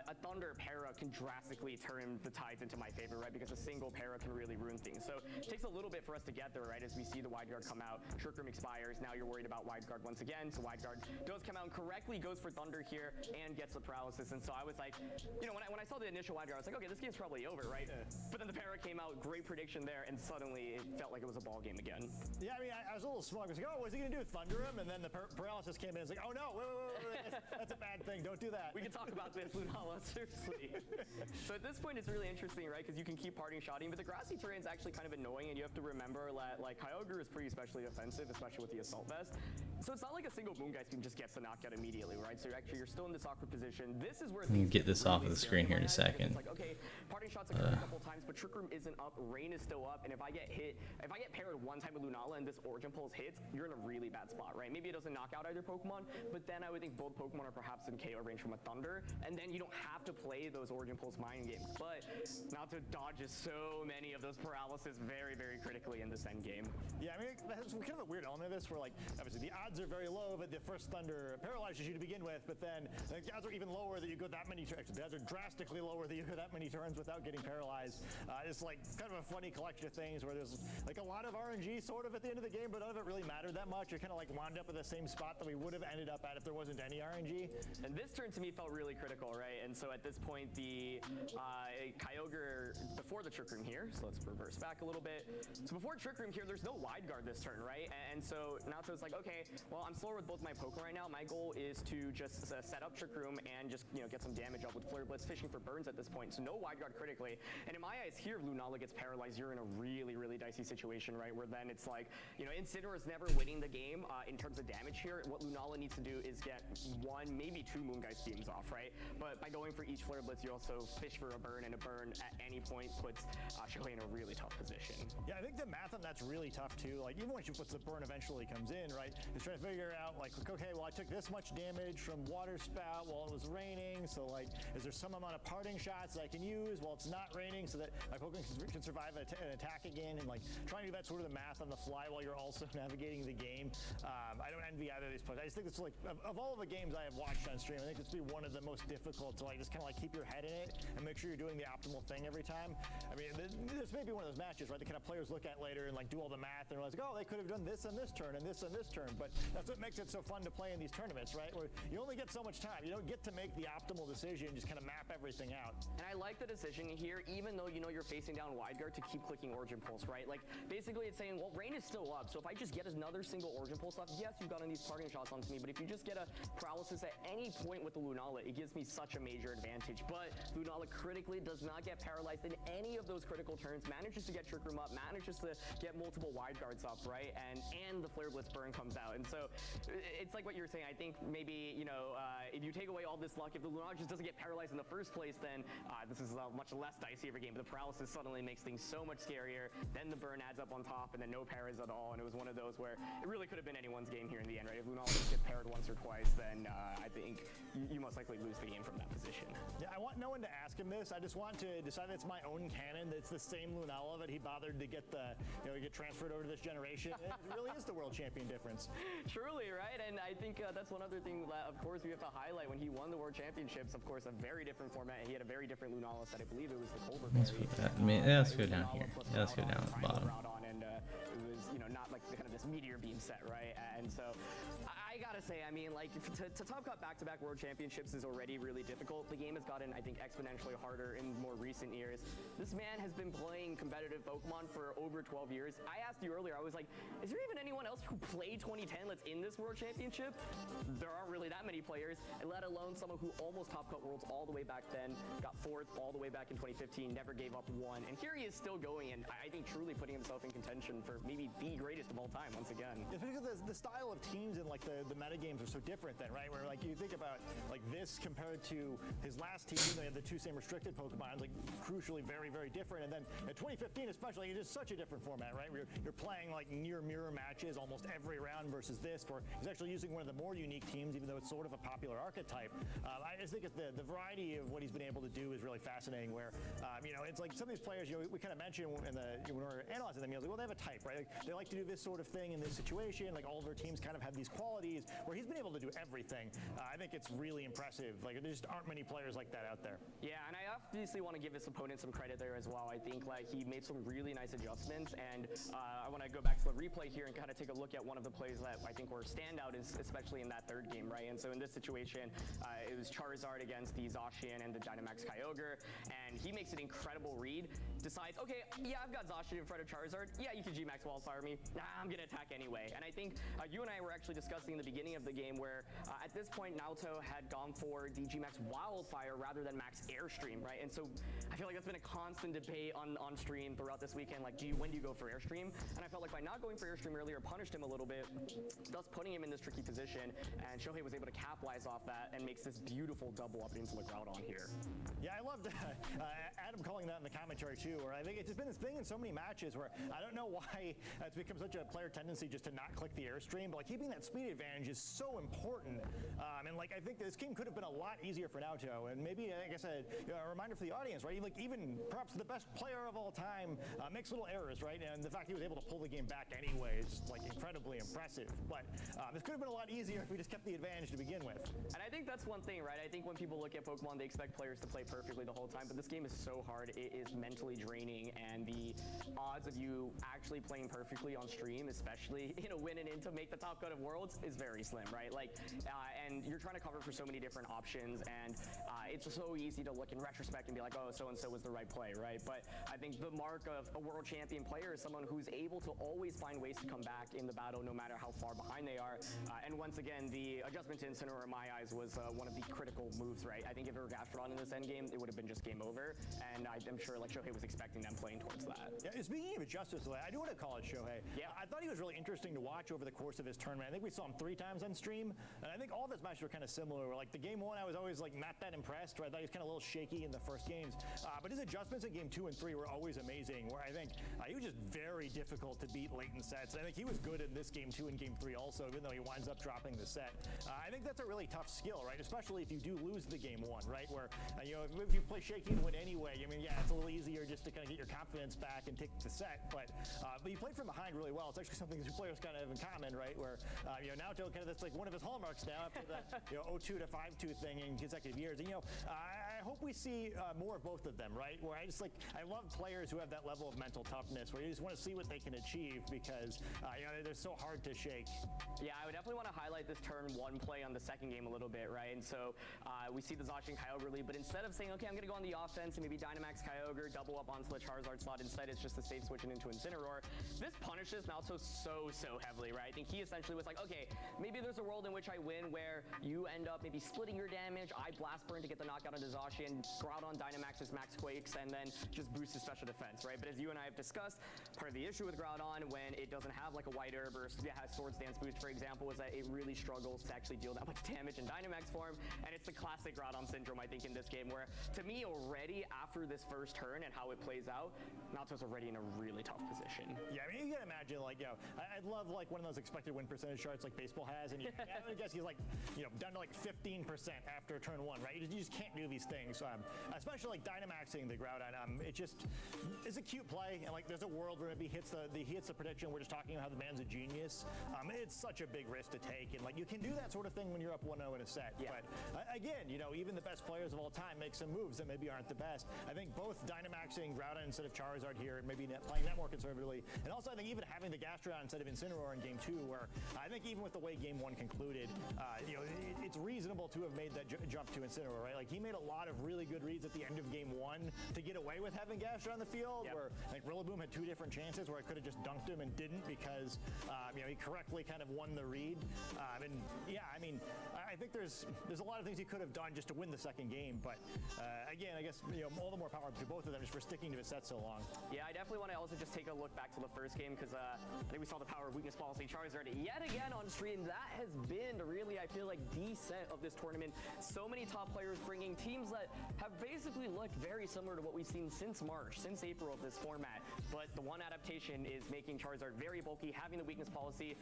A Thunder Para can drastically turn the tides into my favor, right? Because a single Para can really ruin things. So it takes a little bit for us to get there, right? As we see the wide guard come out, Trick Room expires. Now you're worried about wide guard once again. So wide guard does come out and correctly goes for Thunder here and gets the paralysis. And so I was like, when I saw the initial wide guard, I was like, okay, this game's probably over, right? But then the Para came out, great prediction there, and suddenly it felt like it was a ball game again. Yeah, I mean, I was a little smug. I was like, oh, what's he going to do? Thunder him? And then the paralysis came in. It's like, oh no, wait. That's a bad thing. Don't do that. We can talk about this, Lunala, seriously. So at this point, it's really interesting, right? Because you can keep parting shotting, but the grassy terrain is actually kind of annoying, and you have to remember that, like, Kyogre is pretty especially defensive, especially with the Assault Vest. So it's not like a single Moongeist beam just gets the knockout immediately, right? So you're still in this awkward position. This is where Let me get this off of the screen here in a second. It's like, okay, parting shots occur a couple times, but Trick Room isn't up, Rain is still up, and if I get paired one time with Lunala and this Origin Pulse hits, you're in a really bad spot, right? Maybe it doesn't knock out either Pokemon, but then I would think both Pokemon are perhaps in KO range from a Thunder, and then you don't have to play those Origin Pulse mind games. But Naoto dodges so many of those paralysis very, very critically in this end game. Yeah, I mean, that's kind of a weird element of this where, like, obviously the odds are very low that the first Thunder paralyzes you to begin with, but then the odds are even lower that you go that many turns. The odds are drastically lower that you go that many turns without getting paralyzed. It's like kind of a funny collection of things where there's like a lot of RNG sort of at the end of the game, but none of it really mattered that much. You're kind of like wound up at the same spot that we would have ended up at if there wasn't any RNG. And this turn to me felt really critical, right? And so at this point, the Kyogre before the Trick Room here, so let's reverse back a little bit. So before Trick Room here, there's no wide guard this turn, right? And so Naoto's like, okay, well, I'm slower with both my Pokemon right now. My goal is to just set up Trick Room and just, get some damage up with Flare Blitz, fishing for burns at this point. So no wide guard critically. And in my eyes here, if Lunala gets paralyzed, you're in a really, really dicey situation, right? Where then it's like, Incineroar's never winning the game in terms of damage here. What Lunala needs to do is get one, maybe two Moongeist beams off, right? But by going for each Flare Blitz, you also fish for a burn, and a burn at any point puts Shohei in a really tough position. Yeah, I think the math on that's really tough too. Like, even when she puts the burn eventually comes in, right? It's trying to figure out, like, okay, well, I took this much damage from Water Spout while it was raining, so, like, is there some amount of parting shots that I can use while it's not raining so that my Pokemon can survive an attack again, and, like, trying to do that sort of the math on the fly while you're also navigating the game. I don't envy either of these players. I just think it's, like, of all of the games I have watched on stream, I think it's one of the most difficult to, like, just kind of, like, keep your head in it and make sure you're doing the optimal thing every time. I mean, this may be one of those matches, right, the kind of players look at later and, like, do all the math and realize, oh, they could have done this on this turn and this on this turn, but that's what makes it so fun to play in these tournaments, right, where you only get so much time. You don't get to make the optimal decision, just kind of map everything out. And I like the decision here, even though you're facing down wide guard, to keep clicking Origin Pulse, right? Like, basically it's saying, well, Rain is still up, so if I just get another single Origin Pulse left, yes, you've gotten these parting shots onto me, but if you just get a paralysis at any point with the Lunala, it gives me such a major advantage. But Lunala critically does not get paralyzed in any of those critical turns, manages to get Trick Room up, manages to get multiple wide guards up, right? And the Flare Blitz burn comes out. And so it's like what you were saying. I think maybe, if you take away all this luck, if the Lunala just doesn't get paralyzed in the first place, then this is a much less dicey of a game. But the paralysis suddenly makes things so much scarier. Then the burn adds up on top, and then no paras at all. And it was one of those where it really could have been anyone's game here in the end, right? If Lunala just gets paired once or twice, then I think you most likely lose the game from that position. Yeah, I want no one to ask him this. I just want to decide it's my own canon. That's the same Lunala that he bothered to get get transferred over to this generation. It really is the world champion difference. Truly, right? And I think that's one other thing that, of course, we have to highlight. When he won the world championships, of course, a very different format. He had a very different Lunala set. I believe it was the Culver Berry. Let's go down here. Yeah, let's go down at the bottom. And it was, not like kind of this meteor beam set, right? And so I gotta say, I mean, like, to top cut back-to-back world championships is already really difficult. The game has gotten, I think, exponentially harder in more recent years. This man has been playing competitive Pokemon for over 12 years. I asked you earlier, I was like, is there even anyone else who played 2010 that's in this world championship? There aren't really that many players, and let alone someone who almost top cut worlds all the way back then, got fourth all the way back in 2015, never gave up one, and here he is still going, and I think truly putting himself in contention for maybe the greatest of all time once again. It's because the style of teams and, like, the meta games are so different then, right? Where, like, you think about, like, this compared to his last team, they had the two same restricted Pokemon, like, crucially very, very different. And then in 2015 especially, it is such a different format, right? Where you're playing, like, near mirror matches almost every round versus this, where he's actually using one of the more unique teams, even though it's sort of a popular archetype. I just think it's the variety of what he's been able to do is really fascinating, where, it's like some of these players, we kind of mentioned when we were analyzing them, well, they have a type, right? Like, they like to do this sort of thing in this situation, like all of their teams kind of have these qualities, where he's been able to do everything. I think it's really impressive. Like, there just aren't many players like that out there. Yeah, and I obviously want to give his opponent some credit there as well. I think, like, he made some really nice adjustments, and I want to go back to the replay here and kind of take a look at one of the plays that I think were standout, especially in that third game, right? And so in this situation, it was Charizard against the Zacian and the Dynamax Kyogre, and he makes an incredible read, decides, okay, yeah, I've got Zacian in front of Charizard. Yeah, you can G-Max Wildfire me. Nah, I'm going to attack anyway. And I think you and I were actually discussing in the beginning of the game where at this point, Naoto had gone for the G-Max Wildfire rather than Max Airstream, right? right? And so I feel like that's been a constant debate on stream throughout this weekend. Like, when do you go for airstream? And I felt like by not going for airstream earlier punished him a little bit, thus putting him in this tricky position. And Shohei was able to capitalize off that and makes this beautiful double up into the Groudon here. Yeah, I loved Adam calling that in the commentary too, where I think it's just been this thing in so many matches where I don't know why it's become such a player tendency just to not click the airstream, but like keeping that speed advantage is so important. And like I think this game could have been a lot easier for Naoto, and maybe like I said, a reminder for the audience, right? Like even perhaps the best player of all time makes little errors, right? And the fact he was able to pull the game back anyway is like incredibly impressive. But this could have been a lot easier if we just kept the advantage to begin with. And I think that's one thing, right? I think when people look at Pokemon, they expect players to play perfectly the whole time, but this game is so hard, it is mentally draining, and the odds of you actually playing perfectly on stream, especially in a win and in to make the top cut of Worlds, is very slim, right? Like, and you're trying to cover for so many different options, and it's so easy to look in retrospect and be like, oh, so-and-so was the right play, right? But I think the mark of a world champion player is someone who's able to always find ways to come back in the battle no matter how far behind they are. And once again, the adjustment to Incineroar in my eyes was one of the critical moves, right? I think if it were Gastrodon in this endgame, it would have been just game over, and I'm sure like Shohei was expecting them playing towards that. Yeah, speaking of adjustments, I do want to call it Shohei. Yeah. I thought he was really interesting to watch over the course of his tournament. I think we saw him 3 times on stream, and I think all of his matches were kind of similar. Where, like the game 1, I was always like not that impressed, right? I thought he was kind of a little shaky in the first games, but his adjustments in game 2 and 3 were always amazing. Where I think he was just very difficult to beat late in sets. I think he was good in this game 2 and game 3 also, even though he winds up dropping the set. I think that's a really tough skill, right? Especially if you do lose the game 1, right? Where if you play shaky and win anyway, I mean, yeah, it's a little easier just to kind of get your confidence back and take the set. But he played from behind really well. It's actually something these players kind of have in common, right? Where Naoto kind of that's like one of his hallmarks now after that 0-2 to 5-2 thing in consecutive years. And I hope we see more of both of them, right? Where I love players who have that level of mental toughness, where you just want to see what they can achieve because they're so hard to shake. Yeah, I would definitely want to highlight this turn 1 play on the second game a little bit, right? And so we see the Zacian Kyogre lead, but instead of saying, okay, I'm going to go on the offense and maybe Dynamax Kyogre, double up onto the Charizard slot, instead it's just a safe switching into Incineroar. This punishes Naoto so heavily, right? I think he essentially was like, okay, maybe there's a world in which I win where you end up maybe splitting your damage, I Blast Burn to get the knockout on Zacian, Groudon Dynamax's Max Quakes, and then just boost his special defense, right? But as you and I have discussed, part of the issue with Groudon when it doesn't have like a White Herb or it has Swords Dance boost, for example, is that it really struggles to actually deal that much damage in Dynamax form, and it's the classic Groudon syndrome, I think, in this game, where to me already after this first turn and how it plays out, Naoto's already in a really tough position. Yeah, I mean, you can imagine, like, I'd love like one of those expected win percentage charts like baseball has, and I guess he's like, down to like 15% after turn 1, right? You just can't do these things, especially like Dynamaxing the Groudon. It's a cute play, and like there's a world where maybe he hits the prediction. We're just talking about how the man's a genius. It's such a big risk to take, and like you can do that sort of thing when you're up 1-0 in a set. Yeah. But again, even the best players of all time make some moves that maybe aren't the best. I think both Dynamaxing Groudon instead of Charizard here, and maybe playing that more conservatively, and also I think even having the Gastrodon instead of Incineroar in game 2, where I think even with the way game 1 concluded, it's reasonable to have made that jump to Incineroar, right? Like he made a lot of really good reads at the end of game 1 to get away with having Gastrodon on the field, where like Rillaboom had 2 different chances where I could have just dunked him and didn't because he correctly kind of won the read. And yeah, I mean, I think there's a lot of things he could have done just to win the second game, but again, I guess all the more power to both of them just for sticking to his set so long. Yeah, I definitely want to also just take a look back to the first game because I think we saw the power of weakness policy Charizard yet again on stream. That has been really, I feel like, the set of this tournament. So many top players bringing teams that have basically looked very similar to what we've seen since March, since April of this format. But the one adaptation is making Charizard very bulky, having the weakness policy,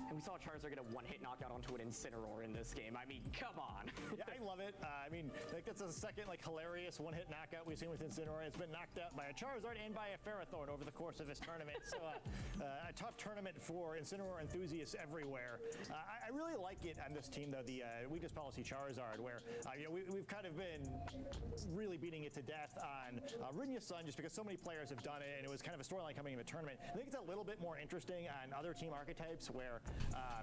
and we saw Charizard get a one-hit knockout onto an Incineroar in this game. I mean, come on. Yeah, I love it. I mean, like that's the second hilarious one-hit knockout we've seen with Incineroar. It's been knocked out by a Charizard and by a Ferrothorn over the course of this tournament. So a tough tournament for Incineroar enthusiasts everywhere. I really like it on this team though, the weakness policy Charizard, where we've kind of been really beating it to death on Rinya's Sun just because so many players have done it, and it was kind of a storyline coming in the tournament. I think it's a little bit more interesting on other team archetypes where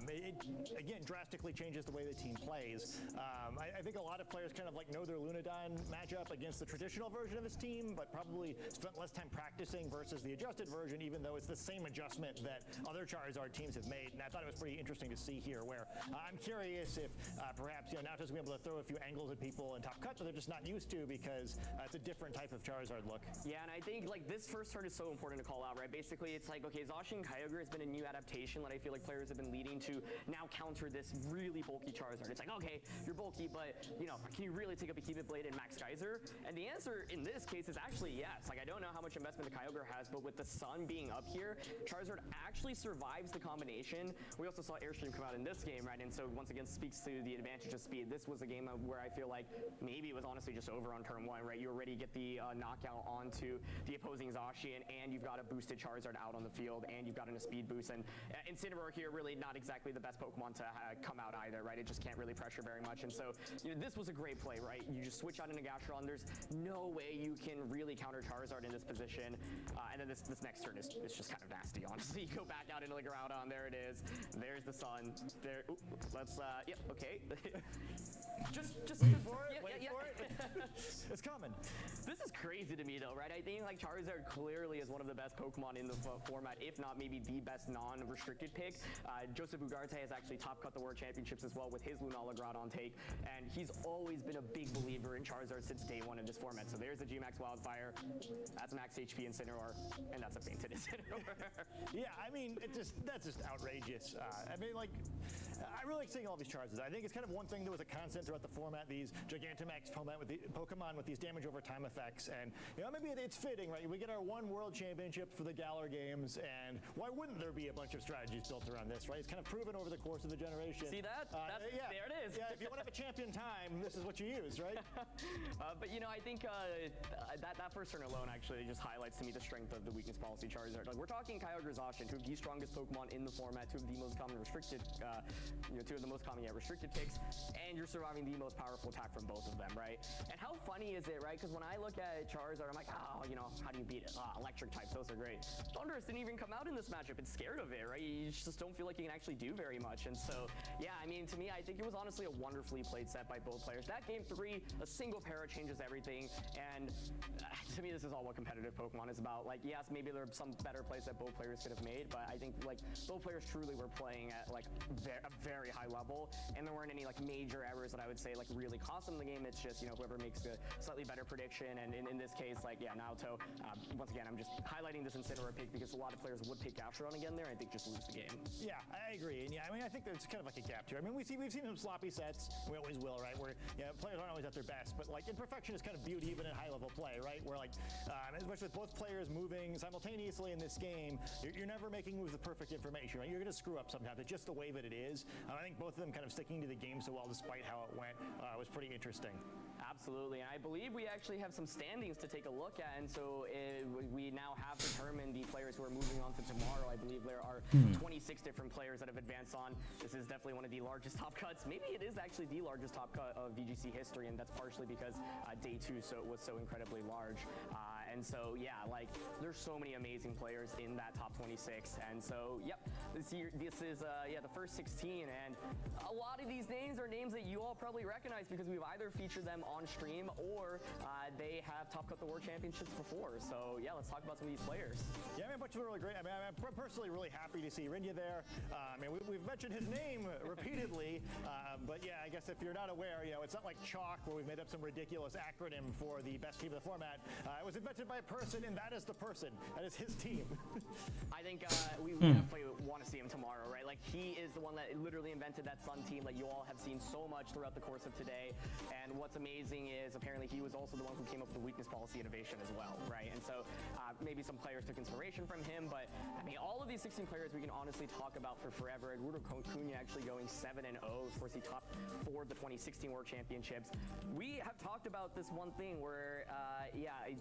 it again drastically changes the way the team plays. I think a lot of players kind of like know their Lunadon matchup against the traditional version of his team, but probably spent less time practicing versus the adjusted version, even though it's the same adjustment that other Charizard teams have made. And I thought it was pretty interesting to see here, where I'm curious if perhaps Naoto's gonna be able to throw a few angles at people in top cut that they're just not used to because it's a different type of Charizard look. Yeah, and I think like this first turn is so important to call out, right? Basically, it's like, okay, Zacian Kyogre has been a new adaptation that I feel like players have been leading to now counter this really bulky Charizard. It's like, okay, you're bulky, but you know, can you really take up a Behemoth Blade and Max Geyser? And the answer in this case is actually yes. Like, I don't know how much investment the Kyogre has, but with the sun being up here, Charizard actually survives the combination. We also saw Airstream come out in this game, right? And so once again speaks to the advantage of speed. This was a game where I feel like maybe it was honestly just over on turn one, right? You already get the knockout onto the opposing Zacian, and you've got a boosted Charizard out on the field, and you've gotten a speed boost. And Incineroar here really not exactly the best Pokemon to come out either, right? It just can't really pressure very much. And so this was a great play, right? You just switch out into Gastron. There's no way you can really counter Charizard in this position. And then this next turn is just kind of nasty, honestly. You go back out into the Groudon. There it is. There's the sun. There. Ooh, let's. Yep. Okay. just wait for it. Wait for it. It's coming. This is crazy to me, though, right? I think like Charizard clearly is one of the best Pokemon in the format, if not maybe the best non-restricted pick. Joseph Ugarte has actually top cut the World Championships as well with his Lunala Groudon take, and he's always been a big believer in Charizard since day one in this format. So there's the G-Max Wildfire, that's max HP Incineroar, and that's a fainted Incineroar. Yeah, I mean, that's just outrageous. I mean, like, I really like seeing all these Charizards. I think it's kind of one thing that was a constant throughout the format, these Gigantamax Pokemon with these damage over time effects, and you know, maybe it's fitting, right? We get our one World Championship for the Galar Games, and why wouldn't there be a bunch of strategies built around this, right? It's kind of proven over the course of the generation. See that? Yeah. There it is. Yeah, if you want to have a champion time, this is what you use, right? But you know, I think that first turn alone actually just highlights to me the strength of the weakness policy Charizard. Like, we're talking Kyogre, Zacian, two of the strongest Pokemon in the format, two of the most common restricted, two of the most common restricted picks, and you're surviving the most powerful attack from both of them, right? And how funny is it, right? Because when I look at Charizard, I'm like, oh, you know, how do you beat it? Electric types, those are great. Thundurus didn't even come out in this matchup. It's scared of it, right? You just don't feel like you can actually do very much. And so, yeah, I mean, to me, I think it was honestly a wonderfully played set by both players. That game 3, a single para changes everything, and to me, this is all what competitive Pokemon is about. Like, yes, maybe there are some better plays that both players could have made, but I think like both players truly were playing at like a very high level, and there weren't any like major errors that I would say like really cost them the game. It's just, you know, whoever makes a slightly better prediction, and in this case, like, yeah, Naoto, once again, I'm just highlighting this Incineroar pick because a lot of players would pick Gastron again there, and I think just lose the game. Yeah, I agree. And yeah, I mean, I think there's kind of like a gap here. I mean, we've seen some sloppy sets. We always will, right? Where players aren't always at their best, but like imperfection is kind of beauty even in high level play, right? Where like, especially with both players moving simultaneously in this game, you're never making moves with perfect information, right? You're going to screw up sometimes. It's just the way that it is. I think both of them kind of sticking to the game so well despite how it went was pretty interesting. Absolutely, and I believe we actually have some standings to take a look at, and so we now have determined the players who are moving on to tomorrow. I believe there are 26 different players that have advanced on. This is definitely one of the largest top cuts. Maybe it is actually the largest top cut of VGC history, and that's partially because day 2 was so incredibly large. And so, yeah, like, there's so many amazing players in that top 26. And so, yep, this is the first 16. And a lot of these names are names that you all probably recognize because we've either featured them on stream or they have top cut the World Championships before. So, yeah, let's talk about some of these players. Yeah, I mean, a bunch of them are really great. I mean, I'm personally really happy to see Rinya there. I mean, we've mentioned his name repeatedly, but yeah, I guess if you're not aware, you know, it's not like chalk where we've made up some ridiculous acronym for the best team of the format. It was invented by a person, and that is the person. That is his team. I think we definitely want to see him tomorrow, right? Like, he is the one that literally invented that Sun team that you all have seen so much throughout the course of today. And what's amazing is apparently he was also the one who came up with the weakness policy innovation as well, right? And so maybe some players took inspiration from him, but I mean, all of these 16 players we can honestly talk about for forever. Eduardo Cunha actually going 7-0. Of course, he topped 4 of the 2016 World Championships. We have talked about this one thing where,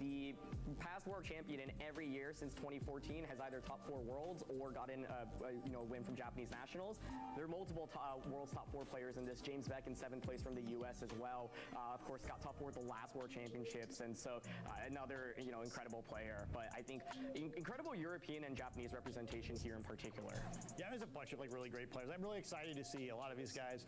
the past world champion in every year since 2014 has either top 4 worlds or gotten a win from Japanese nationals. There are multiple world's top 4 players in this. James Beck in 7th place from the US as well. Of course, got top 4 at the last World Championships, and so another incredible player. But I think incredible European and Japanese representation here in particular. Yeah, there's a bunch of like really great players. I'm really excited to see a lot of these guys.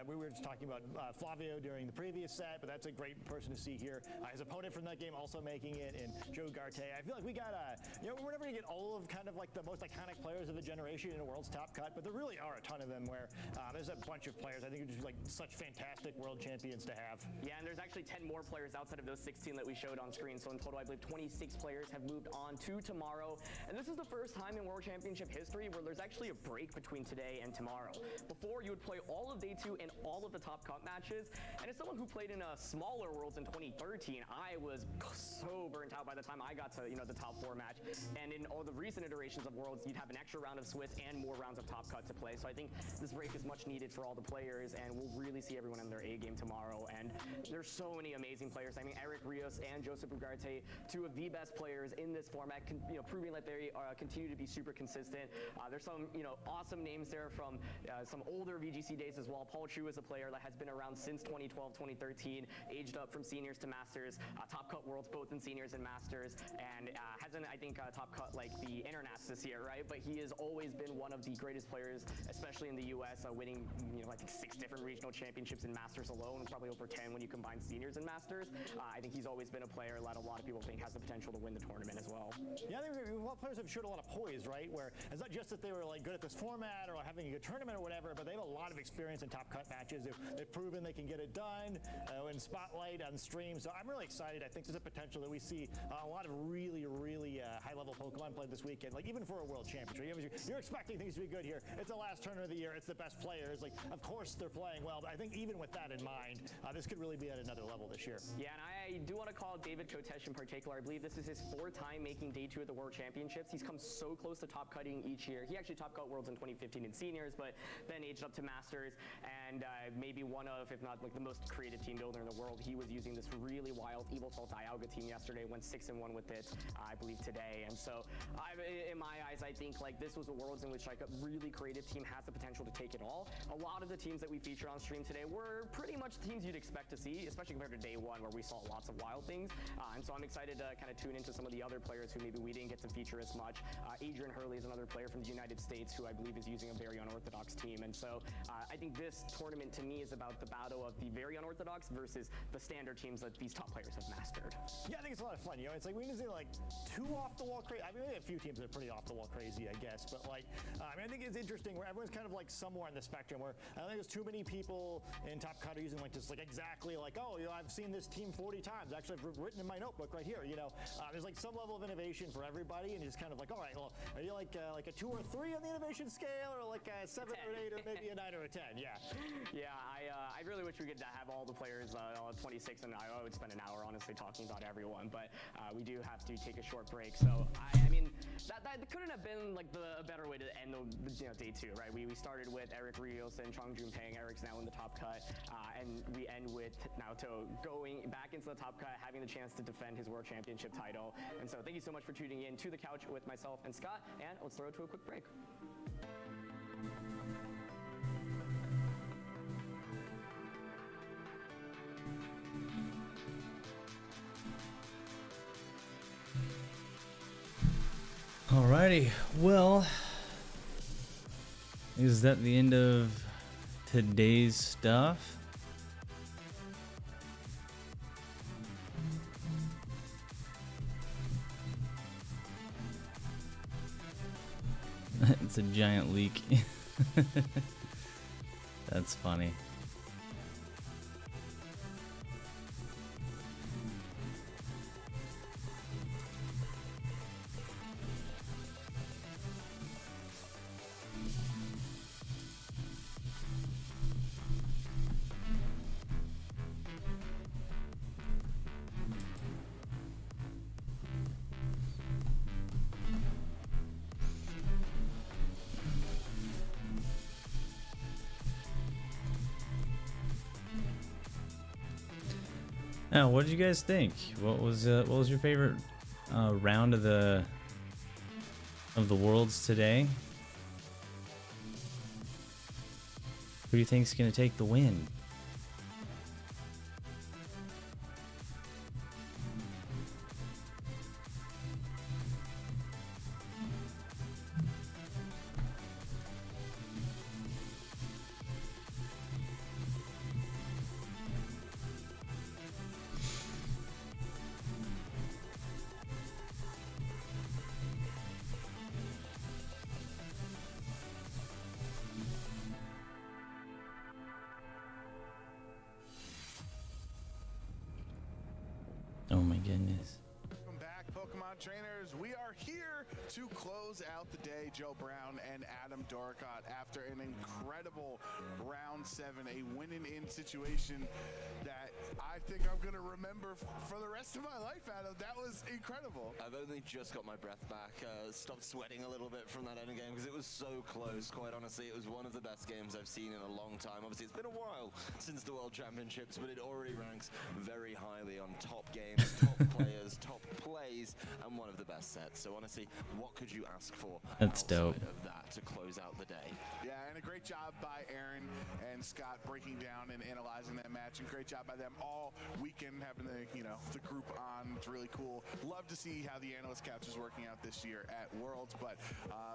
We were just talking about Flavio during the previous set, but that's a great person to see here. His opponent from that game also making it in Joe Garte. I feel like we got we're never gonna get all of kind of like the most iconic players of the generation in a World's Top Cut, but there really are a ton of them where there's a bunch of players I think are just like such fantastic world champions to have. Yeah, and there's actually 10 more players outside of those 16 that we showed on screen. So in total, I believe 26 players have moved on to tomorrow. And this is the first time in World Championship history where there's actually a break between today and tomorrow. Before, you would play all of day 2 and all of the top cut matches. And as someone who played in a smaller Worlds in 2013, I was so burnt out by the time I got to the top 4 match. And in all the recent iterations of Worlds, you'd have an extra round of Swiss and more rounds of top cut to play. So I think this break is much needed for all the players, and we'll really see everyone in their A game tomorrow. And there's so many amazing players. I mean, Eric Rios and Joseph Ugarte, 2 of the best players in this format, proving that they continue to be super consistent. There's some awesome names there from some older VGC days as well. Paul Chu is a player that has been around since 2012, 2013, aged up from seniors to masters, top cut worlds both in seniors and masters, and hasn't, I think, top cut like the internats this year, right? But he has always been one of the greatest players, especially in the US, winning I think 6 different regional championships in masters alone, probably over 10 when you combine seniors and masters. I think he's always been a player that a lot of people think has the potential to win the tournament as well. Yeah, I think a lot of players have showed a lot of poise, right? Where it's not just that they were like good at this format or having a good tournament or whatever, but they have a lot of experience in top cut matches. They've proven they can get it done in spotlight on stream. So I'm really excited. I think there's a potential that we see a lot of really high-level Pokemon played this weekend. Like even for a world championship, you're expecting things to be good here. It's the last tournament of the year. It's the best players. Like of course they're playing well, but I think even with that in mind, this could really be at another level this year. Yeah, and I do want to call David Kotesh in particular. I believe this is his 4th time making day 2 at the World Championships. He's come so close to top cutting each year. He actually top cut Worlds in 2015 in seniors, but then aged up to masters, and maybe one of, if not like the most creative team builder in the world. He was using this really wild Evil Salt Dialga team yesterday, went 6-1 with it, I believe today. And so in my eyes, I think like this was a Worlds in which like a really creative team has the potential to take it all. A lot of the teams that we feature on stream today were pretty much teams you'd expect to see, especially compared to day 1 where we saw lots of wild things. And so I'm excited to kind of tune into some of the other players who maybe we didn't get to feature as much. Adrian Hurley is another player from the United States who I believe is using a very unorthodox team. And so I think this tournament to me is about the battle of the very unorthodox versus the standard teams that these top players have mastered. Yeah, I think it's a lot of fun. It's like we need to see like 2 off-the-wall crazy. I mean, we have a few teams that are pretty off-the-wall crazy, I guess. But like, I mean, I think it's interesting where everyone's kind of like somewhere on the spectrum where I don't think there's too many people in top cut are using like just like exactly like, oh, I've seen this team 40 times. Actually, I've written in my notebook right here. There's like some level of innovation for everybody, and just kind of like, all right, well, are you like a 2 or 3 on the innovation scale, or like a 7 or 8, or maybe a 9 or a 10? Yeah. Yeah, I really wish we could have all the players 26, and I would spend an hour honestly talking about everyone, but we do have to take a short break. So I mean, that couldn't have been like a better way to end the day 2, right? We started with Eric Rios and Chong Jun Peng. Eric's now in the top cut, and we end with Naoto going back into the top cut, having the chance to defend his World Championship title. And so thank you so much for tuning in to The Couch with myself and Scott, and let's throw it to a quick break. Alrighty, well, is that the end of today's stuff? It's a giant leak. That's funny. Now, what did you guys think? What was your favorite round of the Worlds today? Who do you think's gonna take the win? Oh my goodness. Welcome back, Pokemon trainers. We are here to close out the day. Joe Brown and Adam Doricott after an incredible round 7, a winning-in situation that I think I'm going to remember for the rest of my life, Adam. That was incredible. I've only just got my breath back, stopped sweating a little bit from that end game because it was so close. Quite honestly, it was one of the best games I've seen in a long time. Obviously, it's been a while since the World Championships, but it already ranks very highly on top games, top players, top plays, and one of the best sets. So honestly, what could you ask for That's dope. of that to close out the day? Yeah, and a great job by Aaron and Scott breaking down and analyzing that match, and great job by them all weekend having the group on. It's really cool. Love to see how the analyst couch is working out this year at Worlds, but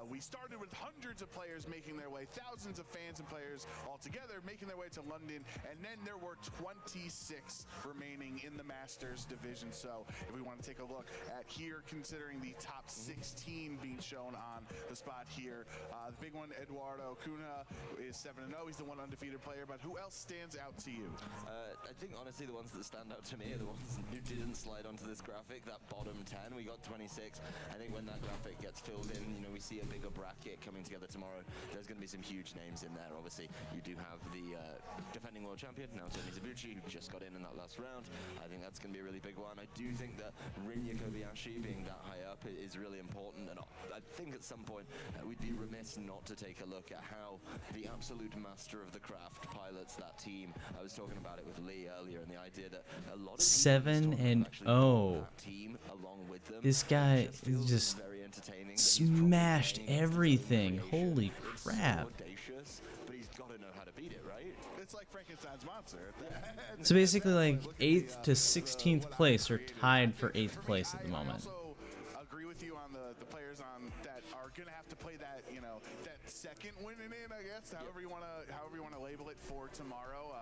we started with hundreds of players making their way, thousands of fans and players all together making their way to London, and then there were 26 remaining in the Masters division. So if we want to take a look at here, considering the top 16 being shown on the spot here, the big one, Eduardo Cunha, is 7-0. He's the one undefeated player, but who else stands out to you? I think honestly the ones that stand out to me are the ones who didn't slide onto this graphic. That bottom 10, we got 26. I think when that graphic gets filled in, we see a bigger bracket coming together tomorrow. There's going to be some huge names in there. Obviously, you do have the defending world champion, Naoto Mizubuchi, who just got in that last round. I think that's going to be a really big one. I do think that Rinya Kobayashi being that high up is really important, and I think at some point we'd be remiss not to take a look at how the absolute master of the craft pilots that team. I was talking about it with Lee earlier, and the idea that a lot of 7-0. team along with them. This guy is just smashed everything. Holy crap. Audacious, but he's got to know how to beat it, right? It's like Frankenstein's monster. So basically, like 8th to 16th place are tied for 8th place at the moment. I agree with you on the players on that are going to have to play that, that second winning in, I guess, however you want to label it for tomorrow.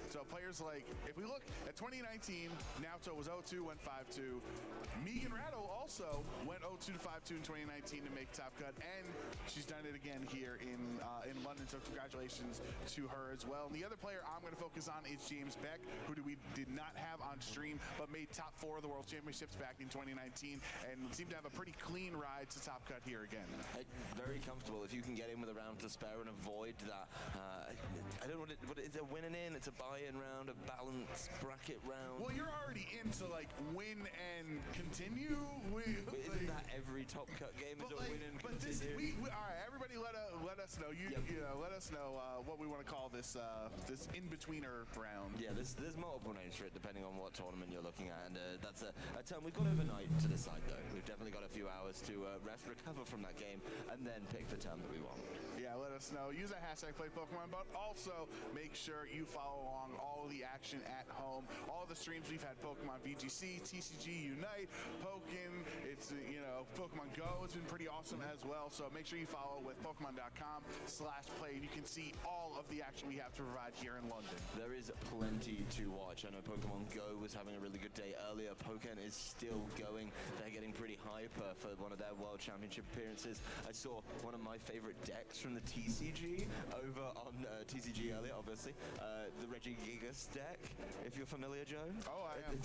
So players like, if we look at 2019, Naoto was 0-2, went 5-2. Megan Rattle also went 0-2 to 5-2 in 2019 to make Top Cut, and she's done it again here in London. So congratulations to her as well. And the other player I'm going to focus on is James Beck, who we did not have on stream, but made top 4 of the World Championships back in 2019, and seemed to have a pretty clean ride to Top Cut here again. Very comfortable if you can get in with a round to spare and avoid that. I don't know what it's a winning in, it's a buy-in round, a balanced bracket round. Well, you're already into like win and continue. Isn't that every Top Cut game is a win and continue? All right, everybody, let us know. Let us know what we want to call this this in-betweener round. Yeah, there's multiple names for it depending on what tournament you're looking at, and that's a term we've got overnight to decide though. We've definitely got a few hours to rest, recover from that game, and then pick the term that we want. Yeah, let us know. Use that hashtag #PlayPokemon, but also make sure you follow along all of the action at home. All the streams we've had: Pokemon VGC, TCG Unite, Pokken. It's Pokemon Go. It's been pretty awesome as well. So make sure you follow with Pokemon.com/play. You can see all of the action we have to provide here in London. There is plenty to watch. I know Pokemon Go was having a really good day earlier. Pokken is still going. They're getting pretty hyper for one of their World Championship appearances. I saw one of my favorite decks from the TCG over on TCG earlier, obviously. The Regigigas deck, if you're familiar, Joe. Oh, I am.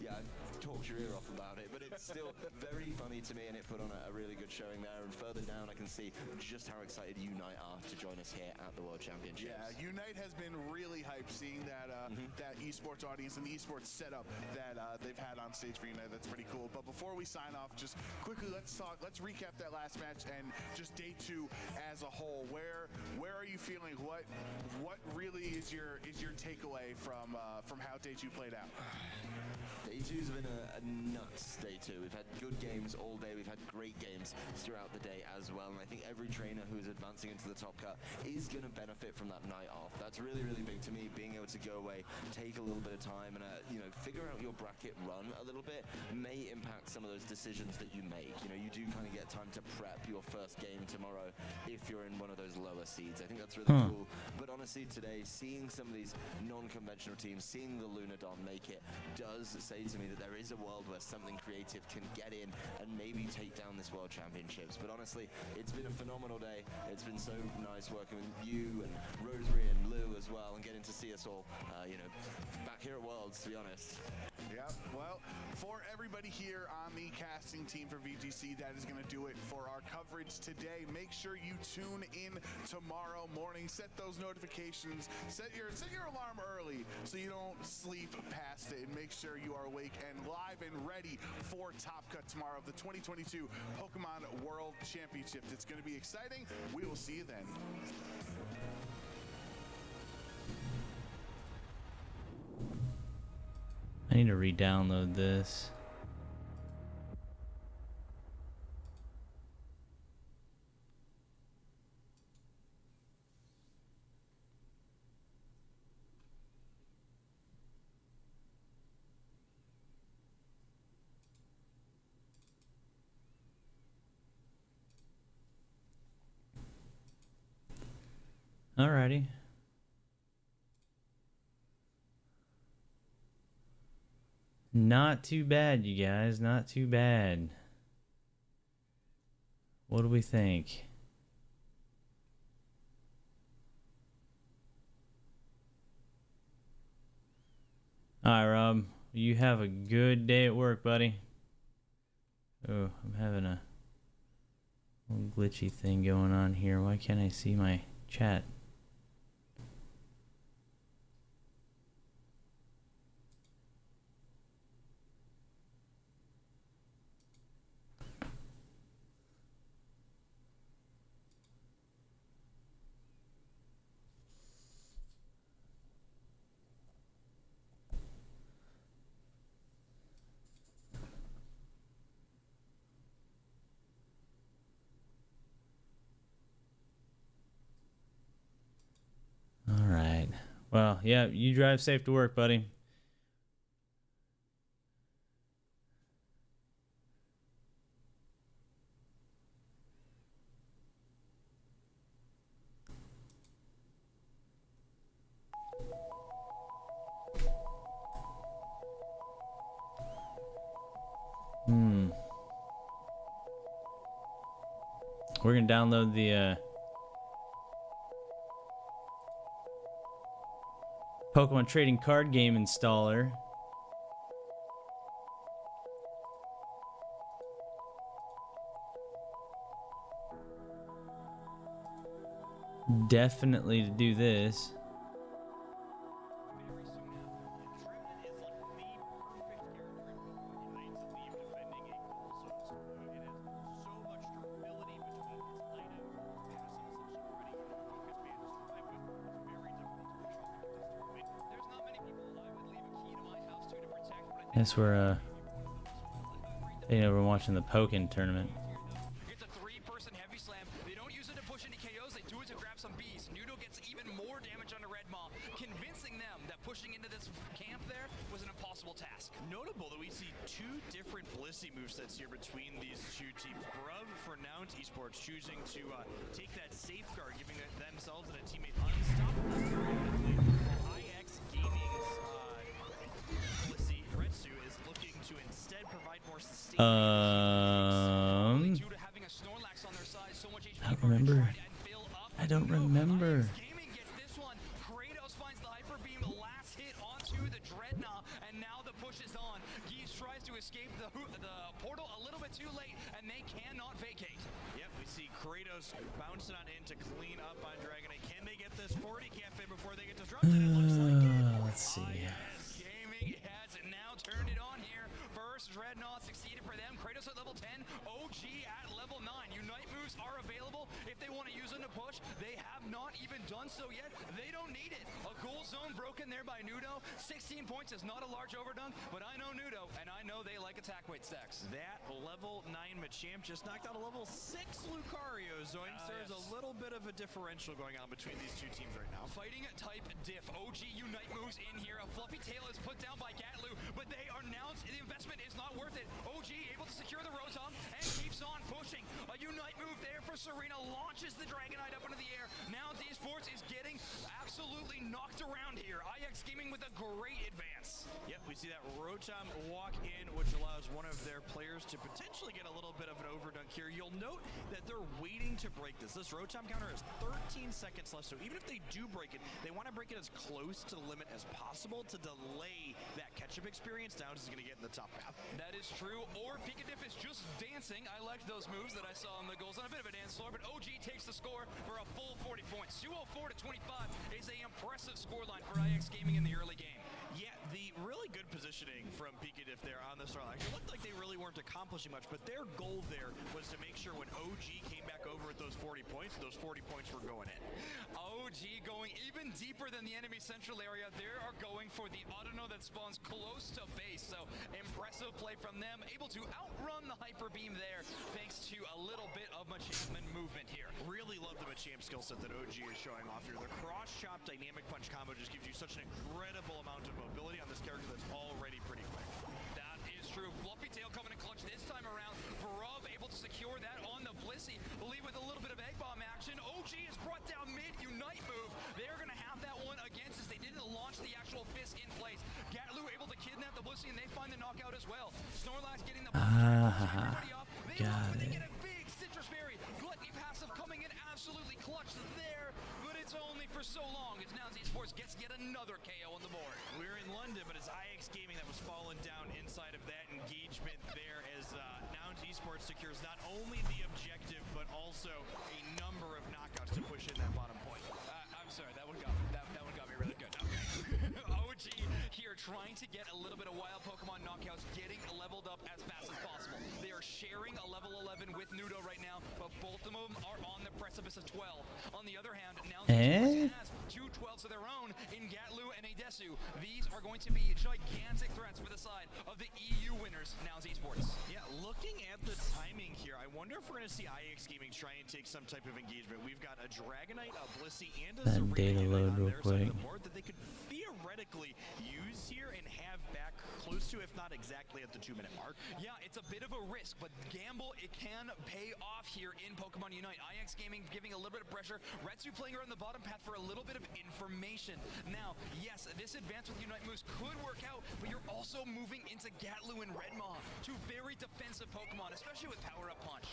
Yeah, I talked your ear off about it, but it's still very funny to me, and it put on a really good showing there. And further down, I can see just how excited Unite are to join us here at the World Championships. Yeah, Unite has been really hyped seeing that that esports audience and the esports setup that they've had on stage for Unite. That's pretty cool. But before we sign off, just quickly let's recap that last match and just day 2 as a whole. Where are you feeling? What really is your takeaway from how day 2 played out? Day 2's been a nuts day 2. We've had good games all day. We've had great games throughout the day as well. And I think every trainer who's advancing into the Top Cut is going to benefit from that night off. That's really, really big to me. Being able to go away, take a little bit of time, and figure out your bracket run a little bit may impact some of those decisions that you make. You do kind of get time to prep your first game tomorrow if you're in one of those lower seeds. I think that's really cool. But honestly, today, seeing some of these non-conventional teams, seeing the Lunadon make it, does say to me that there is a world where something creative can get in and maybe take down this World Championships. But honestly, it's been a phenomenal day. It's been so nice working with you and Rosemary and Lou as well, and getting to see us all, back here at Worlds, to be honest. Yep. Well, for everybody here on the casting team for VGC, that is going to do it for our coverage today. Make sure you tune in tomorrow morning. Set those notifications. Set your alarm early so you don't sleep past it, and make sure you are awake and live and ready for Top Cut tomorrow of the 2022 Pokemon World Championship. It's going to be exciting. We will see you then. I need to re-download this. Alrighty. Not too bad, you guys. Not too bad. What do we think? Alright, Rob. You have a good day at work, buddy. Oh, I'm having a little glitchy thing going on here. Why can't I see my chat? Alright. Well, yeah, you drive safe to work, buddy. We're gonna download the Pokemon trading card game installer. Definitely to do this. That's where, we're watching the Pokken tournament. It's a three-person heavy slam. They don't use it to push any KOs. They do it to grab some Bs. Nudo gets even more damage onto Red Maw, convincing them that pushing into this camp there was an impossible task. Notable that we see two different Blissey movesets here between these two teams. Bruv for Nount Esports choosing to take that safeguard, giving themselves and a teammate unstoppable. IX Gaming's Blissey Retsu is looking to instead provide more sustained I don't remember. I don't remember. Kratos finds the hyper beam, last hit onto the Dreadnought, and now the push is on. Geese tries to escape the portal a little bit too late, and they cannot vacate. Yep, we see Kratos bouncing on in to clean up on Dragonite. Can they get this 40 cafe before they get disrupted? It looks like it. Let's see. Gaming has now turned it on here. First Dreadnought succeeded for them. Kratos at level 10, OG at level 9. Unite moves are available if they want to use them to push. They have not even done so yet. They don't need it. A goal zone broken there by Nudo. 16 points is not a large overdunk, but I know Nudo, and I know they like attack weight stacks. That level 9 Machamp just knocked out a level 6 Lucario, so there's a little bit of a differential going on between these two teams right now. Fighting type diff. OG Unite moves in here. A fluffy tail is put down by Gatlu, but they are now, the investment is not worth it. OG able to secure the Rotom and keeps on pushing. A Unite move there for Serena, launches the Dragonite up into the air. Now Esports is getting absolutely knocked around here. IX Gaming with a great advance. Yep, we see that Rotom walk in, which allows one of their players to potentially get a little little bit of an overdunk here. You'll note that they're waiting to break this. This road time counter has 13 seconds left, so even if they do break it, they want to break it as close to the limit as possible to delay that catch-up experience. Downs is going to get in the top path. That is true, or Pikachu is just dancing. I liked those moves that I saw on the goals on a bit of a dance floor, but OG takes the score for a full 40 points. 204 to 25 is a impressive scoreline for IX Gaming in the early game. Yeah, the really good positioning from Pikachu there on the start line. It looked like they really weren't accomplishing much, but their goal there was to make sure when OG came back over at those 40 points, those 40 points were going in. OG going even deeper than the enemy central area. They are going for the Autono that spawns close to base. So impressive play from them. Able to outrun the Hyper Beam there thanks to a little bit of Machamp movement here. Really love the Machamp skill set that OG is showing off here. The cross-chop dynamic punch combo just gives you such an incredible amount of mobility on this character that's already pretty quick. That is true. Fluffy Tail coming in clutch this time around. Brav able to secure that on the Blissey. Believe with a little bit of egg bomb action. OG is brought down mid. Unite move. They're going to have that one against us. They didn't launch the actual fist in place. Gatlu able to kidnap the Blissey and they find the knockout as well. Snorlax getting the everybody off. They get a big citrus berry. Gluttony passive coming in absolutely clutch there, but it's only for so long as Nouns Esports gets yet another KO on the board. We're in London, but it's IX Gaming that was falling down inside of that engagement there as Nouns Esports secures not only the objective, but also a number of knockouts to push in that bottom point. I'm sorry, that one got me really good. Okay. OG here trying to get a little bit of wild Pokemon knockouts, getting leveled up as fast as possible. They are sharing a level 11 with Nudo right now, but both of them are on the precipice of 12. On the other hand, now has two 12s of their own in Gatlu and Adesu. These are going to be gigantic threats for the side of the EU winners, Nouns Esports. Yeah, looking at the timing here, I wonder if we're going to see IX Gaming try and take some type of engagement. We've got a Dragonite, a Blissey, and a Data load real quick. that they could theoretically use here and have back close to, if not exactly at the 2-minute mark. Yeah, it's a bit of a risk, but gamble, it can pay off here in Pokemon Unite. IX Gaming giving a little bit of pressure. Retsu playing around the bottom path for a little bit of information. Now, yes, this advance with Unite moves could work out, but you're also moving into Gatlu and Redmaw, two very defensive Pokemon, especially with Power Up Punch.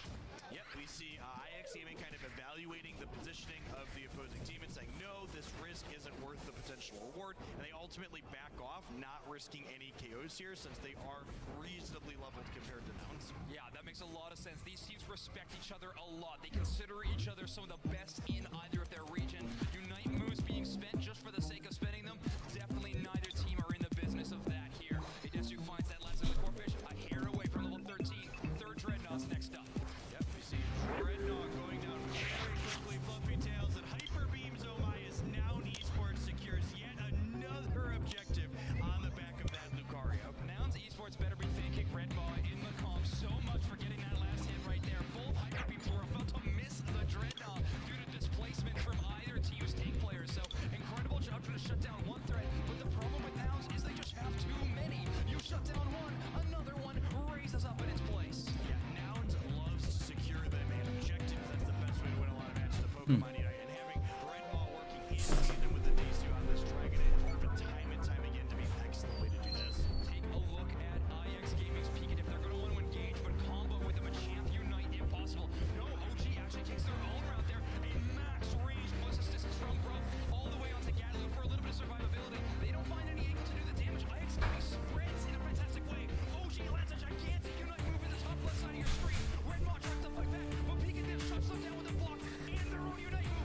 Yep, we see IX Gaming kind of evaluating the positioning of the opposing team and saying, no, this risk isn't worth the potential reward, and they ultimately back off, not risking any KOs here since they are reasonably leveled compared to Nouns. Yeah, that makes a lot of sense. These teams respect each other a lot. They consider each other some of the best in either of their region. Unite moves being spent just for the sake of spending them. Definitely neither team are in the business of that here. Adesu finds that last of the Corphish, a hair away from level 13. Third Dreadnought's next up. Yep, we see Dreadnought going down very quickly. Fluffy Tails and Hyper Beams. Oh my, is now Esports secures yet another objective on the back of that Lucario. Nouns Esports better be thanking Redmaw in the comp so much for getting that last hit right there. Both Hyper Beams were about to miss the Dreadnought due to displacement from either team's tank players. So incredible job trying to shut down one threat, but the problem with Nouns is they just have too many. You shut down one, another one raises up in its place. Yeah, Nouns loves to secure them and objectives. That's the best way to win a lot of matches in Pokemon Unite. And having Redmaw working in tandem with the Desu on this Dragonite has proven time and time again to be an excellent way to do this. Take a look at IX Gaming's Pikachu. They're going to want to engage, but combo with the Machamp Unite impossible. No, OG actually takes their own route there. A max range plus assistance from Gruff all the way onto Gatlu for a little bit of survivability. They don't find any angle to do the damage. IX Gaming spreads in a fantastic way. OG lands a gigantic Unite move in the top left side of your screen. Redmaw tries to fight back, but Pikachu shuts them down with a block and their own Unite move.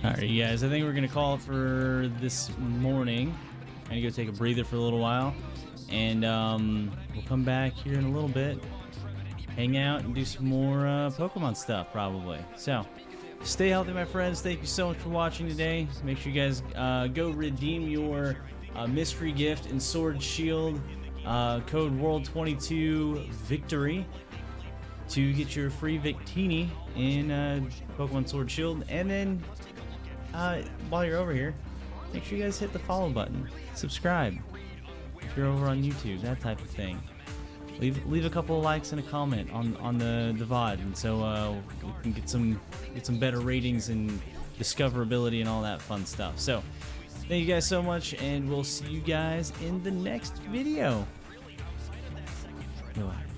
All right, you guys, I think we're going to call it for this morning. I'm going to go take a breather for a little while. And we'll come back here in a little bit, hang out, and do some more Pokemon stuff, probably. So, stay healthy, my friends. Thank you so much for watching today. Make sure you guys go redeem your mystery gift in Sword Shield. Code WORLD22VICTORY to get your free Victini in Pokemon Sword Shield. And then, while you're over here, make sure you guys hit the follow button. Subscribe. If you're over on YouTube, that type of thing. Leave a couple of likes and a comment on the VOD, and so we can get some better ratings and discoverability and all that fun stuff. So thank you guys so much, and we'll see you guys in the next video. Goodbye.